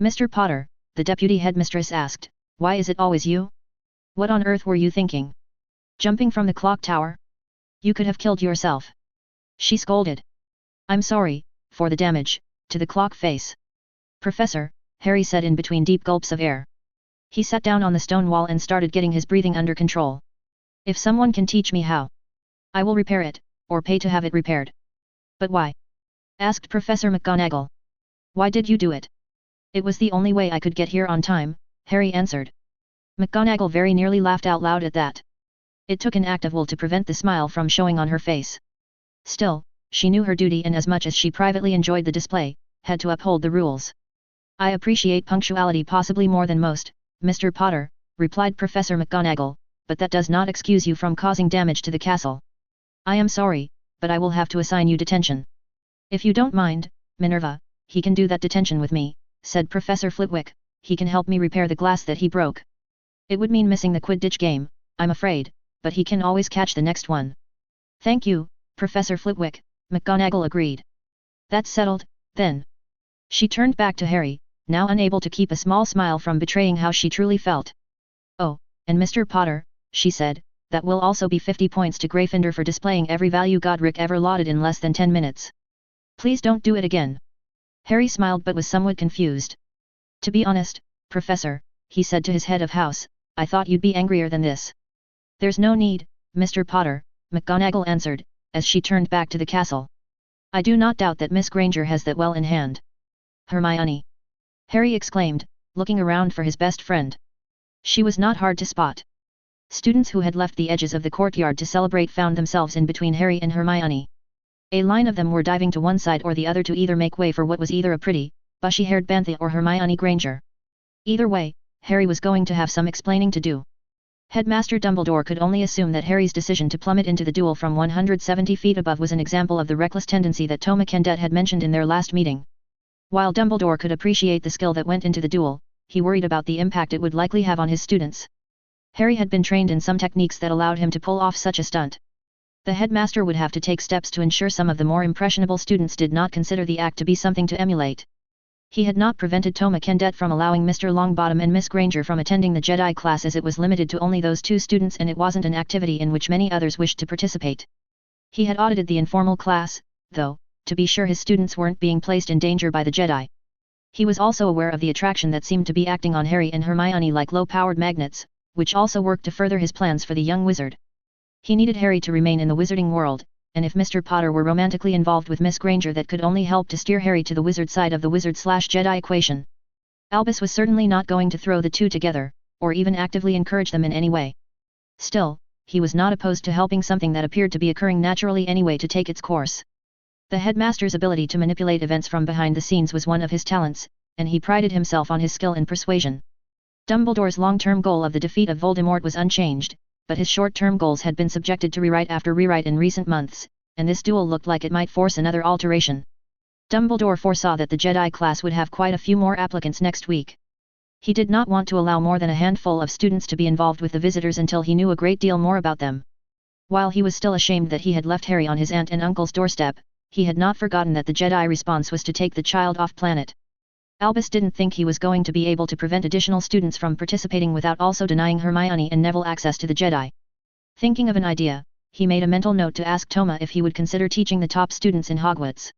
Mr. Potter, the deputy headmistress asked, why is it always you? What on earth were you thinking? Jumping from the clock tower? You could have killed yourself. She scolded. I'm sorry, for the damage, to the clock face. Professor, Harry said in between deep gulps of air. He sat down on the stone wall and started getting his breathing under control. If someone can teach me how, I will repair it, or pay to have it repaired. But why? Asked Professor McGonagall. Why did you do it? It was the only way I could get here on time, Harry answered. McGonagall very nearly laughed out loud at that. It took an act of will to prevent the smile from showing on her face. Still, she knew her duty and as much as she privately enjoyed the display, had to uphold the rules. I appreciate punctuality possibly more than most, Mr. Potter, replied Professor McGonagall, but that does not excuse you from causing damage to the castle. I am sorry, but I will have to assign you detention. If you don't mind, Minerva, he can do that detention with me, said Professor Flitwick. He can help me repair the glass that he broke. It would mean missing the Quidditch game, I'm afraid, but he can always catch the next one. Thank you, Professor Flitwick, McGonagall agreed. That's settled, then. She turned back to Harry, now unable to keep a small smile from betraying how she truly felt. Oh, and Mr. Potter, she said, that will also be 50 points to Gryffindor for displaying every value Godric ever lauded in less than 10 minutes. Please don't do it again. Harry smiled but was somewhat confused. To be honest, Professor, he said to his head of house, I thought you'd be angrier than this. There's no need, Mr. Potter, McGonagall answered, as she turned back to the castle. I do not doubt that Miss Granger has that well in hand. Hermione! Harry exclaimed, looking around for his best friend. She was not hard to spot. Students who had left the edges of the courtyard to celebrate found themselves in between Harry and Hermione. A line of them were diving to one side or the other to either make way for what was either a pretty, bushy-haired Bantha or Hermione Granger. Either way, Harry was going to have some explaining to do. Headmaster Dumbledore could only assume that Harry's decision to plummet into the duel from 170 feet above was an example of the reckless tendency that Toma Kendet had mentioned in their last meeting. While Dumbledore could appreciate the skill that went into the duel, he worried about the impact it would likely have on his students. Harry had been trained in some techniques that allowed him to pull off such a stunt. The headmaster would have to take steps to ensure some of the more impressionable students did not consider the act to be something to emulate. He had not prevented Toma Kendet from allowing Mr. Longbottom and Miss Granger from attending the Jedi class, as it was limited to only those two students and it wasn't an activity in which many others wished to participate. He had audited the informal class, though, to be sure his students weren't being placed in danger by the Jedi. He was also aware of the attraction that seemed to be acting on Harry and Hermione like low-powered magnets, which also worked to further his plans for the young wizard. He needed Harry to remain in the wizarding world, and if Mr. Potter were romantically involved with Miss Granger, that could only help to steer Harry to the wizard side of the wizard/Jedi equation. Albus was certainly not going to throw the two together, or even actively encourage them in any way. Still, he was not opposed to helping something that appeared to be occurring naturally anyway to take its course. The headmaster's ability to manipulate events from behind the scenes was one of his talents, and he prided himself on his skill in persuasion. Dumbledore's long-term goal of the defeat of Voldemort was unchanged, but his short-term goals had been subjected to rewrite after rewrite in recent months, and this duel looked like it might force another alteration. Dumbledore foresaw that the Jedi class would have quite a few more applicants next week. He did not want to allow more than a handful of students to be involved with the visitors until he knew a great deal more about them. While he was still ashamed that he had left Harry on his aunt and uncle's doorstep, he had not forgotten that the Jedi response was to take the child off planet. Albus didn't think he was going to be able to prevent additional students from participating without also denying Hermione and Neville access to the Jedi. Thinking of an idea, he made a mental note to ask Toma if he would consider teaching the top students in Hogwarts.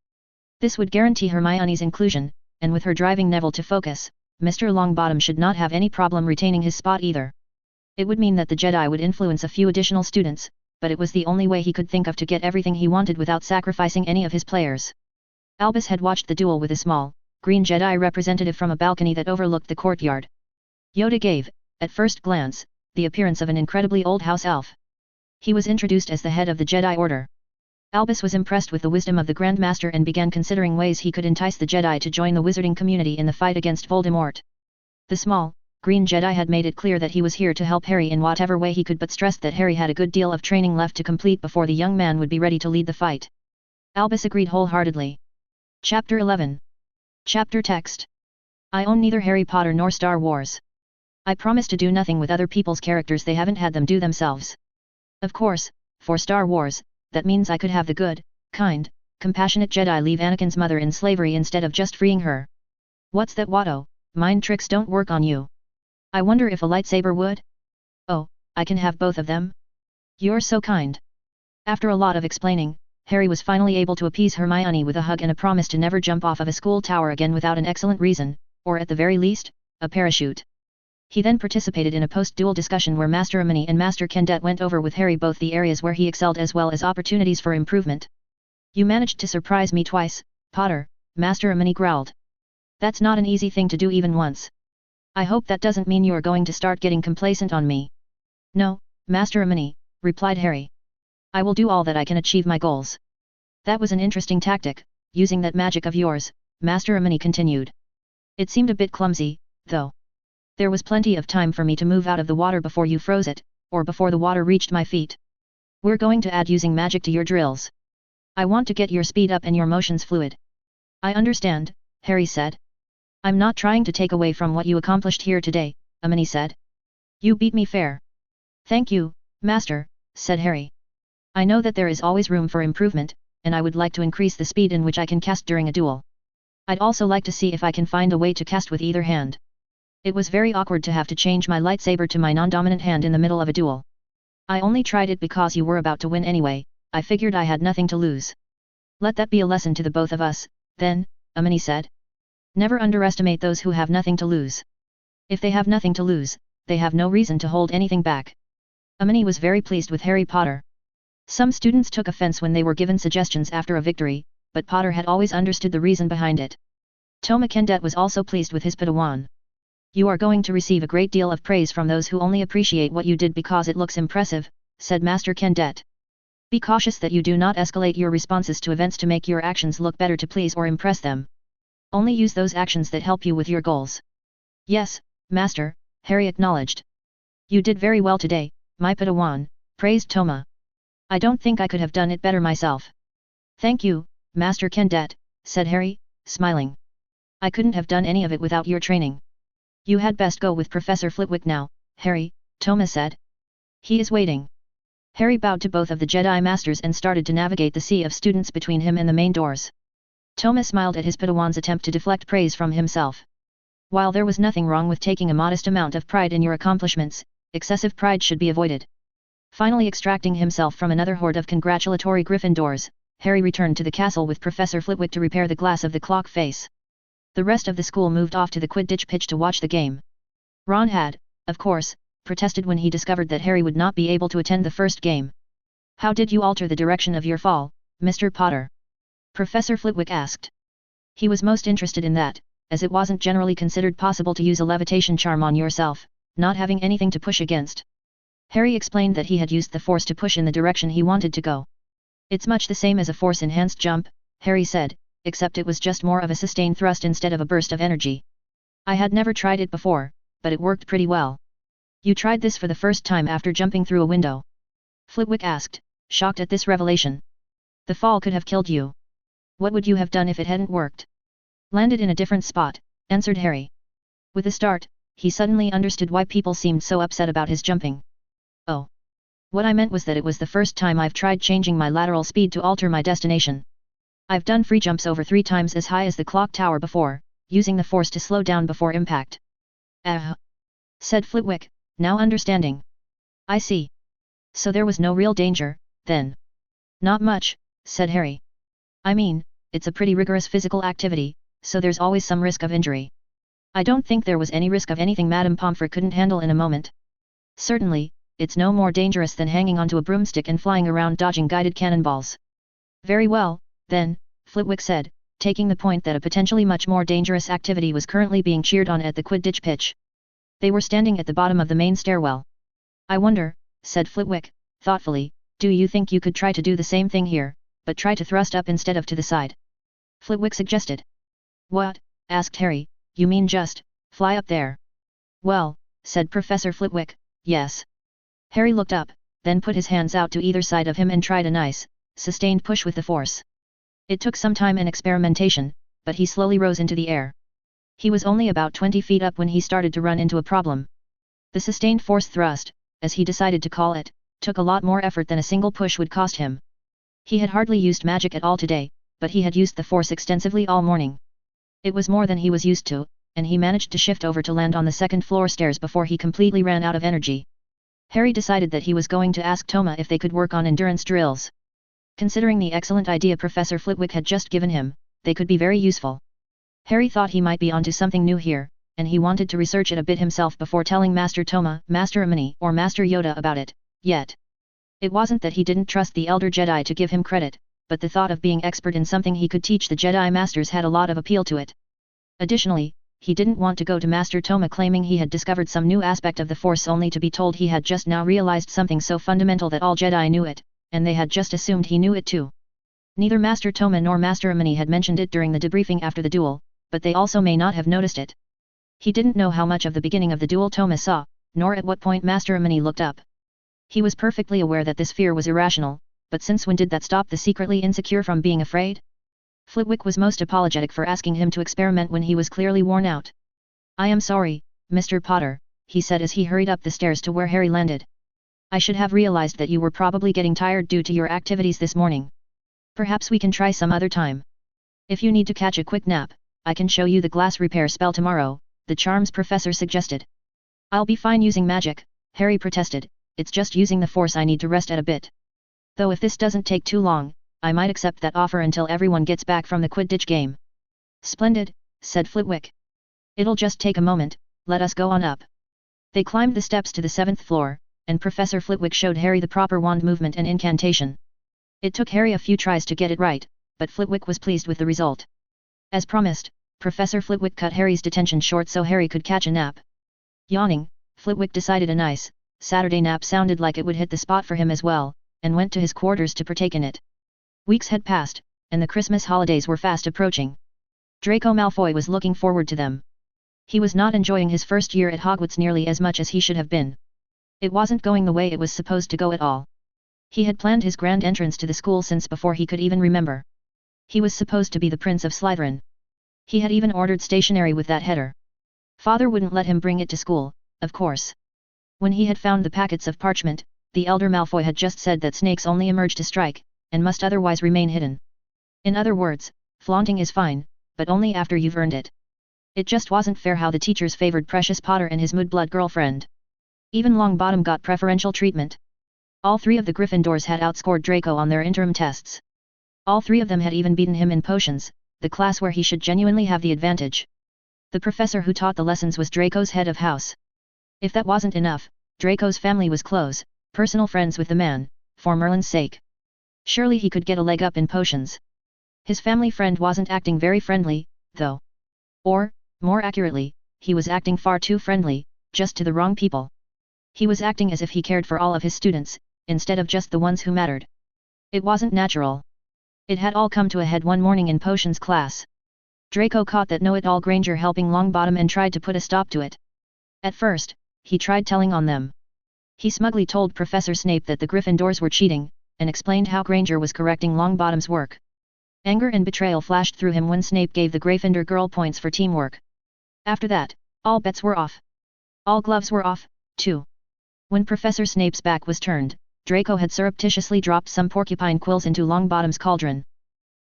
This would guarantee Hermione's inclusion, and with her driving Neville to focus, Mr. Longbottom should not have any problem retaining his spot either. It would mean that the Jedi would influence a few additional students, but it was the only way he could think of to get everything he wanted without sacrificing any of his players. Albus had watched the duel with a small, green Jedi representative from a balcony that overlooked the courtyard. Yoda gave, at first glance, the appearance of an incredibly old house elf. He was introduced as the head of the Jedi Order. Albus was impressed with the wisdom of the Grand Master and began considering ways he could entice the Jedi to join the wizarding community in the fight against Voldemort. The small, green Jedi had made it clear that he was here to help Harry in whatever way he could, but stressed that Harry had a good deal of training left to complete before the young man would be ready to lead the fight. Albus agreed wholeheartedly. Chapter 11. Chapter Text. I own neither Harry Potter nor Star Wars. I promise to do nothing with other people's characters they haven't had them do themselves. Of course, for Star Wars, that means I could have the good, kind, compassionate Jedi leave Anakin's mother in slavery instead of just freeing her. What's that, Watto? Mind tricks don't work on you. I wonder if a lightsaber would? Oh, I can have both of them? You're so kind. After a lot of explaining, Harry was finally able to appease Hermione with a hug and a promise to never jump off of a school tower again without an excellent reason, or at the very least, a parachute. He then participated in a post-duel discussion where Master Amini and Master Kendet went over with Harry both the areas where he excelled as well as opportunities for improvement. You managed to surprise me twice, Potter, Master Amini growled. That's not an easy thing to do even once. I hope that doesn't mean you're going to start getting complacent on me. No, Master Amini, replied Harry. I will do all that I can achieve my goals. That was an interesting tactic, using that magic of yours, Master Amini continued. It seemed a bit clumsy, though. There was plenty of time for me to move out of the water before you froze it, or before the water reached my feet. We're going to add using magic to your drills. I want to get your speed up and your motions fluid. I understand, Harry said. I'm not trying to take away from what you accomplished here today, Amini said. You beat me fair. Thank you, Master, said Harry. I know that there is always room for improvement, and I would like to increase the speed in which I can cast during a duel. I'd also like to see if I can find a way to cast with either hand. It was very awkward to have to change my lightsaber to my non-dominant hand in the middle of a duel. I only tried it because you were about to win anyway, I figured I had nothing to lose. Let that be a lesson to the both of us, then, Amini said. Never underestimate those who have nothing to lose. If they have nothing to lose, they have no reason to hold anything back. Amini was very pleased with Harry Potter. Some students took offense when they were given suggestions after a victory, but Potter had always understood the reason behind it. Toma Kendet was also pleased with his Padawan. You are going to receive a great deal of praise from those who only appreciate what you did because it looks impressive, said Master Kendet. Be cautious that you do not escalate your responses to events to make your actions look better to please or impress them. Only use those actions that help you with your goals. Yes, Master, Harry acknowledged. You did very well today, my Padawan, praised Toma. I don't think I could have done it better myself. Thank you, Master Kendet, said Harry, smiling. I couldn't have done any of it without your training. You had best go with Professor Flitwick now, Harry, Toma said. He is waiting. Harry bowed to both of the Jedi Masters and started to navigate the sea of students between him and the main doors. Toma smiled at his Padawan's attempt to deflect praise from himself. While there was nothing wrong with taking a modest amount of pride in your accomplishments, excessive pride should be avoided. Finally extracting himself from another horde of congratulatory Gryffindors, Harry returned to the castle with Professor Flitwick to repair the glass of the clock face. The rest of the school moved off to the Quidditch pitch to watch the game. Ron had, of course, protested when he discovered that Harry would not be able to attend the first game. "How did you alter the direction of your fall, Mr. Potter?" Professor Flitwick asked. He was most interested in that, as it wasn't generally considered possible to use a levitation charm on yourself, not having anything to push against. Harry explained that he had used the force to push in the direction he wanted to go. "It's much the same as a force-enhanced jump," Harry said, "except it was just more of a sustained thrust instead of a burst of energy. I had never tried it before, but it worked pretty well." "You tried this for the first time after jumping through a window?" Flitwick asked, shocked at this revelation. "The fall could have killed you. What would you have done if it hadn't worked?" "Landed in a different spot," answered Harry. With a start, he suddenly understood why people seemed so upset about his jumping. "Oh. What I meant was that it was the first time I've tried changing my lateral speed to alter my destination. I've done free jumps over 3 times as high as the clock tower before, using the force to slow down before impact." Said Flitwick, now understanding. "I see. So there was no real danger, then?" "Not much," said Harry. "I mean, it's a pretty rigorous physical activity, so there's always some risk of injury. I don't think there was any risk of anything Madame Pomfrey couldn't handle in a moment. Certainly, it's no more dangerous than hanging onto a broomstick and flying around dodging guided cannonballs." "Very well, then," Flitwick said, taking the point that a potentially much more dangerous activity was currently being cheered on at the Quidditch pitch. They were standing at the bottom of the main stairwell. "I wonder," said Flitwick, thoughtfully, "do you think you could try to do the same thing here, but try to thrust up instead of to the side?" Flitwick suggested. "What?" asked Harry, "you mean just, fly up there?" "Well," said Professor Flitwick, "yes." Harry looked up, then put his hands out to either side of him and tried a nice, sustained push with the force. It took some time and experimentation, but he slowly rose into the air. He was only about 20 feet up when he started to run into a problem. The sustained force thrust, as he decided to call it, took a lot more effort than a single push would cost him. He had hardly used magic at all today, but he had used the force extensively all morning. It was more than he was used to, and he managed to shift over to land on the second floor stairs before he completely ran out of energy. Harry decided that he was going to ask Toma if they could work on endurance drills. Considering the excellent idea Professor Flitwick had just given him, they could be very useful. Harry thought he might be onto something new here, and he wanted to research it a bit himself before telling Master Toma, Master Mnementh, or Master Yoda about it, yet. It wasn't that he didn't trust the elder Jedi to give him credit, but the thought of being expert in something he could teach the Jedi Masters had a lot of appeal to it. Additionally, he didn't want to go to Master Toma claiming he had discovered some new aspect of the Force only to be told he had just now realized something so fundamental that all Jedi knew it, and they had just assumed he knew it too. Neither Master Toma nor Master Mnementh had mentioned it during the debriefing after the duel, but they also may not have noticed it. He didn't know how much of the beginning of the duel Toma saw, nor at what point Master Mnementh looked up. He was perfectly aware that this fear was irrational, but since when did that stop the secretly insecure from being afraid? Flitwick was most apologetic for asking him to experiment when he was clearly worn out. "I am sorry, Mr. Potter," he said as he hurried up the stairs to where Harry landed. "I should have realized that you were probably getting tired due to your activities this morning. Perhaps we can try some other time. If you need to catch a quick nap, I can show you the glass repair spell tomorrow," the charms professor suggested. "I'll be fine using magic," Harry protested, "it's just using the force I need to rest at a bit. Though if this doesn't take too long, I might accept that offer until everyone gets back from the Quidditch game." "Splendid," said Flitwick. "It'll just take a moment, let us go on up." They climbed the steps to the 7th floor, and Professor Flitwick showed Harry the proper wand movement and incantation. It took Harry a few tries to get it right, but Flitwick was pleased with the result. As promised, Professor Flitwick cut Harry's detention short so Harry could catch a nap. Yawning, Flitwick decided a nice, Saturday nap sounded like it would hit the spot for him as well, and went to his quarters to partake in it. Weeks had passed, and the Christmas holidays were fast approaching. Draco Malfoy was looking forward to them. He was not enjoying his first year at Hogwarts nearly as much as he should have been. It wasn't going the way it was supposed to go at all. He had planned his grand entrance to the school since before he could even remember. He was supposed to be the Prince of Slytherin. He had even ordered stationery with that header. Father wouldn't let him bring it to school, of course. When he had found the packets of parchment, the elder Malfoy had just said that snakes only emerge to strike, and must otherwise remain hidden. In other words, flaunting is fine, but only after you've earned it. It just wasn't fair how the teachers favored Precious Potter and his mudblood girlfriend. Even Longbottom got preferential treatment. All three of the Gryffindors had outscored Draco on their interim tests. All three of them had even beaten him in potions, the class where he should genuinely have the advantage. The professor who taught the lessons was Draco's head of house. If that wasn't enough, Draco's family was close, personal friends with the man, for Merlin's sake. Surely he could get a leg up in potions. His family friend wasn't acting very friendly, though. Or, more accurately, he was acting far too friendly, just to the wrong people. He was acting as if he cared for all of his students, instead of just the ones who mattered. It wasn't natural. It had all come to a head one morning in potions class. Draco caught that know-it-all Granger helping Longbottom and tried to put a stop to it. At first, he tried telling on them. He smugly told Professor Snape that the Gryffindors were cheating, and explained how Granger was correcting Longbottom's work. Anger and betrayal flashed through him when Snape gave the Gryffindor girl points for teamwork. After that, all bets were off. All gloves were off, too. When Professor Snape's back was turned, Draco had surreptitiously dropped some porcupine quills into Longbottom's cauldron.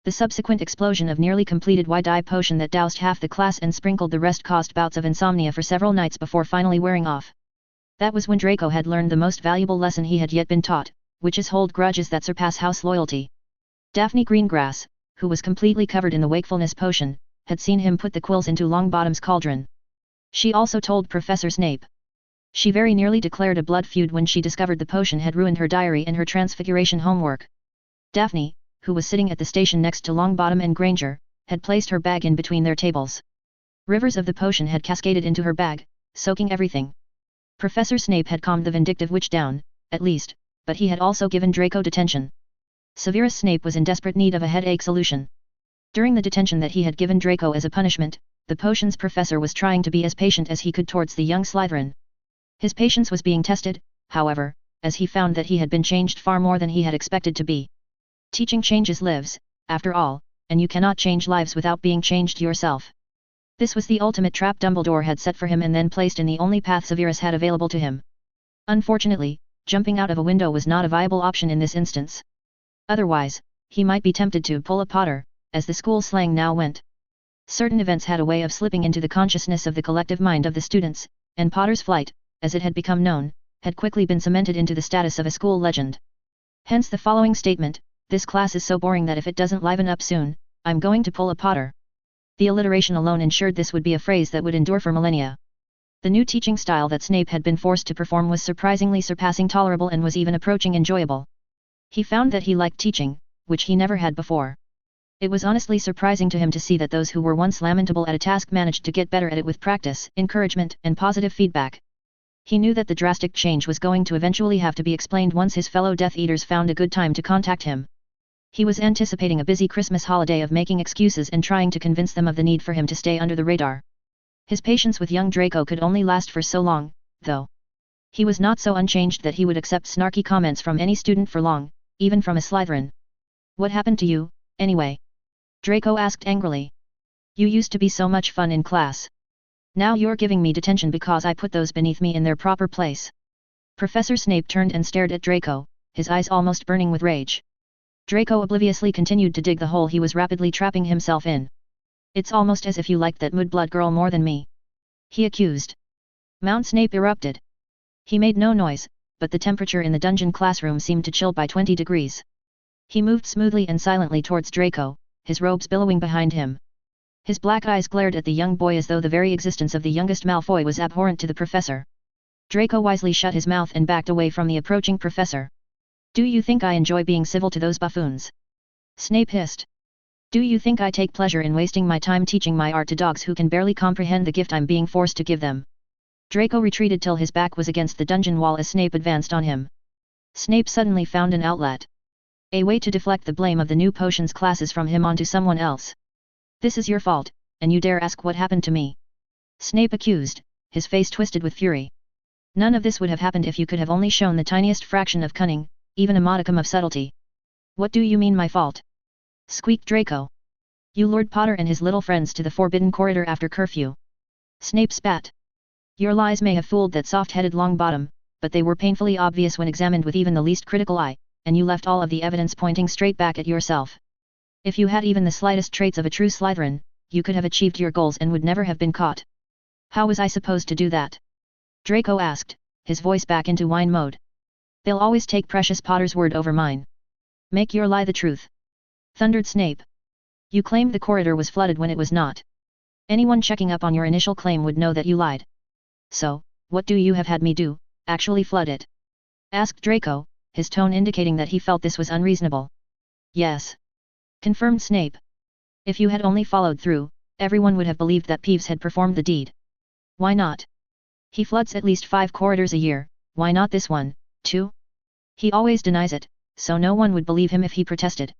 The subsequent explosion of nearly completed Jedi potion that doused half the class and sprinkled the rest caused bouts of insomnia for several nights before finally wearing off. That was when Draco had learned the most valuable lesson he had yet been taught, which is hold grudges that surpass house loyalty. Daphne Greengrass, who was completely covered in the wakefulness potion, had seen him put the quills into Longbottom's cauldron. She also told Professor Snape. She very nearly declared a blood feud when she discovered the potion had ruined her diary and her transfiguration homework. Daphne, who was sitting at the station next to Longbottom and Granger, had placed her bag in between their tables. Rivers of the potion had cascaded into her bag, soaking everything. Professor Snape had calmed the vindictive witch down, at least, but he had also given Draco detention. Severus Snape was in desperate need of a headache solution. During the detention that he had given Draco as a punishment, the potions professor was trying to be as patient as he could towards the young Slytherin. His patience was being tested, however, as he found that he had been changed far more than he had expected to be. Teaching changes lives, after all, and you cannot change lives without being changed yourself. This was the ultimate trap Dumbledore had set for him and then placed in the only path Severus had available to him. Unfortunately, jumping out of a window was not a viable option in this instance. Otherwise, he might be tempted to pull a Potter, as the school slang now went. Certain events had a way of slipping into the consciousness of the collective mind of the students, and Potter's flight, as it had become known, had quickly been cemented into the status of a school legend. Hence the following statement: "This class is so boring that if it doesn't liven up soon, I'm going to pull a Potter." The alliteration alone ensured this would be a phrase that would endure for millennia. The new teaching style that Snape had been forced to perform was surpassing tolerable and was even approaching enjoyable. He found that he liked teaching, which he never had before. It was honestly surprising to him to see that those who were once lamentable at a task managed to get better at it with practice, encouragement, and positive feedback. He knew that the drastic change was going to eventually have to be explained once his fellow Death Eaters found a good time to contact him. He was anticipating a busy Christmas holiday of making excuses and trying to convince them of the need for him to stay under the radar. His patience with young Draco could only last for so long, though. He was not so unchanged that he would accept snarky comments from any student for long, even from a Slytherin. "What happened to you, anyway?" Draco asked angrily. "You used to be so much fun in class. Now you're giving me detention because I put those beneath me in their proper place." Professor Snape turned and stared at Draco, his eyes almost burning with rage. Draco obliviously continued to dig the hole he was rapidly trapping himself in. "It's almost as if you liked that mudblood girl more than me," he accused. Mount Snape erupted. He made no noise, but the temperature in the dungeon classroom seemed to chill by 20 degrees. He moved smoothly and silently towards Draco, his robes billowing behind him. His black eyes glared at the young boy as though the very existence of the youngest Malfoy was abhorrent to the professor. Draco wisely shut his mouth and backed away from the approaching professor. "Do you think I enjoy being civil to those buffoons?" Snape hissed. "Do you think I take pleasure in wasting my time teaching my art to dogs who can barely comprehend the gift I'm being forced to give them?" Draco retreated till his back was against the dungeon wall as Snape advanced on him. Snape suddenly found an outlet. A way to deflect the blame of the new potions classes from him onto someone else. "This is your fault, and you dare ask what happened to me?" Snape accused, his face twisted with fury. "None of this would have happened if you could have only shown the tiniest fraction of cunning, even a modicum of subtlety." "What do you mean my fault?" squeaked Draco. "You lured Potter and his little friends to the forbidden corridor after curfew." Snape spat. "Your lies may have fooled that soft-headed Longbottom, but they were painfully obvious when examined with even the least critical eye, and you left all of the evidence pointing straight back at yourself. If you had even the slightest traits of a true Slytherin, you could have achieved your goals and would never have been caught. How was I supposed to do that? Draco asked, his voice back into whine mode. They'll always take Precious Potter's word over mine. Make your lie the truth. Thundered Snape. You claimed the corridor was flooded when it was not. Anyone checking up on your initial claim would know that you lied. So, what do you have had me do, actually flood it? Asked Draco, his tone indicating that he felt this was unreasonable. Yes. Confirmed Snape. If you had only followed through, everyone would have believed that Peeves had performed the deed. Why not? He floods at least 5 corridors a year, why not this one, too? He always denies it, so no one would believe him if he protested.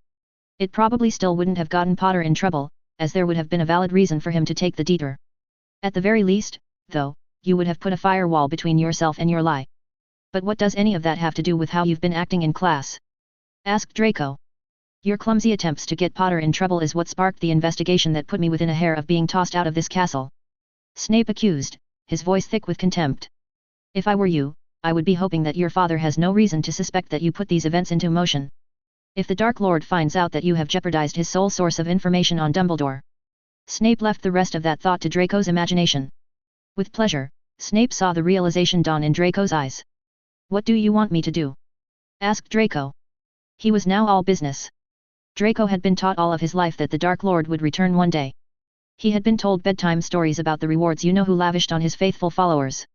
It probably still wouldn't have gotten Potter in trouble, as there would have been a valid reason for him to take the detour. At the very least, though, you would have put a firewall between yourself and your lie. But what does any of that have to do with how you've been acting in class? Asked Draco. Your clumsy attempts to get Potter in trouble is what sparked the investigation that put me within a hair of being tossed out of this castle. Snape accused, his voice thick with contempt. If I were you, I would be hoping that your father has no reason to suspect that you put these events into motion. If the Dark Lord finds out that you have jeopardized his sole source of information on Dumbledore. Snape left the rest of that thought to Draco's imagination. With pleasure, Snape saw the realization dawn in Draco's eyes. What do you want me to do? Asked Draco. He was now all business. Draco had been taught all of his life that the Dark Lord would return one day. He had been told bedtime stories about the rewards you-know-who lavished on his faithful followers.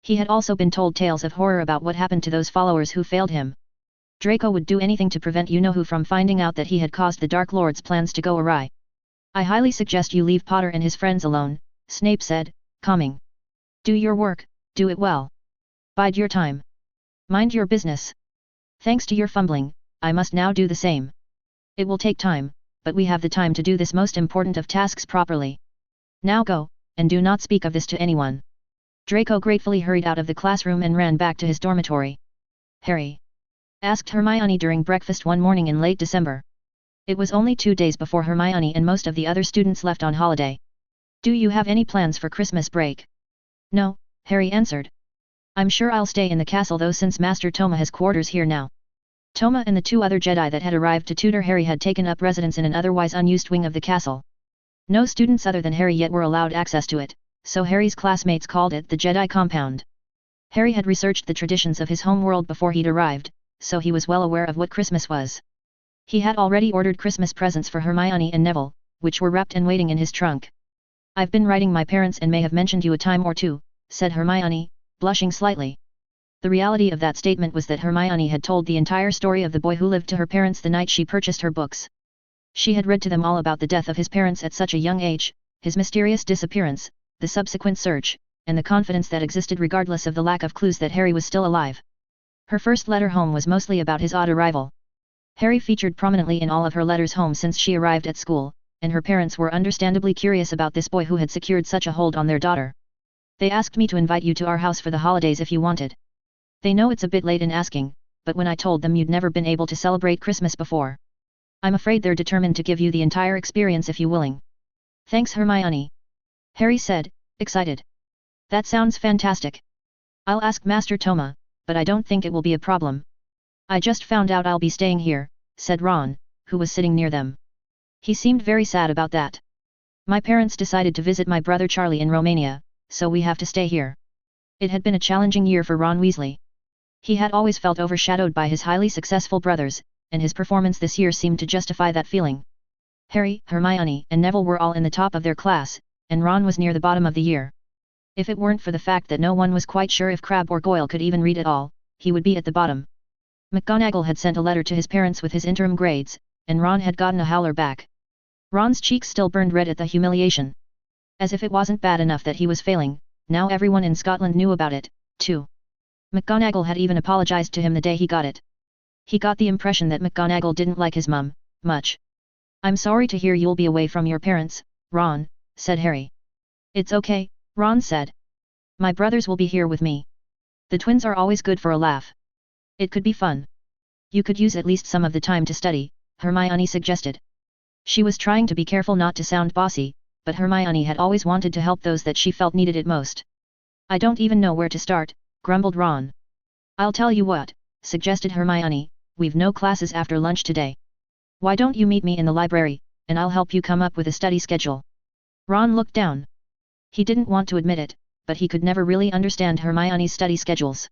He had also been told tales of horror about what happened to those followers who failed him. Draco would do anything to prevent you-know-who from finding out that he had caused the Dark Lord's plans to go awry. I highly suggest you leave Potter and his friends alone, Snape said, calming. Do your work, do it well. Bide your time. Mind your business. Thanks to your fumbling, I must now do the same. It will take time, but we have the time to do this most important of tasks properly. Now go, and do not speak of this to anyone. Draco gratefully hurried out of the classroom and ran back to his dormitory. Harry? Asked Hermione during breakfast one morning in late December. It was only 2 days before Hermione and most of the other students left on holiday. Do you have any plans for Christmas break? No, Harry answered. I'm sure I'll stay in the castle though since Master Toma has quarters here now. Toma and the 2 other Jedi that had arrived to tutor Harry had taken up residence in an otherwise unused wing of the castle. No students other than Harry yet were allowed access to it, so Harry's classmates called it the Jedi compound. Harry had researched the traditions of his home world before he'd arrived, so he was well aware of what Christmas was. He had already ordered Christmas presents for Hermione and Neville, which were wrapped and waiting in his trunk. I've been writing my parents and may have mentioned you a time or two, said Hermione, blushing slightly. The reality of that statement was that Hermione had told the entire story of the boy who lived to her parents the night she purchased her books. She had read to them all about the death of his parents at such a young age, his mysterious disappearance, the subsequent search, and the confidence that existed regardless of the lack of clues that Harry was still alive. Her first letter home was mostly about his odd arrival. Harry featured prominently in all of her letters home since she arrived at school, and her parents were understandably curious about this boy who had secured such a hold on their daughter. They asked me to invite you to our house for the holidays if you wanted. They know it's a bit late in asking, but when I told them you'd never been able to celebrate Christmas before. I'm afraid they're determined to give you the entire experience if you willing. Thanks Hermione. Harry said, excited. That sounds fantastic. I'll ask Master Toma, but I don't think it will be a problem. I just found out I'll be staying here, said Ron, who was sitting near them. He seemed very sad about that. My parents decided to visit my brother Charlie in Romania, so we have to stay here. It had been a challenging year for Ron Weasley. He had always felt overshadowed by his highly successful brothers, and his performance this year seemed to justify that feeling. Harry, Hermione, and Neville were all in the top of their class, and Ron was near the bottom of the year. If it weren't for the fact that no one was quite sure if Crabbe or Goyle could even read at all, he would be at the bottom. McGonagall had sent a letter to his parents with his interim grades, and Ron had gotten a howler back. Ron's cheeks still burned red at the humiliation. As if it wasn't bad enough that he was failing, now everyone in Scotland knew about it, too. McGonagall had even apologized to him the day he got it. He got the impression that McGonagall didn't like his mum much. I'm sorry to hear you'll be away from your parents, Ron, said Harry. It's okay, Ron said. My brothers will be here with me. The twins are always good for a laugh. It could be fun. You could use at least some of the time to study, Hermione suggested. She was trying to be careful not to sound bossy, but Hermione had always wanted to help those that she felt needed it most. I don't even know where to start, grumbled Ron. I'll tell you what, suggested Hermione, we've no classes after lunch today. Why don't you meet me in the library, and I'll help you come up with a study schedule. Ron looked down. He didn't want to admit it, but he could never really understand Hermione's study schedules.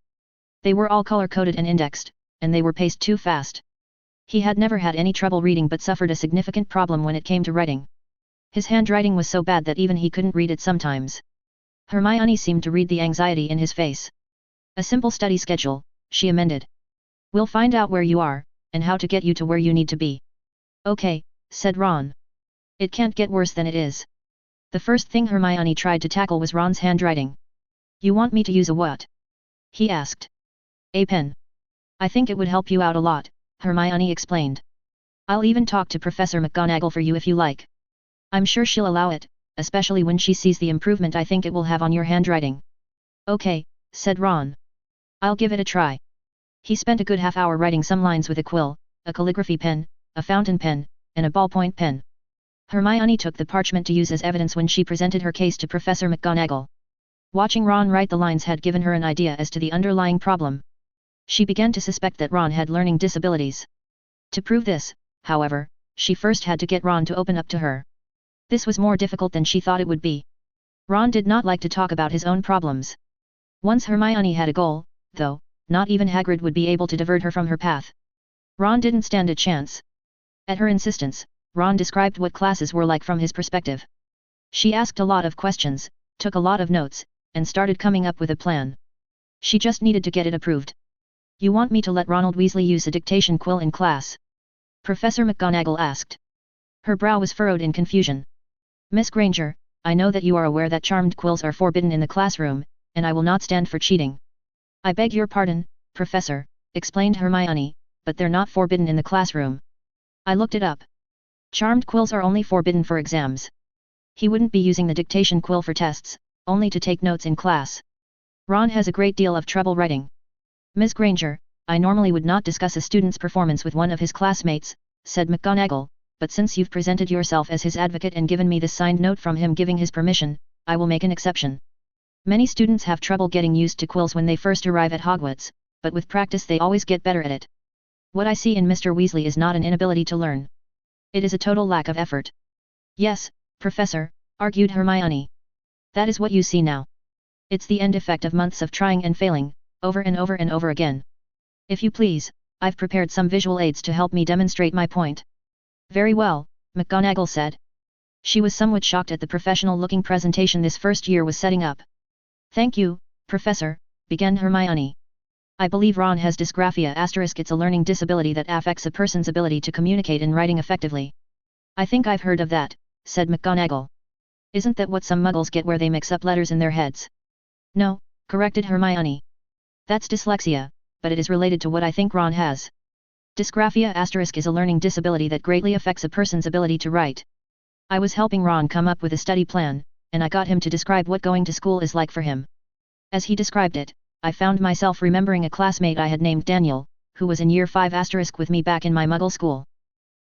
They were all color-coded and indexed, and they were paced too fast. He had never had any trouble reading but suffered a significant problem when it came to writing. His handwriting was so bad that even he couldn't read it sometimes. Hermione seemed to read the anxiety in his face. A simple study schedule, she amended. We'll find out where you are, and how to get you to where you need to be. Okay, said Ron. It can't get worse than it is. The first thing Hermione tried to tackle was Ron's handwriting. You want me to use a what? He asked. A pen. I think it would help you out a lot, Hermione explained. I'll even talk to Professor McGonagall for you if you like. I'm sure she'll allow it, especially when she sees the improvement I think it will have on your handwriting. Okay, said Ron. I'll give it a try. He spent a good half hour writing some lines with a quill, a calligraphy pen, a fountain pen, and a ballpoint pen. Hermione took the parchment to use as evidence when she presented her case to Professor McGonagall. Watching Ron write the lines had given her an idea as to the underlying problem. She began to suspect that Ron had learning disabilities. To prove this, however, she first had to get Ron to open up to her. This was more difficult than she thought it would be. Ron did not like to talk about his own problems. Once Hermione had a goal, though, not even Hagrid would be able to divert her from her path. Ron didn't stand a chance. At her insistence, Ron described what classes were like from his perspective. She asked a lot of questions, took a lot of notes, and started coming up with a plan. She just needed to get it approved. You want me to let Ronald Weasley use a dictation quill in class? Professor McGonagall asked. Her brow was furrowed in confusion. Miss Granger, I know that you are aware that charmed quills are forbidden in the classroom, and I will not stand for cheating. I beg your pardon, Professor, explained Hermione, but they're not forbidden in the classroom. I looked it up. Charmed quills are only forbidden for exams. He wouldn't be using the dictation quill for tests, only to take notes in class. Ron has a great deal of trouble writing. Ms. Granger, I normally would not discuss a student's performance with one of his classmates, said McGonagall, but since you've presented yourself as his advocate and given me this signed note from him giving his permission, I will make an exception. Many students have trouble getting used to quills when they first arrive at Hogwarts, but with practice they always get better at it. What I see in Mr. Weasley is not an inability to learn. It is a total lack of effort. Yes, Professor, argued Hermione. That is what you see now. It's the end effect of months of trying and failing, over and over and over again. If you please, I've prepared some visual aids to help me demonstrate my point. Very well, McGonagall said. She was somewhat shocked at the professional-looking presentation this first year was setting up. Thank you, Professor, began Hermione. I believe Ron has dysgraphia *. It's a learning disability that affects a person's ability to communicate in writing effectively. I think I've heard of that, said McGonagall. Isn't that what some muggles get where they mix up letters in their heads? No, corrected Hermione. That's dyslexia, but it is related to what I think Ron has. Dysgraphia * is a learning disability that greatly affects a person's ability to write. I was helping Ron come up with a study plan, and I got him to describe what going to school is like for him. As he described it, I found myself remembering a classmate I had named Daniel, who was in year 5 * with me back in my muggle school.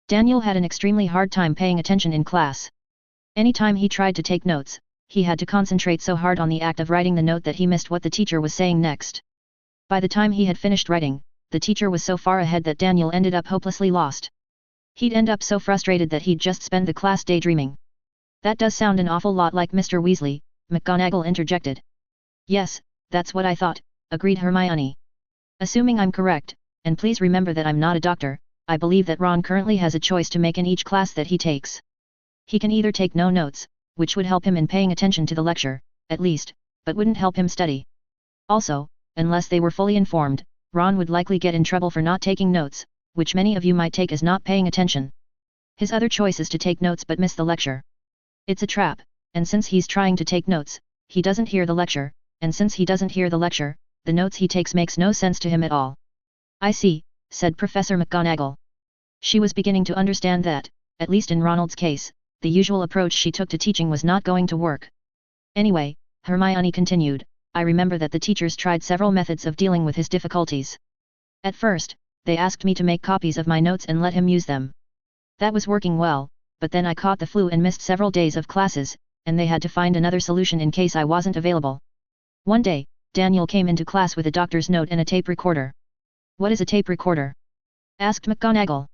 Daniel had an extremely hard time paying attention in class. Anytime he tried to take notes, he had to concentrate so hard on the act of writing the note that he missed what the teacher was saying next. By the time he had finished writing, the teacher was so far ahead that Daniel ended up hopelessly lost. He'd end up so frustrated that he'd just spend the class daydreaming. That does sound an awful lot like Mr. Weasley, McGonagall interjected. Yes, that's what I thought, agreed Hermione. Assuming I'm correct, and please remember that I'm not a doctor, I believe that Ron currently has a choice to make in each class that he takes. He can either take no notes, which would help him in paying attention to the lecture, at least, but wouldn't help him study. Also, unless they were fully informed, Ron would likely get in trouble for not taking notes, which many of you might take as not paying attention. His other choice is to take notes but miss the lecture. It's a trap, and since he's trying to take notes, he doesn't hear the lecture, and since he doesn't hear the lecture, the notes he takes makes no sense to him at all. I see, said Professor McGonagall. She was beginning to understand that, at least in Ronald's case, the usual approach she took to teaching was not going to work. Anyway, Hermione continued, I remember that the teachers tried several methods of dealing with his difficulties. At first, they asked me to make copies of my notes and let him use them. That was working well, but then I caught the flu and missed several days of classes, and they had to find another solution in case I wasn't available. One day, Daniel came into class with a doctor's note and a tape recorder. What is a tape recorder? Asked McGonagall.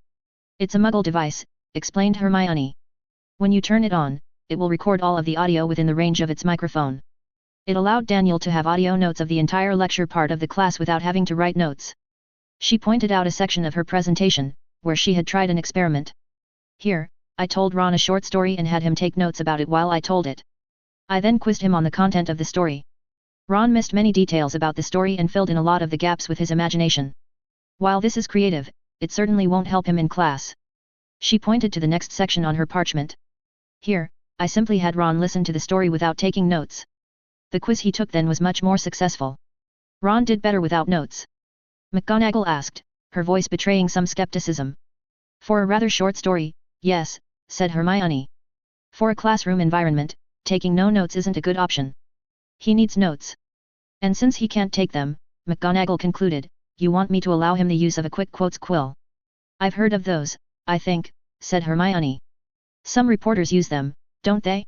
It's a muggle device, explained Hermione. When you turn it on, it will record all of the audio within the range of its microphone. It allowed Daniel to have audio notes of the entire lecture part of the class without having to write notes. She pointed out a section of her presentation, where she had tried an experiment. Here, I told Ron a short story and had him take notes about it while I told it. I then quizzed him on the content of the story. Ron missed many details about the story and filled in a lot of the gaps with his imagination. While this is creative, it certainly won't help him in class. She pointed to the next section on her parchment. Here, I simply had Ron listen to the story without taking notes. The quiz he took then was much more successful. Ron did better without notes. McGonagall asked, her voice betraying some skepticism. For a rather short story, yes, said Hermione. For a classroom environment, taking no notes isn't a good option. He needs notes. And since he can't take them, McGonagall concluded, you want me to allow him the use of a quick quotes quill. I've heard of those, I think, said Hermione. Some reporters use them, don't they?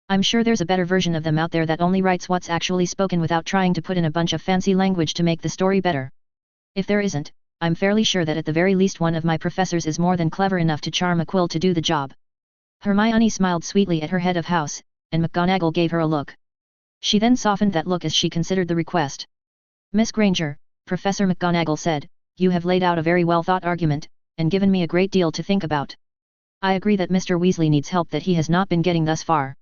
I'm sure there's a better version of them out there that only writes what's actually spoken without trying to put in a bunch of fancy language to make the story better. If there isn't, I'm fairly sure that at the very least one of my professors is more than clever enough to charm a quill to do the job. Hermione smiled sweetly at her head of house, and McGonagall gave her a look. She then softened that look as she considered the request. Miss Granger, Professor McGonagall said, you have laid out a very well-thought argument, and given me a great deal to think about. I agree that Mr. Weasley needs help that he has not been getting thus far.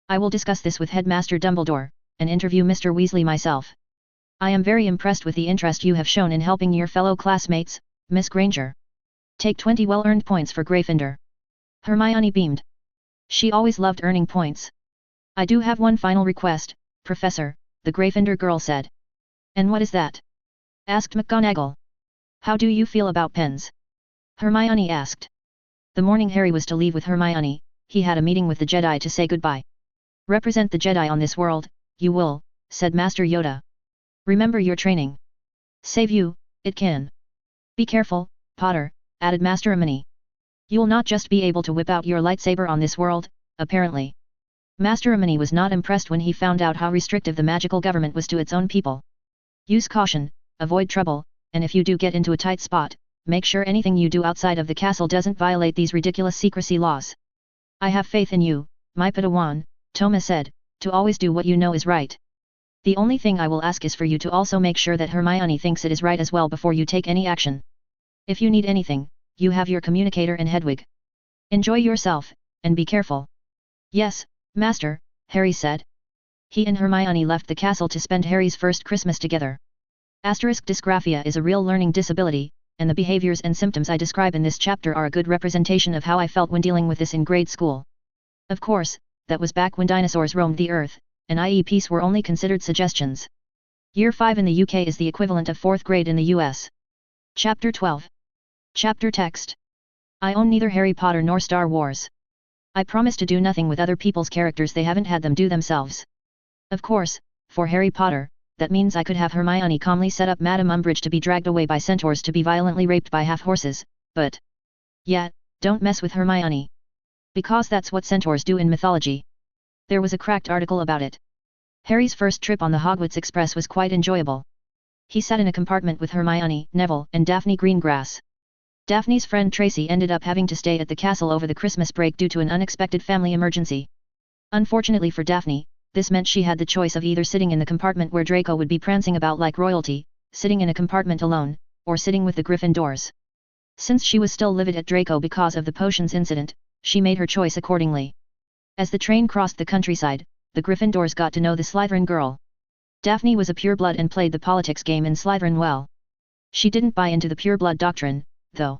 I will discuss this with Headmaster Dumbledore, and interview Mr. Weasley myself. I am very impressed with the interest you have shown in helping your fellow classmates, Miss Granger. Take 20 well-earned points for Gryffindor. Hermione beamed. She always loved earning points. I do have one final request, Professor, the Gryffindor girl said. And what is that? Asked McGonagall. How do you feel about pens? Hermione asked. The morning Harry was to leave with Hermione, he had a meeting with the Jedi to say goodbye. Represent the Jedi on this world, you will, said Master Yoda. Remember your training. Save you, it can. Be careful, Potter, added Master Hermione. You'll not just be able to whip out your lightsaber on this world, apparently. Master Hermione was not impressed when he found out how restrictive the magical government was to its own people. Use caution, avoid trouble, and if you do get into a tight spot, make sure anything you do outside of the castle doesn't violate these ridiculous secrecy laws. I have faith in you, my Padawan, Toma said, to always do what you know is right. The only thing I will ask is for you to also make sure that Hermione thinks it is right as well before you take any action. If you need anything, you have your communicator and Hedwig. Enjoy yourself, and be careful. Yes, Master, Harry said. He and Hermione left the castle to spend Harry's first Christmas together. Dysgraphia is a real learning disability, and the behaviors and symptoms I describe in this chapter are a good representation of how I felt when dealing with this in grade school. Of course, that was back when dinosaurs roamed the earth, and IEPs were only considered suggestions. Year 5 in the UK is the equivalent of 4th grade in the US. Chapter 12. Chapter Text. I own neither Harry Potter nor Star Wars. I promise to do nothing with other people's characters they haven't had them do themselves. Of course, for Harry Potter, that means I could have Hermione calmly set up Madame Umbridge to be dragged away by centaurs to be violently raped by half-horses, but... yeah, don't mess with Hermione. Because that's what centaurs do in mythology. There was a cracked article about it. Harry's first trip on the Hogwarts Express was quite enjoyable. He sat in a compartment with Hermione, Neville, and Daphne Greengrass. Daphne's friend Tracy ended up having to stay at the castle over the Christmas break due to an unexpected family emergency. Unfortunately for Daphne, this meant she had the choice of either sitting in the compartment where Draco would be prancing about like royalty, sitting in a compartment alone, or sitting with the Gryffindors. Since she was still livid at Draco because of the potions incident, she made her choice accordingly. As the train crossed the countryside, the Gryffindors got to know the Slytherin girl. Daphne was a pureblood and played the politics game in Slytherin well. She didn't buy into the pureblood doctrine, though.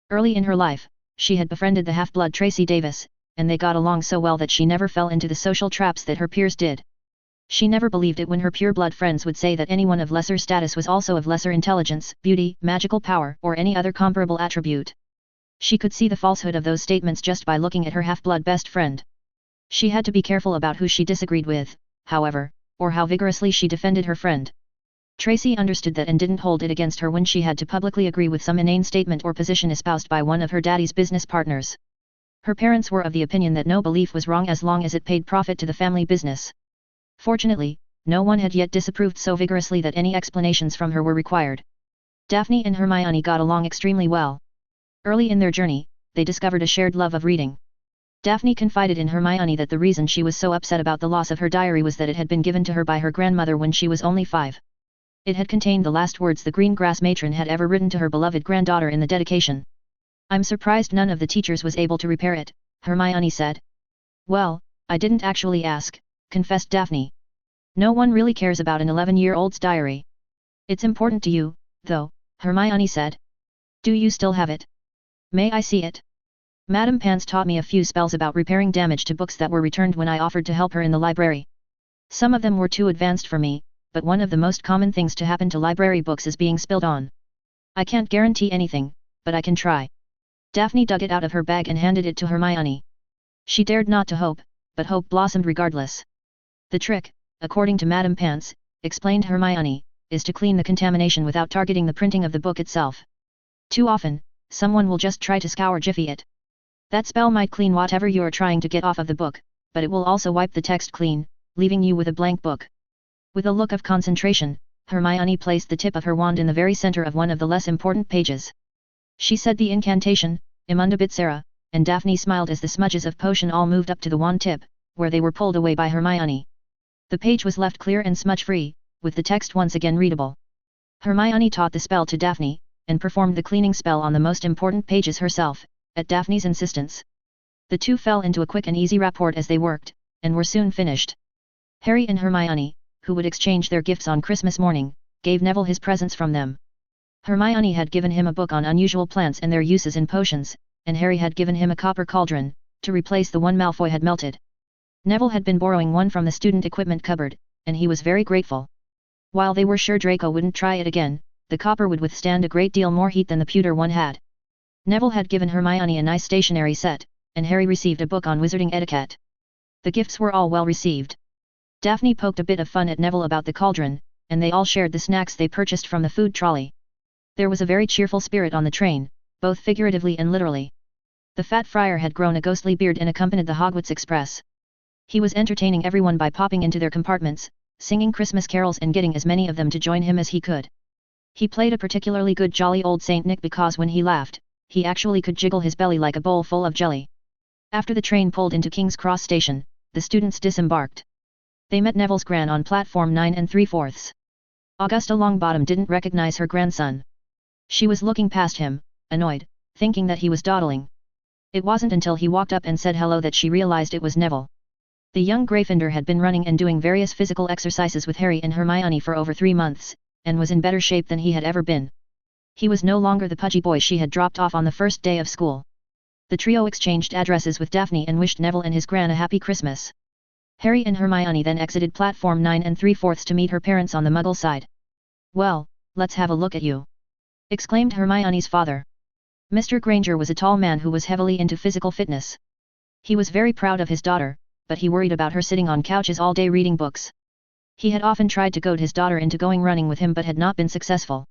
Early in her life, she had befriended the half-blood Tracy Davis, and they got along so well that she never fell into the social traps that her peers did. She never believed it when her pureblood friends would say that anyone of lesser status was also of lesser intelligence, beauty, magical power, or any other comparable attribute. She could see the falsehood of those statements just by looking at her half-blood best friend. She had to be careful about who she disagreed with, however, or how vigorously she defended her friend. Tracy understood that and didn't hold it against her when she had to publicly agree with some inane statement or position espoused by one of her daddy's business partners. Her parents were of the opinion that no belief was wrong as long as it paid profit to the family business. Fortunately, no one had yet disapproved so vigorously that any explanations from her were required. Daphne and Hermione got along extremely well. Early in their journey, they discovered a shared love of reading. Daphne confided in Hermione that the reason she was so upset about the loss of her diary was that it had been given to her by her grandmother when she was only 5. It had contained the last words the green grass matron had ever written to her beloved granddaughter in the dedication. "I'm surprised none of the teachers was able to repair it," Hermione said. "Well, I didn't actually ask," confessed Daphne. "No one really cares about an 11-year-old's diary." "It's important to you, though," Hermione said. "Do you still have it? May I see it?" "Madame Pants taught me a few spells about repairing damage to books that were returned when I offered to help her in the library. Some of them were too advanced for me, but one of the most common things to happen to library books is being spilled on. I can't guarantee anything, but I can try." Daphne dug it out of her bag and handed it to Hermione. She dared not to hope, but hope blossomed regardless. "The trick, according to Madame Pants," explained Hermione, "is to clean the contamination without targeting the printing of the book itself. Too often, someone will just try to scour Jiffy it. That spell might clean whatever you are trying to get off of the book, but it will also wipe the text clean, leaving you with a blank book." With a look of concentration, Hermione placed the tip of her wand in the very center of one of the less important pages. She said the incantation, Imunda Bitsera, and Daphne smiled as the smudges of potion all moved up to the wand tip, where they were pulled away by Hermione. The page was left clear and smudge-free, with the text once again readable. Hermione taught the spell to Daphne, and performed the cleaning spell on the most important pages herself, at Daphne's insistence. The two fell into a quick and easy rapport as they worked, and were soon finished. Harry and Hermione, who would exchange their gifts on Christmas morning, gave Neville his presents from them. Hermione had given him a book on unusual plants and their uses in potions, and Harry had given him a copper cauldron, to replace the one Malfoy had melted. Neville had been borrowing one from the student equipment cupboard, and he was very grateful. While they were sure Draco wouldn't try it again, the copper would withstand a great deal more heat than the pewter one had. Neville had given Hermione a nice stationery set, and Harry received a book on wizarding etiquette. The gifts were all well received. Daphne poked a bit of fun at Neville about the cauldron, and they all shared the snacks they purchased from the food trolley. There was a very cheerful spirit on the train, both figuratively and literally. The fat friar had grown a ghostly beard and accompanied the Hogwarts Express. He was entertaining everyone by popping into their compartments, singing Christmas carols and getting as many of them to join him as he could. He played a particularly good jolly old Saint Nick because when he laughed, he actually could jiggle his belly like a bowl full of jelly. After the train pulled into King's Cross Station, the students disembarked. They met Neville's gran on platform 9 3/4. Augusta Longbottom didn't recognize her grandson. She was looking past him, annoyed, thinking that he was dawdling. It wasn't until he walked up and said hello that she realized it was Neville. The young Gryffindor had been running and doing various physical exercises with Harry and Hermione for over 3 months, and was in better shape than he had ever been. He was no longer the pudgy boy she had dropped off on the first day of school. The trio exchanged addresses with Daphne and wished Neville and his gran a happy Christmas. Harry and Hermione then exited platform 9 3/4 to meet her parents on the Muggle side. "Well, let's have a look at you," exclaimed Hermione's father. Mr. Granger was a tall man who was heavily into physical fitness. He was very proud of his daughter, but he worried about her sitting on couches all day reading books. He had often tried to goad his daughter into going running with him but had not been successful.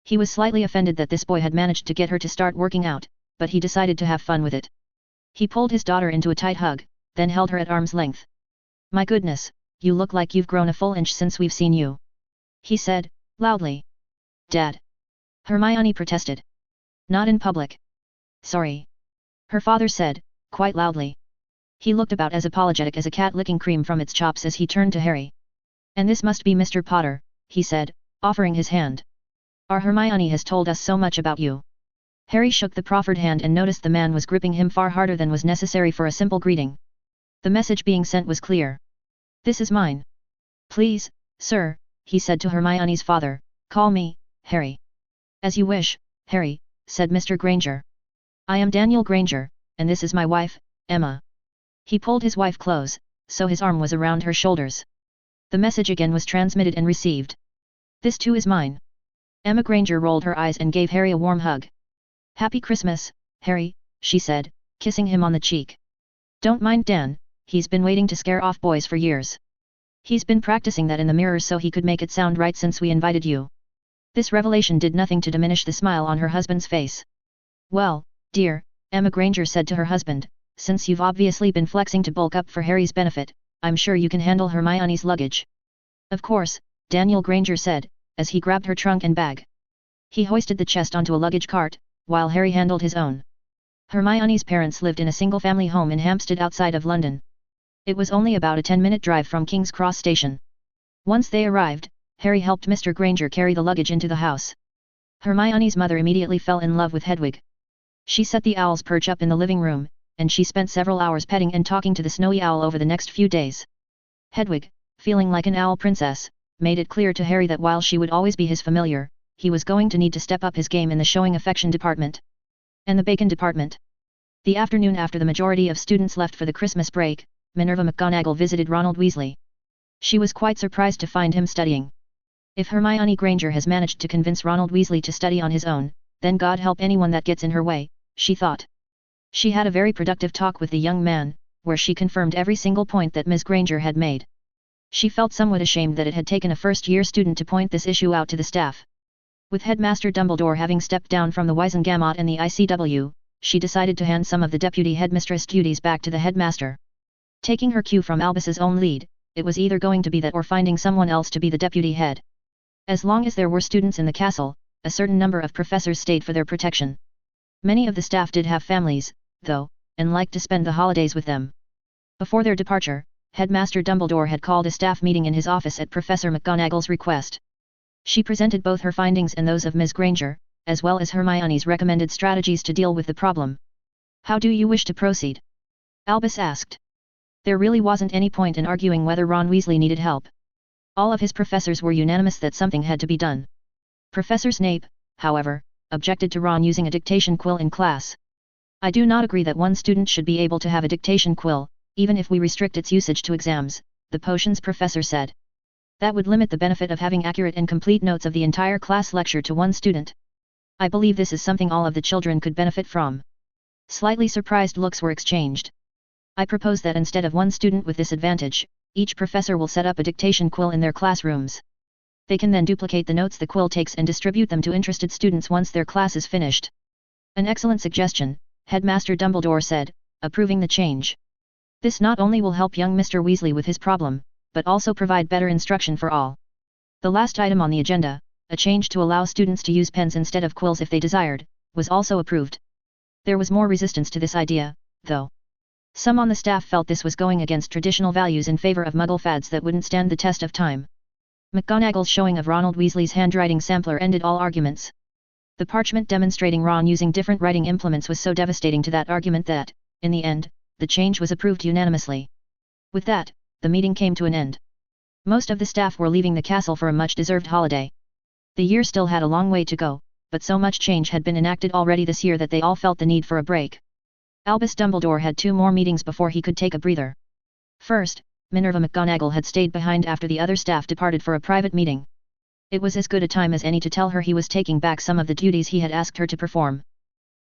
He was slightly offended that this boy had managed to get her to start working out, but he decided to have fun with it. He pulled his daughter into a tight hug, then held her at arm's length. "My goodness, you look like you've grown a full inch since we've seen you," he said, loudly. "Dad!" Hermione protested. "Not in public." "Sorry," her father said, quite loudly. He looked about as apologetic as a cat licking cream from its chops as he turned to Harry. "And this must be Mr. Potter," he said, offering his hand. "Our Hermione has told us so much about you." Harry shook the proffered hand and noticed the man was gripping him far harder than was necessary for a simple greeting. The message being sent was clear. "This is mine." "Please, sir," he said to Hermione's father, "call me Harry." "As you wish, Harry," said Mr. Granger. "I am Daniel Granger, and this is my wife, Emma." He pulled his wife close, so his arm was around her shoulders. The message again was transmitted and received. "This too is mine." Emma Granger rolled her eyes and gave Harry a warm hug. "Happy Christmas, Harry," she said, kissing him on the cheek. "Don't mind Dan, he's been waiting to scare off boys for years. He's been practicing that in the mirror so he could make it sound right since we invited you." This revelation did nothing to diminish the smile on her husband's face. "Well, dear," Emma Granger said to her husband, "since you've obviously been flexing to bulk up for Harry's benefit, I'm sure you can handle Hermione's luggage." Of course, Daniel Granger said, as he grabbed her trunk and bag. He hoisted the chest onto a luggage cart, while Harry handled his own. Hermione's parents lived in a single-family home in Hampstead outside of London. It was only about a 10-minute drive from King's Cross station. Once they arrived, Harry helped Mr. Granger carry the luggage into the house. Hermione's mother immediately fell in love with Hedwig. She set the owl's perch up in the living room, and she spent several hours petting and talking to the snowy owl over the next few days. Hedwig, feeling like an owl princess, made it clear to Harry that while she would always be his familiar, he was going to need to step up his game in the showing affection department. And the bacon department. The afternoon after the majority of students left for the Christmas break, Minerva McGonagall visited Ronald Weasley. She was quite surprised to find him studying. If Hermione Granger has managed to convince Ronald Weasley to study on his own, then God help anyone that gets in her way, she thought. She had a very productive talk with the young man, where she confirmed every single point that Ms. Granger had made. She felt somewhat ashamed that it had taken a first-year student to point this issue out to the staff. With Headmaster Dumbledore having stepped down from the Wisengamot and the ICW, she decided to hand some of the deputy headmistress duties back to the headmaster. Taking her cue from Albus's own lead, it was either going to be that or finding someone else to be the deputy head. As long as there were students in the castle, a certain number of professors stayed for their protection. Many of the staff did have families, though, and liked to spend the holidays with them. Before their departure, Headmaster Dumbledore had called a staff meeting in his office at Professor McGonagall's request. She presented both her findings and those of Ms. Granger, as well as Hermione's recommended strategies to deal with the problem. "How do you wish to proceed?" Albus asked. There really wasn't any point in arguing whether Ron Weasley needed help. All of his professors were unanimous that something had to be done. Professor Snape, however, objected to Ron using a dictation quill in class. "I do not agree that one student should be able to have a dictation quill, even if we restrict its usage to exams," the potions professor said. "That would limit the benefit of having accurate and complete notes of the entire class lecture to one student. I believe this is something all of the children could benefit from." Slightly surprised looks were exchanged. "I propose that instead of one student with this advantage, each professor will set up a dictation quill in their classrooms. They can then duplicate the notes the quill takes and distribute them to interested students once their class is finished." "An excellent suggestion," Headmaster Dumbledore said, approving the change. "This not only will help young Mr. Weasley with his problem, but also provide better instruction for all." The last item on the agenda, a change to allow students to use pens instead of quills if they desired, was also approved. There was more resistance to this idea, though. Some on the staff felt this was going against traditional values in favor of Muggle fads that wouldn't stand the test of time. McGonagall's showing of Ronald Weasley's handwriting sampler ended all arguments. The parchment demonstrating Ron using different writing implements was so devastating to that argument that, in the end, the change was approved unanimously. With that, the meeting came to an end. Most of the staff were leaving the castle for a much-deserved holiday. The year still had a long way to go, but so much change had been enacted already this year that they all felt the need for a break. Albus Dumbledore had 2 more meetings before he could take a breather. First, Minerva McGonagall had stayed behind after the other staff departed for a private meeting. It was as good a time as any to tell her he was taking back some of the duties he had asked her to perform.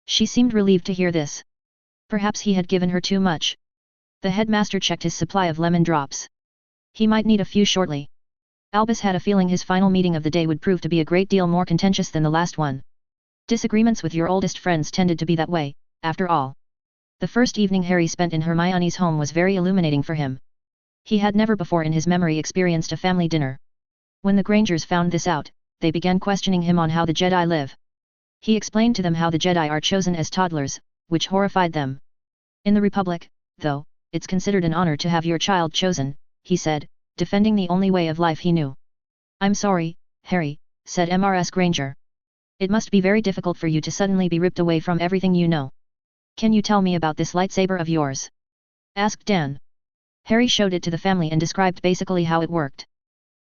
She seemed relieved to hear this. Perhaps he had given her too much. The headmaster checked his supply of lemon drops. He might need a few shortly. Albus had a feeling his final meeting of the day would prove to be a great deal more contentious than the last one. Disagreements with your oldest friends tended to be that way, after all. The first evening Harry spent in Hermione's home was very illuminating for him. He had never before in his memory experienced a family dinner. When the Grangers found this out, they began questioning him on how the Jedi live. He explained to them how the Jedi are chosen as toddlers, which horrified them. "In the Republic, though, it's considered an honor to have your child chosen," he said, defending the only way of life he knew. "I'm sorry, Harry," said Mrs. Granger. "It must be very difficult for you to suddenly be ripped away from everything you know. Can you tell me about this lightsaber of yours?" asked Dan. Harry showed it to the family and described basically how it worked.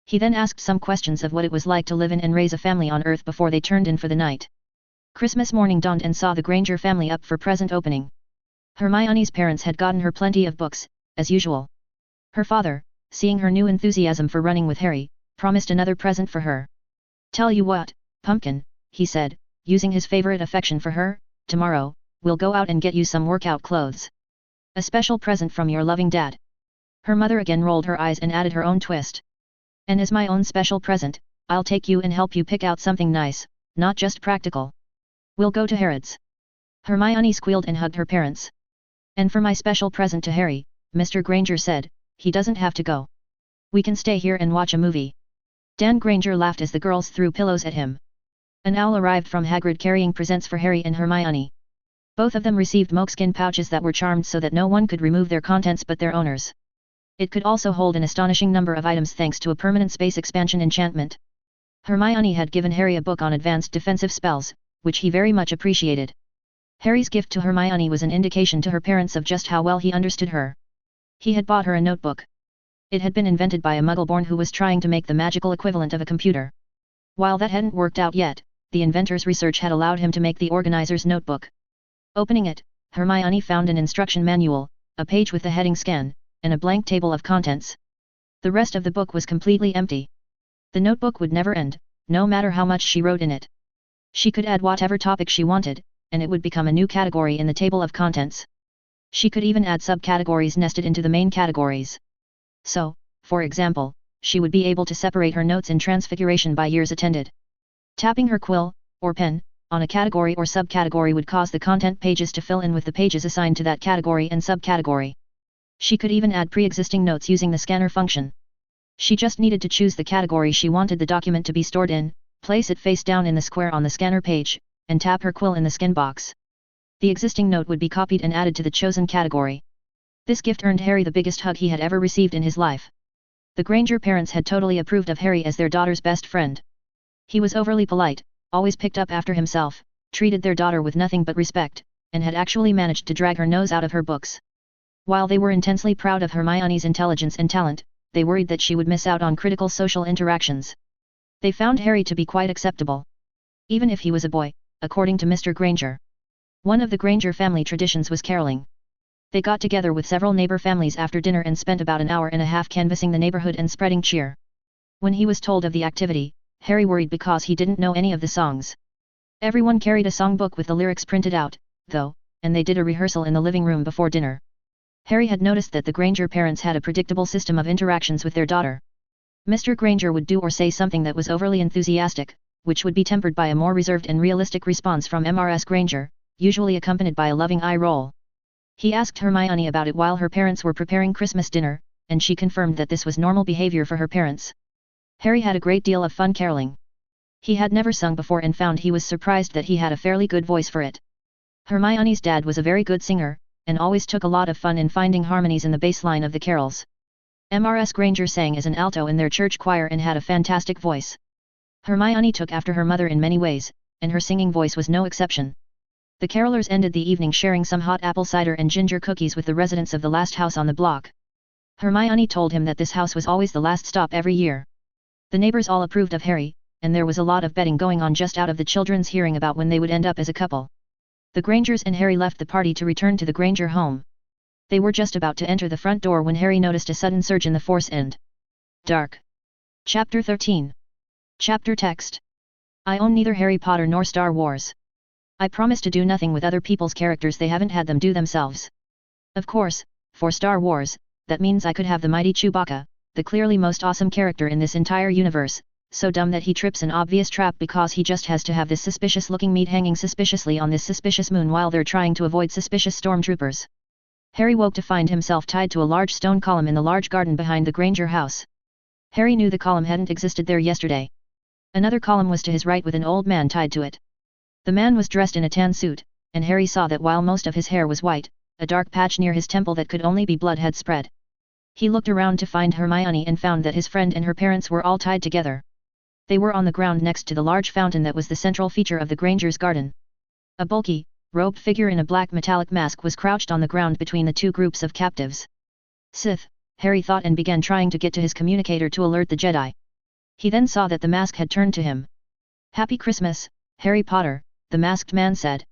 He then asked some questions of what it was like to live in and raise a family on Earth before they turned in for the night. Christmas morning dawned and saw the Granger family up for present opening. Hermione's parents had gotten her plenty of books, as usual. Her father, seeing her new enthusiasm for running with Harry, promised another present for her. "Tell you what, Pumpkin," he said, using his favorite affection for her, "tomorrow, we'll go out and get you some workout clothes. A special present from your loving dad." Her mother again rolled her eyes and added her own twist. "And as my own special present, I'll take you and help you pick out something nice, not just practical. We'll go to Harrods." Hermione squealed and hugged her parents. "And for my special present to Harry," Mr. Granger said, "he doesn't have to go. We can stay here and watch a movie. Dan Granger laughed as the girls threw pillows at him. An owl arrived from Hagrid carrying presents for Harry and Hermione. Both of them received moleskin pouches that were charmed so that no one could remove their contents but their owners. It could also hold an astonishing number of items thanks to a permanent space expansion enchantment. Hermione had given Harry a book on advanced defensive spells, which he very much appreciated. Harry's gift to Hermione was an indication to her parents of just how well he understood her. He had bought her a notebook. It had been invented by a Muggle-born who was trying to make the magical equivalent of a computer. While that hadn't worked out yet, the inventor's research had allowed him to make the organizer's notebook. Opening it, Hermione found an instruction manual, a page with the heading Scan, and a blank table of contents. The rest of the book was completely empty. The notebook would never end, no matter how much she wrote in it. She could add whatever topic she wanted, and it would become a new category in the table of contents. She could even add subcategories nested into the main categories. So, for example, she would be able to separate her notes in Transfiguration by years attended. Tapping her quill, or pen, on a category or subcategory would cause the content pages to fill in with the pages assigned to that category and subcategory. She could even add pre-existing notes using the scanner function. She just needed to choose the category she wanted the document to be stored in, place it face down in the square on the scanner page, and tap her quill in the scan box. The existing note would be copied and added to the chosen category. This gift earned Harry the biggest hug he had ever received in his life. The Granger parents had totally approved of Harry as their daughter's best friend. He was overly polite, always picked up after himself, treated their daughter with nothing but respect, and had actually managed to drag her nose out of her books. While they were intensely proud of Hermione's intelligence and talent, they worried that she would miss out on critical social interactions. They found Harry to be quite acceptable. Even if he was a boy, according to Mr. Granger. One of the Granger family traditions was caroling. They got together with several neighbor families after dinner and spent about an hour and a half canvassing the neighborhood and spreading cheer. When he was told of the activity, Harry worried because he didn't know any of the songs. Everyone carried a songbook with the lyrics printed out, though, and they did a rehearsal in the living room before dinner. Harry had noticed that the Granger parents had a predictable system of interactions with their daughter. Mr. Granger would do or say something that was overly enthusiastic, which would be tempered by a more reserved and realistic response from Mrs. Granger, usually accompanied by a loving eye roll. He asked Hermione about it while her parents were preparing Christmas dinner, and she confirmed that this was normal behavior for her parents. Harry had a great deal of fun caroling. He had never sung before and found he was surprised that he had a fairly good voice for it. Hermione's dad was a very good singer, and always took a lot of fun in finding harmonies in the bass line of the carols. Mrs. Granger sang as an alto in their church choir and had a fantastic voice. Hermione took after her mother in many ways, and her singing voice was no exception. The carolers ended the evening sharing some hot apple cider and ginger cookies with the residents of the last house on the block. Hermione told him that this house was always the last stop every year. The neighbors all approved of Harry, and there was a lot of betting going on just out of the children's hearing about when they would end up as a couple. The Grangers and Harry left the party to return to the Granger home. They were just about to enter the front door when Harry noticed a sudden surge in the Force and dark. Chapter 13. Chapter Text. I own neither Harry Potter nor Star Wars. I promise to do nothing with other people's characters they haven't had them do themselves. Of course, for Star Wars, that means I could have the mighty Chewbacca, the clearly most awesome character in this entire universe, so dumb that he trips an obvious trap because he just has to have this suspicious-looking meat hanging suspiciously on this suspicious moon while they're trying to avoid suspicious stormtroopers. Harry woke to find himself tied to a large stone column in the large garden behind the Granger house. Harry knew the column hadn't existed there yesterday. Another column was to his right with an old man tied to it. The man was dressed in a tan suit, and Harry saw that while most of his hair was white, a dark patch near his temple that could only be blood had spread. He looked around to find Hermione and found that his friend and her parents were all tied together. They were on the ground next to the large fountain that was the central feature of the Granger's garden. A bulky, robed figure in a black metallic mask was crouched on the ground between the two groups of captives. Sith, Harry thought and began trying to get to his communicator to alert the Jedi. He then saw that the mask had turned to him. "Happy Christmas, Harry Potter," the masked man said.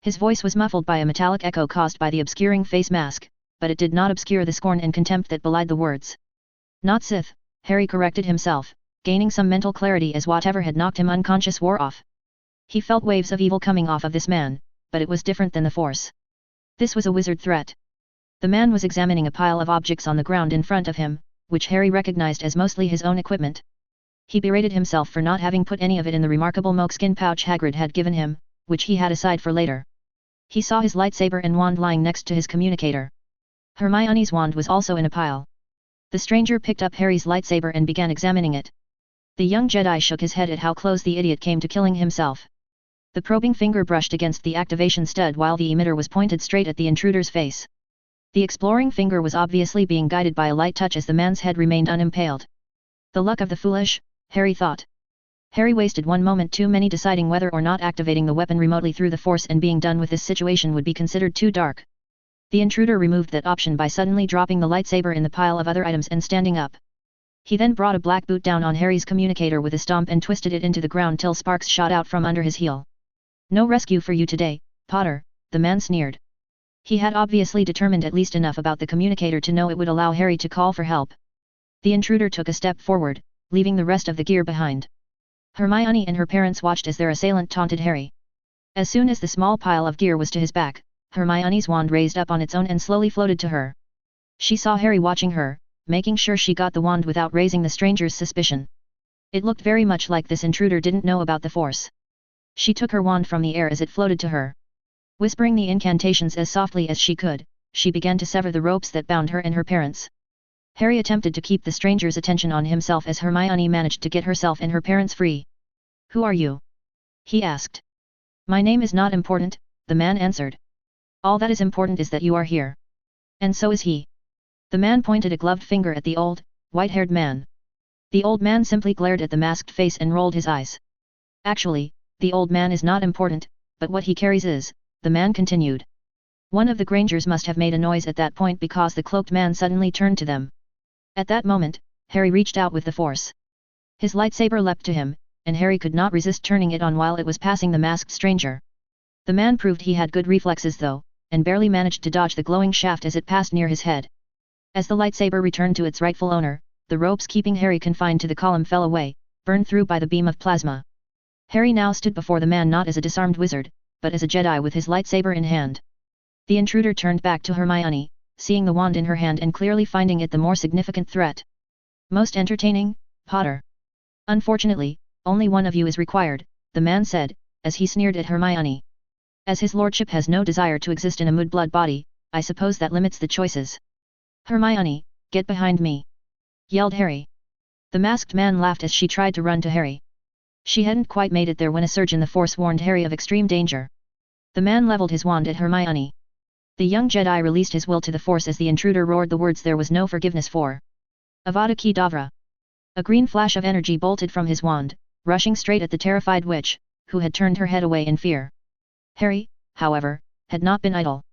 His voice was muffled by a metallic echo caused by the obscuring face mask, but it did not obscure the scorn and contempt that belied the words. "Not Sith," Harry corrected himself, gaining some mental clarity as whatever had knocked him unconscious wore off. He felt waves of evil coming off of this man, but it was different than the Force. This was a wizard threat. The man was examining a pile of objects on the ground in front of him, which Harry recognized as mostly his own equipment. He berated himself for not having put any of it in the remarkable moleskin pouch Hagrid had given him, which he had aside for later. He saw his lightsaber and wand lying next to his communicator. Hermione's wand was also in a pile. The stranger picked up Harry's lightsaber and began examining it. The young Jedi shook his head at how close the idiot came to killing himself. The probing finger brushed against the activation stud while the emitter was pointed straight at the intruder's face. The exploring finger was obviously being guided by a light touch as the man's head remained unimpaled. The luck of the foolish, Harry thought. Harry wasted one moment too many deciding whether or not activating the weapon remotely through the Force and being done with this situation would be considered too dark. The intruder removed that option by suddenly dropping the lightsaber in the pile of other items and standing up. He then brought a black boot down on Harry's communicator with a stomp and twisted it into the ground till sparks shot out from under his heel. "No rescue for you today, Potter," the man sneered. He had obviously determined at least enough about the communicator to know it would allow Harry to call for help. The intruder took a step forward, leaving the rest of the gear behind. Hermione and her parents watched as their assailant taunted Harry. As soon as the small pile of gear was to his back, Hermione's wand raised up on its own and slowly floated to her. She saw Harry watching her, making sure she got the wand without raising the stranger's suspicion. It looked very much like this intruder didn't know about the Force. She took her wand from the air as it floated to her. Whispering the incantations as softly as she could, she began to sever the ropes that bound her and her parents. Harry attempted to keep the stranger's attention on himself as Hermione managed to get herself and her parents free. "Who are you?" he asked. "My name is not important," the man answered. "All that is important is that you are here. And so is he." The man pointed a gloved finger at the old, white-haired man. The old man simply glared at the masked face and rolled his eyes. "Actually, the old man is not important, but what he carries is," the man continued. One of the Grangers must have made a noise at that point because the cloaked man suddenly turned to them. At that moment, Harry reached out with the Force. His lightsaber leapt to him, and Harry could not resist turning it on while it was passing the masked stranger. The man proved he had good reflexes though, and barely managed to dodge the glowing shaft as it passed near his head. As the lightsaber returned to its rightful owner, the ropes keeping Harry confined to the column fell away, burned through by the beam of plasma. Harry now stood before the man not as a disarmed wizard, but as a Jedi with his lightsaber in hand. The intruder turned back to Hermione, seeing the wand in her hand and clearly finding it the more significant threat. "Most entertaining, Potter. Unfortunately, only one of you is required," the man said, as he sneered at Hermione. "As his lordship has no desire to exist in a mudblood body, I suppose that limits the choices." "Hermione, get behind me!" yelled Harry. The masked man laughed as she tried to run to Harry. She hadn't quite made it there when a surge in the Force warned Harry of extreme danger. The man leveled his wand at Hermione. The young Jedi released his will to the Force as the intruder roared the words there was no forgiveness for. Avada Kedavra. A green flash of energy bolted from his wand, rushing straight at the terrified witch, who had turned her head away in fear. Harry, however, had not been idle.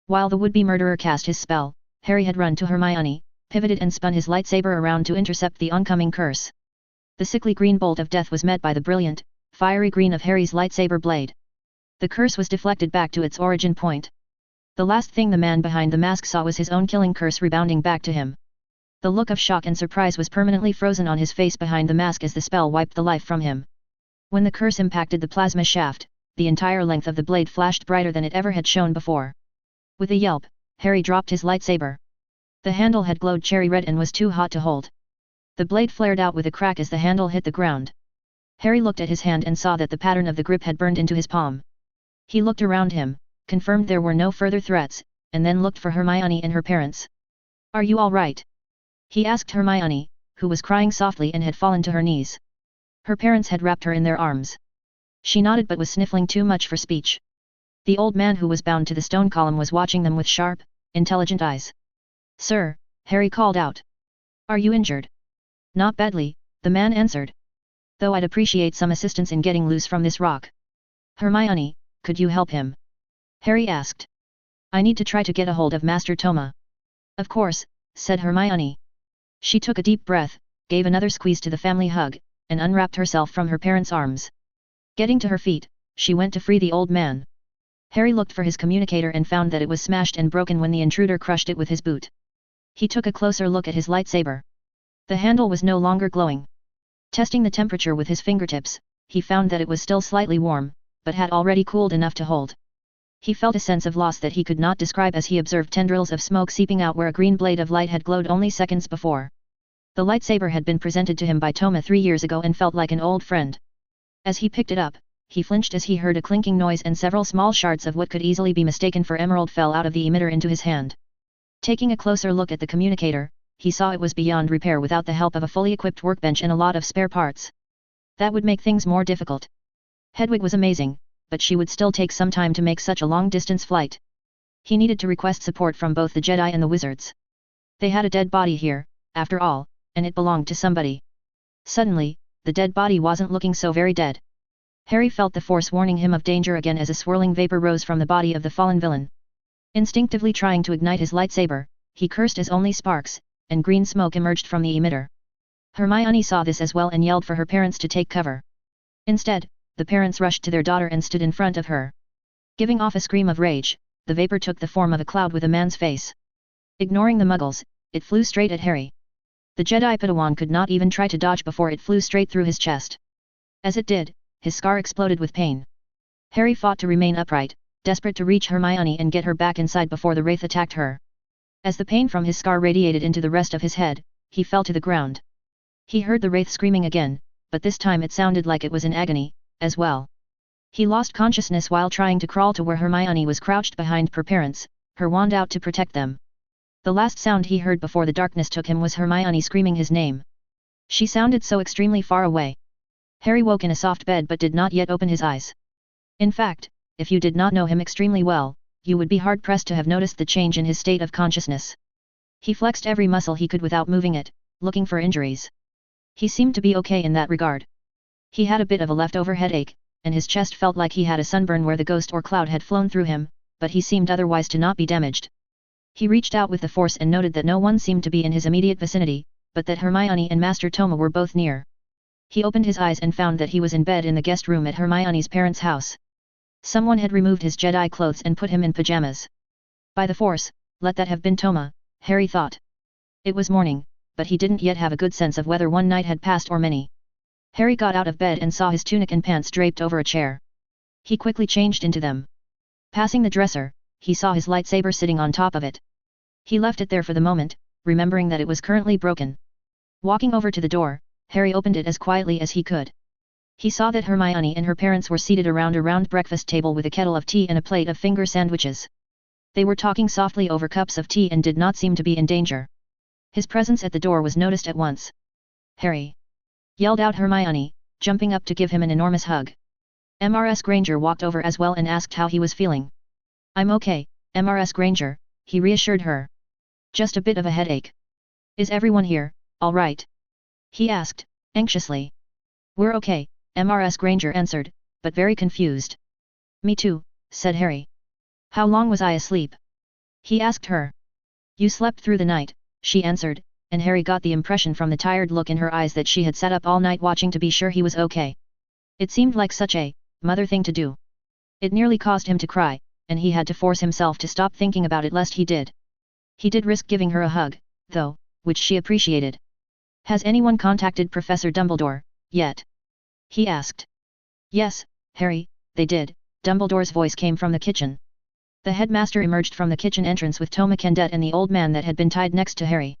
While the would-be murderer cast his spell, Harry had run to Hermione, pivoted and spun his lightsaber around to intercept the oncoming curse. The sickly green bolt of death was met by the brilliant, fiery green of Harry's lightsaber blade. The curse was deflected back to its origin point. The last thing the man behind the mask saw was his own killing curse rebounding back to him. The look of shock and surprise was permanently frozen on his face behind the mask as the spell wiped the life from him. When the curse impacted the plasma shaft, the entire length of the blade flashed brighter than it ever had shone before. With a yelp, Harry dropped his lightsaber. The handle had glowed cherry red and was too hot to hold. The blade flared out with a crack as the handle hit the ground. Harry looked at his hand and saw that the pattern of the grip had burned into his palm. He looked around him, confirmed there were no further threats, and then looked for Hermione and her parents. "Are you all right?" he asked Hermione, who was crying softly and had fallen to her knees. Her parents had wrapped her in their arms. She nodded but was sniffling too much for speech. The old man who was bound to the stone column was watching them with sharp, intelligent eyes. "Sir," Harry called out. "Are you injured?" "Not badly," the man answered. "Though I'd appreciate some assistance in getting loose from this rock." "Hermione, could you help him?" Harry asked. "I need to try to get a hold of Master Toma." "Of course," said Hermione. She took a deep breath, gave another squeeze to the family hug, and unwrapped herself from her parents' arms. Getting to her feet, she went to free the old man. Harry looked for his communicator and found that it was smashed and broken when the intruder crushed it with his boot. He took a closer look at his lightsaber. The handle was no longer glowing. Testing the temperature with his fingertips, he found that it was still slightly warm, but had already cooled enough to hold. He felt a sense of loss that he could not describe as he observed tendrils of smoke seeping out where a green blade of light had glowed only seconds before. The lightsaber had been presented to him by Toma 3 years ago and felt like an old friend. As he picked it up, he flinched as he heard a clinking noise and several small shards of what could easily be mistaken for emerald fell out of the emitter into his hand. Taking a closer look at the communicator, he saw it was beyond repair without the help of a fully equipped workbench and a lot of spare parts. That would make things more difficult. Hedwig was amazing, but she would still take some time to make such a long-distance flight. He needed to request support from both the Jedi and the wizards. They had a dead body here, after all, and it belonged to somebody. Suddenly, the dead body wasn't looking so very dead. Harry felt the force warning him of danger again as a swirling vapor rose from the body of the fallen villain. Instinctively trying to ignite his lightsaber, he cursed as only sparks, and green smoke emerged from the emitter. Hermione saw this as well and yelled for her parents to take cover. Instead, the parents rushed to their daughter and stood in front of her. Giving off a scream of rage, the vapor took the form of a cloud with a man's face. Ignoring the muggles, it flew straight at Harry. The Jedi Padawan could not even try to dodge before it flew straight through his chest. As it did, his scar exploded with pain. Harry fought to remain upright, desperate to reach Hermione and get her back inside before the wraith attacked her. As the pain from his scar radiated into the rest of his head, he fell to the ground. He heard the wraith screaming again, but this time it sounded like it was in agony, as well. He lost consciousness while trying to crawl to where Hermione was crouched behind her parents, her wand out to protect them. The last sound he heard before the darkness took him was Hermione screaming his name. She sounded so extremely far away. Harry woke in a soft bed but did not yet open his eyes. In fact, if you did not know him extremely well, you would be hard-pressed to have noticed the change in his state of consciousness. He flexed every muscle he could without moving it, looking for injuries. He seemed to be okay in that regard. He had a bit of a leftover headache, and his chest felt like he had a sunburn where the ghost or cloud had flown through him, but he seemed otherwise to not be damaged. He reached out with the force and noted that no one seemed to be in his immediate vicinity, but that Hermione and Master Toma were both near. He opened his eyes and found that he was in bed in the guest room at Hermione's parents' house. Someone had removed his Jedi clothes and put him in pajamas. By the force, let that have been Toma, Harry thought. It was morning, but he didn't yet have a good sense of whether one night had passed or many. Harry got out of bed and saw his tunic and pants draped over a chair. He quickly changed into them. Passing the dresser, he saw his lightsaber sitting on top of it. He left it there for the moment, remembering that it was currently broken. Walking over to the door, Harry opened it as quietly as he could. He saw that Hermione and her parents were seated around a round breakfast table with a kettle of tea and a plate of finger sandwiches. They were talking softly over cups of tea and did not seem to be in danger. His presence at the door was noticed at once. "Harry!" yelled out Hermione, jumping up to give him an enormous hug. Mrs. Granger walked over as well and asked how he was feeling. "I'm okay, Mrs. Granger," he reassured her. "Just a bit of a headache." "Is everyone here, all right?" he asked, anxiously. "We're okay," Mrs. Granger answered, but very confused. "Me too," said Harry. "How long was I asleep?" he asked her. "You slept through the night," she answered, and Harry got the impression from the tired look in her eyes that she had sat up all night watching to be sure he was okay. It seemed like such a mother thing to do. It nearly caused him to cry, and he had to force himself to stop thinking about it lest he did. He did risk giving her a hug, though, which she appreciated. "Has anyone contacted Professor Dumbledore yet?" he asked. "Yes, Harry, they did," Dumbledore's voice came from the kitchen. The headmaster emerged from the kitchen entrance with Toma Kendet and the old man that had been tied next to Harry.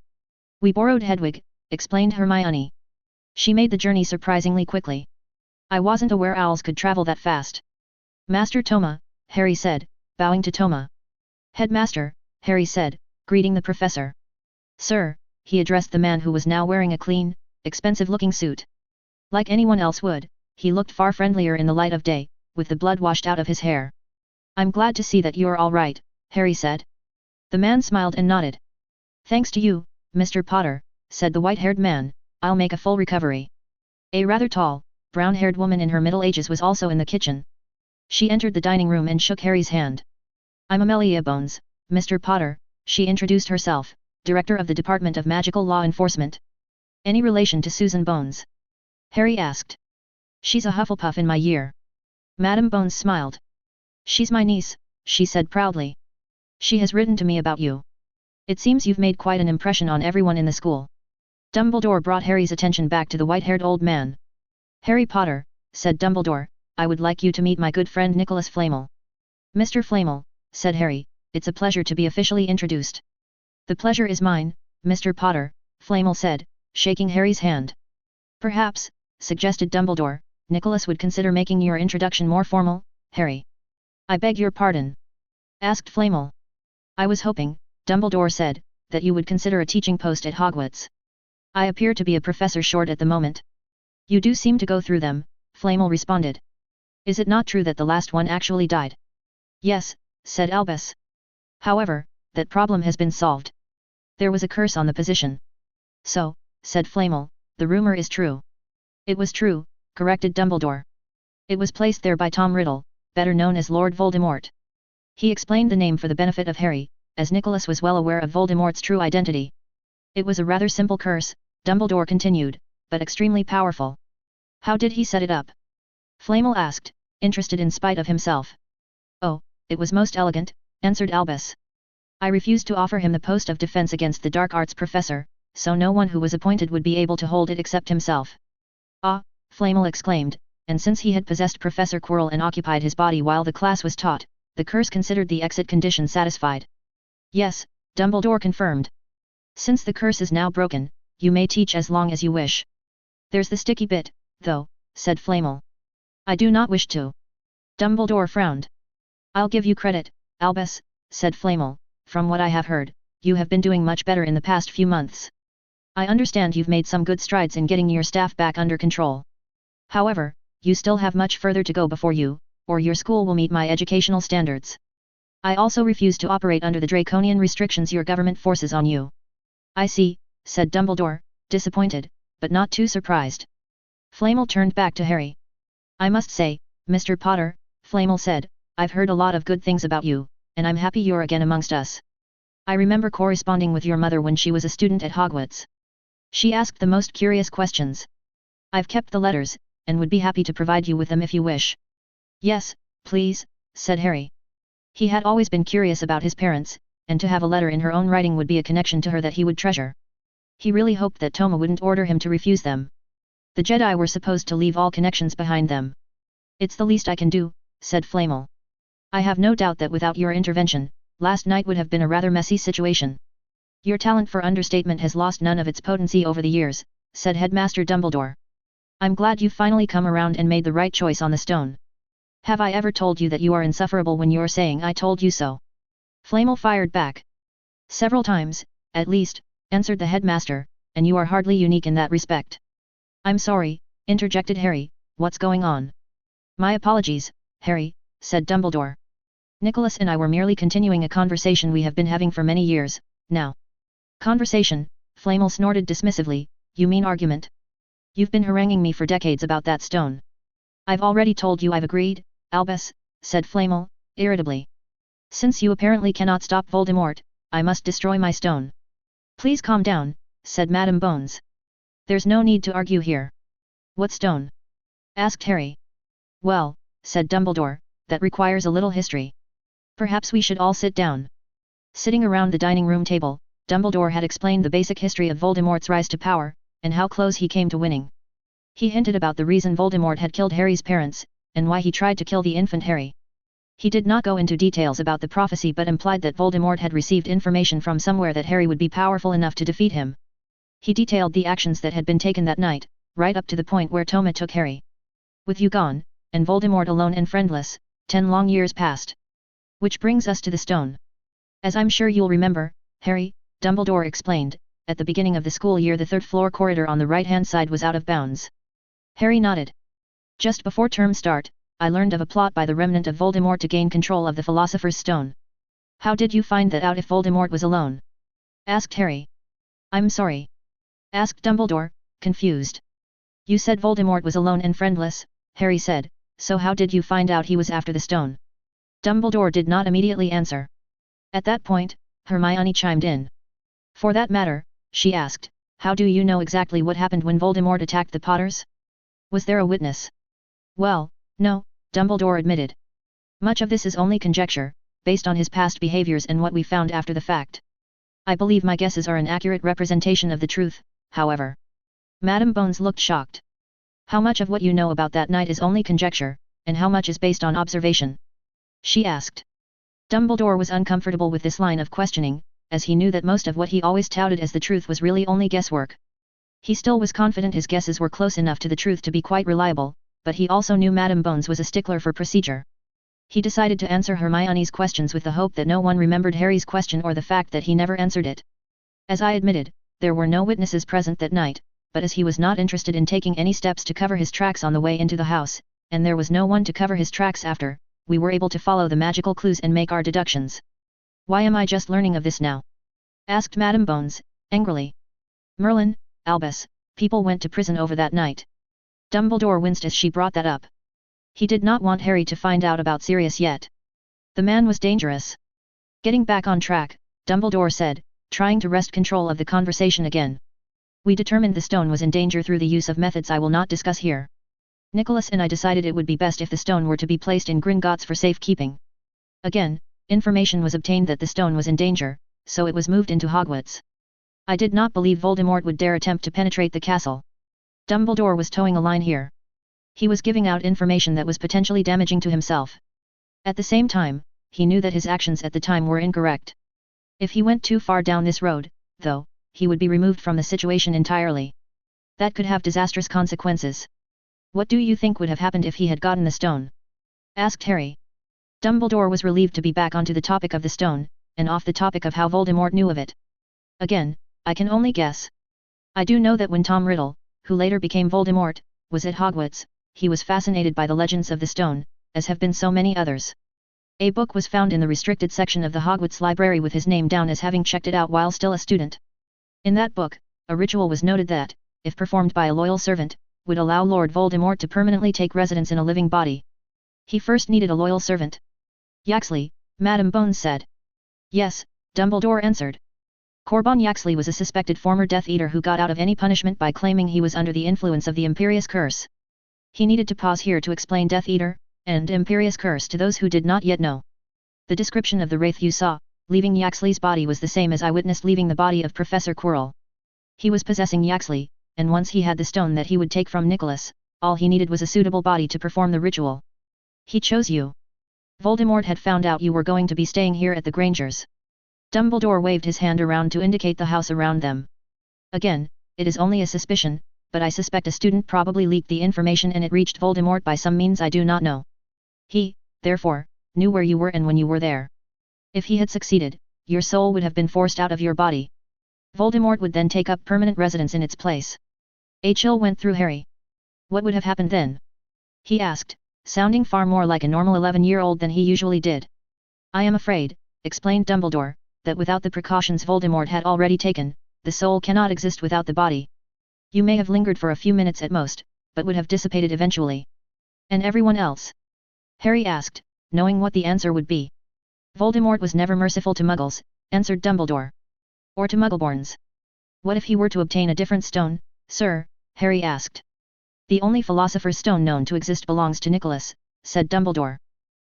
"We borrowed Hedwig," explained Hermione. "She made the journey surprisingly quickly. I wasn't aware owls could travel that fast." "Master Toma," Harry said, bowing to Toma. "Headmaster," Harry said, greeting the professor. "Sir," he addressed the man who was now wearing a clean, expensive-looking suit. Like anyone else would, he looked far friendlier in the light of day, with the blood washed out of his hair. "I'm glad to see that you're all right," Harry said. The man smiled and nodded. "Thanks to you, Mr. Potter," said the white-haired man, "I'll make a full recovery." A rather tall, brown-haired woman in her middle ages was also in the kitchen. She entered the dining room and shook Harry's hand. "I'm Amelia Bones, Mr. Potter," she introduced herself, Director of the Department of Magical Law Enforcement. "Any relation to Susan Bones?" Harry asked. "She's a Hufflepuff in my year." Madame Bones smiled. "She's my niece," she said proudly. "She has written to me about you. It seems you've made quite an impression on everyone in the school." Dumbledore brought Harry's attention back to the white-haired old man. "Harry Potter," said Dumbledore, "I would like you to meet my good friend Nicholas Flamel." "Mr. Flamel," said Harry, "it's a pleasure to be officially introduced." "The pleasure is mine, Mr. Potter," Flamel said, shaking Harry's hand. "Perhaps," suggested Dumbledore, "Nicholas would consider making your introduction more formal, Harry." "I beg your pardon?" asked Flamel. "I was hoping," Dumbledore said, that you would consider a teaching post at Hogwarts. I appear to be a professor short at the moment. You do seem to go through them, Flamel responded. Is it not true that the last one actually died? Yes, said Albus. However, that problem has been solved. There was a curse on the position. So, said Flamel, the rumor is true. It was true, corrected Dumbledore. It was placed there by Tom Riddle, better known as Lord Voldemort. He explained the name for the benefit of Harry, as Nicholas was well aware of Voldemort's true identity. It was a rather simple curse, Dumbledore continued, but extremely powerful. How did he set it up? Flamel asked, interested in spite of himself. Oh, it was most elegant, answered Albus. I refused to offer him the post of defense against the dark arts professor, so no one who was appointed would be able to hold it except himself. Ah, Flamel exclaimed, and since he had possessed Professor Quirrell and occupied his body while the class was taught, the curse considered the exit condition satisfied. Yes, Dumbledore confirmed. Since the curse is now broken, you may teach as long as you wish. There's the sticky bit, though, said Flamel. I do not wish to. Dumbledore frowned. I'll give you credit, Albus, said Flamel, from what I have heard, you have been doing much better in the past few months. I understand you've made some good strides in getting your staff back under control. However, you still have much further to go before you, or your school will meet my educational standards. I also refuse to operate under the draconian restrictions your government forces on you. I see, said Dumbledore, disappointed, but not too surprised. Flamel turned back to Harry. I must say, Mr. Potter, Flamel said, I've heard a lot of good things about you, and I'm happy you're again amongst us. I remember corresponding with your mother when she was a student at Hogwarts. She asked the most curious questions. I've kept the letters, and would be happy to provide you with them if you wish. Yes, please, said Harry. He had always been curious about his parents, and to have a letter in her own writing would be a connection to her that he would treasure. He really hoped that Toma wouldn't order him to refuse them. The Jedi were supposed to leave all connections behind them. It's the least I can do, said Flamel. I have no doubt that without your intervention, last night would have been a rather messy situation. Your talent for understatement has lost none of its potency over the years, said Headmaster Dumbledore. I'm glad you've finally come around and made the right choice on the stone. Have I ever told you that you are insufferable when you're saying I told you so? Flamel fired back. Several times, at least, answered the headmaster, and you are hardly unique in that respect. I'm sorry, interjected Harry, what's going on? My apologies, Harry, said Dumbledore. Nicholas and I were merely continuing a conversation we have been having for many years, now. Conversation, Flamel snorted dismissively, you mean argument? You've been haranguing me for decades about that stone. I've already told you I've agreed, Albus, said Flamel, irritably. Since you apparently cannot stop Voldemort, I must destroy my stone. Please calm down, said Madame Bones. There's no need to argue here. What stone? Asked Harry. Well, said Dumbledore, that requires a little history. Perhaps we should all sit down. Sitting around the dining room table, Dumbledore had explained the basic history of Voldemort's rise to power, and how close he came to winning. He hinted about the reason Voldemort had killed Harry's parents, and why he tried to kill the infant Harry. He did not go into details about the prophecy but implied that Voldemort had received information from somewhere that Harry would be powerful enough to defeat him. He detailed the actions that had been taken that night, right up to the point where Toma took Harry. With you gone, and Voldemort alone and friendless, 10 long years passed. Which brings us to the stone. As I'm sure you'll remember, Harry, Dumbledore explained, at the beginning of the school year the third-floor corridor on the right-hand side was out of bounds. Harry nodded. Just before term start, I learned of a plot by the remnant of Voldemort to gain control of the Philosopher's Stone. How did you find that out if Voldemort was alone? Asked Harry. I'm sorry. Asked Dumbledore, confused. You said Voldemort was alone and friendless, Harry said, so how did you find out he was after the stone? Dumbledore did not immediately answer. At that point, Hermione chimed in. For that matter, she asked, how do you know exactly what happened when Voldemort attacked the Potters? Was there a witness? Well, no, Dumbledore admitted. Much of this is only conjecture, based on his past behaviors and what we found after the fact. I believe my guesses are an accurate representation of the truth, however. Madame Bones looked shocked. How much of what you know about that night is only conjecture, and how much is based on observation? She asked. Dumbledore was uncomfortable with this line of questioning, as he knew that most of what he always touted as the truth was really only guesswork. He still was confident his guesses were close enough to the truth to be quite reliable, but he also knew Madame Bones was a stickler for procedure. He decided to answer Hermione's questions with the hope that no one remembered Harry's question or the fact that he never answered it. As I admitted, there were no witnesses present that night, but as he was not interested in taking any steps to cover his tracks on the way into the house, and there was no one to cover his tracks after, we were able to follow the magical clues and make our deductions. Why am I just learning of this now? Asked Madame Bones, angrily. Merlin, Albus, people went to prison over that night. Dumbledore winced as she brought that up. He did not want Harry to find out about Sirius yet. The man was dangerous. Getting back on track, Dumbledore said, trying to wrest control of the conversation again. We determined the stone was in danger through the use of methods I will not discuss here. Nicholas and I decided it would be best if the stone were to be placed in Gringotts for safekeeping. Again, information was obtained that the stone was in danger, so it was moved into Hogwarts. I did not believe Voldemort would dare attempt to penetrate the castle. Dumbledore was towing a line here. He was giving out information that was potentially damaging to himself. At the same time, he knew that his actions at the time were incorrect. If he went too far down this road, though, he would be removed from the situation entirely. That could have disastrous consequences. What do you think would have happened if he had gotten the stone? Asked Harry. Dumbledore was relieved to be back onto the topic of the stone, and off the topic of how Voldemort knew of it. Again, I can only guess. I do know that when Tom Riddle, who later became Voldemort, was at Hogwarts, he was fascinated by the legends of the stone, as have been so many others. A book was found in the restricted section of the Hogwarts library with his name down as having checked it out while still a student. In that book, a ritual was noted that, if performed by a loyal servant, would allow Lord Voldemort to permanently take residence in a living body. He first needed a loyal servant. Yaxley, Madame Bones said. Yes, Dumbledore answered. Corbon Yaxley was a suspected former Death Eater who got out of any punishment by claiming he was under the influence of the Imperious Curse. He needed to pause here to explain Death Eater and Imperious Curse to those who did not yet know. The description of the wraith you saw, leaving Yaxley's body was the same as I witnessed leaving the body of Professor Quirrell. He was possessing Yaxley, and once he had the stone that he would take from Nicholas, all he needed was a suitable body to perform the ritual. He chose you. Voldemort had found out you were going to be staying here at the Grangers. Dumbledore waved his hand around to indicate the house around them. Again, it is only a suspicion, but I suspect a student probably leaked the information and it reached Voldemort by some means I do not know. He, therefore, knew where you were and when you were there. If he had succeeded, your soul would have been forced out of your body. Voldemort would then take up permanent residence in its place. A chill went through Harry. What would have happened then? He asked, sounding far more like a normal 11-year-old than he usually did. I am afraid, explained Dumbledore, that without the precautions Voldemort had already taken, the soul cannot exist without the body. You may have lingered for a few minutes at most, but would have dissipated eventually. And everyone else? Harry asked, knowing what the answer would be. Voldemort was never merciful to Muggles, answered Dumbledore. Or to Muggleborns. What if he were to obtain a different stone, sir? Harry asked. The only Philosopher's Stone known to exist belongs to Nicholas, said Dumbledore.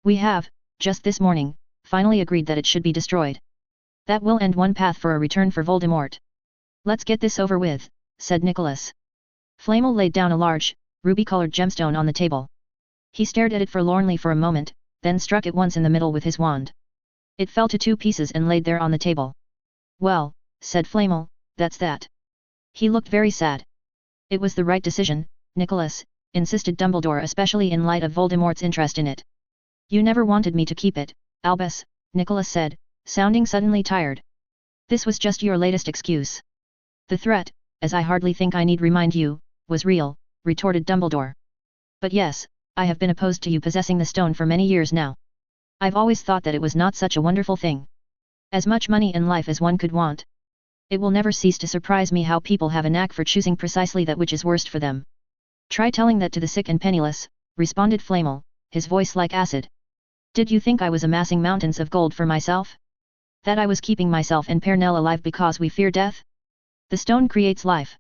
We have, just this morning, finally agreed that it should be destroyed. That will end one path for a return for Voldemort. Let's get this over with, said Nicholas. Flamel laid down a large, ruby-colored gemstone on the table. He stared at it forlornly for a moment, then struck it once in the middle with his wand. It fell to 2 pieces and laid there on the table. Well, said Flamel, that's that. He looked very sad. It was the right decision, Nicholas, insisted Dumbledore, especially in light of Voldemort's interest in it. You never wanted me to keep it, Albus, Nicholas said, sounding suddenly tired. This was just your latest excuse. The threat, as I hardly think I need remind you, was real, retorted Dumbledore. But yes, I have been opposed to you possessing the stone for many years now. I've always thought that it was not such a wonderful thing. As much money in life as one could want. It will never cease to surprise me how people have a knack for choosing precisely that which is worst for them. Try telling that to the sick and penniless, responded Flamel, his voice like acid. Did you think I was amassing mountains of gold for myself? That I was keeping myself and Pernell alive because we fear death? The stone creates life.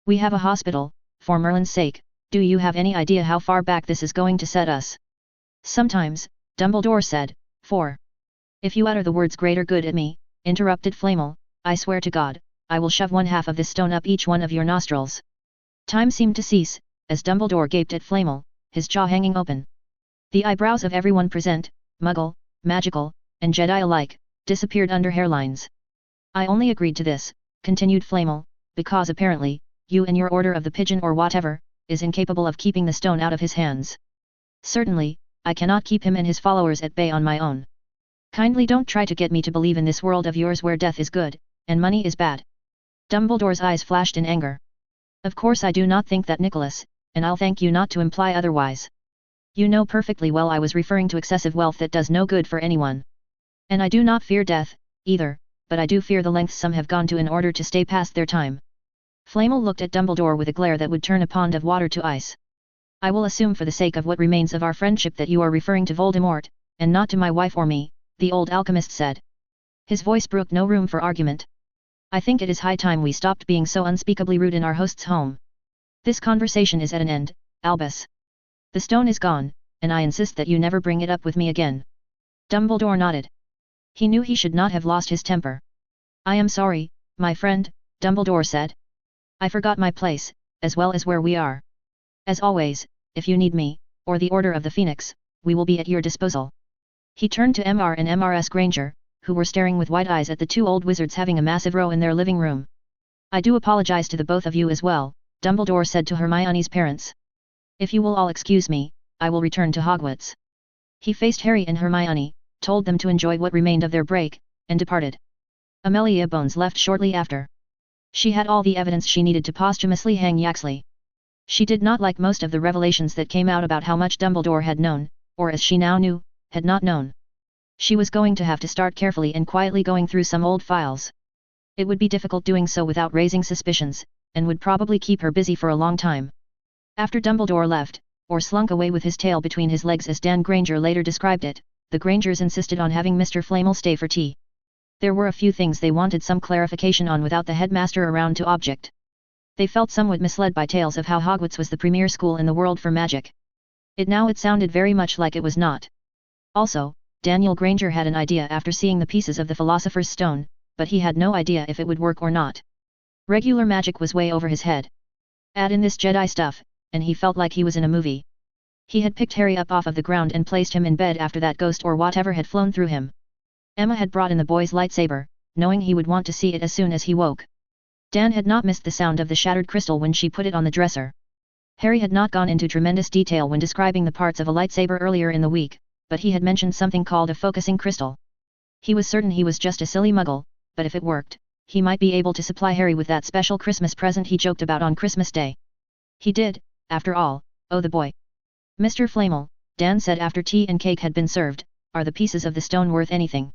We have a hospital, for Merlin's sake. Do you have any idea how far back this is going to set us? Sometimes, Dumbledore said, for. If you utter the words greater good at me, interrupted Flamel, I swear to God, I will shove 1/2 of this stone up each one of your nostrils. Time seemed to cease, as Dumbledore gaped at Flamel, his jaw hanging open. The eyebrows of everyone present, Muggle, Magical, and Jedi alike, disappeared under hairlines. I only agreed to this, continued Flamel, because apparently, you and your Order of the Pigeon or whatever, is incapable of keeping the stone out of his hands. Certainly, I cannot keep him and his followers at bay on my own. Kindly don't try to get me to believe in this world of yours where death is good, and money is bad. Dumbledore's eyes flashed in anger. Of course I do not think that, Nicholas, and I'll thank you not to imply otherwise. You know perfectly well I was referring to excessive wealth that does no good for anyone. And I do not fear death, either, but I do fear the lengths some have gone to in order to stay past their time. Flamel looked at Dumbledore with a glare that would turn a pond of water to ice. I will assume for the sake of what remains of our friendship that you are referring to Voldemort, and not to my wife or me, the old alchemist said. His voice brooked no room for argument. I think it is high time we stopped being so unspeakably rude in our host's home. This conversation is at an end, Albus. The stone is gone, and I insist that you never bring it up with me again. Dumbledore nodded. He knew he should not have lost his temper. I am sorry, my friend, Dumbledore said. I forgot my place, as well as where we are. As always, if you need me, or the Order of the Phoenix, we will be at your disposal. He turned to Mr. and Mrs. Granger, who were staring with wide eyes at the two old wizards having a massive row in their living room. I do apologize to the both of you as well, Dumbledore said to Hermione's parents. If you will all excuse me, I will return to Hogwarts. He faced Harry and Hermione, told them to enjoy what remained of their break, and departed. Amelia Bones left shortly after. She had all the evidence she needed to posthumously hang Yaxley. She did not like most of the revelations that came out about how much Dumbledore had known, or as she now knew, had not known. She was going to have to start carefully and quietly going through some old files. It would be difficult doing so without raising suspicions, and would probably keep her busy for a long time. After Dumbledore left, or slunk away with his tail between his legs as Dan Granger later described it, the Grangers insisted on having Mr. Flamel stay for tea. There were a few things they wanted some clarification on without the headmaster around to object. They felt somewhat misled by tales of how Hogwarts was the premier school in the world for magic. It sounded very much like it was not. Also, Daniel Granger had an idea after seeing the pieces of the Philosopher's Stone, but he had no idea if it would work or not. Regular magic was way over his head. Add in this Jedi stuff, and he felt like he was in a movie. He had picked Harry up off of the ground and placed him in bed after that ghost or whatever had flown through him. Emma had brought in the boy's lightsaber, knowing he would want to see it as soon as he woke. Dan had not missed the sound of the shattered crystal when she put it on the dresser. Harry had not gone into tremendous detail when describing the parts of a lightsaber earlier in the week, but he had mentioned something called a focusing crystal. He was certain he was just a silly muggle, but if it worked, he might be able to supply Harry with that special Christmas present he joked about on Christmas Day. He did, after all, owe the boy. Mr. Flamel, Dan said after tea and cake had been served, are the pieces of the stone worth anything?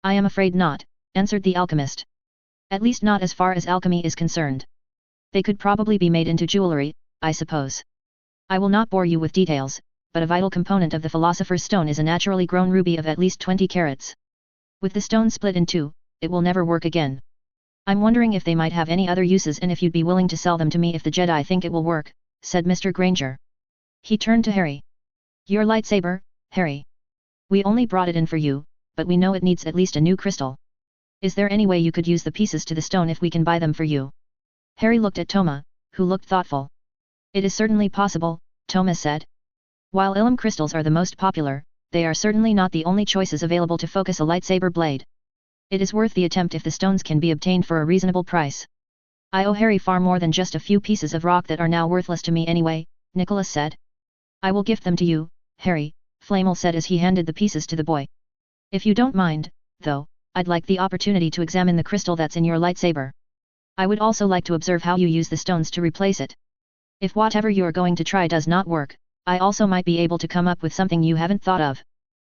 I am afraid not, answered the alchemist. At least not as far as alchemy is concerned. They could probably be made into jewelry, I suppose. I will not bore you with details, but a vital component of the Philosopher's Stone is a naturally grown ruby of at least 20 carats. With the stone split in two, it will never work again. I'm wondering if they might have any other uses and if you'd be willing to sell them to me if the Jedi think it will work, said Mr. Granger. He turned to Harry. Your lightsaber, Harry. We only brought it in for you, but we know it needs at least a new crystal. Is there any way you could use the pieces to the stone if we can buy them for you? Harry looked at Toma, who looked thoughtful. It is certainly possible, Toma said. While Ilum crystals are the most popular, they are certainly not the only choices available to focus a lightsaber blade. It is worth the attempt if the stones can be obtained for a reasonable price. I owe Harry far more than just a few pieces of rock that are now worthless to me anyway, Nicholas said. I will gift them to you, Harry, Flamel said as he handed the pieces to the boy. If you don't mind, though, I'd like the opportunity to examine the crystal that's in your lightsaber. I would also like to observe how you use the stones to replace it. If whatever you are going to try does not work, I also might be able to come up with something you haven't thought of.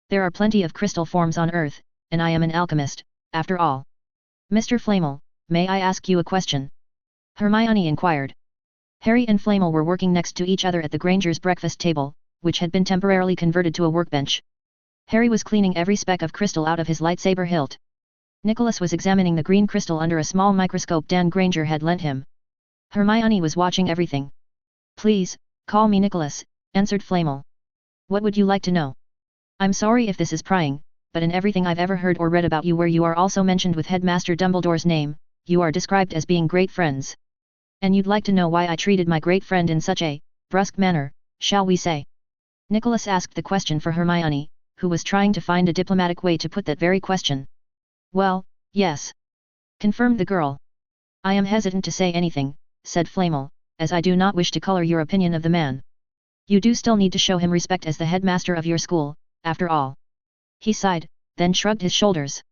There are plenty of crystal forms on Earth, and I am an alchemist, after all. Mr. Flamel, may I ask you a question? Hermione inquired. Harry and Flamel were working next to each other at the Grangers' breakfast table, which had been temporarily converted to a workbench. Harry was cleaning every speck of crystal out of his lightsaber hilt. Nicholas was examining the green crystal under a small microscope Dan Granger had lent him. Hermione was watching everything. Please, call me Nicholas, answered Flamel. What would you like to know? I'm sorry if this is prying, but in everything I've ever heard or read about you where you are also mentioned with Headmaster Dumbledore's name, you are described as being great friends. And you'd like to know why I treated my great friend in such a brusque manner, shall we say? Nicholas asked the question for Hermione, who was trying to find a diplomatic way to put that very question. Well, yes. Confirmed the girl. I am hesitant to say anything, said Flamel, as I do not wish to color your opinion of the man. You do still need to show him respect as the headmaster of your school, after all. He sighed, then shrugged his shoulders.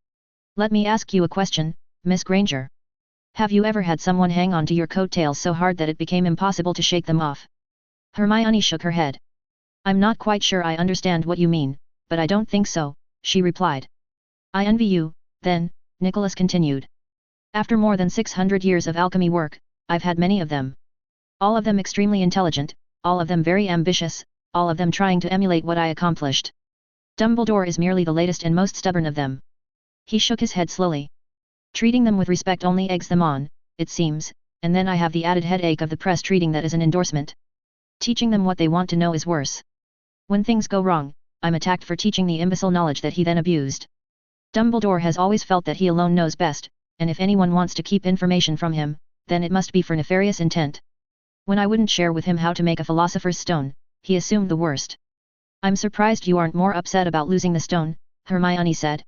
Let me ask you a question, Miss Granger. Have you ever had someone hang on to your coattails so hard that it became impossible to shake them off? Hermione shook her head. I'm not quite sure I understand what you mean, but I don't think so, she replied. I envy you, then, Nicholas continued. After more than 600 years of alchemy work, I've had many of them. All of them extremely intelligent, all of them very ambitious, all of them trying to emulate what I accomplished. Dumbledore is merely the latest and most stubborn of them. He shook his head slowly. Treating them with respect only eggs them on, it seems, and then I have the added headache of the press treating that as an endorsement. Teaching them what they want to know is worse. When things go wrong, I'm attacked for teaching the imbecile knowledge that he then abused. Dumbledore has always felt that he alone knows best, and if anyone wants to keep information from him, then it must be for nefarious intent. When I wouldn't share with him how to make a philosopher's stone, he assumed the worst. I'm surprised you aren't more upset about losing the stone, Hermione said.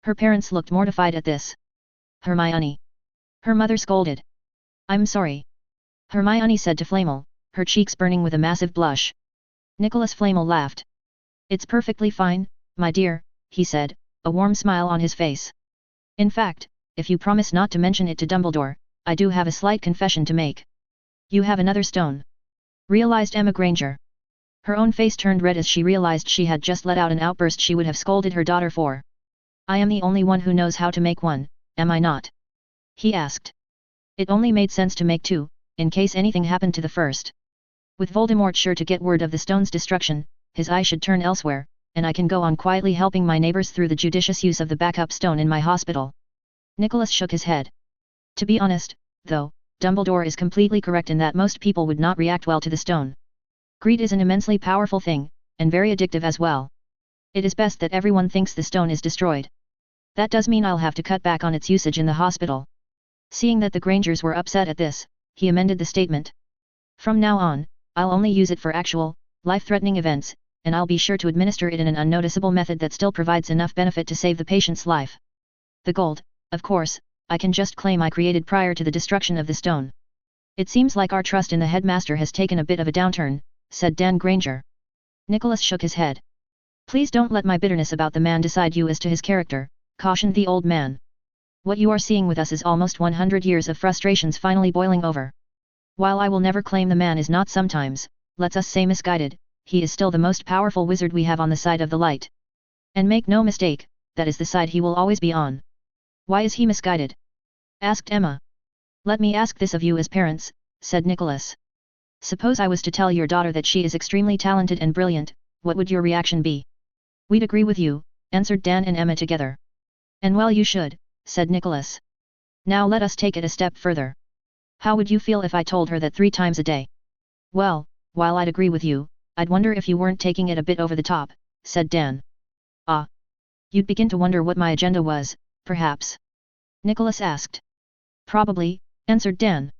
Her parents looked mortified at this. Hermione. Her mother scolded. I'm sorry. Hermione said to Flamel, her cheeks burning with a massive blush. Nicholas Flamel laughed. It's perfectly fine, my dear, he said, a warm smile on his face. In fact, if you promise not to mention it to Dumbledore, I do have a slight confession to make. You have another stone. Realized Emma Granger. Her own face turned red as she realized she had just let out an outburst she would have scolded her daughter for. I am the only one who knows how to make one, am I not? He asked. It only made sense to make two, in case anything happened to the first. With Voldemort sure to get word of the stone's destruction, his eye should turn elsewhere, and I can go on quietly helping my neighbors through the judicious use of the backup stone in my hospital. Nicholas shook his head. To be honest, though, Dumbledore is completely correct in that most people would not react well to the stone. Greed is an immensely powerful thing, and very addictive as well. It is best that everyone thinks the stone is destroyed. That does mean I'll have to cut back on its usage in the hospital. Seeing that the Grangers were upset at this, he amended the statement. From now on, I'll only use it for actual, life-threatening events, and I'll be sure to administer it in an unnoticeable method that still provides enough benefit to save the patient's life. The gold, of course, I can just claim I created prior to the destruction of the stone. It seems like our trust in the headmaster has taken a bit of a downturn, said Dan Granger. Nicholas shook his head. Please don't let my bitterness about the man decide you as to his character, cautioned the old man. What you are seeing with us is almost 100 years of frustrations finally boiling over. While I will never claim the man is not sometimes, let's us say misguided, he is still the most powerful wizard we have on the side of the light. And make no mistake, that is the side he will always be on. Why is he misguided? Asked Emma. Let me ask this of you as parents, said Nicholas. Suppose I was to tell your daughter that she is extremely talented and brilliant, what would your reaction be? We'd agree with you, answered Dan and Emma together. And well you should, said Nicholas. Now let us take it a step further. How would you feel if I told her that 3 times a day? Well, while I'd agree with you, I'd wonder if you weren't taking it a bit over the top, said Dan. Ah. You'd begin to wonder what my agenda was, perhaps? Nicholas asked. Probably, answered Dan.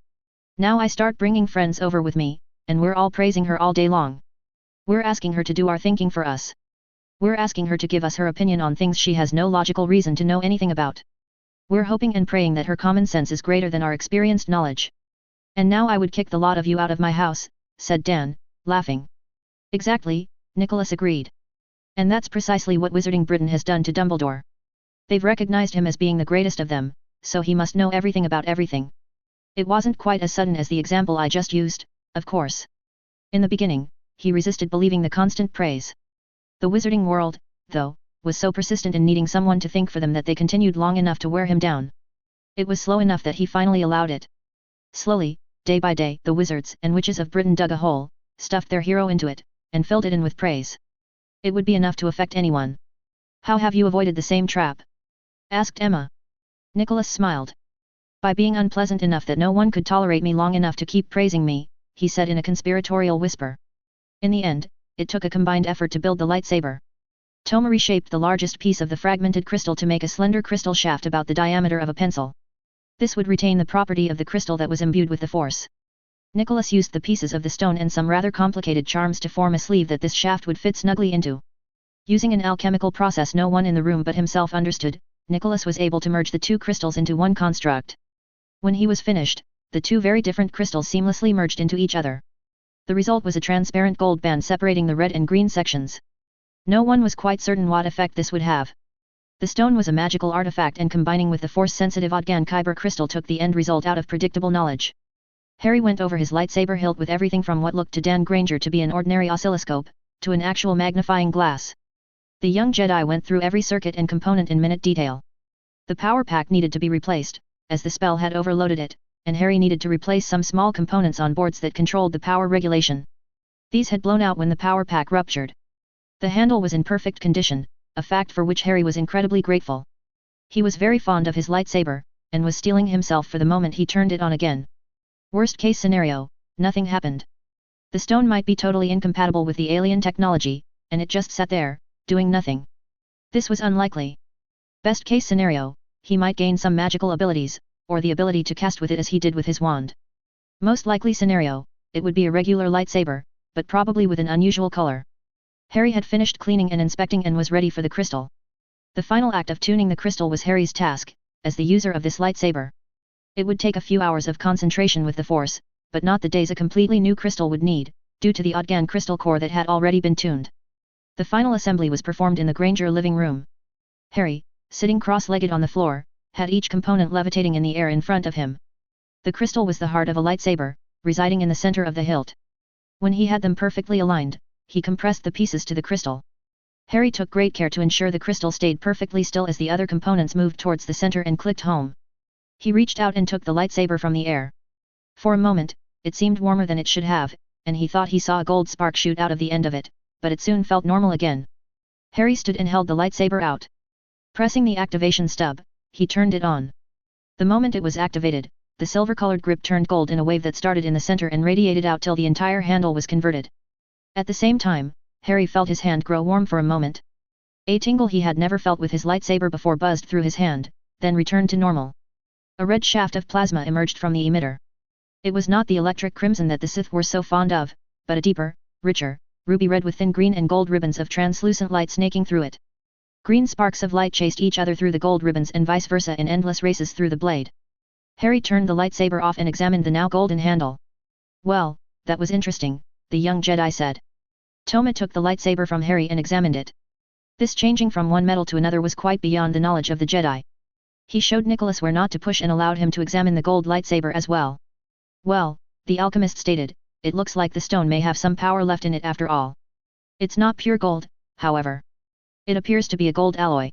Now I start bringing friends over with me, and we're all praising her all day long. We're asking her to do our thinking for us. We're asking her to give us her opinion on things she has no logical reason to know anything about. We're hoping and praying that her common sense is greater than our experienced knowledge. And now I would kick the lot of you out of my house, said Dan, laughing. Exactly, Nicholas agreed. And that's precisely what Wizarding Britain has done to Dumbledore. They've recognized him as being the greatest of them, so he must know everything about everything. It wasn't quite as sudden as the example I just used, of course. In the beginning, he resisted believing the constant praise. The wizarding world, though, was so persistent in needing someone to think for them that they continued long enough to wear him down. It was slow enough that he finally allowed it. Slowly, day by day, the wizards and witches of Britain dug a hole, stuffed their hero into it, and filled it in with praise. It would be enough to affect anyone. How have you avoided the same trap? Asked Emma. Nicholas smiled. By being unpleasant enough that no one could tolerate me long enough to keep praising me, he said in a conspiratorial whisper. In the end, it took a combined effort to build the lightsaber. Toma reshaped the largest piece of the fragmented crystal to make a slender crystal shaft about the diameter of a pencil. This would retain the property of the crystal that was imbued with the force. Nicholas used the pieces of the stone and some rather complicated charms to form a sleeve that this shaft would fit snugly into. Using an alchemical process no one in the room but himself understood, Nicholas was able to merge the 2 crystals into one construct. When he was finished, the 2 very different crystals seamlessly merged into each other. The result was a transparent gold band separating the red and green sections. No one was quite certain what effect this would have. The stone was a magical artifact, and combining with the force-sensitive Odgan Kyber crystal took the end result out of predictable knowledge. Harry went over his lightsaber hilt with everything from what looked to Dan Granger to be an ordinary oscilloscope, to an actual magnifying glass. The young Jedi went through every circuit and component in minute detail. The power pack needed to be replaced, as the spell had overloaded it, and Harry needed to replace some small components on boards that controlled the power regulation. These had blown out when the power pack ruptured. The handle was in perfect condition, a fact for which Harry was incredibly grateful. He was very fond of his lightsaber, and was steeling himself for the moment he turned it on again. Worst case scenario, nothing happened. The stone might be totally incompatible with the alien technology, and it just sat there, doing nothing. This was unlikely. Best case scenario, he might gain some magical abilities, or the ability to cast with it as he did with his wand. Most likely scenario, it would be a regular lightsaber, but probably with an unusual color. Harry had finished cleaning and inspecting and was ready for the crystal. The final act of tuning the crystal was Harry's task, as the user of this lightsaber. It would take a few hours of concentration with the Force, but not the days a completely new crystal would need, due to the Odgan crystal core that had already been tuned. The final assembly was performed in the Granger living room. Harry, sitting cross-legged on the floor, had each component levitating in the air in front of him. The crystal was the heart of a lightsaber, residing in the center of the hilt. When he had them perfectly aligned, he compressed the pieces to the crystal. Harry took great care to ensure the crystal stayed perfectly still as the other components moved towards the center and clicked home. He reached out and took the lightsaber from the air. For a moment, it seemed warmer than it should have, and he thought he saw a gold spark shoot out of the end of it, but it soon felt normal again. Harry stood and held the lightsaber out. Pressing the activation stub, he turned it on. The moment it was activated, the silver-colored grip turned gold in a wave that started in the center and radiated out till the entire handle was converted. At the same time, Harry felt his hand grow warm for a moment. A tingle he had never felt with his lightsaber before buzzed through his hand, then returned to normal. A red shaft of plasma emerged from the emitter. It was not the electric crimson that the Sith were so fond of, but a deeper, richer, ruby red with thin green and gold ribbons of translucent light snaking through it. Green sparks of light chased each other through the gold ribbons and vice versa in endless races through the blade. Harry turned the lightsaber off and examined the now golden handle. "Well, that was interesting," the young Jedi said. Toma took the lightsaber from Harry and examined it. This changing from one metal to another was quite beyond the knowledge of the Jedi. He showed Nicholas where not to push and allowed him to examine the gold lightsaber as well. "Well," the alchemist stated, "it looks like the stone may have some power left in it after all. It's not pure gold, however. It appears to be a gold alloy.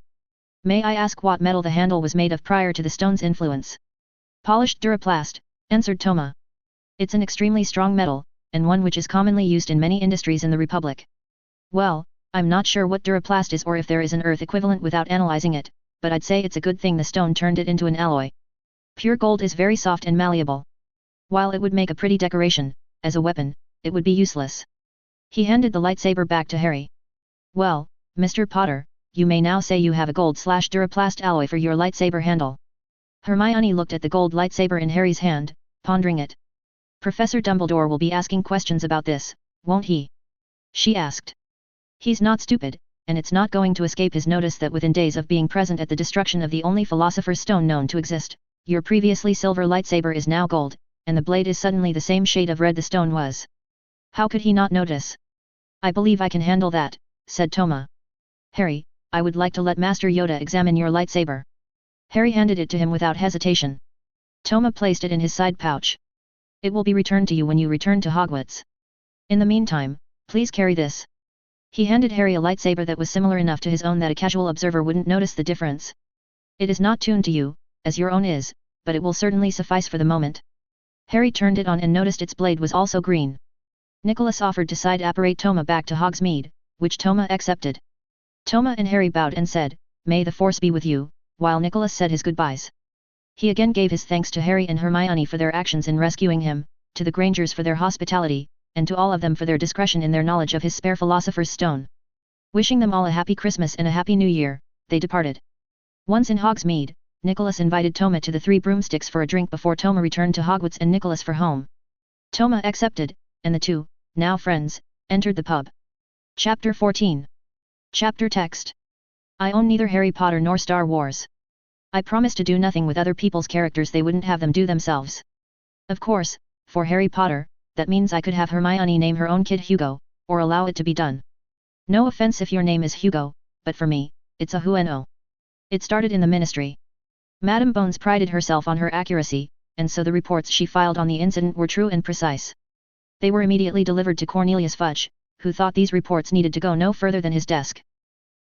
May I ask what metal the handle was made of prior to the stone's influence?" "Polished duraplast," answered Toma. "It's an extremely strong metal, and one which is commonly used in many industries in the Republic." "Well, I'm not sure what duraplast is or if there is an earth equivalent without analyzing it, but I'd say it's a good thing the stone turned it into an alloy. Pure gold is very soft and malleable. While it would make a pretty decoration, as a weapon, it would be useless." He handed the lightsaber back to Harry. "Well, Mr. Potter, you may now say you have a gold/duraplast alloy for your lightsaber handle." Hermione looked at the gold lightsaber in Harry's hand, pondering it. "Professor Dumbledore will be asking questions about this, won't he?" she asked. "He's not stupid, and it's not going to escape his notice that within days of being present at the destruction of the only Philosopher's Stone known to exist, your previously silver lightsaber is now gold, and the blade is suddenly the same shade of red the stone was. How could he not notice?" "I believe I can handle that," said Toma. "Harry, I would like to let Master Yoda examine your lightsaber." Harry handed it to him without hesitation. Toma placed it in his side pouch. "It will be returned to you when you return to Hogwarts. In the meantime, please carry this." He handed Harry a lightsaber that was similar enough to his own that a casual observer wouldn't notice the difference. "It is not tuned to you, as your own is, but it will certainly suffice for the moment." Harry turned it on and noticed its blade was also green. Nicholas offered to side-apparate Toma back to Hogsmeade, which Toma accepted. Toma and Harry bowed and said, "May the Force be with you," while Nicholas said his goodbyes. He again gave his thanks to Harry and Hermione for their actions in rescuing him, to the Grangers for their hospitality, and to all of them for their discretion in their knowledge of his spare Philosopher's Stone. Wishing them all a happy Christmas and a happy New Year, they departed. Once in Hogsmeade, Nicholas invited Toma to the Three Broomsticks for a drink before Toma returned to Hogwarts and Nicholas for home. Toma accepted, and the two, now friends, entered the pub. Chapter 14. Chapter Text. I own neither Harry Potter nor Star Wars. I promise to do nothing with other people's characters they wouldn't have them do themselves. Of course, for Harry Potter, that means I could have Hermione name her own kid Hugo, or allow it to be done. No offense if your name is Hugo, but for me, it's a who and oh. It started in the ministry. Madame Bones prided herself on her accuracy, and so the reports she filed on the incident were true and precise. They were immediately delivered to Cornelius Fudge, who thought these reports needed to go no further than his desk.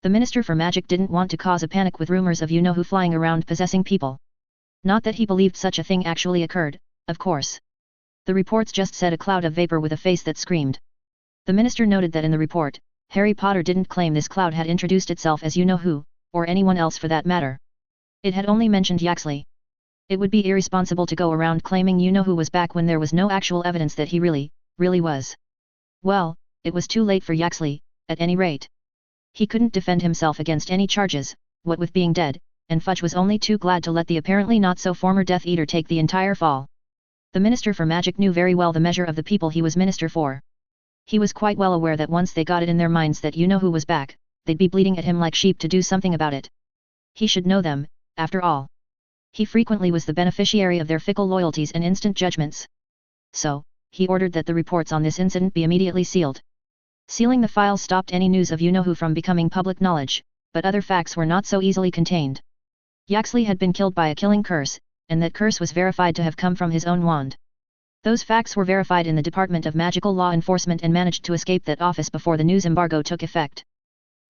The Minister for Magic didn't want to cause a panic with rumors of you-know-who flying around possessing people. Not that he believed such a thing actually occurred, of course. The reports just said a cloud of vapor with a face that screamed. The minister noted that in the report, Harry Potter didn't claim this cloud had introduced itself as you-know-who, or anyone else for that matter. It had only mentioned Yaxley. It would be irresponsible to go around claiming you-know-who was back when there was no actual evidence that he really was. Well, it was too late for Yaxley, at any rate. He couldn't defend himself against any charges, what with being dead, and Fudge was only too glad to let the apparently not-so-former Death Eater take the entire fall. The Minister for Magic knew very well the measure of the people he was minister for. He was quite well aware that once they got it in their minds that you-know-who was back, they'd be bleating at him like sheep to do something about it. He should know them, after all. He frequently was the beneficiary of their fickle loyalties and instant judgments. So, he ordered that the reports on this incident be immediately sealed. Sealing the files stopped any news of you-know-who from becoming public knowledge, but other facts were not so easily contained. Yaxley had been killed by a killing curse, and that curse was verified to have come from his own wand. Those facts were verified in the Department of Magical Law Enforcement and managed to escape that office before the news embargo took effect.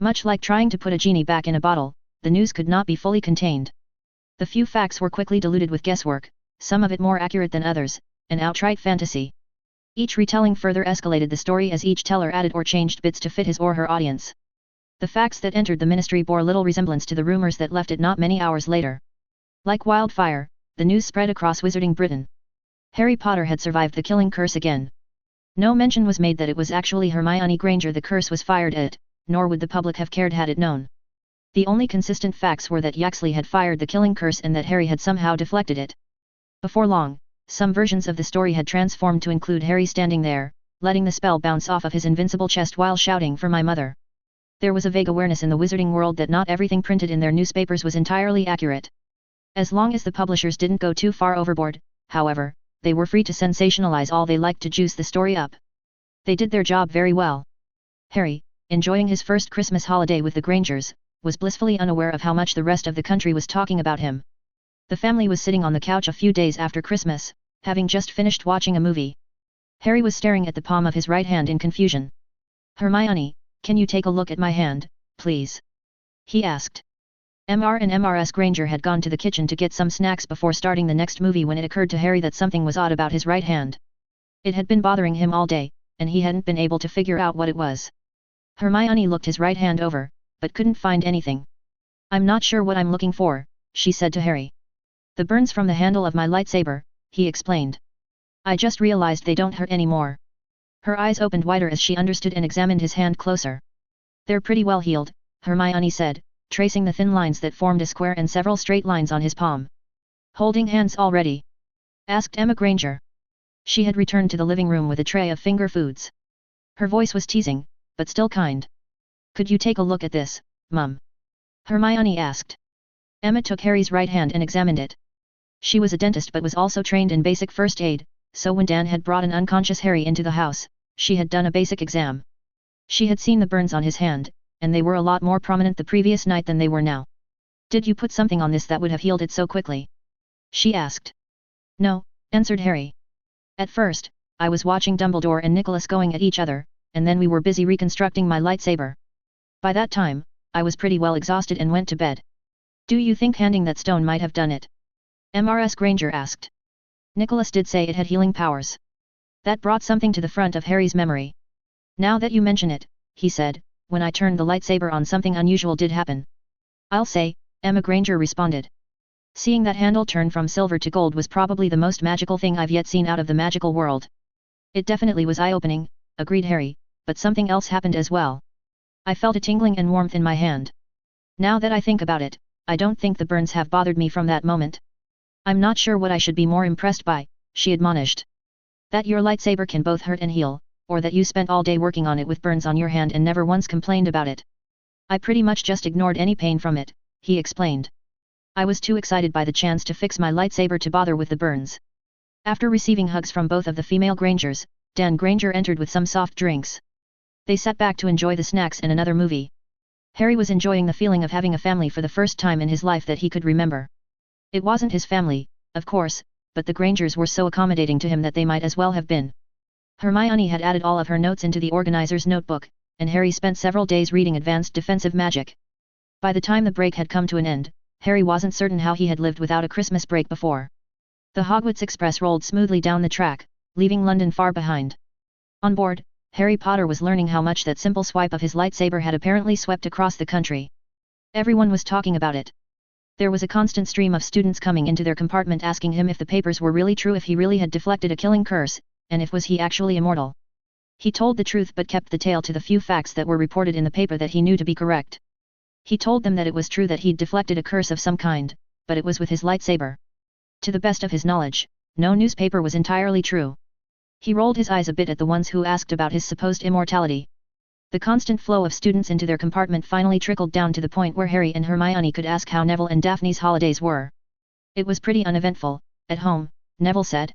Much like trying to put a genie back in a bottle, the news could not be fully contained. The few facts were quickly diluted with guesswork, some of it more accurate than others, and outright fantasy. Each retelling further escalated the story as each teller added or changed bits to fit his or her audience. The facts that entered the ministry bore little resemblance to the rumors that left it not many hours later. Like wildfire, the news spread across Wizarding Britain. Harry Potter had survived the killing curse again. No mention was made that it was actually Hermione Granger the curse was fired at, nor would the public have cared had it known. The only consistent facts were that Yaxley had fired the killing curse and that Harry had somehow deflected it. Before long, some versions of the story had transformed to include Harry standing there, letting the spell bounce off of his invincible chest while shouting for my mother. There was a vague awareness in the wizarding world that not everything printed in their newspapers was entirely accurate. As long as the publishers didn't go too far overboard, however, they were free to sensationalize all they liked to juice the story up. They did their job very well. Harry, enjoying his first Christmas holiday with the Grangers, was blissfully unaware of how much the rest of the country was talking about him. The family was sitting on the couch a few days after Christmas, having just finished watching a movie. Harry was staring at the palm of his right hand in confusion. "Hermione, can you take a look at my hand, please?" he asked. Mr. and Mrs. Granger had gone to the kitchen to get some snacks before starting the next movie when it occurred to Harry that something was odd about his right hand. It had been bothering him all day, and he hadn't been able to figure out what it was. Hermione looked his right hand over, but couldn't find anything. "I'm not sure what I'm looking for," she said to Harry. "The burns from the handle of my lightsaber," he explained. "I just realized they don't hurt anymore." Her eyes opened wider as she understood and examined his hand closer. "They're pretty well healed," Hermione said, tracing the thin lines that formed a square and several straight lines on his palm. "Holding hands already?" asked Emma Granger. She had returned to the living room with a tray of finger foods. Her voice was teasing, but still kind. "Could you take a look at this, Mum?" Hermione asked. Emma took Harry's right hand and examined it. She was a dentist but was also trained in basic first aid, so when Dan had brought an unconscious Harry into the house, she had done a basic exam. She had seen the burns on his hand, and they were a lot more prominent the previous night than they were now. "Did you put something on this that would have healed it so quickly?" she asked. "No," answered Harry. "At first, I was watching Dumbledore and Nicholas going at each other, and then we were busy reconstructing my lightsaber. By that time, I was pretty well exhausted and went to bed." "Do you think handing that stone might have done it?" Mrs. Granger asked. "Nicholas did say it had healing powers." That brought something to the front of Harry's memory. "Now that you mention it," he said, "when I turned the lightsaber on something unusual did happen." "I'll say," Emma Granger responded. "Seeing that handle turn from silver to gold was probably the most magical thing I've yet seen out of the magical world." "It definitely was eye-opening," agreed Harry, "but something else happened as well. I felt a tingling and warmth in my hand. Now that I think about it, I don't think the burns have bothered me from that moment." "I'm not sure what I should be more impressed by," she admonished. "That your lightsaber can both hurt and heal, or that you spent all day working on it with burns on your hand and never once complained about it." "I pretty much just ignored any pain from it," he explained. "I was too excited by the chance to fix my lightsaber to bother with the burns." After receiving hugs from both of the female Grangers, Dan Granger entered with some soft drinks. They sat back to enjoy the snacks and another movie. Harry was enjoying the feeling of having a family for the first time in his life that he could remember. It wasn't his family, of course, but the Grangers were so accommodating to him that they might as well have been. Hermione had added all of her notes into the organizer's notebook, and Harry spent several days reading advanced defensive magic. By the time the break had come to an end, Harry wasn't certain how he had lived without a Christmas break before. The Hogwarts Express rolled smoothly down the track, leaving London far behind. On board, Harry Potter was learning how much that simple swipe of his lightsaber had apparently swept across the country. Everyone was talking about it. There was a constant stream of students coming into their compartment asking him if the papers were really true, if he really had deflected a killing curse, and if was he actually immortal. He told the truth but kept the tale to the few facts that were reported in the paper that he knew to be correct. He told them that it was true that he'd deflected a curse of some kind, but it was with his lightsaber. To the best of his knowledge, no newspaper was entirely true. He rolled his eyes a bit at the ones who asked about his supposed immortality. The constant flow of students into their compartment finally trickled down to the point where Harry and Hermione could ask how Neville and Daphne's holidays were. It was pretty uneventful, at home, Neville said.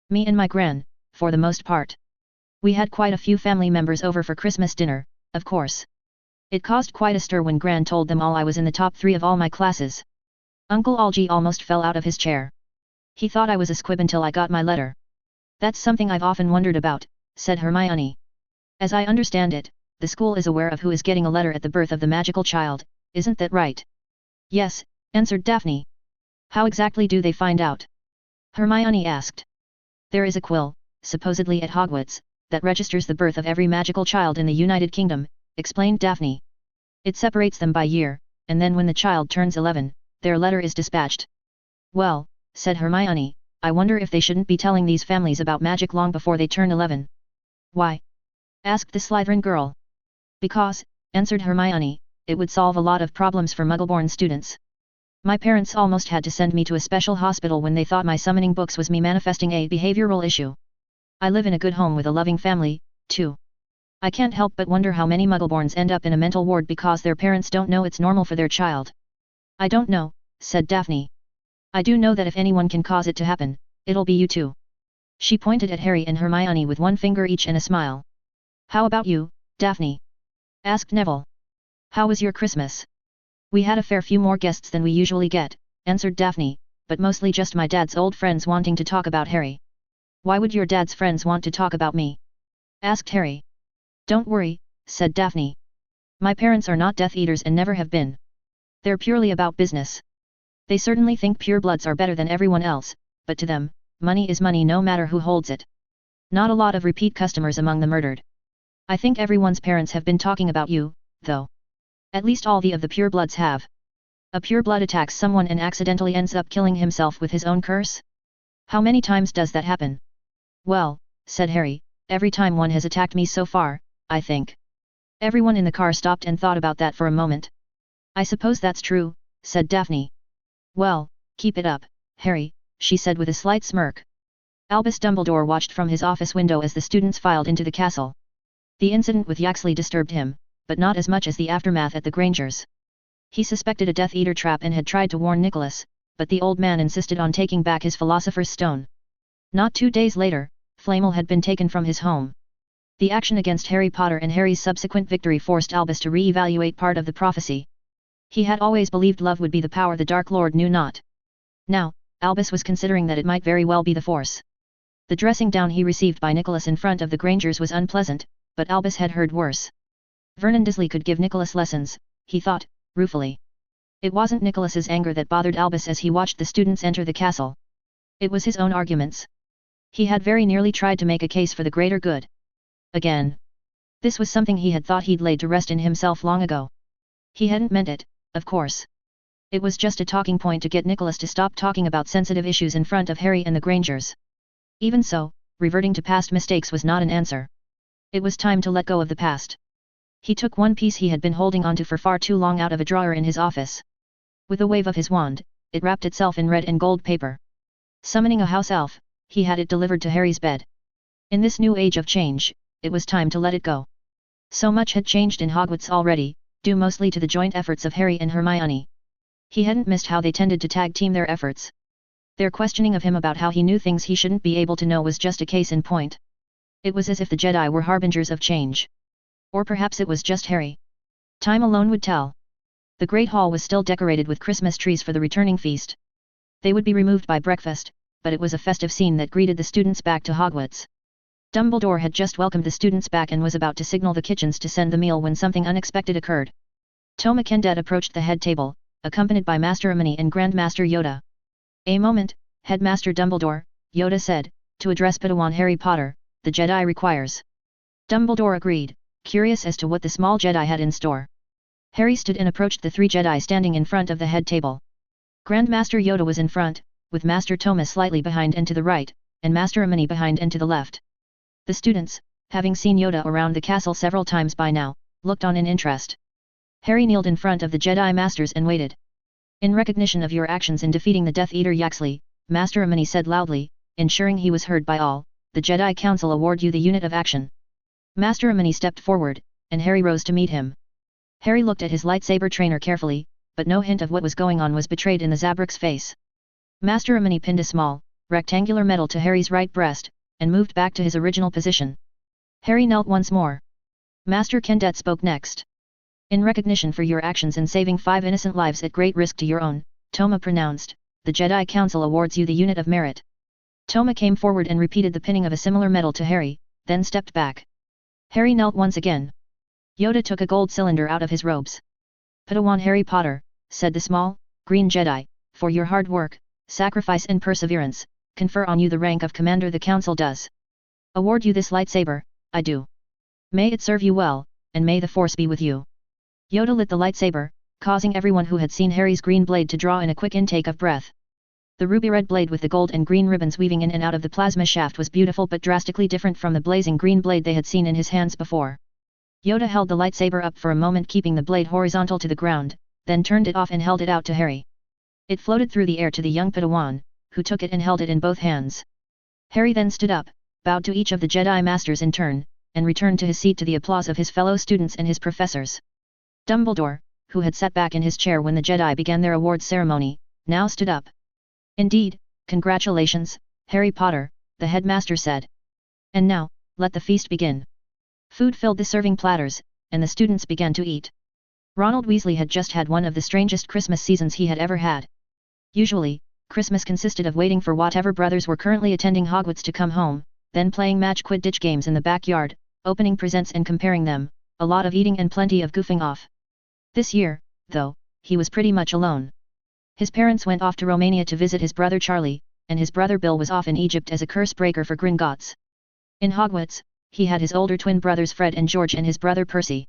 Me and my gran, for the most part. We had quite a few family members over for Christmas dinner, of course. It caused quite a stir when Gran told them all I was in the top 3 of all my classes. Uncle Algy almost fell out of his chair. He thought I was a squib until I got my letter. That's something I've often wondered about, said Hermione. As I understand it, the school is aware of who is getting a letter at the birth of the magical child, isn't that right? Yes, answered Daphne. How exactly do they find out? Hermione asked. There is a quill, supposedly at Hogwarts, that registers the birth of every magical child in the United Kingdom, explained Daphne. It separates them by year, and then when the child turns 11, their letter is dispatched. Well, said Hermione, I wonder if they shouldn't be telling these families about magic long before they turn 11. Why? Asked the Slytherin girl. Because, answered Hermione, it would solve a lot of problems for Muggle-born students. My parents almost had to send me to a special hospital when they thought my summoning books was me manifesting a behavioral issue. I live in a good home with a loving family, too. I can't help but wonder how many Muggle-borns end up in a mental ward because their parents don't know it's normal for their child. I don't know, said Daphne. I do know that if anyone can cause it to happen, it'll be you two. She pointed at Harry and Hermione with one finger each and a smile. How about you, Daphne? Asked Neville. How was your Christmas? We had a fair few more guests than we usually get, answered Daphne, but mostly just my dad's old friends wanting to talk about Harry. Why would your dad's friends want to talk about me? Asked Harry. Don't worry, said Daphne. My parents are not Death Eaters and never have been. They're purely about business. They certainly think purebloods are better than everyone else, but to them, money is money no matter who holds it. Not a lot of repeat customers among the murdered. I think everyone's parents have been talking about you, though. At least all of the purebloods have. A pureblood attacks someone and accidentally ends up killing himself with his own curse? How many times does that happen? Well, said Harry, every time one has attacked me so far, I think. Everyone in the car stopped and thought about that for a moment. I suppose that's true, said Daphne. Well, keep it up, Harry, she said with a slight smirk. Albus Dumbledore watched from his office window as the students filed into the castle. The incident with Yaxley disturbed him, but not as much as the aftermath at the Grangers. He suspected a Death Eater trap and had tried to warn Nicholas, but the old man insisted on taking back his Philosopher's Stone. Not 2 days later, Flamel had been taken from his home. The action against Harry Potter and Harry's subsequent victory forced Albus to re-evaluate part of the prophecy. He had always believed love would be the power the Dark Lord knew not. Now, Albus was considering that it might very well be the Force. The dressing down he received by Nicholas in front of the Grangers was unpleasant, but Albus had heard worse. Vernon Dursley could give Nicholas lessons, he thought, ruefully. It wasn't Nicholas's anger that bothered Albus as he watched the students enter the castle. It was his own arguments. He had very nearly tried to make a case for the greater good. Again. This was something he had thought he'd laid to rest in himself long ago. He hadn't meant it, of course. It was just a talking point to get Nicholas to stop talking about sensitive issues in front of Harry and the Grangers. Even so, reverting to past mistakes was not an answer. It was time to let go of the past. He took one piece he had been holding onto for far too long out of a drawer in his office. With a wave of his wand, it wrapped itself in red and gold paper. Summoning a house elf, he had it delivered to Harry's bed. In this new age of change, it was time to let it go. So much had changed in Hogwarts already, due mostly to the joint efforts of Harry and Hermione. He hadn't missed how they tended to tag team their efforts. Their questioning of him about how he knew things he shouldn't be able to know was just a case in point. It was as if the Jedi were harbingers of change. Or perhaps it was just Harry. Time alone would tell. The Great Hall was still decorated with Christmas trees for the returning feast. They would be removed by breakfast, but it was a festive scene that greeted the students back to Hogwarts. Dumbledore had just welcomed the students back and was about to signal the kitchens to send the meal when something unexpected occurred. Toma Kendet approached the head table, accompanied by Master Amini and Grandmaster Yoda. "A moment, Headmaster Dumbledore," Yoda said, "to address Padawan Harry Potter, the Jedi requires." Dumbledore agreed, curious as to what the small Jedi had in store. Harry stood and approached the three Jedi standing in front of the head table. Grandmaster Yoda was in front, with Master Toma slightly behind and to the right, and Master Amini behind and to the left. The students, having seen Yoda around the castle several times by now, looked on in interest. Harry kneeled in front of the Jedi Masters and waited. "In recognition of your actions in defeating the Death Eater Yaxley," Master Amini said loudly, ensuring he was heard by all, "the Jedi Council award you the unit of action." Master Amini stepped forward, and Harry rose to meet him. Harry looked at his lightsaber trainer carefully, but no hint of what was going on was betrayed in the Zabrak's face. Master Amini pinned a small, rectangular medal to Harry's right breast, and moved back to his original position. Harry knelt once more. Master Kendet spoke next. "In recognition for your actions in saving 5 innocent lives at great risk to your own," Toma pronounced, "the Jedi Council awards you the unit of merit." Toma came forward and repeated the pinning of a similar medal to Harry, then stepped back. Harry knelt once again. Yoda took a gold cylinder out of his robes. "Padawan Harry Potter," said the small, green Jedi, "for your hard work, sacrifice and perseverance, confer on you the rank of Commander the Council does. Award you this lightsaber, I do. May it serve you well, and may the Force be with you." Yoda lit the lightsaber, causing everyone who had seen Harry's green blade to draw in a quick intake of breath. The ruby-red blade with the gold and green ribbons weaving in and out of the plasma shaft was beautiful but drastically different from the blazing green blade they had seen in his hands before. Yoda held the lightsaber up for a moment, keeping the blade horizontal to the ground, then turned it off and held it out to Harry. It floated through the air to the young Padawan, who took it and held it in both hands. Harry then stood up, bowed to each of the Jedi Masters in turn, and returned to his seat to the applause of his fellow students and his professors. Dumbledore, who had sat back in his chair when the Jedi began their awards ceremony, now stood up. "Indeed, congratulations, Harry Potter," the headmaster said. "And now, let the feast begin." Food filled the serving platters, and the students began to eat. Ronald Weasley had just had one of the strangest Christmas seasons he had ever had. Usually, Christmas consisted of waiting for whatever brothers were currently attending Hogwarts to come home, then playing match Quidditch games in the backyard, opening presents and comparing them, a lot of eating and plenty of goofing off. This year, though, he was pretty much alone. His parents went off to Romania to visit his brother Charlie, and his brother Bill was off in Egypt as a curse breaker for Gringotts. In Hogwarts, he had his older twin brothers Fred and George and his brother Percy.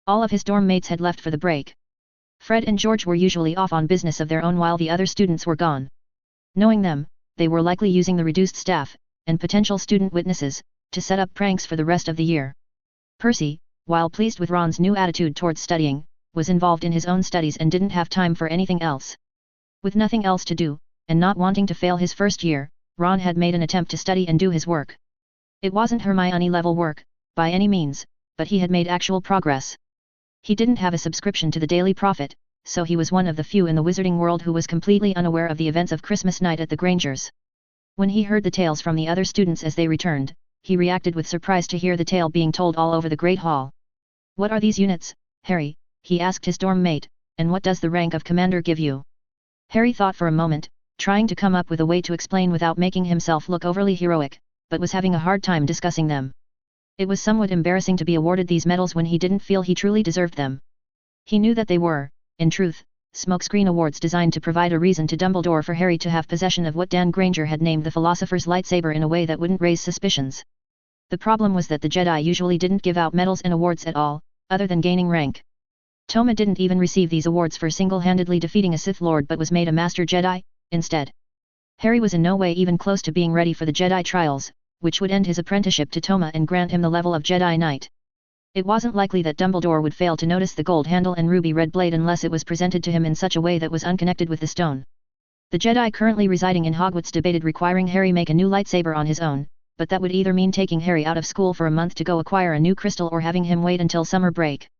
All of his dorm mates had left for the break. Fred and George were usually off on business of their own while the other students were gone. Knowing them, they were likely using the reduced staff, and potential student witnesses, to set up pranks for the rest of the year. Percy, while pleased with Ron's new attitude towards studying, was involved in his own studies and didn't have time for anything else. With nothing else to do, and not wanting to fail his first year, Ron had made an attempt to study and do his work. It wasn't Hermione-level work, by any means, but he had made actual progress. He didn't have a subscription to the Daily Prophet, so he was one of the few in the wizarding world who was completely unaware of the events of Christmas night at the Grangers. When he heard the tales from the other students as they returned, he reacted with surprise to hear the tale being told all over the Great Hall. "What are these units, Harry?" he asked his dorm mate, "and what does the rank of commander give you?" Harry thought for a moment, trying to come up with a way to explain without making himself look overly heroic, but was having a hard time discussing them. It was somewhat embarrassing to be awarded these medals when he didn't feel he truly deserved them. He knew that they were, in truth, smokescreen awards designed to provide a reason to Dumbledore for Harry to have possession of what Dan Granger had named the Philosopher's Lightsaber in a way that wouldn't raise suspicions. The problem was that the Jedi usually didn't give out medals and awards at all, other than gaining rank. Toma didn't even receive these awards for single-handedly defeating a Sith Lord but was made a Master Jedi, instead. Harry was in no way even close to being ready for the Jedi trials, which would end his apprenticeship to Toma and grant him the level of Jedi Knight. It wasn't likely that Dumbledore would fail to notice the gold handle and ruby red blade unless it was presented to him in such a way that was unconnected with the stone. The Jedi currently residing in Hogwarts debated requiring Harry make a new lightsaber on his own, but that would either mean taking Harry out of school for a month to go acquire a new crystal or having him wait until summer break.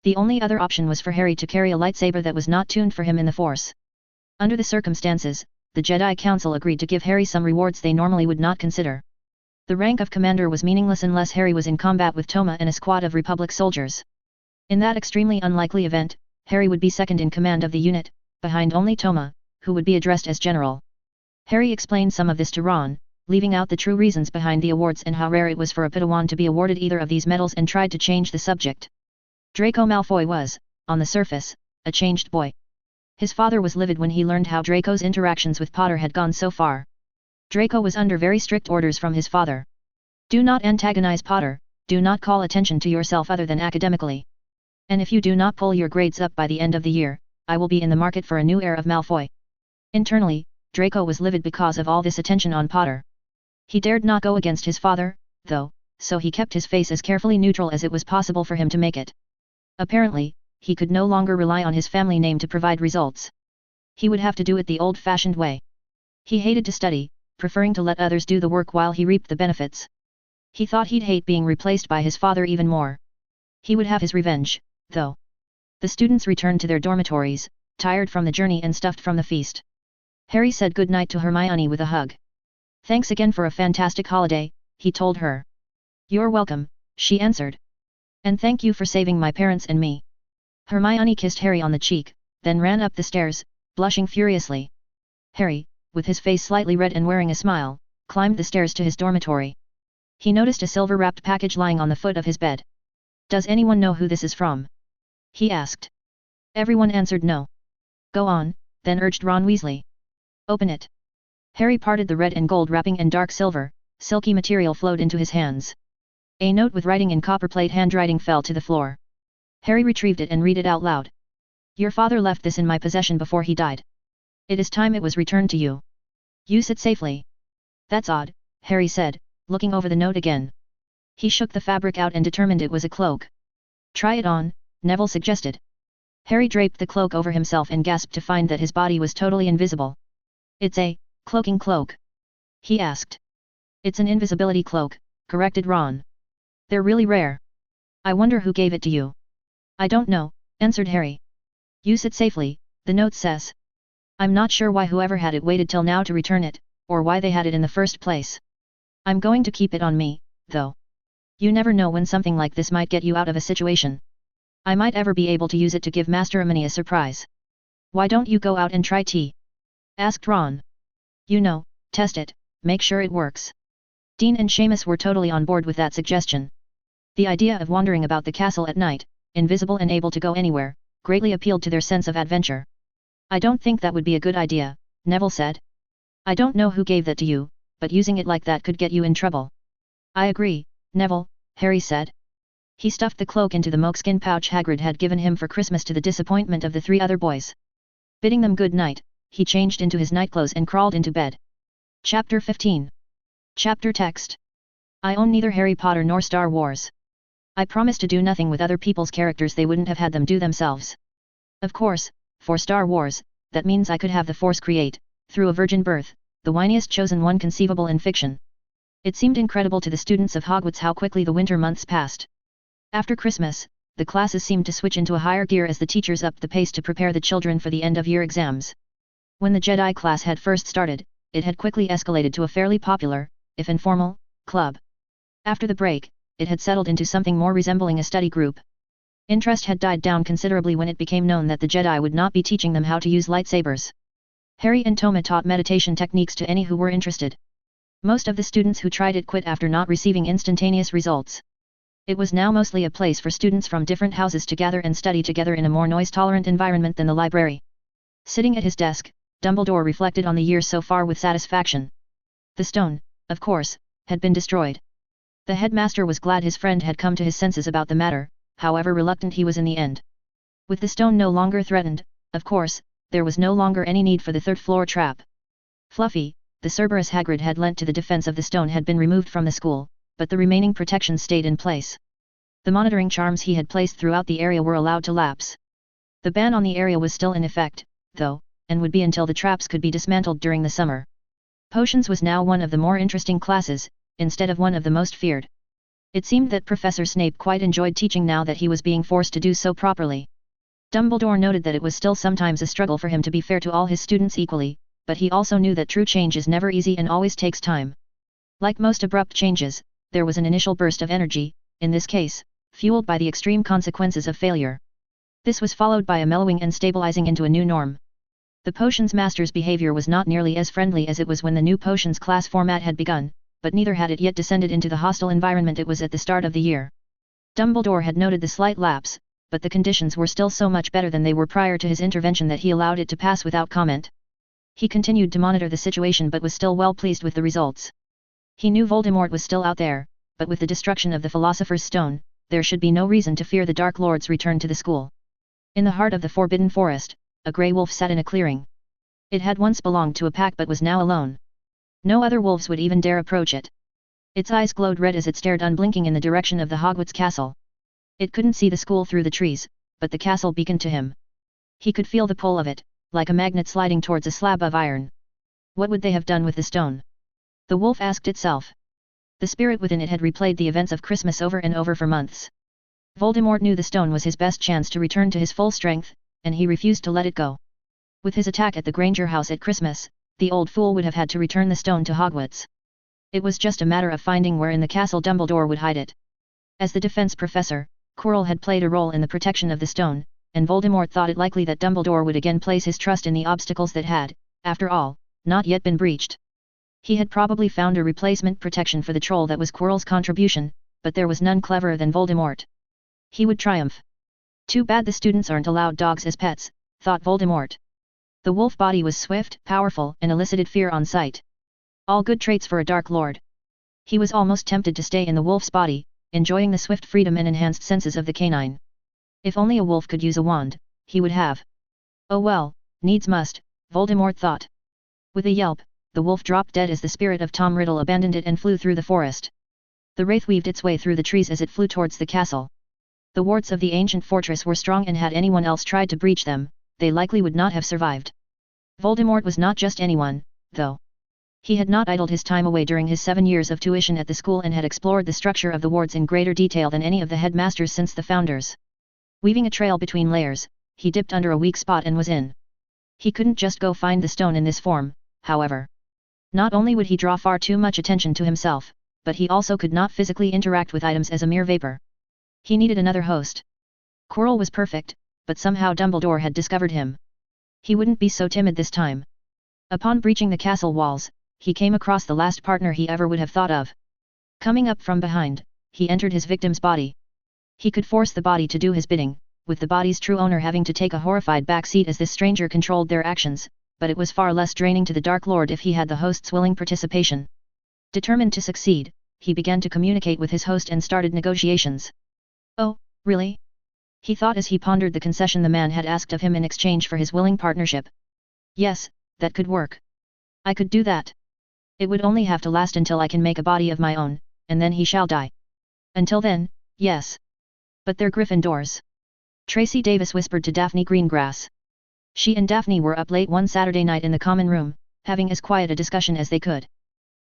The only other option was for Harry to carry a lightsaber that was not tuned for him in the Force. Under the circumstances, the Jedi Council agreed to give Harry some rewards they normally would not consider. The rank of commander was meaningless unless Harry was in combat with Toma and a squad of Republic soldiers. In that extremely unlikely event, Harry would be second in command of the unit, behind only Toma, who would be addressed as General. Harry explained some of this to Ron, leaving out the true reasons behind the awards and how rare it was for a Padawan to be awarded either of these medals, and tried to change the subject. Draco Malfoy was, on the surface, a changed boy. His father was livid when he learned how Draco's interactions with Potter had gone so far. Draco was under very strict orders from his father. Do not antagonize Potter, do not call attention to yourself other than academically. And if you do not pull your grades up by the end of the year, I will be in the market for a new heir of Malfoy. Internally, Draco was livid because of all this attention on Potter. He dared not go against his father, though, so he kept his face as carefully neutral as it was possible for him to make it. Apparently, he could no longer rely on his family name to provide results. He would have to do it the old-fashioned way. He hated to study, preferring to let others do the work while he reaped the benefits. He thought he'd hate being replaced by his father even more. He would have his revenge, though. The students returned to their dormitories, tired from the journey and stuffed from the feast. Harry said goodnight to Hermione with a hug. Thanks again for a fantastic holiday, he told her. You're welcome, she answered. And thank you for saving my parents and me. Hermione kissed Harry on the cheek, then ran up the stairs, blushing furiously. Harry, with his face slightly red and wearing a smile, climbed the stairs to his dormitory. He noticed a silver-wrapped package lying on the foot of his bed. Does anyone know who this is from? He asked. Everyone answered no. Go on, then urged Ron Weasley. Open it. Harry parted the red and gold wrapping, and dark silver, silky material flowed into his hands. A note with writing in copperplate handwriting fell to the floor. Harry retrieved it and read it out loud. Your father left this in my possession before he died. It is time it was returned to you. Use it safely. That's odd, Harry said, looking over the note again. He shook the fabric out and determined it was a cloak. Try it on, Neville suggested. Harry draped the cloak over himself and gasped to find that his body was totally invisible. It's a cloaking cloak? He asked. It's an invisibility cloak, corrected Ron. They're really rare. I wonder who gave it to you. I don't know, answered Harry. Use it safely, the note says. I'm not sure why whoever had it waited till now to return it, or why they had it in the first place. I'm going to keep it on me, though. You never know when something like this might get you out of a situation. I might ever be able to use it to give Master Amini a surprise. Why don't you go out and try tea? Asked Ron. You know, test it, make sure it works. Dean and Seamus were totally on board with that suggestion. The idea of wandering about the castle at night, invisible and able to go anywhere, greatly appealed to their sense of adventure. I don't think that would be a good idea, Neville said. I don't know who gave that to you, but using it like that could get you in trouble. I agree, Neville, Harry said. He stuffed the cloak into the moleskin pouch Hagrid had given him for Christmas, to the disappointment of the 3 other boys. Bidding them good night, he changed into his nightclothes and crawled into bed. Chapter 15. Chapter text. I own neither Harry Potter nor Star Wars. I promise to do nothing with other people's characters they wouldn't have had them do themselves. Of course, for Star Wars, that means I could have the Force create, through a virgin birth, the whiniest chosen one conceivable in fiction. It seemed incredible to the students of Hogwarts how quickly the winter months passed. After Christmas, the classes seemed to switch into a higher gear as the teachers upped the pace to prepare the children for the end-of-year exams. When the Jedi class had first started, it had quickly escalated to a fairly popular, if informal, club. After the break, it had settled into something more resembling a study group. Interest had died down considerably when it became known that the Jedi would not be teaching them how to use lightsabers. Harry and Toma taught meditation techniques to any who were interested. Most of the students who tried it quit after not receiving instantaneous results. It was now mostly a place for students from different houses to gather and study together in a more noise-tolerant environment than the library. Sitting at his desk, Dumbledore reflected on the year so far with satisfaction. The stone, of course, had been destroyed. The headmaster was glad his friend had come to his senses about the matter, however reluctant he was in the end. With the stone no longer threatened, of course, there was no longer any need for the third-floor trap. Fluffy, the Cerberus Hagrid had lent to the defense of the stone, had been removed from the school, but the remaining protections stayed in place. The monitoring charms he had placed throughout the area were allowed to lapse. The ban on the area was still in effect, though, and would be until the traps could be dismantled during the summer. Potions was now one of the more interesting classes, instead of one of the most feared. It seemed that Professor Snape quite enjoyed teaching now that he was being forced to do so properly. Dumbledore noted that it was still sometimes a struggle for him to be fair to all his students equally, but he also knew that true change is never easy and always takes time. Like most abrupt changes, there was an initial burst of energy, in this case, fueled by the extreme consequences of failure. This was followed by a mellowing and stabilizing into a new norm. The potions master's behavior was not nearly as friendly as it was when the new potions class format had begun, but neither had it yet descended into the hostile environment it was at the start of the year. Dumbledore had noted the slight lapse, but the conditions were still so much better than they were prior to his intervention that he allowed it to pass without comment. He continued to monitor the situation but was still well pleased with the results. He knew Voldemort was still out there, but with the destruction of the Philosopher's Stone, there should be no reason to fear the Dark Lord's return to the school. In the heart of the Forbidden Forest, a grey wolf sat in a clearing. It had once belonged to a pack but was now alone. No other wolves would even dare approach it. Its eyes glowed red as it stared unblinking in the direction of the Hogwarts castle. It couldn't see the school through the trees, but the castle beaconed to him. He could feel the pull of it, like a magnet sliding towards a slab of iron. What would they have done with the stone? The wolf asked itself. The spirit within it had replayed the events of Christmas over and over for months. Voldemort knew the stone was his best chance to return to his full strength, and he refused to let it go. With his attack at the Granger house at Christmas, the old fool would have had to return the stone to Hogwarts. It was just a matter of finding where in the castle Dumbledore would hide it. As the defense professor, Quirrell had played a role in the protection of the stone, and Voldemort thought it likely that Dumbledore would again place his trust in the obstacles that had, after all, not yet been breached. He had probably found a replacement protection for the troll that was Quirrell's contribution, but there was none cleverer than Voldemort. He would triumph. Too bad the students aren't allowed dogs as pets, thought Voldemort. The wolf body was swift, powerful, and elicited fear on sight. All good traits for a Dark Lord. He was almost tempted to stay in the wolf's body, enjoying the swift freedom and enhanced senses of the canine. If only a wolf could use a wand, he would have. Oh well, needs must, Voldemort thought. With a yelp, the wolf dropped dead as the spirit of Tom Riddle abandoned it and flew through the forest. The wraith weaved its way through the trees as it flew towards the castle. The wards of the ancient fortress were strong and had anyone else tried to breach them, they likely would not have survived. Voldemort was not just anyone, though. He had not idled his time away during his 7 years of tuition at the school and had explored the structure of the wards in greater detail than any of the headmasters since the founders. Weaving a trail between layers, he dipped under a weak spot and was in. He couldn't just go find the stone in this form, however. Not only would he draw far too much attention to himself, but he also could not physically interact with items as a mere vapor. He needed another host. Quirrell was perfect, but somehow Dumbledore had discovered him. He wouldn't be so timid this time. Upon breaching the castle walls, he came across the last partner he ever would have thought of. Coming up from behind, he entered his victim's body. He could force the body to do his bidding, with the body's true owner having to take a horrified backseat as this stranger controlled their actions, but it was far less draining to the Dark Lord if he had the host's willing participation. Determined to succeed, he began to communicate with his host and started negotiations. Oh, really? He thought as he pondered the concession the man had asked of him in exchange for his willing partnership. Yes, that could work. I could do that. It would only have to last until I can make a body of my own, and then he shall die. Until then, yes. But they're Gryffindors. Tracy Davis whispered to Daphne Greengrass. She and Daphne were up late one Saturday night in the common room, having as quiet a discussion as they could.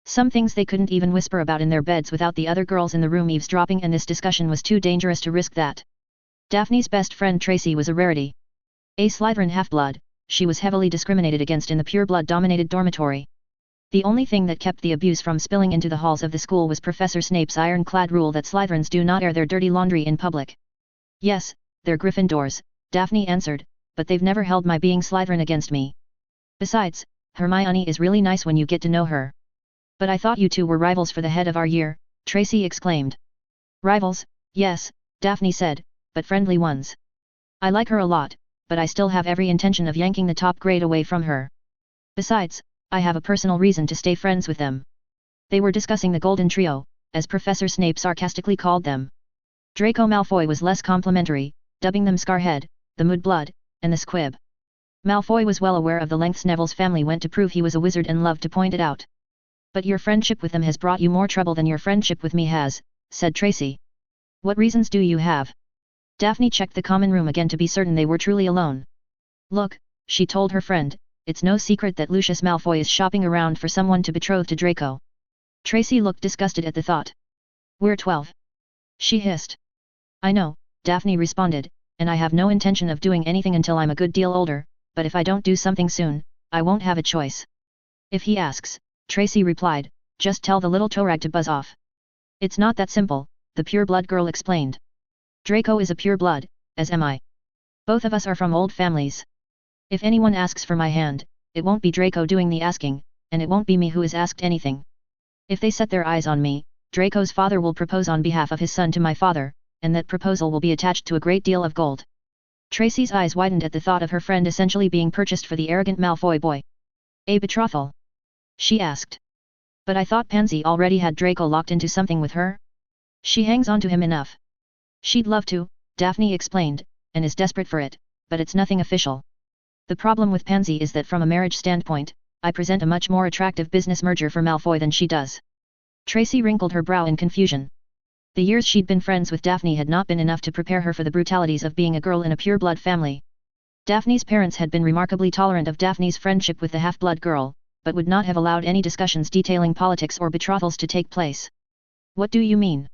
Some things they couldn't even whisper about in their beds without the other girls in the room eavesdropping, and this discussion was too dangerous to risk that. Daphne's best friend Tracy was a rarity. A Slytherin half-blood, she was heavily discriminated against in the pure-blood-dominated dormitory. The only thing that kept the abuse from spilling into the halls of the school was Professor Snape's ironclad rule that Slytherins do not air their dirty laundry in public. Yes, they're Gryffindors, Daphne answered, but they've never held my being Slytherin against me. Besides, Hermione is really nice when you get to know her. But I thought you two were rivals for the head of our year, Tracy exclaimed. Rivals, yes, Daphne said, but friendly ones. I like her a lot, but I still have every intention of yanking the top grade away from her. Besides, I have a personal reason to stay friends with them. They were discussing the Golden Trio, as Professor Snape sarcastically called them. Draco Malfoy was less complimentary, dubbing them Scarhead, the Mudblood, and the Squib. Malfoy was well aware of the lengths Neville's family went to prove he was a wizard and loved to point it out. But your friendship with them has brought you more trouble than your friendship with me has, said Tracy. What reasons do you have? Daphne checked the common room again to be certain they were truly alone. Look, she told her friend, it's no secret that Lucius Malfoy is shopping around for someone to betroth to Draco. Tracy looked disgusted at the thought. We're 12. She hissed. I know, Daphne responded, and I have no intention of doing anything until I'm a good deal older, but if I don't do something soon, I won't have a choice. If he asks, Tracy replied, just tell the little toad to buzz off. It's not that simple, the pure-blood girl explained. Draco is a pure blood, as am I. Both of us are from old families. If anyone asks for my hand, it won't be Draco doing the asking, and it won't be me who is asked anything. If they set their eyes on me, Draco's father will propose on behalf of his son to my father, and that proposal will be attached to a great deal of gold. Tracy's eyes widened at the thought of her friend essentially being purchased for the arrogant Malfoy boy. A betrothal? She asked. But I thought Pansy already had Draco locked into something with her? She hangs on to him enough. She'd love to, Daphne explained, and is desperate for it, but it's nothing official. The problem with Pansy is that from a marriage standpoint, I present a much more attractive business merger for Malfoy than she does. Tracy wrinkled her brow in confusion. The years she'd been friends with Daphne had not been enough to prepare her for the brutalities of being a girl in a pure-blood family. Daphne's parents had been remarkably tolerant of Daphne's friendship with the half-blood girl, but would not have allowed any discussions detailing politics or betrothals to take place. What do you mean?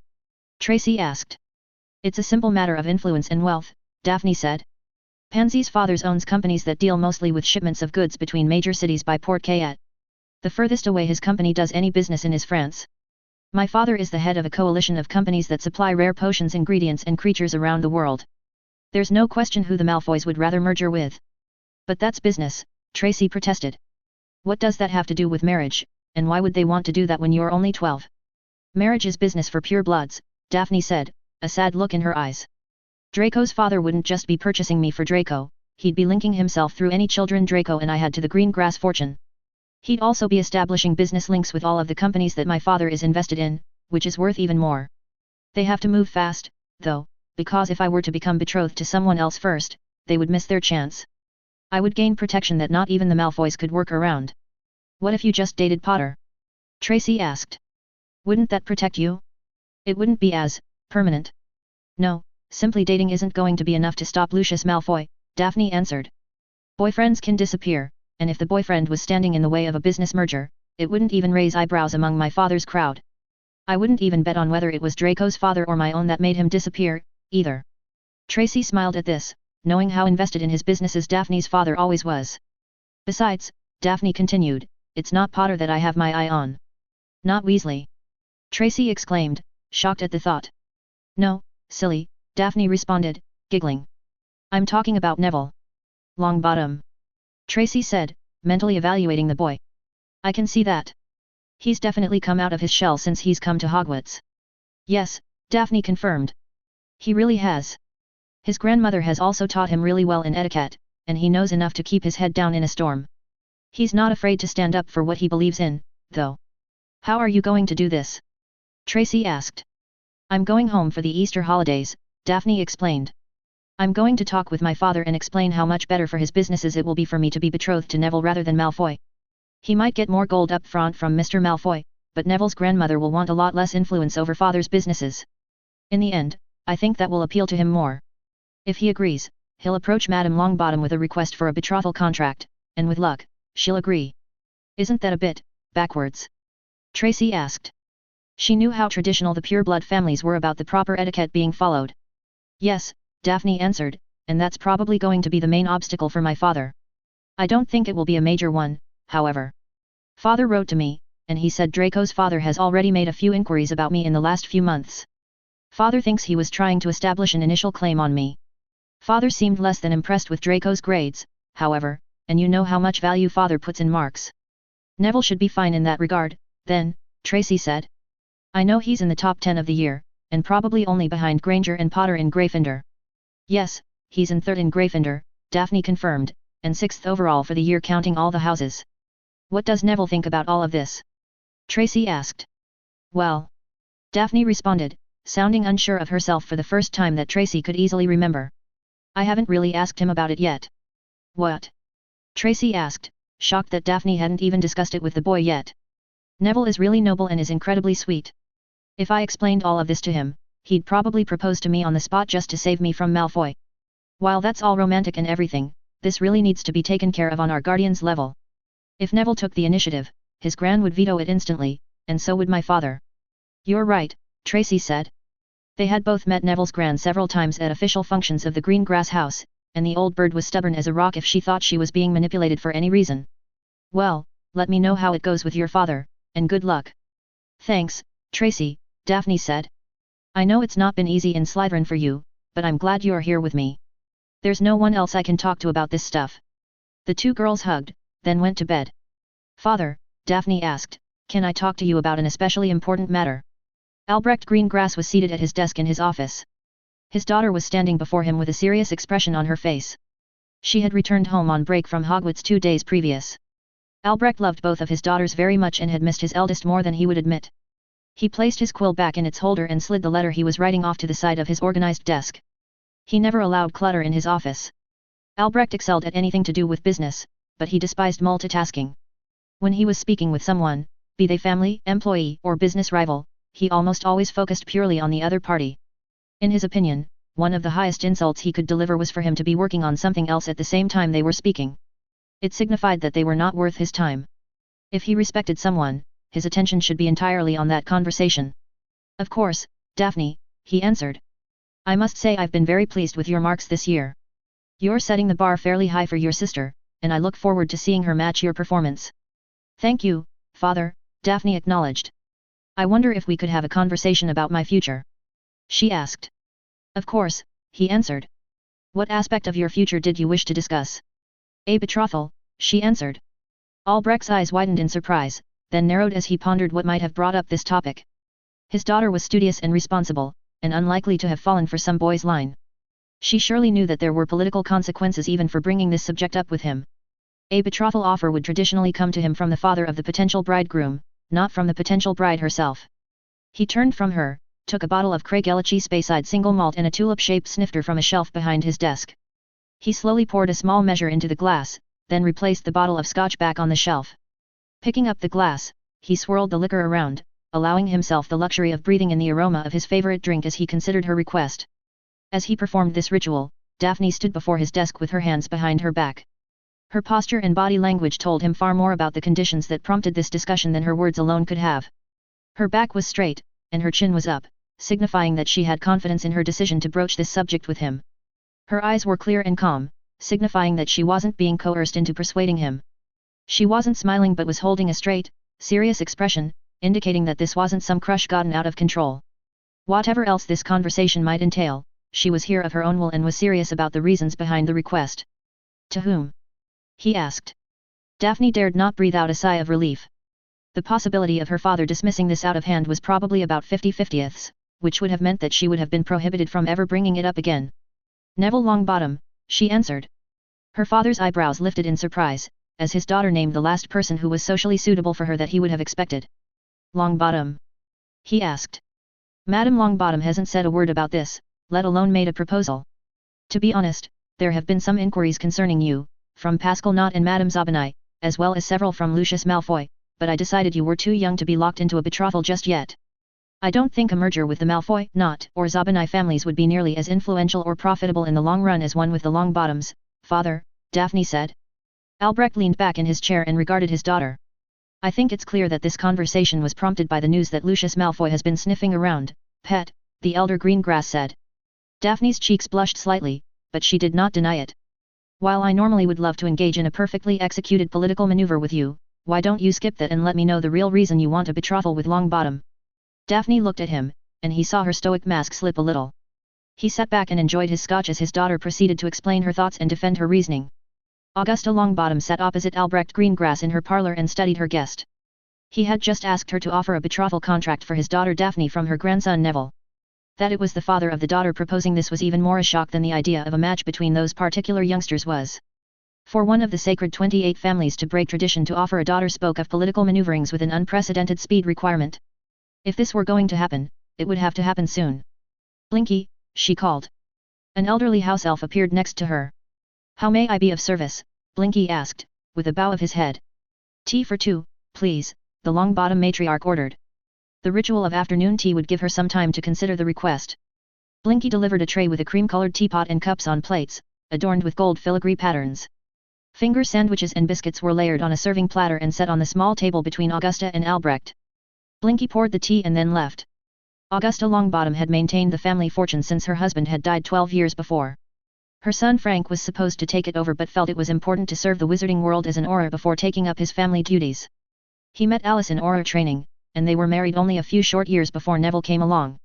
Tracy asked. It's a simple matter of influence and wealth, Daphne said. Pansy's father owns companies that deal mostly with shipments of goods between major cities by Port Cayet. The furthest away his company does any business in is France. My father is the head of a coalition of companies that supply rare potions, ingredients and creatures around the world. There's no question who the Malfoys would rather merger with. But that's business, Tracy protested. What does that have to do with marriage, and why would they want to do that when you're only 12? Marriage is business for pure bloods, Daphne said, a sad look in her eyes. Draco's father wouldn't just be purchasing me for Draco, he'd be linking himself through any children Draco and I had to the green grass fortune. He'd also be establishing business links with all of the companies that my father is invested in, which is worth even more. They have to move fast, though, because if I were to become betrothed to someone else first, they would miss their chance. I would gain protection that not even the Malfoys could work around. What if you just dated Potter? Tracy asked. Wouldn't that protect you? It wouldn't be as permanent. No, simply dating isn't going to be enough to stop Lucius Malfoy, Daphne answered. Boyfriends can disappear, and if the boyfriend was standing in the way of a business merger, it wouldn't even raise eyebrows among my father's crowd. I wouldn't even bet on whether it was Draco's father or my own that made him disappear, either. Tracy smiled at this, knowing how invested in his businesses Daphne's father always was. Besides, Daphne continued, it's not Potter that I have my eye on. Not Weasley. Tracy exclaimed, shocked at the thought. No, silly, Daphne responded, giggling. I'm talking about Neville. Longbottom. Tracy said, mentally evaluating the boy. I can see that. He's definitely come out of his shell since he's come to Hogwarts. Yes, Daphne confirmed. He really has. His grandmother has also taught him really well in etiquette, and he knows enough to keep his head down in a storm. He's not afraid to stand up for what he believes in, though. How are you going to do this? Tracy asked. I'm going home for the Easter holidays, Daphne explained. I'm going to talk with my father and explain how much better for his businesses it will be for me to be betrothed to Neville rather than Malfoy. He might get more gold up front from Mr. Malfoy, but Neville's grandmother will want a lot less influence over father's businesses. In the end, I think that will appeal to him more. If he agrees, he'll approach Madame Longbottom with a request for a betrothal contract, and with luck, she'll agree. Isn't that a bit backwards? Tracy asked. She knew how traditional the pure-blood families were about the proper etiquette being followed. Yes, Daphne answered, and that's probably going to be the main obstacle for my father. I don't think it will be a major one, however. Father wrote to me, and he said Draco's father has already made a few inquiries about me in the last few months. Father thinks he was trying to establish an initial claim on me. Father seemed less than impressed with Draco's grades, however, and you know how much value father puts in marks. Neville should be fine in that regard, then, Tracy said. I know he's in the top 10 of the year, and probably only behind Granger and Potter in Gryffindor. Yes, he's in 3rd in Gryffindor, Daphne confirmed, and 6th overall for the year counting all the houses. What does Neville think about all of this? Tracy asked. Well, Daphne responded, sounding unsure of herself for the first time that Tracy could easily remember. I haven't really asked him about it yet. What? Tracy asked, shocked that Daphne hadn't even discussed it with the boy yet. Neville is really noble and is incredibly sweet. If I explained all of this to him, he'd probably propose to me on the spot just to save me from Malfoy. While that's all romantic and everything, this really needs to be taken care of on our guardian's level. If Neville took the initiative, his gran would veto it instantly, and so would my father. You're right, Tracy said. They had both met Neville's gran several times at official functions of the Green Grass House, and the old bird was stubborn as a rock if she thought she was being manipulated for any reason. Well, let me know how it goes with your father, and good luck. Thanks, Tracy, Daphne said. I know it's not been easy in Slytherin for you, but I'm glad you're here with me. There's no one else I can talk to about this stuff. The two girls hugged, then went to bed. Father, Daphne asked, can I talk to you about an especially important matter? Albrecht Greengrass was seated at his desk in his office. His daughter was standing before him with a serious expression on her face. She had returned home on break from Hogwarts 2 days previous. Albrecht loved both of his daughters very much and had missed his eldest more than he would admit. He placed his quill back in its holder and slid the letter he was writing off to the side of his organized desk. He never allowed clutter in his office. Albrecht excelled at anything to do with business, but he despised multitasking. When he was speaking with someone, be they family, employee, or business rival, he almost always focused purely on the other party. In his opinion, one of the highest insults he could deliver was for him to be working on something else at the same time they were speaking. It signified that they were not worth his time. If he respected someone, his attention should be entirely on that conversation. Of course, Daphne, he answered. I must say I've been very pleased with your marks this year. You're setting the bar fairly high for your sister, and I look forward to seeing her match your performance. Thank you, Father, Daphne acknowledged. I wonder if we could have a conversation about my future. She asked. Of course, he answered. What aspect of your future did you wish to discuss? A betrothal, she answered. Albrecht's eyes widened in surprise, then narrowed as he pondered what might have brought up this topic. His daughter was studious and responsible, and unlikely to have fallen for some boy's line. She surely knew that there were political consequences even for bringing this subject up with him. A betrothal offer would traditionally come to him from the father of the potential bridegroom, not from the potential bride herself. He turned from her, took a bottle of Craigellachie Speyside single malt and a tulip-shaped snifter from a shelf behind his desk. He slowly poured a small measure into the glass, then replaced the bottle of scotch back on the shelf. Picking up the glass, he swirled the liquor around, allowing himself the luxury of breathing in the aroma of his favorite drink as he considered her request. As he performed this ritual, Daphne stood before his desk with her hands behind her back. Her posture and body language told him far more about the conditions that prompted this discussion than her words alone could have. Her back was straight, and her chin was up, signifying that she had confidence in her decision to broach this subject with him. Her eyes were clear and calm, signifying that she wasn't being coerced into persuading him. She wasn't smiling but was holding a straight, serious expression, indicating that this wasn't some crush gotten out of control. Whatever else this conversation might entail, she was here of her own will and was serious about the reasons behind the request. To whom? He asked. Daphne dared not breathe out a sigh of relief. The possibility of her father dismissing this out of hand was probably about 50/50ths, which would have meant that she would have been prohibited from ever bringing it up again. Neville Longbottom, she answered. Her father's eyebrows lifted in surprise, as his daughter named the last person who was socially suitable for her that he would have expected. Longbottom? He asked. Madame Longbottom hasn't said a word about this, let alone made a proposal. To be honest, there have been some inquiries concerning you, from Pascal Knott and Madame Zabinai, as well as several from Lucius Malfoy, but I decided you were too young to be locked into a betrothal just yet. I don't think a merger with the Malfoy, Knott, or Zabinai families would be nearly as influential or profitable in the long run as one with the Longbottoms, Father, Daphne said. Albrecht leaned back in his chair and regarded his daughter. I think it's clear that this conversation was prompted by the news that Lucius Malfoy has been sniffing around, pet, the elder Greengrass said. Daphne's cheeks blushed slightly, but she did not deny it. While I normally would love to engage in a perfectly executed political maneuver with you, why don't you skip that and let me know the real reason you want a betrothal with Longbottom? Daphne looked at him, and he saw her stoic mask slip a little. He sat back and enjoyed his scotch as his daughter proceeded to explain her thoughts and defend her reasoning. Augusta Longbottom sat opposite Albrecht Greengrass in her parlour and studied her guest. He had just asked her to offer a betrothal contract for his daughter Daphne from her grandson Neville. That it was the father of the daughter proposing this was even more a shock than the idea of a match between those particular youngsters was. For one of the sacred 28 families to break tradition to offer a daughter spoke of political maneuverings with an unprecedented speed requirement. If this were going to happen, it would have to happen soon. Blinky, she called. An elderly house elf appeared next to her. How may I be of service? Blinky asked, with a bow of his head. Tea for two, please, the Longbottom matriarch ordered. The ritual of afternoon tea would give her some time to consider the request. Blinky delivered a tray with a cream-colored teapot and cups on plates, adorned with gold filigree patterns. Finger sandwiches and biscuits were layered on a serving platter and set on the small table between Augusta and Albrecht. Blinky poured the tea and then left. Augusta Longbottom had maintained the family fortune since her husband had died 12 years before. Her son Frank was supposed to take it over but felt it was important to serve the wizarding world as an Auror before taking up his family duties. He met Alice in Auror training, and they were married only a few short years before Neville came along.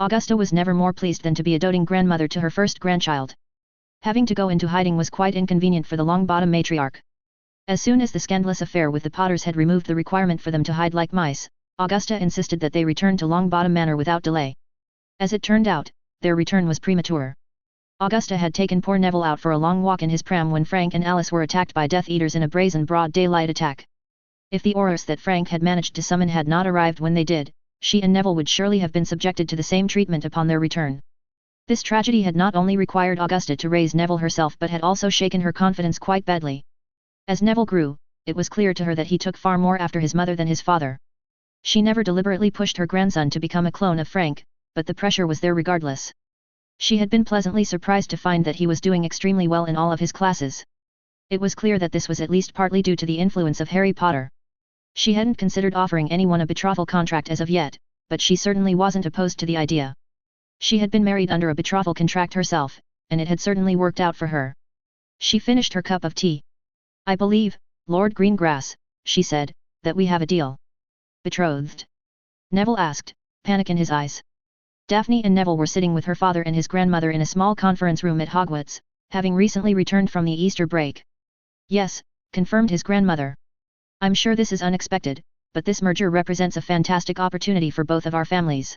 Augusta was never more pleased than to be a doting grandmother to her first grandchild. Having to go into hiding was quite inconvenient for the Longbottom matriarch. As soon as the scandalous affair with the Potters had removed the requirement for them to hide like mice, Augusta insisted that they return to Longbottom Manor without delay. As it turned out, their return was premature. Augusta had taken poor Neville out for a long walk in his pram when Frank and Alice were attacked by Death Eaters in a brazen broad daylight attack. If the Aurors that Frank had managed to summon had not arrived when they did, she and Neville would surely have been subjected to the same treatment upon their return. This tragedy had not only required Augusta to raise Neville herself but had also shaken her confidence quite badly. As Neville grew, it was clear to her that he took far more after his mother than his father. She never deliberately pushed her grandson to become a clone of Frank, but the pressure was there regardless. She had been pleasantly surprised to find that he was doing extremely well in all of his classes. It was clear that this was at least partly due to the influence of Harry Potter. She hadn't considered offering anyone a betrothal contract as of yet, but she certainly wasn't opposed to the idea. She had been married under a betrothal contract herself, and it had certainly worked out for her. She finished her cup of tea. "I believe, Lord Greengrass," she said, "that we have a deal." "Betrothed?" Neville asked, panic in his eyes. Daphne and Neville were sitting with her father and his grandmother in a small conference room at Hogwarts, having recently returned from the Easter break. "Yes," confirmed his grandmother. "I'm sure this is unexpected, but this merger represents a fantastic opportunity for both of our families."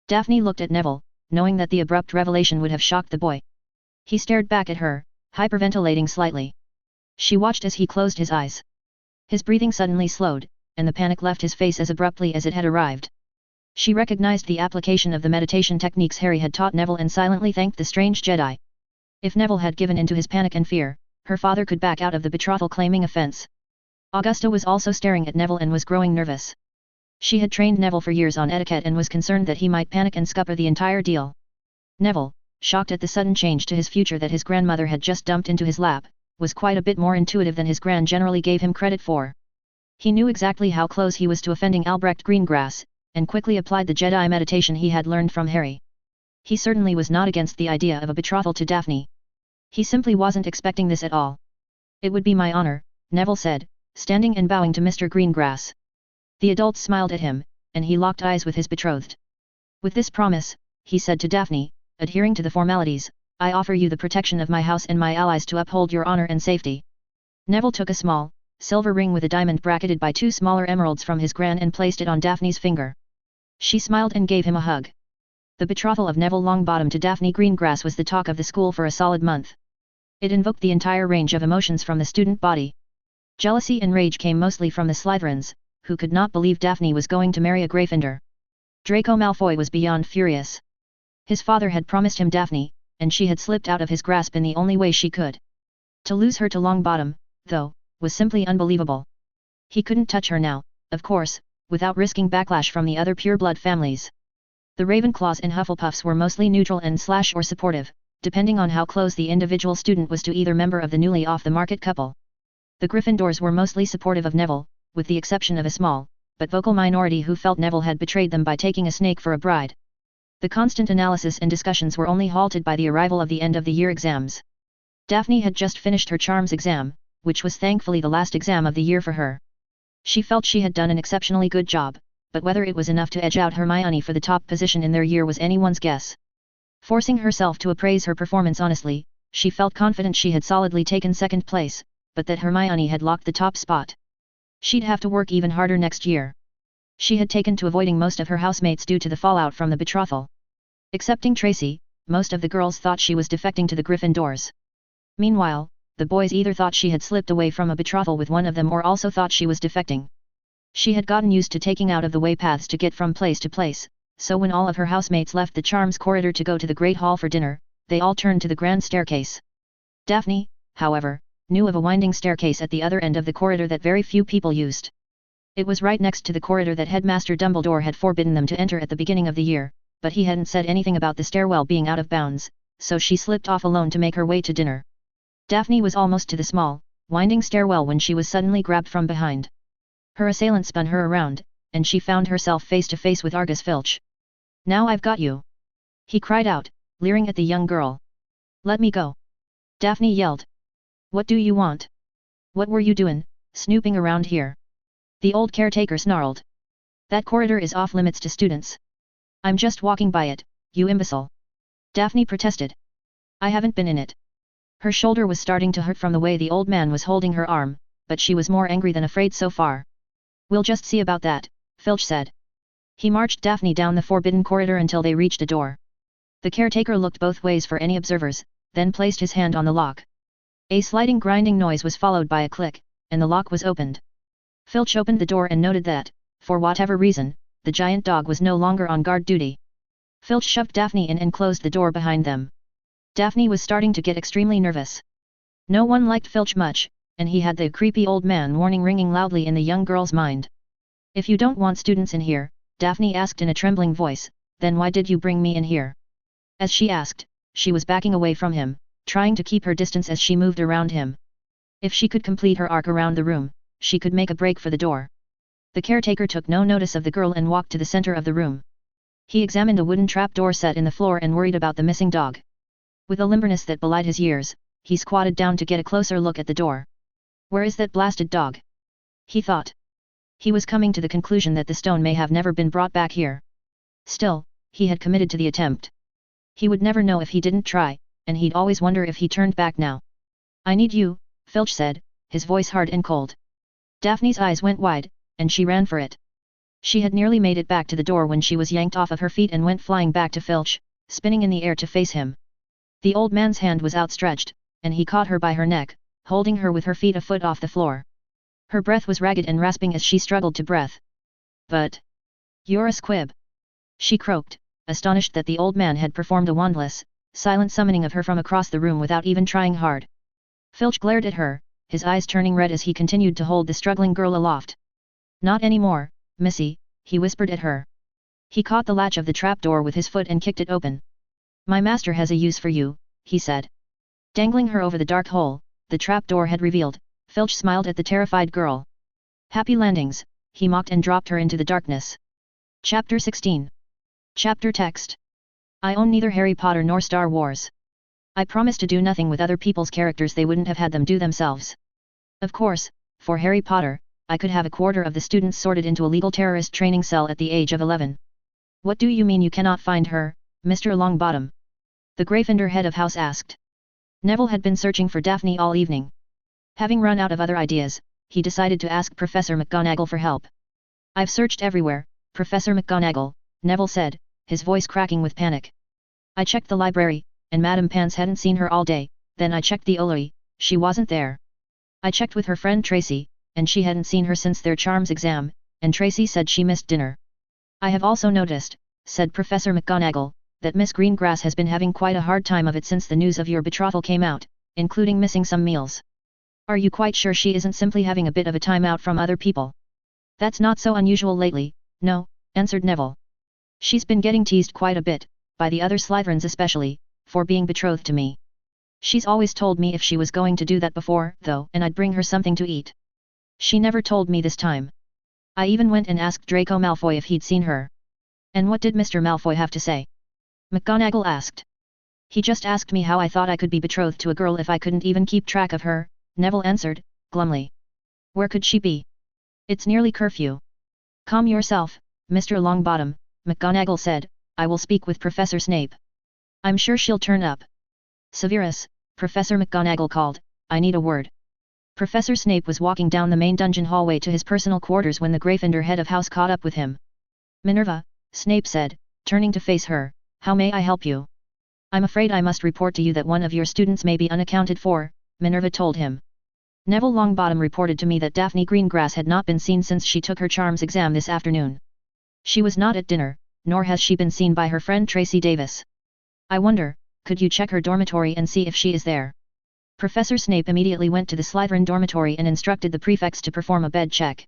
Daphne looked at Neville, knowing that the abrupt revelation would have shocked the boy. He stared back at her, hyperventilating slightly. She watched as he closed his eyes. His breathing suddenly slowed, and the panic left his face as abruptly as it had arrived. She recognized the application of the meditation techniques Harry had taught Neville and silently thanked the strange Jedi. If Neville had given in to his panic and fear, her father could back out of the betrothal claiming offense. Augusta was also staring at Neville and was growing nervous. She had trained Neville for years on etiquette and was concerned that he might panic and scupper the entire deal. Neville, shocked at the sudden change to his future that his grandmother had just dumped into his lap, was quite a bit more intuitive than his gran generally gave him credit for. He knew exactly how close he was to offending Albrecht Greengrass, and quickly applied the Jedi meditation he had learned from Harry. He certainly was not against the idea of a betrothal to Daphne. He simply wasn't expecting this at all. "It would be my honor," Neville said, standing and bowing to Mr. Greengrass. The adult smiled at him, and he locked eyes with his betrothed. "With this promise," he said to Daphne, adhering to the formalities, "I offer you the protection of my house and my allies to uphold your honor and safety." Neville took a small, silver ring with a diamond bracketed by two smaller emeralds from his gran and placed it on Daphne's finger. She smiled and gave him a hug. The betrothal of Neville Longbottom to Daphne Greengrass was the talk of the school for a solid month. It invoked the entire range of emotions from the student body. Jealousy and rage came mostly from the Slytherins, who could not believe Daphne was going to marry a Gryffindor. Draco Malfoy was beyond furious. His father had promised him Daphne, and she had slipped out of his grasp in the only way she could. To lose her to Longbottom, though, was simply unbelievable. He couldn't touch her now, of course, without risking backlash from the other pureblood families. The Ravenclaws and Hufflepuffs were mostly neutral and / or supportive, depending on how close the individual student was to either member of the newly off-the-market couple. The Gryffindors were mostly supportive of Neville, with the exception of a small, but vocal minority who felt Neville had betrayed them by taking a snake for a bride. The constant analysis and discussions were only halted by the arrival of the end-of-the-year exams. Daphne had just finished her charms exam, which was thankfully the last exam of the year for her. She felt she had done an exceptionally good job, but whether it was enough to edge out Hermione for the top position in their year was anyone's guess. Forcing herself to appraise her performance honestly, she felt confident she had solidly taken second place, but that Hermione had locked the top spot. She'd have to work even harder next year. She had taken to avoiding most of her housemates due to the fallout from the betrothal. Excepting Tracy, most of the girls thought she was defecting to the Gryffindors. Meanwhile, the boys either thought she had slipped away from a betrothal with one of them or also thought she was defecting. She had gotten used to taking out-of-the-way paths to get from place to place, so when all of her housemates left the charms corridor to go to the Great Hall for dinner, they all turned to the grand staircase. Daphne, however, knew of a winding staircase at the other end of the corridor that very few people used. It was right next to the corridor that Headmaster Dumbledore had forbidden them to enter at the beginning of the year, but he hadn't said anything about the stairwell being out of bounds, so she slipped off alone to make her way to dinner. Daphne was almost to the small, winding stairwell when she was suddenly grabbed from behind. Her assailant spun her around, and she found herself face to face with Argus Filch. "Now I've got you!" he cried out, leering at the young girl. "Let me go!" Daphne yelled. "What do you want? What were you doing, snooping around here?" The old caretaker snarled. "That corridor is off limits to students. I'm just walking by it," you imbecile. Daphne protested. I haven't been in it. Her shoulder was starting to hurt from the way the old man was holding her arm, but she was more angry than afraid so far. We'll just see about that, Filch said. He marched Daphne down the forbidden corridor until they reached a door. The caretaker looked both ways for any observers, then placed his hand on the lock. A sliding grinding noise was followed by a click, and the lock was opened. Filch opened the door and noted that, for whatever reason, the giant dog was no longer on guard duty. Filch shoved Daphne in and closed the door behind them. Daphne was starting to get extremely nervous. No one liked Filch much, and he had the creepy old man warning ringing loudly in the young girl's mind. If you don't want students in here, Daphne asked in a trembling voice, then why did you bring me in here? As she asked, she was backing away from him, trying to keep her distance as she moved around him. If she could complete her arc around the room, she could make a break for the door. The caretaker took no notice of the girl and walked to the center of the room. He examined a wooden trapdoor set in the floor and worried about the missing dog. With a limberness that belied his years, he squatted down to get a closer look at the door. Where is that blasted dog? He thought. He was coming to the conclusion that the stone may have never been brought back here. Still, he had committed to the attempt. He would never know if he didn't try, and he'd always wonder if he turned back now. I need you, Filch said, his voice hard and cold. Daphne's eyes went wide, and she ran for it. She had nearly made it back to the door when she was yanked off of her feet and went flying back to Filch, spinning in the air to face him. The old man's hand was outstretched, and he caught her by her neck, holding her with her feet a foot off the floor. Her breath was ragged and rasping as she struggled to breath. But... you're a squib. She croaked, astonished that the old man had performed a wandless, silent summoning of her from across the room without even trying hard. Filch glared at her, his eyes turning red as he continued to hold the struggling girl aloft. Not anymore, Missy, he whispered at her. He caught the latch of the trapdoor with his foot and kicked it open. My master has a use for you, he said. Dangling her over the dark hole, the trapdoor had revealed, Filch smiled at the terrified girl. Happy landings, he mocked and dropped her into the darkness. Chapter 16. Chapter text. I own neither Harry Potter nor Star Wars. I promise to do nothing with other people's characters they wouldn't have had them do themselves. Of course, for Harry Potter, I could have a quarter of the students sorted into a legal terrorist training cell at the age of 11. What do you mean you cannot find her, Mr. Longbottom? The Gryffindor head of house asked. Neville had been searching for Daphne all evening. Having run out of other ideas, he decided to ask Professor McGonagall for help. I've searched everywhere, Professor McGonagall, Neville said, his voice cracking with panic. I checked the library, and Madame Pans hadn't seen her all day, then I checked the Oloy, she wasn't there. I checked with her friend Tracy, and she hadn't seen her since their charms exam, and Tracy said she missed dinner. I have also noticed, said Professor McGonagall, that Miss Greengrass has been having quite a hard time of it since the news of your betrothal came out, including missing some meals. Are you quite sure she isn't simply having a bit of a time out from other people? That's not so unusual lately, no, answered Neville. She's been getting teased quite a bit, by the other Slytherins especially, for being betrothed to me. She's always told me if she was going to do that before, though, and I'd bring her something to eat. She never told me this time. I even went and asked Draco Malfoy if he'd seen her. And what did Mr. Malfoy have to say? McGonagall asked. He just asked me how I thought I could be betrothed to a girl if I couldn't even keep track of her, Neville answered, glumly. Where could she be? It's nearly curfew. Calm yourself, Mr. Longbottom, McGonagall said, I will speak with Professor Snape. I'm sure she'll turn up. Severus, Professor McGonagall called, I need a word. Professor Snape was walking down the main dungeon hallway to his personal quarters when the Gryffindor head of house caught up with him. Minerva, Snape said, turning to face her, how may I help you? I'm afraid I must report to you that one of your students may be unaccounted for, Minerva told him. Neville Longbottom reported to me that Daphne Greengrass had not been seen since she took her charms exam this afternoon. She was not at dinner, nor has she been seen by her friend Tracy Davis. I wonder, could you check her dormitory and see if she is there? Professor Snape immediately went to the Slytherin dormitory and instructed the prefects to perform a bed check.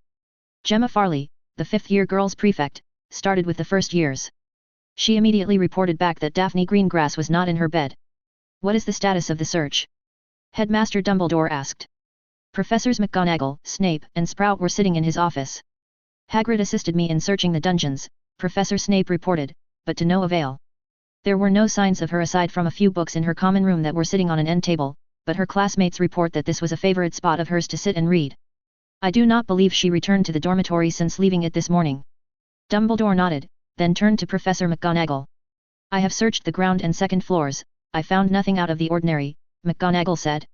Gemma Farley, the fifth-year girls' prefect, started with the first years. She immediately reported back that Daphne Greengrass was not in her bed. What is the status of the search? Headmaster Dumbledore asked. Professors McGonagall, Snape, and Sprout were sitting in his office. Hagrid assisted me in searching the dungeons, Professor Snape reported, but to no avail. There were no signs of her aside from a few books in her common room that were sitting on an end table, but her classmates report that this was a favorite spot of hers to sit and read. I do not believe she returned to the dormitory since leaving it this morning. Dumbledore nodded, then turned to Professor McGonagall. I have searched the ground and second floors, I found nothing out of the ordinary, McGonagall said.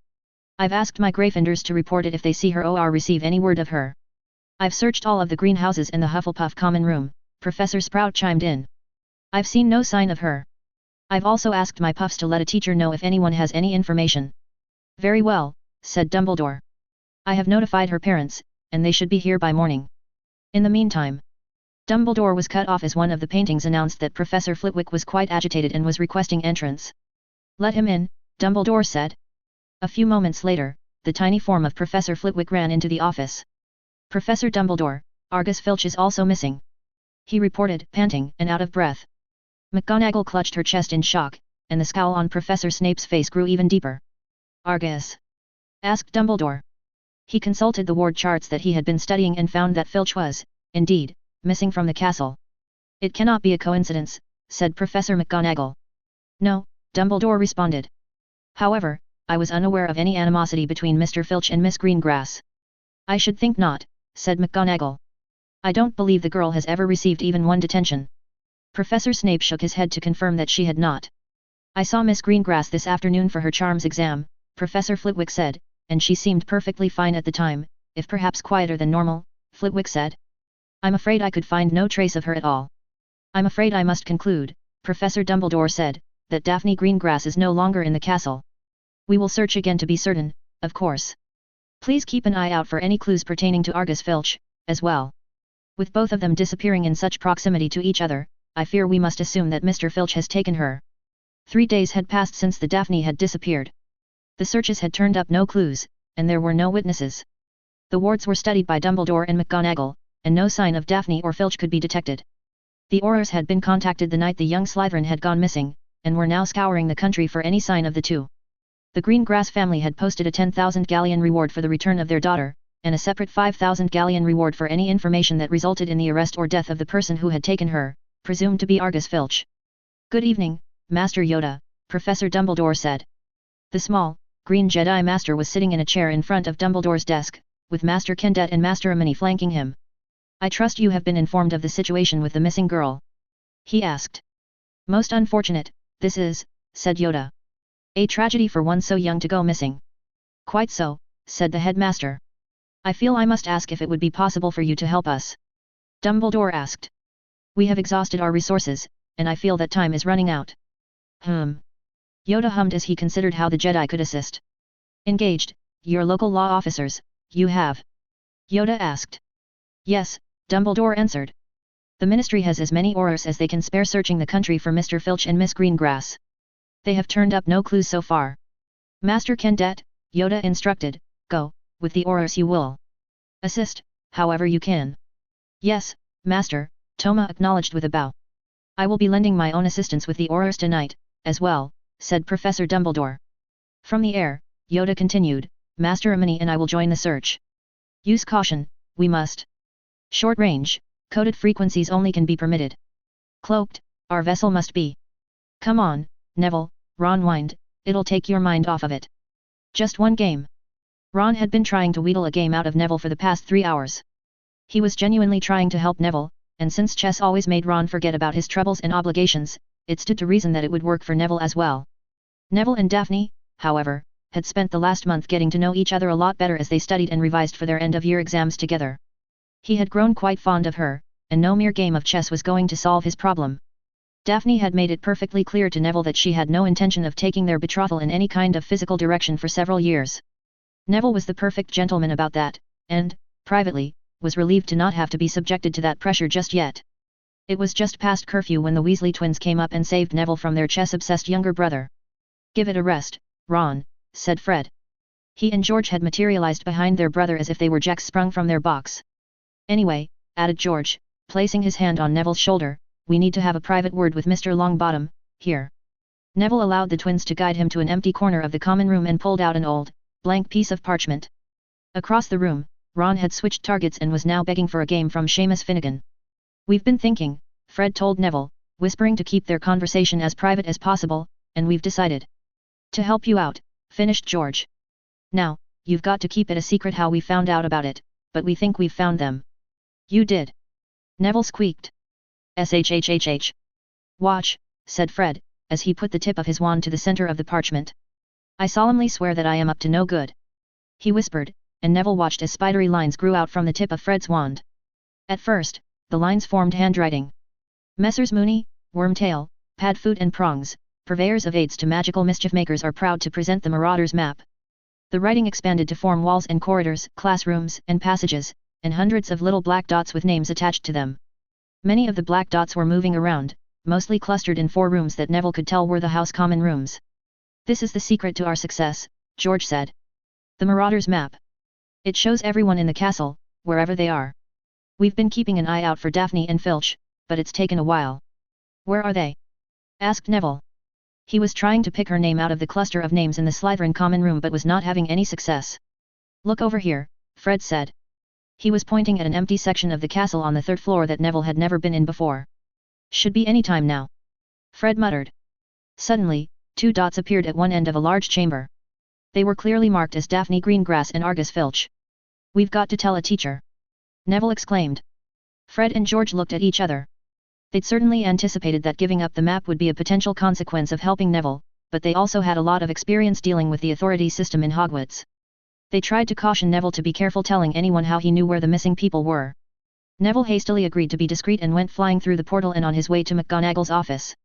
I've asked my Gryffindors to report it if they see her or receive any word of her. I've searched all of the greenhouses and the Hufflepuff common room, Professor Sprout chimed in. I've seen no sign of her. I've also asked my puffs to let a teacher know if anyone has any information. Very well, said Dumbledore. I have notified her parents, and they should be here by morning. In the meantime, Dumbledore was cut off as one of the paintings announced that Professor Flitwick was quite agitated and was requesting entrance. Let him in, Dumbledore said. A few moments later, the tiny form of Professor Flitwick ran into the office. Professor Dumbledore, Argus Filch is also missing. He reported, panting and out of breath. McGonagall clutched her chest in shock, and the scowl on Professor Snape's face grew even deeper. Argus? Asked Dumbledore. He consulted the ward charts that he had been studying and found that Filch was, indeed, missing from the castle. It cannot be a coincidence, said Professor McGonagall. No, Dumbledore responded. However, I was unaware of any animosity between Mr. Filch and Miss Greengrass. I should think not, said McGonagall. I don't believe the girl has ever received even one detention. Professor Snape shook his head to confirm that she had not. I saw Miss Greengrass this afternoon for her charms exam, Professor Flitwick said, and she seemed perfectly fine at the time, if perhaps quieter than normal, Flitwick said. I'm afraid I could find no trace of her at all. I'm afraid I must conclude, Professor Dumbledore said, that Daphne Greengrass is no longer in the castle. We will search again to be certain, of course. Please keep an eye out for any clues pertaining to Argus Filch, as well. With both of them disappearing in such proximity to each other, I fear we must assume that Mr. Filch has taken her. 3 days had passed since the Daphne had disappeared. The searches had turned up no clues, and there were no witnesses. The wards were studied by Dumbledore and McGonagall, and no sign of Daphne or Filch could be detected. The Aurors had been contacted the night the young Slytherin had gone missing, and were now scouring the country for any sign of the two. The Greengrass family had posted a 10,000 galleon reward for the return of their daughter, and a separate 5,000 galleon reward for any information that resulted in the arrest or death of the person who had taken her, presumed to be Argus Filch. Good evening, Master Yoda, Professor Dumbledore said. The small, green Jedi Master was sitting in a chair in front of Dumbledore's desk, with Master Kendet and Master Amini flanking him. I trust you have been informed of the situation with the missing girl? He asked. Most unfortunate, this is, said Yoda. A tragedy for one so young to go missing. Quite so, said the headmaster. I feel I must ask if it would be possible for you to help us. Dumbledore asked. We have exhausted our resources, and I feel that time is running out. Yoda hummed as he considered how the Jedi could assist. Engaged, your local law officers, you have? Yoda asked. Yes, Dumbledore answered. The Ministry has as many Aurors as they can spare searching the country for Mr. Filch and Miss Greengrass. They have turned up no clues so far. Master Kendet, Yoda instructed, go, with the Aurors you will. Assist, however you can. Yes, Master, Toma acknowledged with a bow. I will be lending my own assistance with the Aurors tonight, as well, said Professor Dumbledore. From the air, Yoda continued, Master Amini and I will join the search. Use caution, we must. Short range, coded frequencies only can be permitted. Cloaked, our vessel must be. Come on, Neville, Ron whined, it'll take your mind off of it. Just one game. Ron had been trying to wheedle a game out of Neville for the past 3 hours. He was genuinely trying to help Neville, and since chess always made Ron forget about his troubles and obligations, it stood to reason that it would work for Neville as well. Neville and Daphne, however, had spent the last month getting to know each other a lot better as they studied and revised for their end-of-year exams together. He had grown quite fond of her, and no mere game of chess was going to solve his problem. Daphne had made it perfectly clear to Neville that she had no intention of taking their betrothal in any kind of physical direction for several years. Neville was the perfect gentleman about that, and, privately, was relieved to not have to be subjected to that pressure just yet. It was just past curfew when the Weasley twins came up and saved Neville from their chess-obsessed younger brother. Give it a rest, Ron, said Fred. He and George had materialized behind their brother as if they were jacks sprung from their box. Anyway, added George, placing his hand on Neville's shoulder, we need to have a private word with Mr. Longbottom, here. Neville allowed the twins to guide him to an empty corner of the common room and pulled out an old, blank piece of parchment. Across the room, Ron had switched targets and was now begging for a game from Seamus Finnegan. We've been thinking, Fred told Neville, whispering to keep their conversation as private as possible, and we've decided. To help you out, finished George. Now, you've got to keep it a secret how we found out about it, but we think we've found them. You did. Neville squeaked. SHHHH. Watch, said Fred, as he put the tip of his wand to the center of the parchment. I solemnly swear that I am up to no good. He whispered, and Neville watched as spidery lines grew out from the tip of Fred's wand. At first, the lines formed handwriting. Messrs. Mooney, Wormtail, Padfoot and Prongs, purveyors of aids to magical mischief makers, are proud to present the Marauder's map. The writing expanded to form walls and corridors, classrooms and passages, and hundreds of little black dots with names attached to them. Many of the black dots were moving around, mostly clustered in 4 rooms that Neville could tell were the house common rooms. This is the secret to our success, George said. The Marauder's map. It shows everyone in the castle, wherever they are. We've been keeping an eye out for Daphne and Filch, but it's taken a while. Where are they? Asked Neville. He was trying to pick her name out of the cluster of names in the Slytherin common room but was not having any success. Look over here, Fred said. He was pointing at an empty section of the castle on the 3rd floor that Neville had never been in before. Should be any time now. Fred muttered. Suddenly, 2 dots appeared at one end of a large chamber. They were clearly marked as Daphne Greengrass and Argus Filch. We've got to tell a teacher. Neville exclaimed. Fred and George looked at each other. They'd certainly anticipated that giving up the map would be a potential consequence of helping Neville, but they also had a lot of experience dealing with the authority system in Hogwarts. They tried to caution Neville to be careful telling anyone how he knew where the missing people were. Neville hastily agreed to be discreet and went flying through the portal and on his way to McGonagall's office.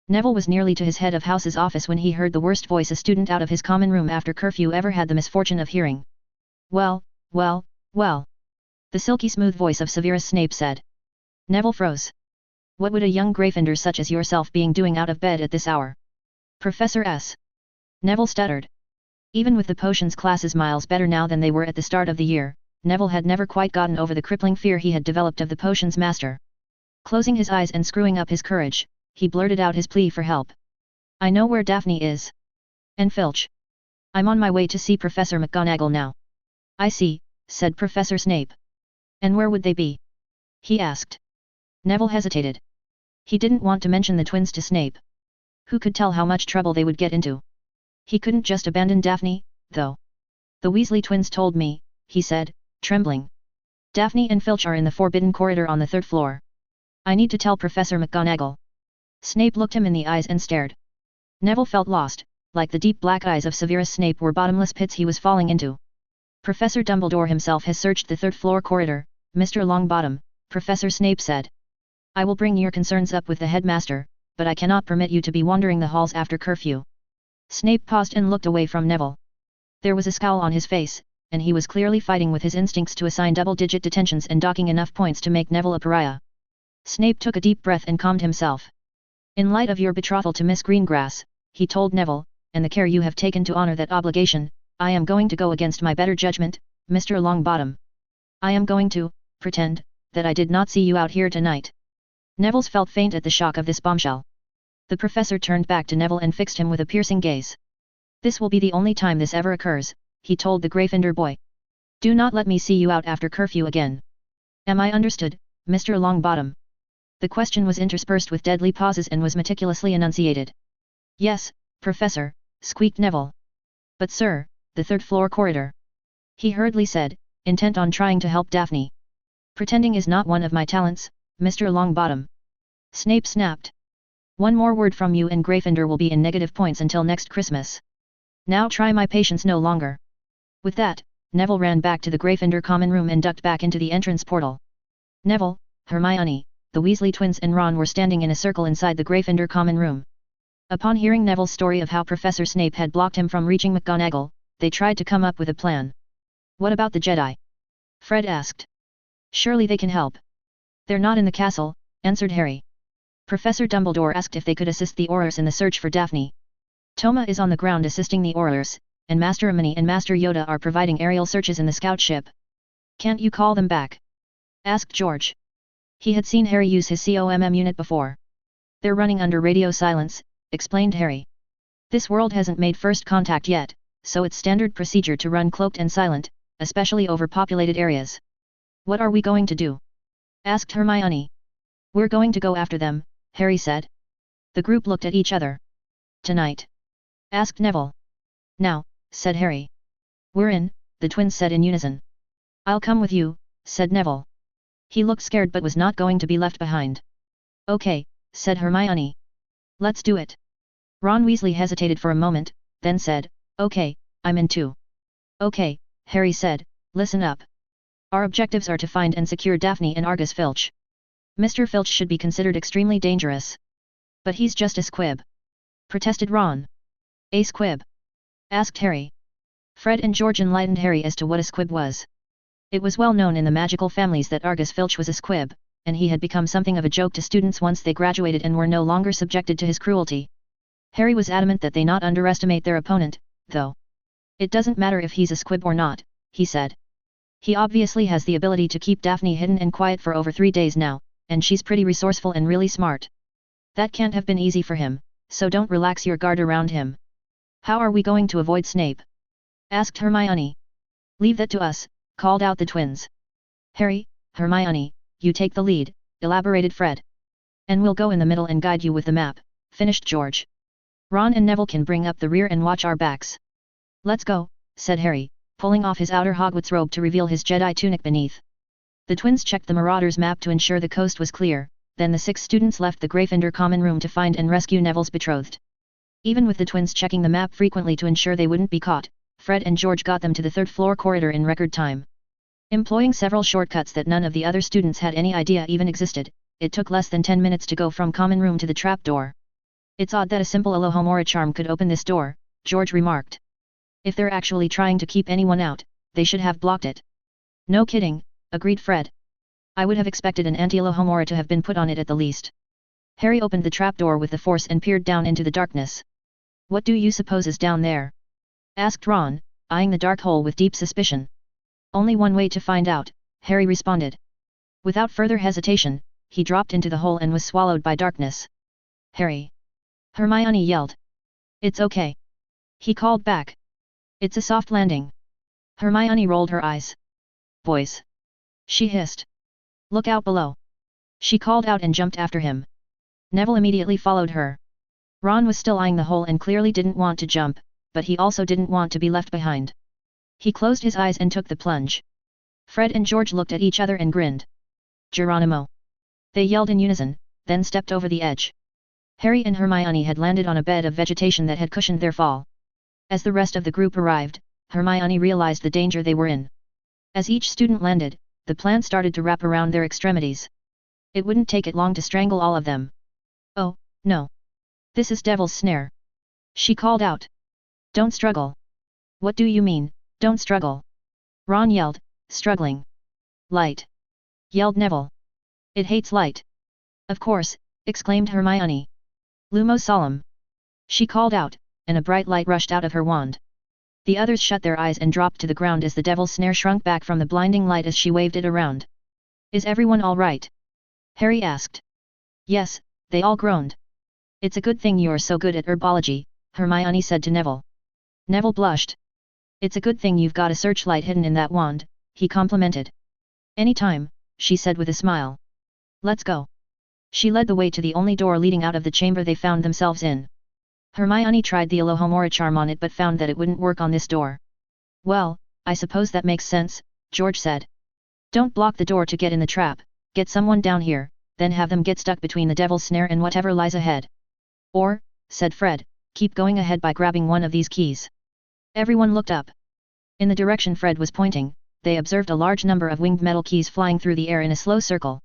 Neville was nearly to his head of house's office when he heard the worst voice a student out of his common room after curfew ever had the misfortune of hearing. Well, well, well. The silky smooth voice of Severus Snape said. Neville froze. What would a young Gryffindor such as yourself being doing out of bed at this hour? Professor S. Neville stuttered. Even with the potions classes miles better now than they were at the start of the year, Neville had never quite gotten over the crippling fear he had developed of the potions master. Closing his eyes and screwing up his courage, he blurted out his plea for help. I know where Daphne is. And Filch. I'm on my way to see Professor McGonagall now. I see, said Professor Snape. And where would they be? He asked. Neville hesitated. He didn't want to mention the twins to Snape. Who could tell how much trouble they would get into? He couldn't just abandon Daphne, though. The Weasley twins told me, he said, trembling. Daphne and Filch are in the forbidden corridor on the 3rd floor. I need to tell Professor McGonagall. Snape looked him in the eyes and stared. Neville felt lost, like the deep black eyes of Severus Snape were bottomless pits he was falling into. Professor Dumbledore himself has searched the 3rd floor corridor, Mr. Longbottom, Professor Snape said. I will bring your concerns up with the headmaster, but I cannot permit you to be wandering the halls after curfew. Snape paused and looked away from Neville. There was a scowl on his face, and he was clearly fighting with his instincts to assign double-digit detentions and docking enough points to make Neville a pariah. Snape took a deep breath and calmed himself. In light of your betrothal to Miss Greengrass, he told Neville, and the care you have taken to honor that obligation, I am going to go against my better judgment, Mr. Longbottom. I am going to pretend that I did not see you out here tonight. Neville felt faint at the shock of this bombshell. The professor turned back to Neville and fixed him with a piercing gaze. This will be the only time this ever occurs, he told the Gryffindor boy. Do not let me see you out after curfew again. Am I understood, Mr. Longbottom? The question was interspersed with deadly pauses and was meticulously enunciated. Yes, Professor, squeaked Neville. But sir, the 3rd floor corridor. He hurriedly said, intent on trying to help Daphne. Pretending is not one of my talents, Mr. Longbottom. Snape snapped. One more word from you and Gryffindor will be in negative points until next Christmas. Now try my patience no longer. With that, Neville ran back to the Gryffindor common room and ducked back into the entrance portal. Neville, Hermione, the Weasley twins and Ron were standing in a circle inside the Gryffindor common room. Upon hearing Neville's story of how Professor Snape had blocked him from reaching McGonagall, they tried to come up with a plan. What about the Jedi? Fred asked. Surely they can help. They're not in the castle, answered Harry. Professor Dumbledore asked if they could assist the Aurors in the search for Daphne. Toma is on the ground assisting the Aurors, and Master Amini and Master Yoda are providing aerial searches in the scout ship. Can't you call them back? Asked George. He had seen Harry use his COMM unit before. They're running under radio silence, explained Harry. This world hasn't made first contact yet, so it's standard procedure to run cloaked and silent, especially over populated areas. What are we going to do? Asked Hermione. We're going to go after them, Harry said. The group looked at each other. Tonight? Asked Neville. Now, said Harry. We're in, the twins said in unison. I'll come with you, said Neville. He looked scared but was not going to be left behind. Okay, said Hermione. Let's do it. Ron Weasley hesitated for a moment, then said, "Okay, I'm in too." "Okay," Harry said, "listen up. Our objectives are to find and secure Daphne and Argus Filch. Mr. Filch should be considered extremely dangerous. But he's just a squib," protested Ron. "A squib?" asked Harry. Fred and George enlightened Harry as to what a squib was. It was well known in the magical families that Argus Filch was a squib, and he had become something of a joke to students once they graduated and were no longer subjected to his cruelty. Harry was adamant that they not underestimate their opponent, though. "It doesn't matter if he's a squib or not," he said. "He obviously has the ability to keep Daphne hidden and quiet for over 3 days now, and she's pretty resourceful and really smart. That can't have been easy for him, so don't relax your guard around him." "How are we going to avoid Snape?" asked Hermione. "Leave that to us," called out the twins. "Harry, Hermione, you take the lead," elaborated Fred. "And we'll go in the middle and guide you with the map," finished George. "Ron and Neville can bring up the rear and watch our backs." "Let's go," said Harry, pulling off his outer Hogwarts robe to reveal his Jedi tunic beneath. The twins checked the Marauders' map to ensure the coast was clear, then the 6 students left the Gryffindor common room to find and rescue Neville's betrothed. Even with the twins checking the map frequently to ensure they wouldn't be caught, Fred and George got them to the 3rd-floor corridor in record time. Employing several shortcuts that none of the other students had any idea even existed, it took less than 10 minutes to go from common room to the trapdoor. "It's odd that a simple Alohomora charm could open this door," George remarked. "If they're actually trying to keep anyone out, they should have blocked it." "No kidding," agreed Fred. "I would have expected an anti-Alohomora to have been put on it at the least." Harry opened the trapdoor with the force and peered down into the darkness. "What do you suppose is down there?" asked Ron, eyeing the dark hole with deep suspicion. "Only one way to find out," Harry responded. Without further hesitation, he dropped into the hole and was swallowed by darkness. "Harry!" Hermione yelled. "It's okay," he called back. "It's a soft landing." Hermione rolled her eyes. "Boys!" she hissed. "Look out below!" she called out and jumped after him. Neville immediately followed her. Ron was still eyeing the hole and clearly didn't want to jump, but he also didn't want to be left behind. He closed his eyes and took the plunge. Fred and George looked at each other and grinned. "Geronimo!" they yelled in unison, then stepped over the edge. Harry and Hermione had landed on a bed of vegetation that had cushioned their fall. As the rest of the group arrived, Hermione realized the danger they were in. As each student landed, the plant started to wrap around their extremities. It wouldn't take it long to strangle all of them. "Oh, no. This is Devil's Snare," she called out. "Don't struggle." "What do you mean, don't struggle?" Ron yelled, struggling. "Light!" yelled Neville. "It hates light." "Of course," exclaimed Hermione. "Lumos Solemn!" she called out, and a bright light rushed out of her wand. The others shut their eyes and dropped to the ground as the Devil's Snare shrunk back from the blinding light as she waved it around. "Is everyone all right?" Harry asked. "Yes," they all groaned. "It's a good thing you're so good at herbology," Hermione said to Neville. Neville blushed. "It's a good thing you've got a searchlight hidden in that wand," he complimented. "Any time," she said with a smile. "Let's go." She led the way to the only door leading out of the chamber they found themselves in. Hermione tried the Alohomora charm on it but found that it wouldn't work on this door. "Well, I suppose that makes sense," George said. "Don't block the door to get in the trap, get someone down here, then have them get stuck between the Devil's Snare and whatever lies ahead. Or," said Fred, "keep going ahead by grabbing one of these keys." Everyone looked up. In the direction Fred was pointing, they observed a large number of winged metal keys flying through the air in a slow circle.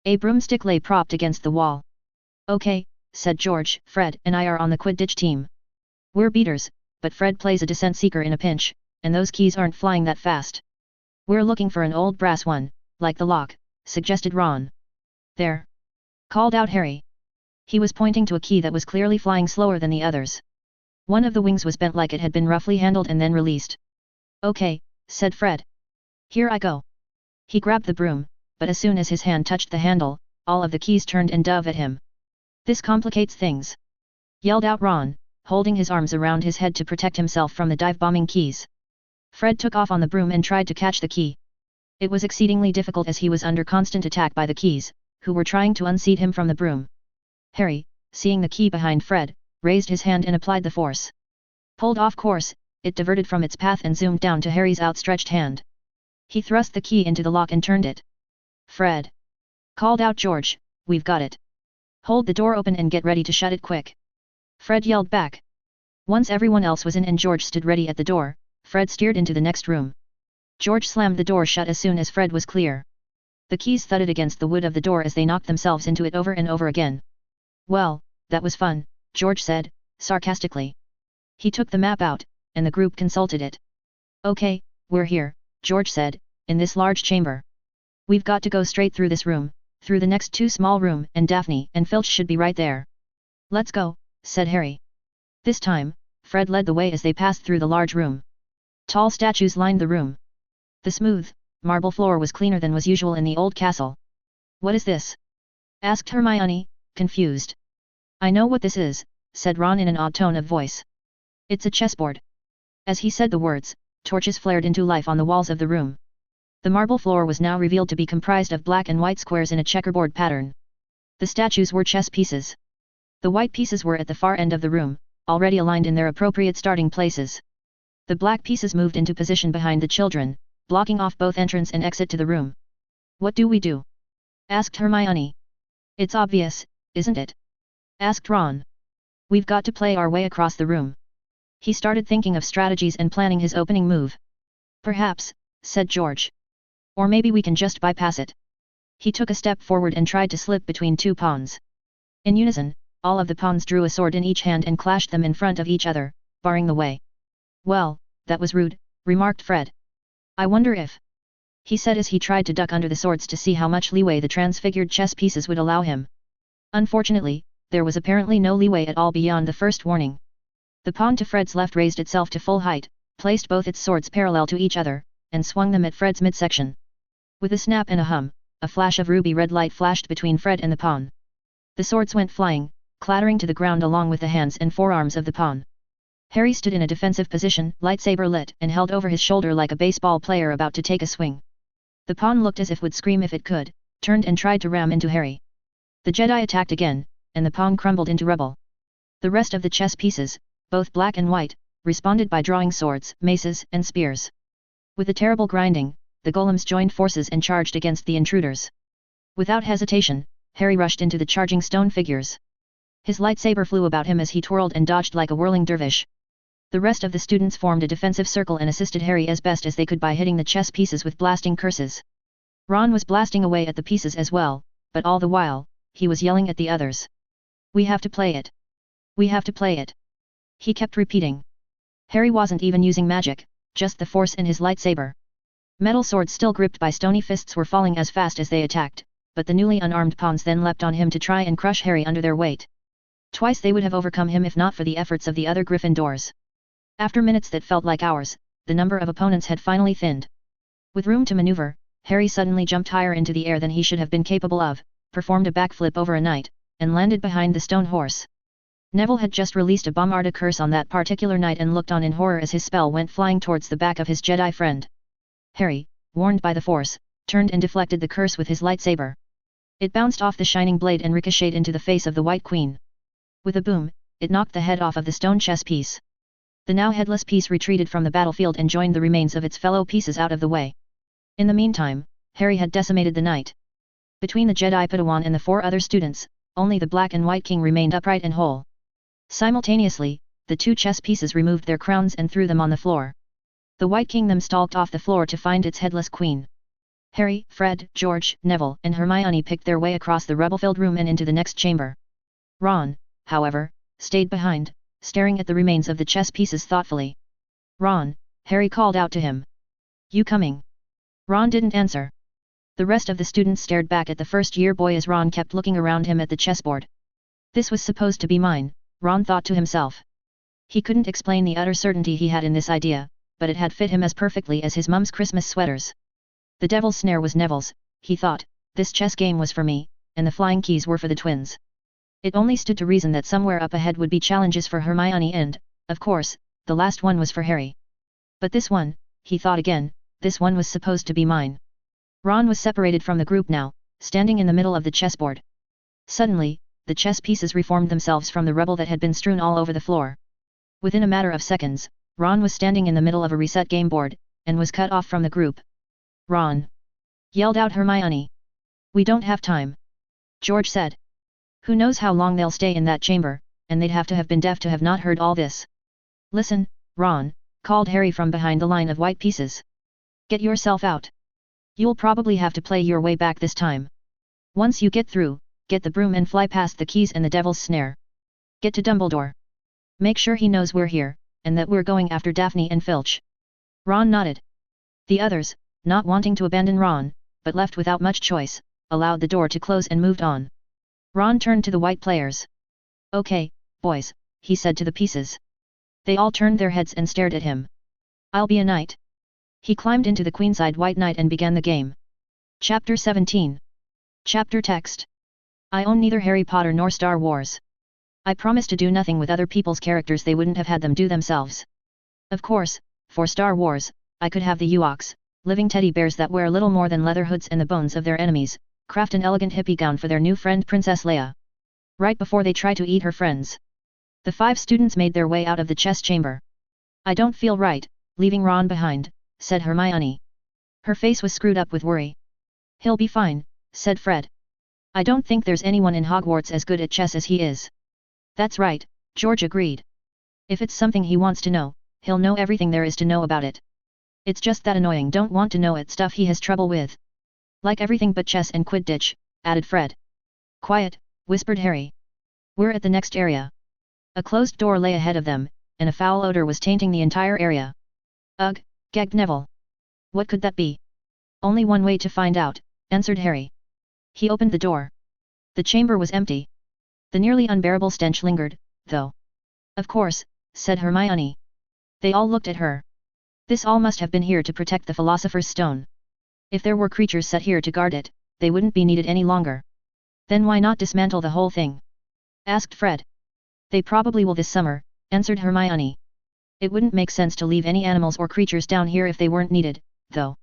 A broomstick lay propped against the wall. "Okay," said George, "Fred and I are on the Quidditch team. We're beaters, but Fred plays a descent seeker in a pinch, and those keys aren't flying that fast." "We're looking for an old brass one, like the lock," suggested Ron. "There!" called out Harry. He was pointing to a key that was clearly flying slower than the others. One of the wings was bent like it had been roughly handled and then released. "Okay," said Fred. "Here I go." He grabbed the broom, but as soon as his hand touched the handle, all of the keys turned and dove at him. "This complicates things!" yelled out Ron, holding his arms around his head to protect himself from the dive-bombing keys. Fred took off on the broom and tried to catch the key. It was exceedingly difficult as he was under constant attack by the keys, who were trying to unseat him from the broom. Harry, seeing the key behind Fred, raised his hand and applied the force. Pulled off course, it diverted from its path and zoomed down to Harry's outstretched hand. He thrust the key into the lock and turned it. "Fred!" called out George, "we've got it." Hold the door open and get ready to shut it quick. Fred yelled back. Once everyone else was in and George stood ready at the door, Fred steered into the next room. George slammed the door shut as soon as Fred was clear. The keys thudded against the wood of the door as they knocked themselves into it over and over again. Well, that was fun, George said, sarcastically. He took the map out, and the group consulted it. Okay, we're here, George said, in this large chamber. We've got to go straight through this room, through the next two small room, and Daphne and Filch should be right there. Let's go, said Harry. This time, Fred led the way as they passed through the large room. Tall statues lined the room. The smooth, marble floor was cleaner than was usual in the old castle. What is this? Asked Hermione, confused. I know what this is, said Ron in an odd tone of voice. It's a chessboard. As he said the words, torches flared into life on the walls of the room. The marble floor was now revealed to be comprised of black and white squares in a checkerboard pattern. The statues were chess pieces. The white pieces were at the far end of the room, already aligned in their appropriate starting places. The black pieces moved into position behind the children, blocking off both entrance and exit to the room. What do we do? Asked Hermione. It's obvious, isn't it? Asked Ron. We've got to play our way across the room. He started thinking of strategies and planning his opening move. Perhaps, said George. Or maybe we can just bypass it. He took a step forward and tried to slip between two pawns. In unison, all of the pawns drew a sword in each hand and clashed them in front of each other, barring the way. Well, that was rude, remarked Fred. I wonder if... he said as he tried to duck under the swords to see how much leeway the transfigured chess pieces would allow him. Unfortunately, there was apparently no leeway at all beyond the first warning. The pawn to Fred's left raised itself to full height, placed both its swords parallel to each other, and swung them at Fred's midsection. With a snap and a hum, a flash of ruby-red light flashed between Fred and the pawn. The swords went flying, clattering to the ground along with the hands and forearms of the pawn. Harry stood in a defensive position, lightsaber lit, and held over his shoulder like a baseball player about to take a swing. The pawn looked as if would scream if it could, turned and tried to ram into Harry. The Jedi attacked again, and the pawn crumbled into rubble. The rest of the chess pieces, both black and white, responded by drawing swords, maces, and spears. With a terrible grinding, the golems joined forces and charged against the intruders. Without hesitation, Harry rushed into the charging stone figures. His lightsaber flew about him as he twirled and dodged like a whirling dervish. The rest of the students formed a defensive circle and assisted Harry as best as they could by hitting the chess pieces with blasting curses. Ron was blasting away at the pieces as well, but all the while, he was yelling at the others. We have to play it. We have to play it. He kept repeating. Harry wasn't even using magic, just the force in his lightsaber. Metal swords still gripped by stony fists were falling as fast as they attacked, but the newly unarmed pawns then leapt on him to try and crush Harry under their weight. Twice they would have overcome him if not for the efforts of the other Gryffindors. After minutes that felt like hours, the number of opponents had finally thinned. With room to maneuver, Harry suddenly jumped higher into the air than he should have been capable of, performed a backflip over a knight, and landed behind the stone horse. Neville had just released a Bombarda curse on that particular night and looked on in horror as his spell went flying towards the back of his Jedi friend. Harry, warned by the Force, turned and deflected the curse with his lightsaber. It bounced off the shining blade and ricocheted into the face of the White Queen. With a boom, it knocked the head off of the stone chess piece. The now headless piece retreated from the battlefield and joined the remains of its fellow pieces out of the way. In the meantime, Harry had decimated the knight. Between the Jedi Padawan and the 4 other students, only the Black and White King remained upright and whole. Simultaneously, the 2 chess pieces removed their crowns and threw them on the floor. The White Kingdom stalked off the floor to find its headless queen. Harry, Fred, George, Neville, and Hermione picked their way across the rubble-filled room and into the next chamber. Ron, however, stayed behind, staring at the remains of the chess pieces thoughtfully. Ron, Harry called out to him. You coming? Ron didn't answer. The rest of the students stared back at the first-year boy as Ron kept looking around him at the chessboard. This was supposed to be mine, Ron thought to himself. He couldn't explain the utter certainty he had in this idea, but it had fit him as perfectly as his mum's Christmas sweaters. The devil's snare was Neville's, he thought, this chess game was for me, and the flying keys were for the twins. It only stood to reason that somewhere up ahead would be challenges for Hermione and, of course, the last one was for Harry. But this one, he thought again, this one was supposed to be mine. Ron was separated from the group now, standing in the middle of the chessboard. Suddenly, the chess pieces reformed themselves from the rubble that had been strewn all over the floor. Within a matter of seconds, Ron was standing in the middle of a reset game board, and was cut off from the group. Ron! Yelled out Hermione. We don't have time. George said. Who knows how long they'll stay in that chamber, and they'd have to have been deaf to have not heard all this. Listen, Ron, called Harry from behind the line of white pieces. Get yourself out. You'll probably have to play your way back this time. Once you get through, get the broom and fly past the keys and the devil's snare. Get to Dumbledore. Make sure he knows we're here, and that we're going after Daphne and Filch. Ron nodded. The others, not wanting to abandon Ron, but left without much choice, allowed the door to close and moved on. Ron turned to the white players. Okay, boys, he said to the pieces. They all turned their heads and stared at him. I'll be a knight. He climbed into the queenside white knight and began the game. Chapter 17. Chapter text. I own neither Harry Potter nor Star Wars. I promise to do nothing with other people's characters they wouldn't have had them do themselves. Of course, for Star Wars, I could have the Ewoks, living teddy bears that wear little more than leather hoods and the bones of their enemies, craft an elegant hippie gown for their new friend Princess Leia. Right before they try to eat her friends. The 5 students made their way out of the chess chamber. I don't feel right, leaving Ron behind, said Hermione. Her face was screwed up with worry. He'll be fine, said Fred. I don't think there's anyone in Hogwarts as good at chess as he is. That's right, George agreed. If it's something he wants to know, he'll know everything there is to know about it. It's just that annoying don't want to know it stuff he has trouble with. Like everything but chess and Quidditch, added Fred. Quiet, whispered Harry. We're at the next area. A closed door lay ahead of them, and a foul odor was tainting the entire area. Ugh, gagged Neville. What could that be? Only one way to find out, answered Harry. He opened the door. The chamber was empty. The nearly unbearable stench lingered, though. Of course, said Hermione. They all looked at her. This all must have been here to protect the Philosopher's Stone. If there were creatures set here to guard it, they wouldn't be needed any longer. Then why not dismantle the whole thing? Asked Fred. They probably will this summer, answered Hermione. It wouldn't make sense to leave any animals or creatures down here if they weren't needed, though.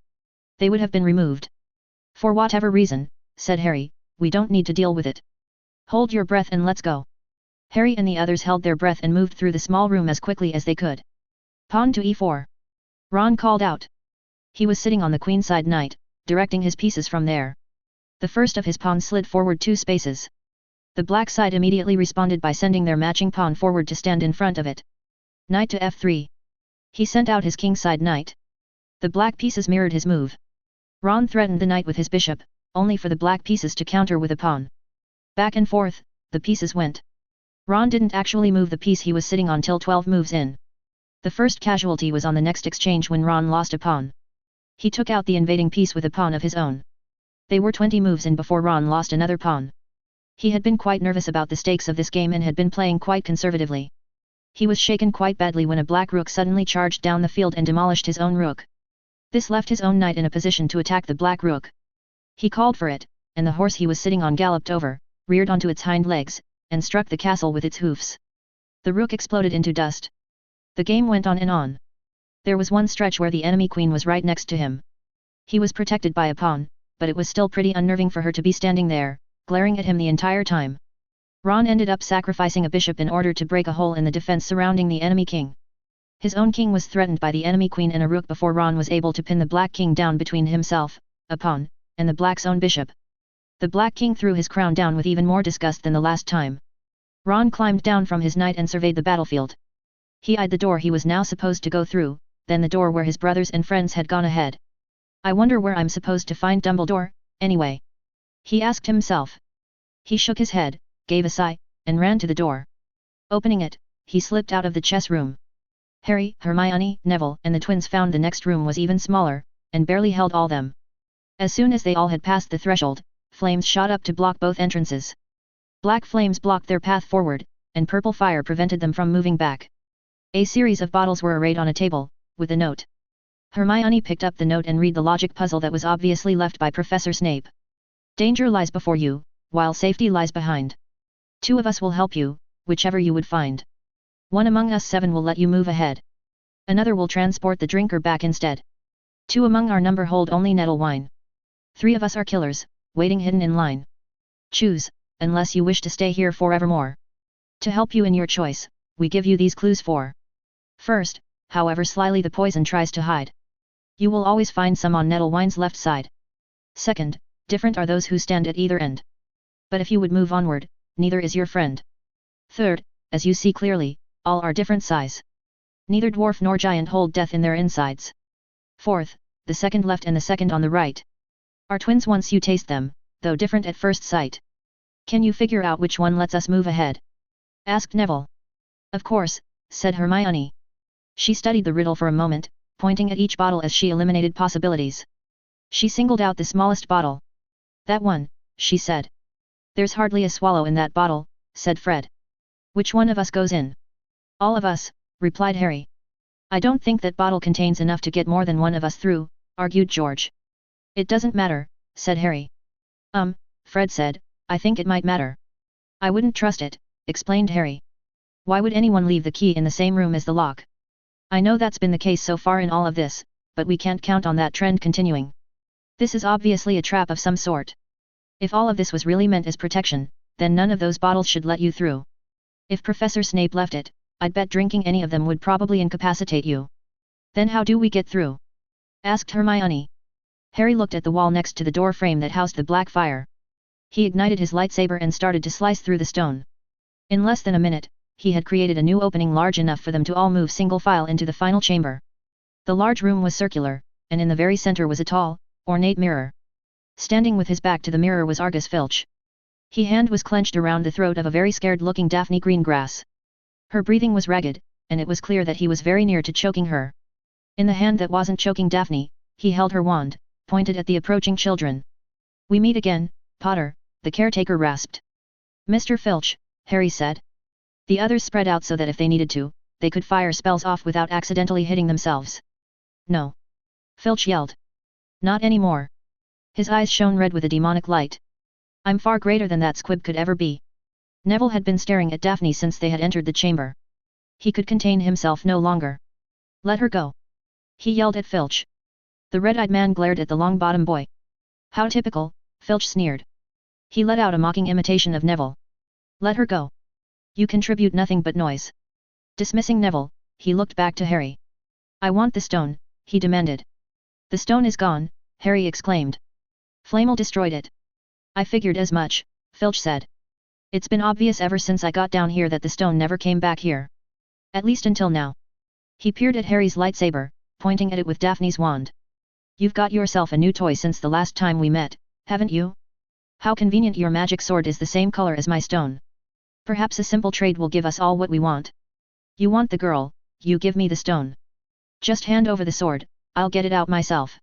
They would have been removed. For whatever reason, said Harry, we don't need to deal with it. Hold your breath and let's go. Harry and the others held their breath and moved through the small room as quickly as they could. Pawn to e4. Ron called out. He was sitting on the queenside knight, directing his pieces from there. The first of his pawns slid forward 2 spaces. The black side immediately responded by sending their matching pawn forward to stand in front of it. Knight to f3. He sent out his kingside knight. The black pieces mirrored his move. Ron threatened the knight with his bishop, only for the black pieces to counter with a pawn. Back and forth, the pieces went. Ron didn't actually move the piece he was sitting on till 12 moves in. The first casualty was on the next exchange when Ron lost a pawn. He took out the invading piece with a pawn of his own. They were 20 moves in before Ron lost another pawn. He had been quite nervous about the stakes of this game and had been playing quite conservatively. He was shaken quite badly when a black rook suddenly charged down the field and demolished his own rook. This left his own knight in a position to attack the black rook. He called for it, and the horse he was sitting on galloped over, reared onto its hind legs, and struck the castle with its hoofs. The rook exploded into dust. The game went on and on. There was one stretch where the enemy queen was right next to him. He was protected by a pawn, but it was still pretty unnerving for her to be standing there, glaring at him the entire time. Ron ended up sacrificing a bishop in order to break a hole in the defense surrounding the enemy king. His own king was threatened by the enemy queen and a rook before Ron was able to pin the black king down between himself, a pawn, and the black's own bishop. The black king threw his crown down with even more disgust than the last time. Ron climbed down from his knight and surveyed the battlefield. He eyed the door he was now supposed to go through, then the door where his brothers and friends had gone ahead. I wonder where I'm supposed to find Dumbledore, anyway? He asked himself. He shook his head, gave a sigh, and ran to the door. Opening it, he slipped out of the chess room. Harry, Hermione, Neville and the twins found the next room was even smaller, and barely held all them. As soon as they all had passed the threshold, flames shot up to block both entrances. Black flames blocked their path forward, and purple fire prevented them from moving back. A series of bottles were arrayed on a table, with a note. Hermione picked up the note and read the logic puzzle that was obviously left by Professor Snape. Danger lies before you, while safety lies behind. 2 of us will help you, whichever you would find. 1 among us 7 will let you move ahead. Another will transport the drinker back instead. 2 among our number hold only nettle wine. 3 of us are killers, waiting hidden in line. Choose, unless you wish to stay here forevermore. To help you in your choice, we give you these clues for. First, however slyly the poison tries to hide. You will always find some on nettle wine's left side. Second, different are those who stand at either end. But if you would move onward, neither is your friend. Third, as you see clearly, all are different size. Neither dwarf nor giant hold death in their insides. Fourth, the second left and the second on the right are twins once you taste them, though different at first sight. Can you figure out which one lets us move ahead? Asked Neville. Of course, said Hermione. She studied the riddle for a moment, pointing at each bottle as she eliminated possibilities. She singled out the smallest bottle. That one, she said. There's hardly a swallow in that bottle, said Fred. Which one of us goes in? All of us, replied Harry. I don't think that bottle contains enough to get more than one of us through, argued George. It doesn't matter, said Harry. Fred said, I think it might matter. I wouldn't trust it, explained Harry. Why would anyone leave the key in the same room as the lock? I know that's been the case so far in all of this, but we can't count on that trend continuing. This is obviously a trap of some sort. If all of this was really meant as protection, then none of those bottles should let you through. If Professor Snape left it, I'd bet drinking any of them would probably incapacitate you. Then how do we get through? Asked Hermione. Harry looked at the wall next to the door frame that housed the black fire. He ignited his lightsaber and started to slice through the stone. In less than a minute, he had created a new opening large enough for them to all move single file into the final chamber. The large room was circular, and in the very center was a tall, ornate mirror. Standing with his back to the mirror was Argus Filch. His hand was clenched around the throat of a very scared-looking Daphne Greengrass. Her breathing was ragged, and it was clear that he was very near to choking her. In the hand that wasn't choking Daphne, he held her wand, pointed at the approaching children. We meet again, Potter, the caretaker rasped. Mr. Filch, Harry said. The others spread out so that if they needed to, they could fire spells off without accidentally hitting themselves. No. Filch yelled. Not anymore. His eyes shone red with a demonic light. I'm far greater than that squib could ever be. Neville had been staring at Daphne since they had entered the chamber. He could contain himself no longer. Let her go. He yelled at Filch. The red-eyed man glared at the long-bottom boy. How typical, Filch sneered. He let out a mocking imitation of Neville. Let her go. You contribute nothing but noise. Dismissing Neville, he looked back to Harry. I want the stone, he demanded. The stone is gone, Harry exclaimed. Flamel destroyed it. I figured as much, Filch said. It's been obvious ever since I got down here that the stone never came back here. At least until now. He peered at Harry's lightsaber, pointing at it with Daphne's wand. You've got yourself a new toy since the last time we met, haven't you? How convenient your magic sword is the same color as my stone. Perhaps a simple trade will give us all what we want. You want the girl, you give me the stone. Just hand over the sword, I'll get it out myself.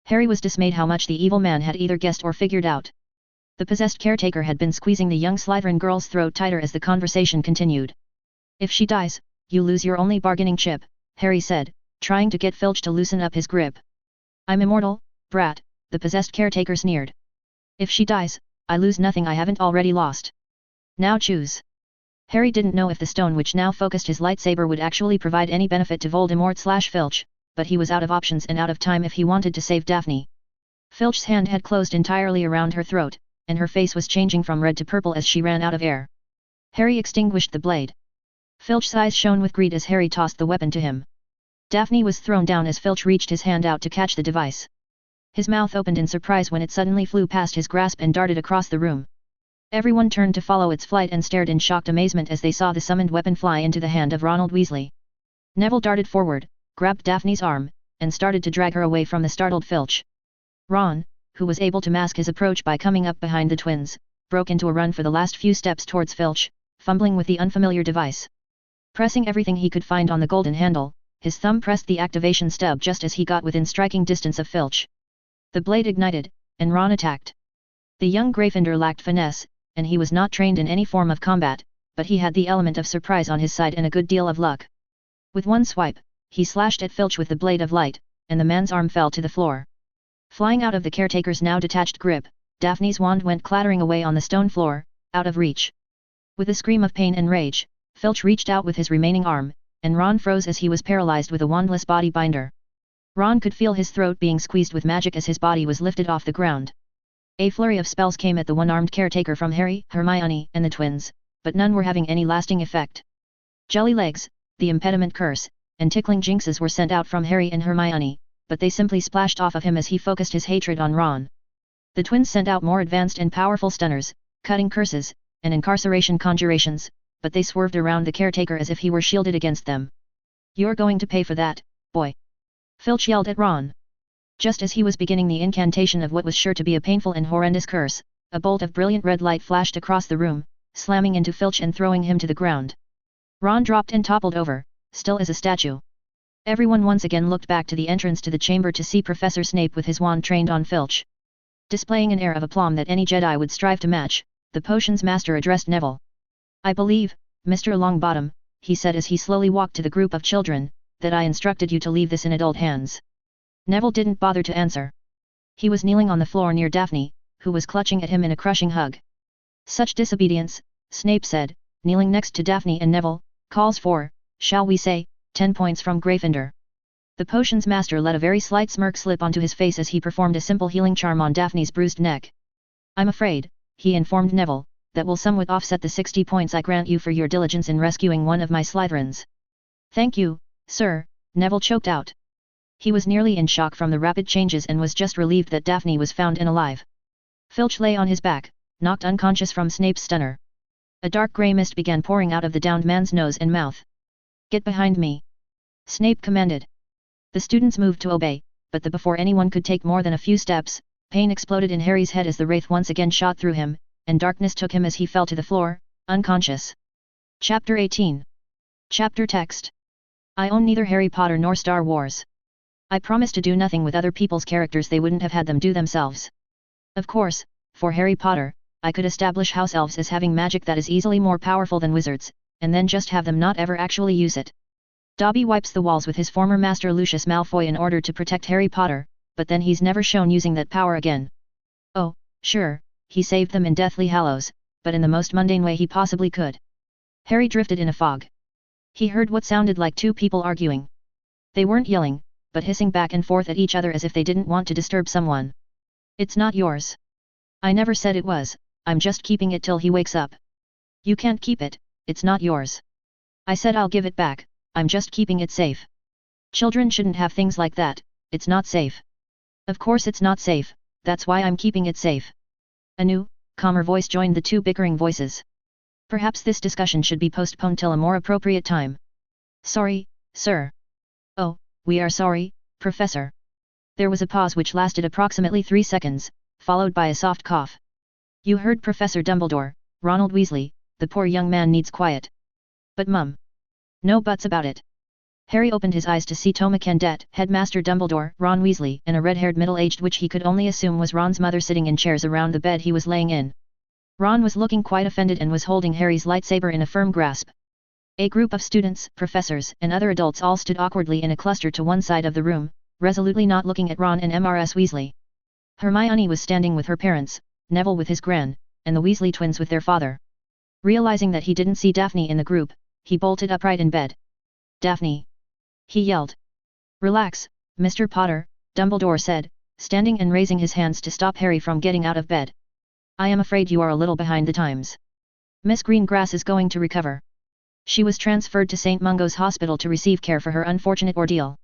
Harry was dismayed how much the evil man had either guessed or figured out. The possessed caretaker had been squeezing the young Slytherin girl's throat tighter as the conversation continued. If she dies, you lose your only bargaining chip, Harry said, trying to get Filch to loosen up his grip. I'm immortal, brat, the possessed caretaker sneered. If she dies, I lose nothing I haven't already lost. Now choose. Harry didn't know if the stone which now focused his lightsaber would actually provide any benefit to Voldemort/Filch, but he was out of options and out of time if he wanted to save Daphne. Filch's hand had closed entirely around her throat, and her face was changing from red to purple as she ran out of air. Harry extinguished the blade. Filch's eyes shone with greed as Harry tossed the weapon to him. Daphne was thrown down as Filch reached his hand out to catch the device. His mouth opened in surprise when it suddenly flew past his grasp and darted across the room. Everyone turned to follow its flight and stared in shocked amazement as they saw the summoned weapon fly into the hand of Ronald Weasley. Neville darted forward, grabbed Daphne's arm, and started to drag her away from the startled Filch. Ron, who was able to mask his approach by coming up behind the twins, broke into a run for the last few steps towards Filch, fumbling with the unfamiliar device. Pressing everything he could find on the golden handle, his thumb pressed the activation stub just as he got within striking distance of Filch. The blade ignited, and Ron attacked. The young Gryffindor lacked finesse, and he was not trained in any form of combat, but he had the element of surprise on his side and a good deal of luck. With one swipe, he slashed at Filch with the blade of light, and the man's arm fell to the floor. Flying out of the caretaker's now detached grip, Daphne's wand went clattering away on the stone floor, out of reach. With a scream of pain and rage, Filch reached out with his remaining arm, and Ron froze as he was paralyzed with a wandless body binder. Ron could feel his throat being squeezed with magic as his body was lifted off the ground. A flurry of spells came at the one-armed caretaker from Harry, Hermione, and the twins, but none were having any lasting effect. Jelly legs, the impediment curse, and tickling jinxes were sent out from Harry and Hermione, but they simply splashed off of him as he focused his hatred on Ron. The twins sent out more advanced and powerful stunners, cutting curses, and incarceration conjurations, but they swerved around the caretaker as if he were shielded against them. "You're going to pay for that, boy!" Filch yelled at Ron. Just as he was beginning the incantation of what was sure to be a painful and horrendous curse, a bolt of brilliant red light flashed across the room, slamming into Filch and throwing him to the ground. Ron dropped and toppled over, still as a statue. Everyone once again looked back to the entrance to the chamber to see Professor Snape with his wand trained on Filch. Displaying an air of aplomb that any Jedi would strive to match, the potions master addressed Neville. "I believe, Mr. Longbottom," he said as he slowly walked to the group of children, "that I instructed you to leave this in adult hands." Neville didn't bother to answer. He was kneeling on the floor near Daphne, who was clutching at him in a crushing hug. "Such disobedience," Snape said, kneeling next to Daphne and Neville, "calls for, shall we say, 10 points from Gryffindor." The potions master let a very slight smirk slip onto his face as he performed a simple healing charm on Daphne's bruised neck. "I'm afraid," he informed Neville, "that will somewhat offset the 60 points I grant you for your diligence in rescuing one of my Slytherins." "Thank you, sir," Neville choked out. He was nearly in shock from the rapid changes and was just relieved that Daphne was found and alive. Filch lay on his back, knocked unconscious from Snape's stunner. A dark grey mist began pouring out of the downed man's nose and mouth. "Get behind me!" Snape commanded. The students moved to obey, but before anyone could take more than a few steps, pain exploded in Harry's head as the wraith once again shot through him, and darkness took him as he fell to the floor, unconscious. Chapter 18. Chapter Text. I own neither Harry Potter nor Star Wars. I promise to do nothing with other people's characters they wouldn't have had them do themselves. Of course, for Harry Potter, I could establish house elves as having magic that is easily more powerful than wizards, and then just have them not ever actually use it. Dobby wipes the walls with his former master Lucius Malfoy in order to protect Harry Potter, but then he's never shown using that power again. Oh, sure, he saved them in Deathly Hallows, but in the most mundane way he possibly could. Harry drifted in a fog. He heard what sounded like two people arguing. They weren't yelling, but hissing back and forth at each other as if they didn't want to disturb someone. "It's not yours." "I never said it was, I'm just keeping it till he wakes up." "You can't keep it, it's not yours." "I said I'll give it back, I'm just keeping it safe." "Children shouldn't have things like that, it's not safe." "Of course it's not safe, that's why I'm keeping it safe." A new, calmer voice joined the two bickering voices. "Perhaps this discussion should be postponed till a more appropriate time." "Sorry, sir." "Oh, we are sorry, Professor." There was a pause which lasted approximately 3 seconds, followed by a soft cough. "You heard Professor Dumbledore, Ronald Weasley, the poor young man needs quiet." "But Mum." "No buts about it." Harry opened his eyes to see Toma Candette, Headmaster Dumbledore, Ron Weasley, and a red-haired middle-aged witch he could only assume was Ron's mother sitting in chairs around the bed he was laying in. Ron was looking quite offended and was holding Harry's lightsaber in a firm grasp. A group of students, professors, and other adults all stood awkwardly in a cluster to one side of the room, resolutely not looking at Ron and Mrs. Weasley. Hermione was standing with her parents, Neville with his gran, and the Weasley twins with their father. Realizing that he didn't see Daphne in the group, he bolted upright in bed. "Daphne!" he yelled. "Relax, Mr. Potter," Dumbledore said, standing and raising his hands to stop Harry from getting out of bed. "I am afraid you are a little behind the times. Miss Greengrass is going to recover. She was transferred to St. Mungo's Hospital to receive care for her unfortunate ordeal.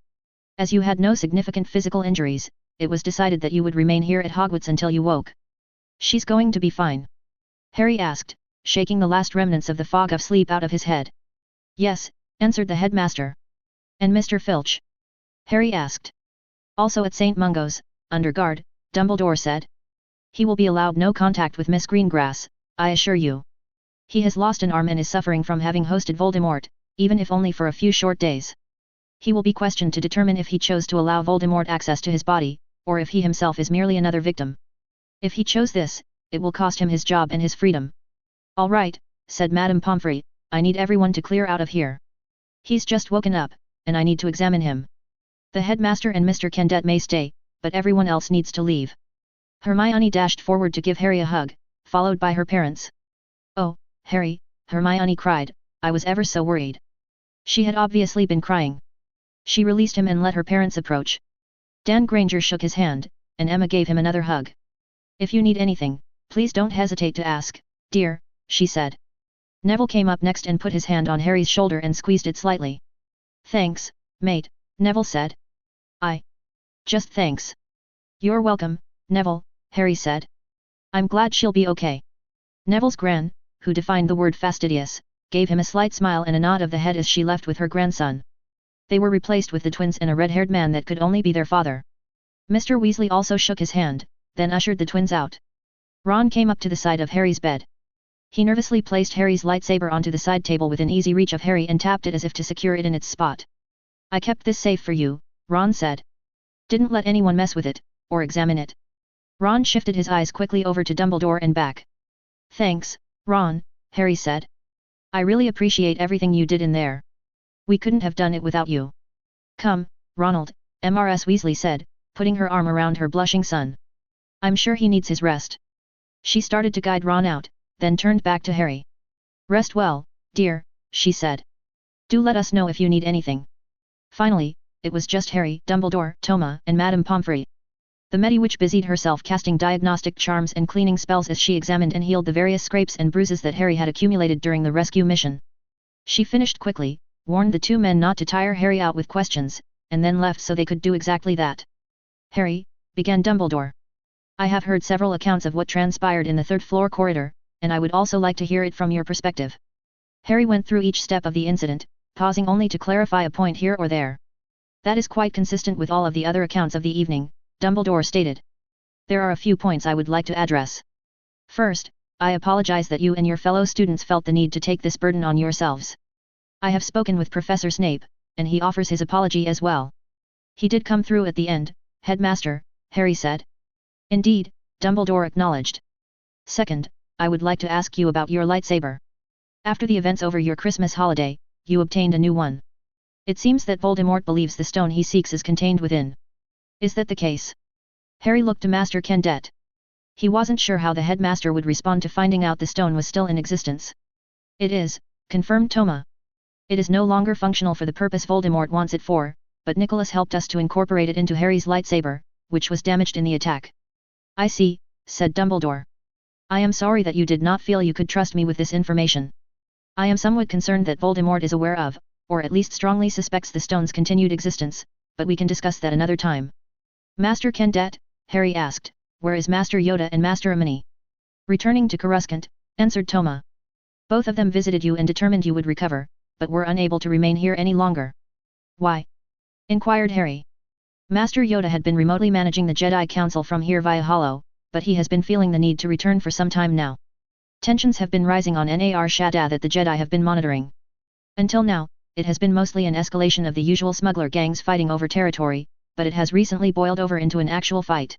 As you had no significant physical injuries, it was decided that you would remain here at Hogwarts until you woke." "She's going to be fine?" Harry asked, shaking the last remnants of the fog of sleep out of his head. "Yes," answered the headmaster. "And Mr. Filch?" Harry asked. "Also at St. Mungo's, under guard," Dumbledore said. "He will be allowed no contact with Miss Greengrass, I assure you. He has lost an arm and is suffering from having hosted Voldemort, even if only for a few short days. He will be questioned to determine if he chose to allow Voldemort access to his body, or if he himself is merely another victim. If he chose this, it will cost him his job and his freedom." "All right," said Madame Pomfrey, "I need everyone to clear out of here. He's just woken up, and I need to examine him. The headmaster and Mr. Candette may stay, but everyone else needs to leave." Hermione dashed forward to give Harry a hug, followed by her parents. "Oh, Harry," Hermione cried, "I was ever so worried." She had obviously been crying. She released him and let her parents approach. Dan Granger shook his hand, and Emma gave him another hug. "If you need anything, please don't hesitate to ask, dear," she said. Neville came up next and put his hand on Harry's shoulder and squeezed it slightly. "Thanks, mate," Neville said. Just thanks." "You're welcome, Neville," Harry said. "I'm glad she'll be okay." Neville's gran, who defined the word fastidious, gave him a slight smile and a nod of the head as she left with her grandson. They were replaced with the twins and a red-haired man that could only be their father. Mr. Weasley also shook his hand, then ushered the twins out. Ron came up to the side of Harry's bed. He nervously placed Harry's lightsaber onto the side table within easy reach of Harry and tapped it as if to secure it in its spot. "I kept this safe for you," Ron said. "Didn't let anyone mess with it, or examine it." Ron shifted his eyes quickly over to Dumbledore and back. "Thanks, Ron," Harry said. "I really appreciate everything you did in there. We couldn't have done it without you." "Come, Ronald," Mrs. Weasley said, putting her arm around her blushing son. "I'm sure he needs his rest." She started to guide Ron out, then turned back to Harry. "Rest well, dear," she said. "Do let us know if you need anything." Finally, it was just Harry, Dumbledore, Toma, and Madame Pomfrey. The Mediwitch busied herself casting diagnostic charms and cleaning spells as she examined and healed the various scrapes and bruises that Harry had accumulated during the rescue mission. She finished quickly, warned the two men not to tire Harry out with questions, and then left so they could do exactly that. "Harry," began Dumbledore. "I have heard several accounts of what transpired in the third-floor corridor, and I would also like to hear it from your perspective." Harry went through each step of the incident, pausing only to clarify a point here or there. "That is quite consistent with all of the other accounts of the evening," Dumbledore stated. "There are a few points I would like to address. First, I apologize that you and your fellow students felt the need to take this burden on yourselves. I have spoken with Professor Snape, and he offers his apology as well." "He did come through at the end, Headmaster," Harry said. "Indeed," Dumbledore acknowledged. "Second, I would like to ask you about your lightsaber. After the events over your Christmas holiday, you obtained a new one. It seems that Voldemort believes the stone he seeks is contained within. Is that the case?" Harry looked to Master Kendet. He wasn't sure how the headmaster would respond to finding out the stone was still in existence. "It is," confirmed Toma. "It is no longer functional for the purpose Voldemort wants it for, but Nicholas helped us to incorporate it into Harry's lightsaber, which was damaged in the attack." "I see," said Dumbledore. "I am sorry that you did not feel you could trust me with this information. I am somewhat concerned that Voldemort is aware of, or at least strongly suspects the stone's continued existence, but we can discuss that another time." "Master Kendet," Harry asked, "where is Master Yoda and Master Amini?" "Returning to Coruscant," answered Toma. "Both of them visited you and determined you would recover, but were unable to remain here any longer." "Why?" inquired Harry. "Master Yoda had been remotely managing the Jedi Council from here via Hollow, but he has been feeling the need to return for some time now. Tensions have been rising on Nar Shaddaa that the Jedi have been monitoring. Until now, it has been mostly an escalation of the usual smuggler gangs fighting over territory, but it has recently boiled over into an actual fight.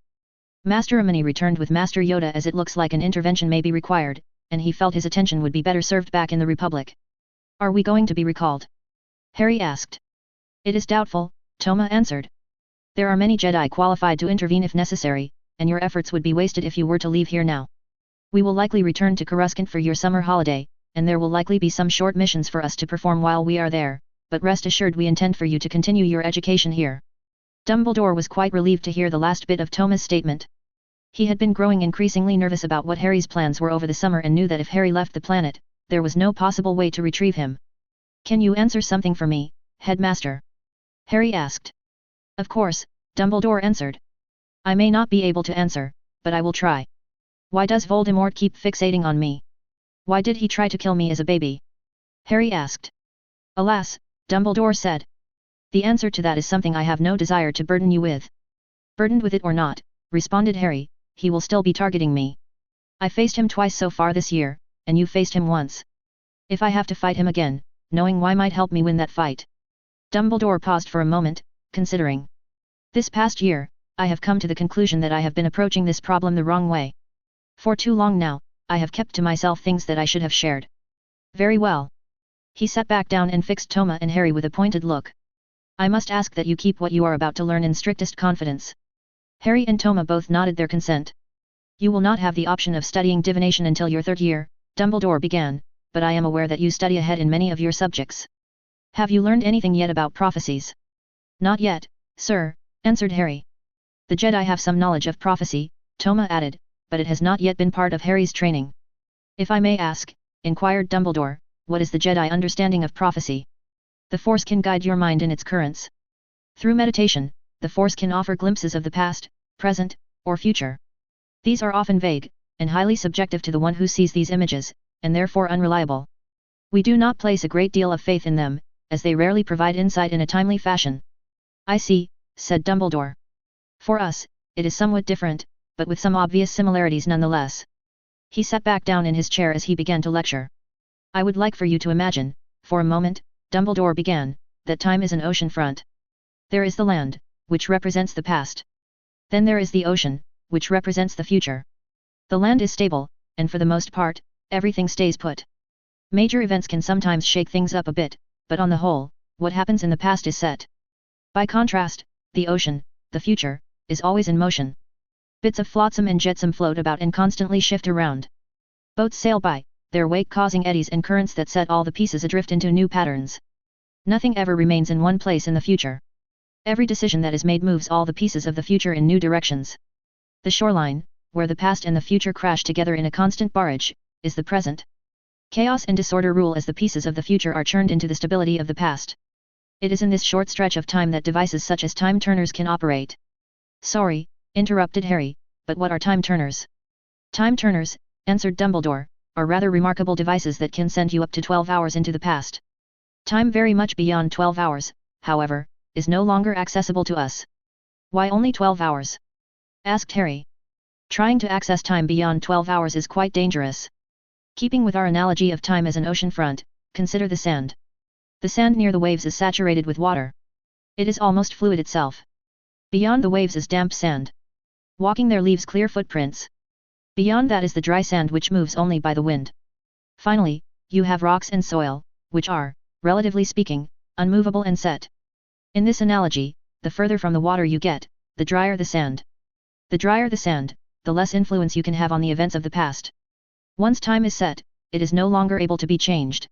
Master Amini returned with Master Yoda as it looks like an intervention may be required, and he felt his attention would be better served back in the Republic." "Are we going to be recalled?" Harry asked. "It is doubtful," Toma answered. "There are many Jedi qualified to intervene if necessary, and your efforts would be wasted if you were to leave here now. We will likely return to Coruscant for your summer holiday, and there will likely be some short missions for us to perform while we are there, but rest assured we intend for you to continue your education here." Dumbledore was quite relieved to hear the last bit of Toma's statement. He had been growing increasingly nervous about what Harry's plans were over the summer and knew that if Harry left the planet, there was no possible way to retrieve him. "Can you answer something for me, Headmaster?" Harry asked. "Of course," Dumbledore answered. "I may not be able to answer, but I will try. Why does Voldemort keep fixating on me? Why did he try to kill me as a baby?" Harry asked. "Alas," Dumbledore said. "The answer to that is something I have no desire to burden you with." "Burdened with it or not," responded Harry, "he will still be targeting me. I faced him twice so far this year, and you faced him once. If I have to fight him again, knowing why might help me win that fight." Dumbledore paused for a moment, considering. "This past year, I have come to the conclusion that I have been approaching this problem the wrong way. For too long now, I have kept to myself things that I should have shared." "Very well." He sat back down and fixed Toma and Harry with a pointed look. "I must ask that you keep what you are about to learn in strictest confidence." Harry and Toma both nodded their consent. "You will not have the option of studying divination until your third year," Dumbledore began, "but I am aware that you study ahead in many of your subjects. Have you learned anything yet about prophecies?" "Not yet, sir," answered Harry. "The Jedi have some knowledge of prophecy," Toma added, "but it has not yet been part of Harry's training." "If I may ask," inquired Dumbledore, "what is the Jedi understanding of prophecy?" "The Force can guide your mind in its currents. Through meditation, the Force can offer glimpses of the past, present, or future. These are often vague, and highly subjective to the one who sees these images, and therefore unreliable. We do not place a great deal of faith in them, as they rarely provide insight in a timely fashion. I see, said Dumbledore. For us, it is somewhat different, but with some obvious similarities nonetheless. He sat back down in his chair as he began to lecture. I would like for you to imagine, for a moment, Dumbledore began, that time is an ocean front. There is the land, which represents the past. Then there is the ocean, which represents the future. The land is stable, and for the most part, everything stays put. Major events can sometimes shake things up a bit, but on the whole, what happens in the past is set. By contrast, the ocean, the future, is always in motion. Bits of flotsam and jetsam float about and constantly shift around. Boats sail by, their wake causing eddies and currents that set all the pieces adrift into new patterns. Nothing ever remains in one place in the future. Every decision that is made moves all the pieces of the future in new directions. The shoreline, where the past and the future crash together in a constant barrage, is the present. Chaos and disorder rule as the pieces of the future are churned into the stability of the past. It is in this short stretch of time that devices such as time turners can operate. Sorry, interrupted Harry, but what are time turners? Time turners, answered Dumbledore, are rather remarkable devices that can send you up to 12 hours into the past. Time very much beyond 12 hours, however, is no longer accessible to us. Why only 12 hours? Asked Harry. Trying to access time beyond 12 hours is quite dangerous. Keeping with our analogy of time as an ocean front, consider the sand. The sand near the waves is saturated with water. It is almost fluid itself. Beyond the waves is damp sand. Walking there leaves clear footprints. Beyond that is the dry sand which moves only by the wind. Finally, you have rocks and soil, which are, relatively speaking, unmovable and set. In this analogy, the further from the water you get, the drier the sand. The drier the sand, the less influence you can have on the events of the past. Once time is set, it is no longer able to be changed.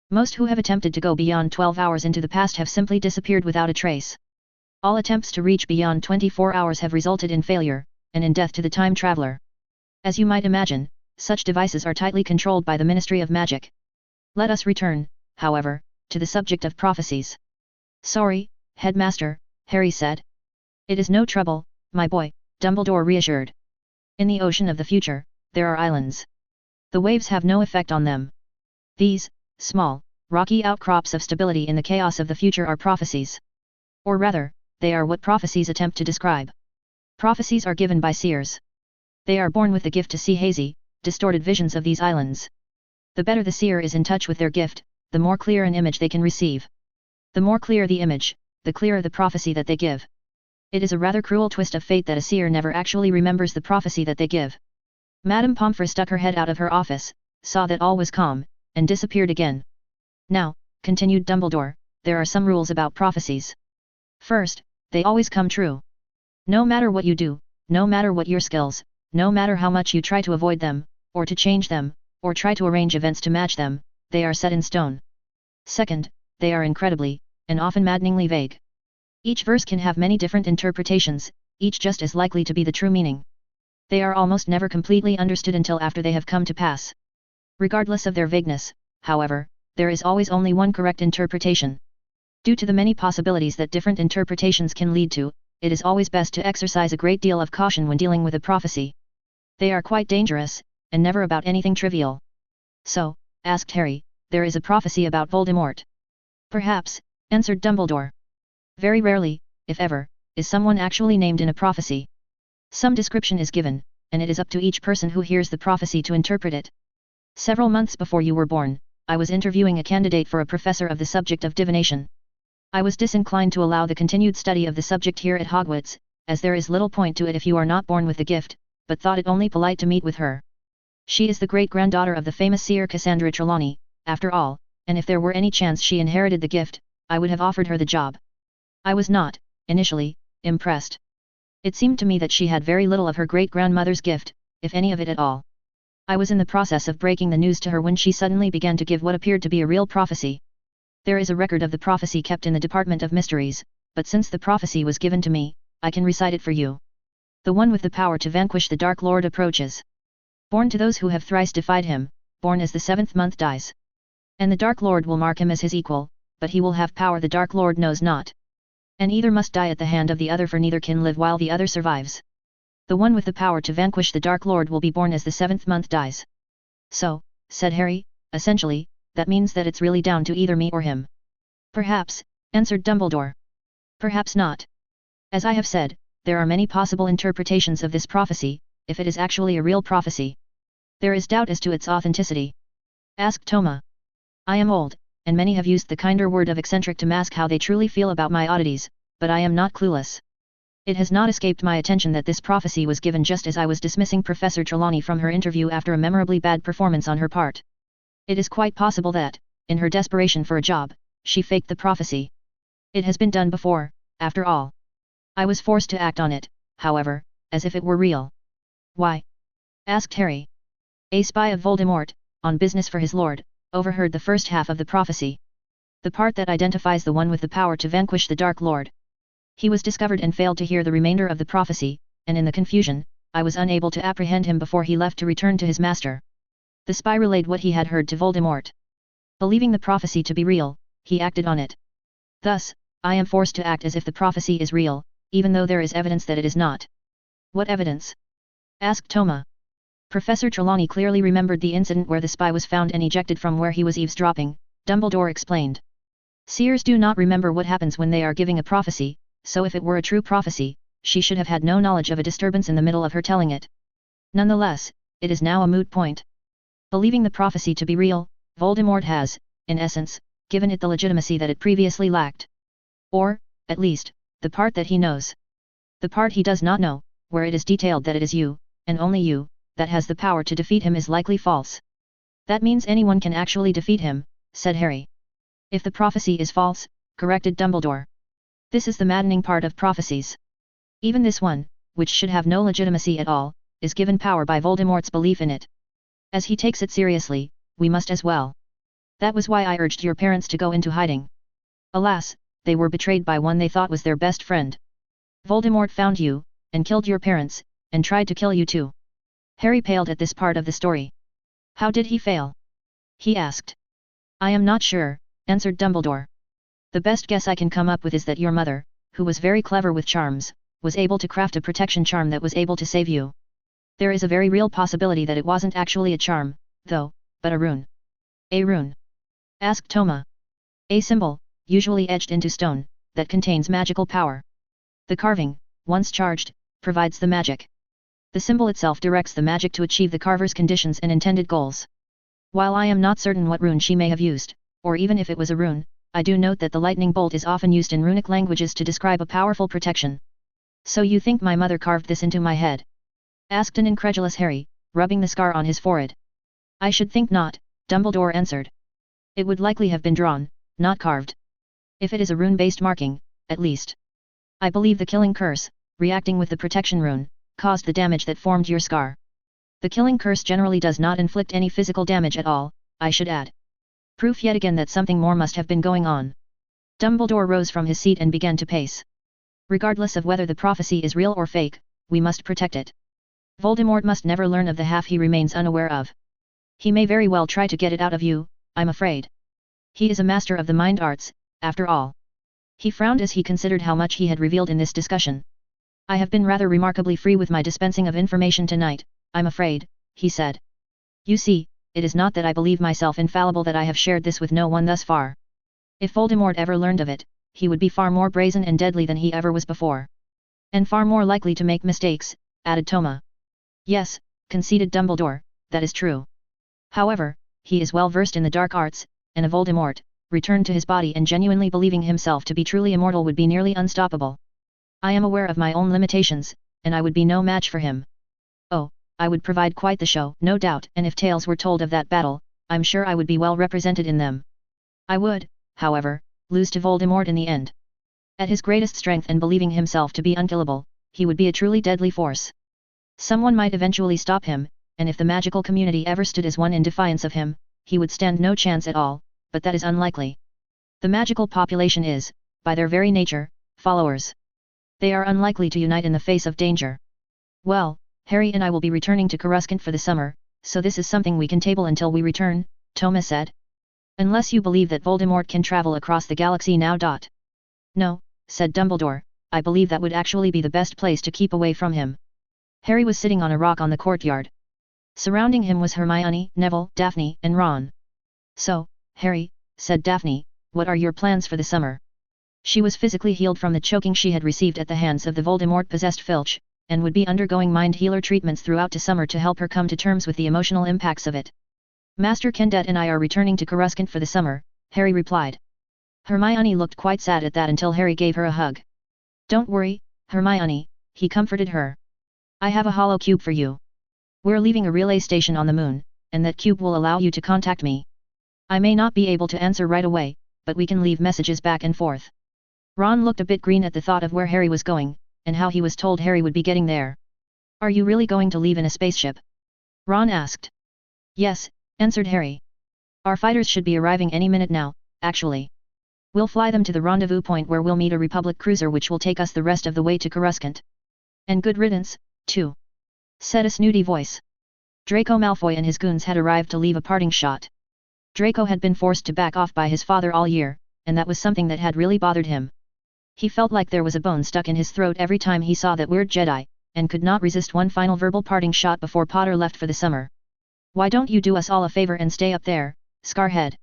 Most who have attempted to go beyond 12 hours into the past have simply disappeared without a trace. All attempts to reach beyond 24 hours have resulted in failure, and in death to the time traveler. As you might imagine, such devices are tightly controlled by the Ministry of Magic. Let us return, however, to the subject of prophecies. Sorry, Headmaster, Harry said. It is no trouble, my boy, Dumbledore reassured. In the ocean of the future, there are islands. The waves have no effect on them. These, small, rocky outcrops of stability in the chaos of the future are prophecies. Or rather, they are what prophecies attempt to describe. Prophecies are given by seers. They are born with the gift to see hazy, distorted visions of these islands. The better the seer is in touch with their gift, the more clear an image they can receive. The more clear the image, the clearer the prophecy that they give. It is a rather cruel twist of fate that a seer never actually remembers the prophecy that they give. Madame Pomfrey stuck her head out of her office, saw that all was calm, and disappeared again. Now, continued Dumbledore, there are some rules about prophecies. First, they always come true. No matter what you do, no matter what your skills, no matter how much you try to avoid them, or to change them, or try to arrange events to match them, they are set in stone. Second, they are incredibly, and often maddeningly vague. Each verse can have many different interpretations, each just as likely to be the true meaning. They are almost never completely understood until after they have come to pass. Regardless of their vagueness, however, there is always only one correct interpretation. Due to the many possibilities that different interpretations can lead to, it is always best to exercise a great deal of caution when dealing with a prophecy. They are quite dangerous, and never about anything trivial. So, asked Harry, there is a prophecy about Voldemort. Perhaps, answered Dumbledore. Very rarely, if ever, is someone actually named in a prophecy. Some description is given, and it is up to each person who hears the prophecy to interpret it. Several months before you were born, I was interviewing a candidate for a professor of the subject of divination. I was disinclined to allow the continued study of the subject here at Hogwarts, as there is little point to it if you are not born with the gift, but thought it only polite to meet with her. She is the great-granddaughter of the famous seer Cassandra Trelawney, after all, and if there were any chance she inherited the gift, I would have offered her the job. I was not, initially, impressed. It seemed to me that she had very little of her great-grandmother's gift, if any of it at all. I was in the process of breaking the news to her when she suddenly began to give what appeared to be a real prophecy. There is a record of the prophecy kept in the Department of Mysteries, but since the prophecy was given to me, I can recite it for you. The one with the power to vanquish the Dark Lord approaches. Born to those who have thrice defied him, born as the 7th month dies. And the Dark Lord will mark him as his equal, but he will have power the Dark Lord knows not. And either must die at the hand of the other, for neither can live while the other survives. The one with the power to vanquish the Dark Lord will be born as the 7th month dies. So, said Harry, essentially, that means that it's really down to either me or him. Perhaps, answered Dumbledore. Perhaps not. As I have said, there are many possible interpretations of this prophecy, if it is actually a real prophecy. There is doubt as to its authenticity. Asked Toma. I am old, and many have used the kinder word of eccentric to mask how they truly feel about my oddities, but I am not clueless. It has not escaped my attention that this prophecy was given just as I was dismissing Professor Trelawney from her interview after a memorably bad performance on her part. It is quite possible that, in her desperation for a job, she faked the prophecy. It has been done before, after all. I was forced to act on it, however, as if it were real. Why? Asked Harry. A spy of Voldemort, on business for his lord, overheard the first half of the prophecy. The part that identifies the one with the power to vanquish the Dark Lord. He was discovered and failed to hear the remainder of the prophecy, and in the confusion, I was unable to apprehend him before he left to return to his master. The spy relayed what he had heard to Voldemort. Believing the prophecy to be real, he acted on it. Thus, I am forced to act as if the prophecy is real, even though there is evidence that it is not. What evidence? Asked Toma. Professor Trelawney clearly remembered the incident where the spy was found and ejected from where he was eavesdropping, Dumbledore explained. Seers do not remember what happens when they are giving a prophecy, so if it were a true prophecy, she should have had no knowledge of a disturbance in the middle of her telling it. Nonetheless, it is now a moot point. Believing the prophecy to be real, Voldemort has, in essence, given it the legitimacy that it previously lacked. Or, at least, the part that he knows. The part he does not know, where it is detailed that it is you, and only you, that has the power to defeat him is likely false. That means anyone can actually defeat him, said Harry. If the prophecy is false, corrected Dumbledore. This is the maddening part of prophecies. Even this one, which should have no legitimacy at all, is given power by Voldemort's belief in it. As he takes it seriously, we must as well. That was why I urged your parents to go into hiding. Alas, they were betrayed by one they thought was their best friend. Voldemort found you, and killed your parents, and tried to kill you too. Harry paled at this part of the story. How did he fail? He asked. I am not sure, answered Dumbledore. The best guess I can come up with is that your mother, who was very clever with charms, was able to craft a protection charm that was able to save you. There is a very real possibility that it wasn't actually a charm, though, but a rune. A rune? Asked Toma. A symbol, usually etched into stone, that contains magical power. The carving, once charged, provides the magic. The symbol itself directs the magic to achieve the carver's conditions and intended goals. While I am not certain what rune she may have used, or even if it was a rune, I do note that the lightning bolt is often used in runic languages to describe a powerful protection. So you think my mother carved this into my head? Asked an incredulous Harry, rubbing the scar on his forehead. I should think not, Dumbledore answered. It would likely have been drawn, not carved. If it is a rune-based marking, at least. I believe the killing curse, reacting with the protection rune, caused the damage that formed your scar. The killing curse generally does not inflict any physical damage at all, I should add. Proof yet again that something more must have been going on. Dumbledore rose from his seat and began to pace. Regardless of whether the prophecy is real or fake, we must protect it. Voldemort must never learn of the half he remains unaware of. He may very well try to get it out of you, I'm afraid. He is a master of the mind arts, after all. He frowned as he considered how much he had revealed in this discussion. I have been rather remarkably free with my dispensing of information tonight, I'm afraid, he said. You see, it is not that I believe myself infallible that I have shared this with no one thus far. If Voldemort ever learned of it, he would be far more brazen and deadly than he ever was before. And far more likely to make mistakes, added Toma. Yes, conceded Dumbledore, that is true. However, he is well versed in the dark arts, and a Voldemort, returned to his body and genuinely believing himself to be truly immortal would be nearly unstoppable. I am aware of my own limitations, and I would be no match for him. Oh, I would provide quite the show, no doubt, and if tales were told of that battle, I'm sure I would be well represented in them. I would, however, lose to Voldemort in the end. At his greatest strength and believing himself to be unkillable, he would be a truly deadly force. Someone might eventually stop him, and if the magical community ever stood as one in defiance of him, he would stand no chance at all, but that is unlikely. The magical population is, by their very nature, followers. They are unlikely to unite in the face of danger. Well, Harry and I will be returning to Coruscant for the summer, so this is something we can table until we return, Toma said. Unless you believe that Voldemort can travel across the galaxy now. No, said Dumbledore, I believe that would actually be the best place to keep away from him. Harry was sitting on a rock on the courtyard. Surrounding him was Hermione, Neville, Daphne, and Ron. "So, Harry," said Daphne, "what are your plans for the summer?" She was physically healed from the choking she had received at the hands of the Voldemort-possessed Filch, and would be undergoing mind healer treatments throughout the summer to help her come to terms with the emotional impacts of it. "Master Kendet and I are returning to Coruscant for the summer," Harry replied. Hermione looked quite sad at that until Harry gave her a hug. "Don't worry, Hermione," he comforted her. "I have a hollow cube for you. We're leaving a relay station on the moon, and that cube will allow you to contact me. I may not be able to answer right away, but we can leave messages back and forth." Ron looked a bit green at the thought of where Harry was going, and how he was told Harry would be getting there. "Are you really going to leave in a spaceship?" Ron asked. "Yes," answered Harry. "Our fighters should be arriving any minute now, actually. We'll fly them to the rendezvous point where we'll meet a Republic cruiser which will take us the rest of the way to Coruscant. And good riddance, too," said a snooty voice. Draco Malfoy and his goons had arrived to leave a parting shot. Draco had been forced to back off by his father all year, and that was something that had really bothered him. He felt like there was a bone stuck in his throat every time he saw that weird Jedi, and could not resist one final verbal parting shot before Potter left for the summer. "Why don't you do us all a favor and stay up there, Scarhead?"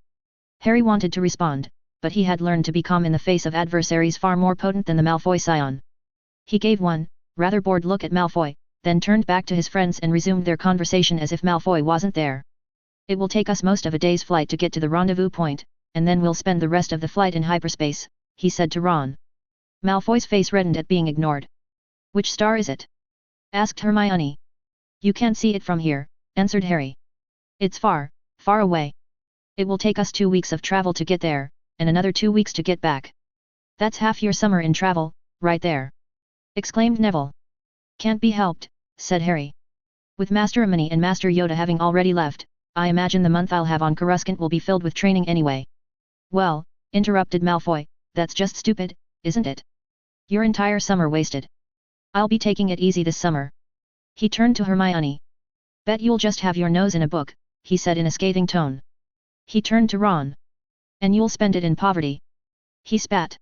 Harry wanted to respond, but he had learned to be calm in the face of adversaries far more potent than the Malfoy scion. He gave one, rather bored look at Malfoy, then turned back to his friends and resumed their conversation as if Malfoy wasn't there. "It will take us most of a day's flight to get to the rendezvous point, and then we'll spend the rest of the flight in hyperspace," he said to Ron. Malfoy's face reddened at being ignored. "Which star is it?" asked Hermione. "You can't see it from here," answered Harry. "It's far, far away. It will take us 2 weeks of travel to get there, and another 2 weeks to get back. That's half your summer in travel, right there," exclaimed Neville. "Can't be helped," said Harry. "With Master Amini and Master Yoda having already left, I imagine the month I'll have on Coruscant will be filled with training anyway." "Well," interrupted Malfoy, "that's just stupid, isn't it? Your entire summer wasted. I'll be taking it easy this summer." He turned to Hermione. "Bet you'll just have your nose in a book," he said in a scathing tone. He turned to Ron. "And you'll spend it in poverty." He spat.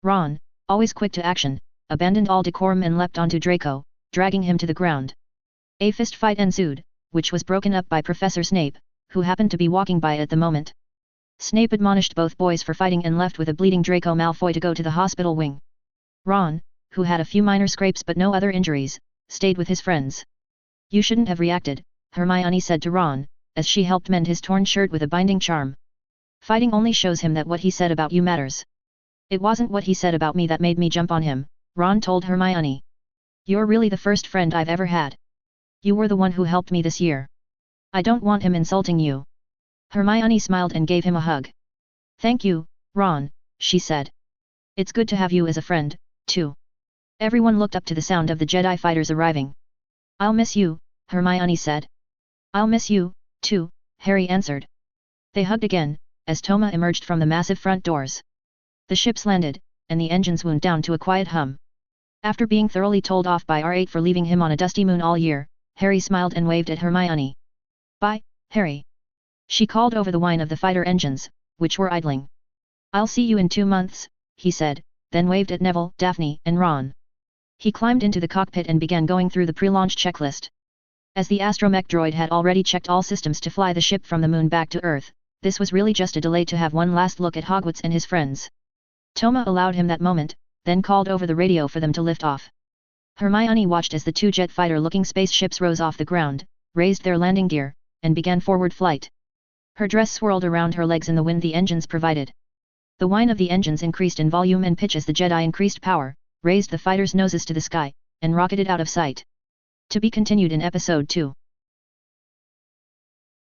Ron, always quick to action, abandoned all decorum and leapt onto Draco, dragging him to the ground. A fist fight ensued, which was broken up by Professor Snape, who happened to be walking by at the moment. Snape admonished both boys for fighting and left with a bleeding Draco Malfoy to go to the hospital wing. Ron, who had a few minor scrapes but no other injuries, stayed with his friends. "You shouldn't have reacted," Hermione said to Ron, as she helped mend his torn shirt with a binding charm. "Fighting only shows him that what he said about you matters." "It wasn't what he said about me that made me jump on him," Ron told Hermione. "You're really the first friend I've ever had. You were the one who helped me this year. I don't want him insulting you." Hermione smiled and gave him a hug. "Thank you, Ron," she said. "It's good to have you as a friend, too." Everyone looked up to the sound of the Jedi fighters arriving. "I'll miss you," Hermione said. "I'll miss you, too," Harry answered. They hugged again, as Toma emerged from the massive front doors. The ships landed, and the engines wound down to a quiet hum. After being thoroughly told off by R8 for leaving him on a dusty moon all year, Harry smiled and waved at Hermione. "Bye, Harry." She called over the whine of the fighter engines, which were idling. "I'll see you in 2 months, he said, then waved at Neville, Daphne, and Ron. He climbed into the cockpit and began going through the pre-launch checklist. As the astromech droid had already checked all systems to fly the ship from the moon back to Earth, this was really just a delay to have one last look at Hogwarts and his friends. Toma allowed him that moment, then called over the radio for them to lift off. Hermione watched as the 2 jet fighter-looking spaceships rose off the ground, raised their landing gear, and began forward flight. Her dress swirled around her legs in the wind the engines provided. The whine of the engines increased in volume and pitch as the Jedi increased power, raised the fighters' noses to the sky, and rocketed out of sight. To be continued in Episode 2.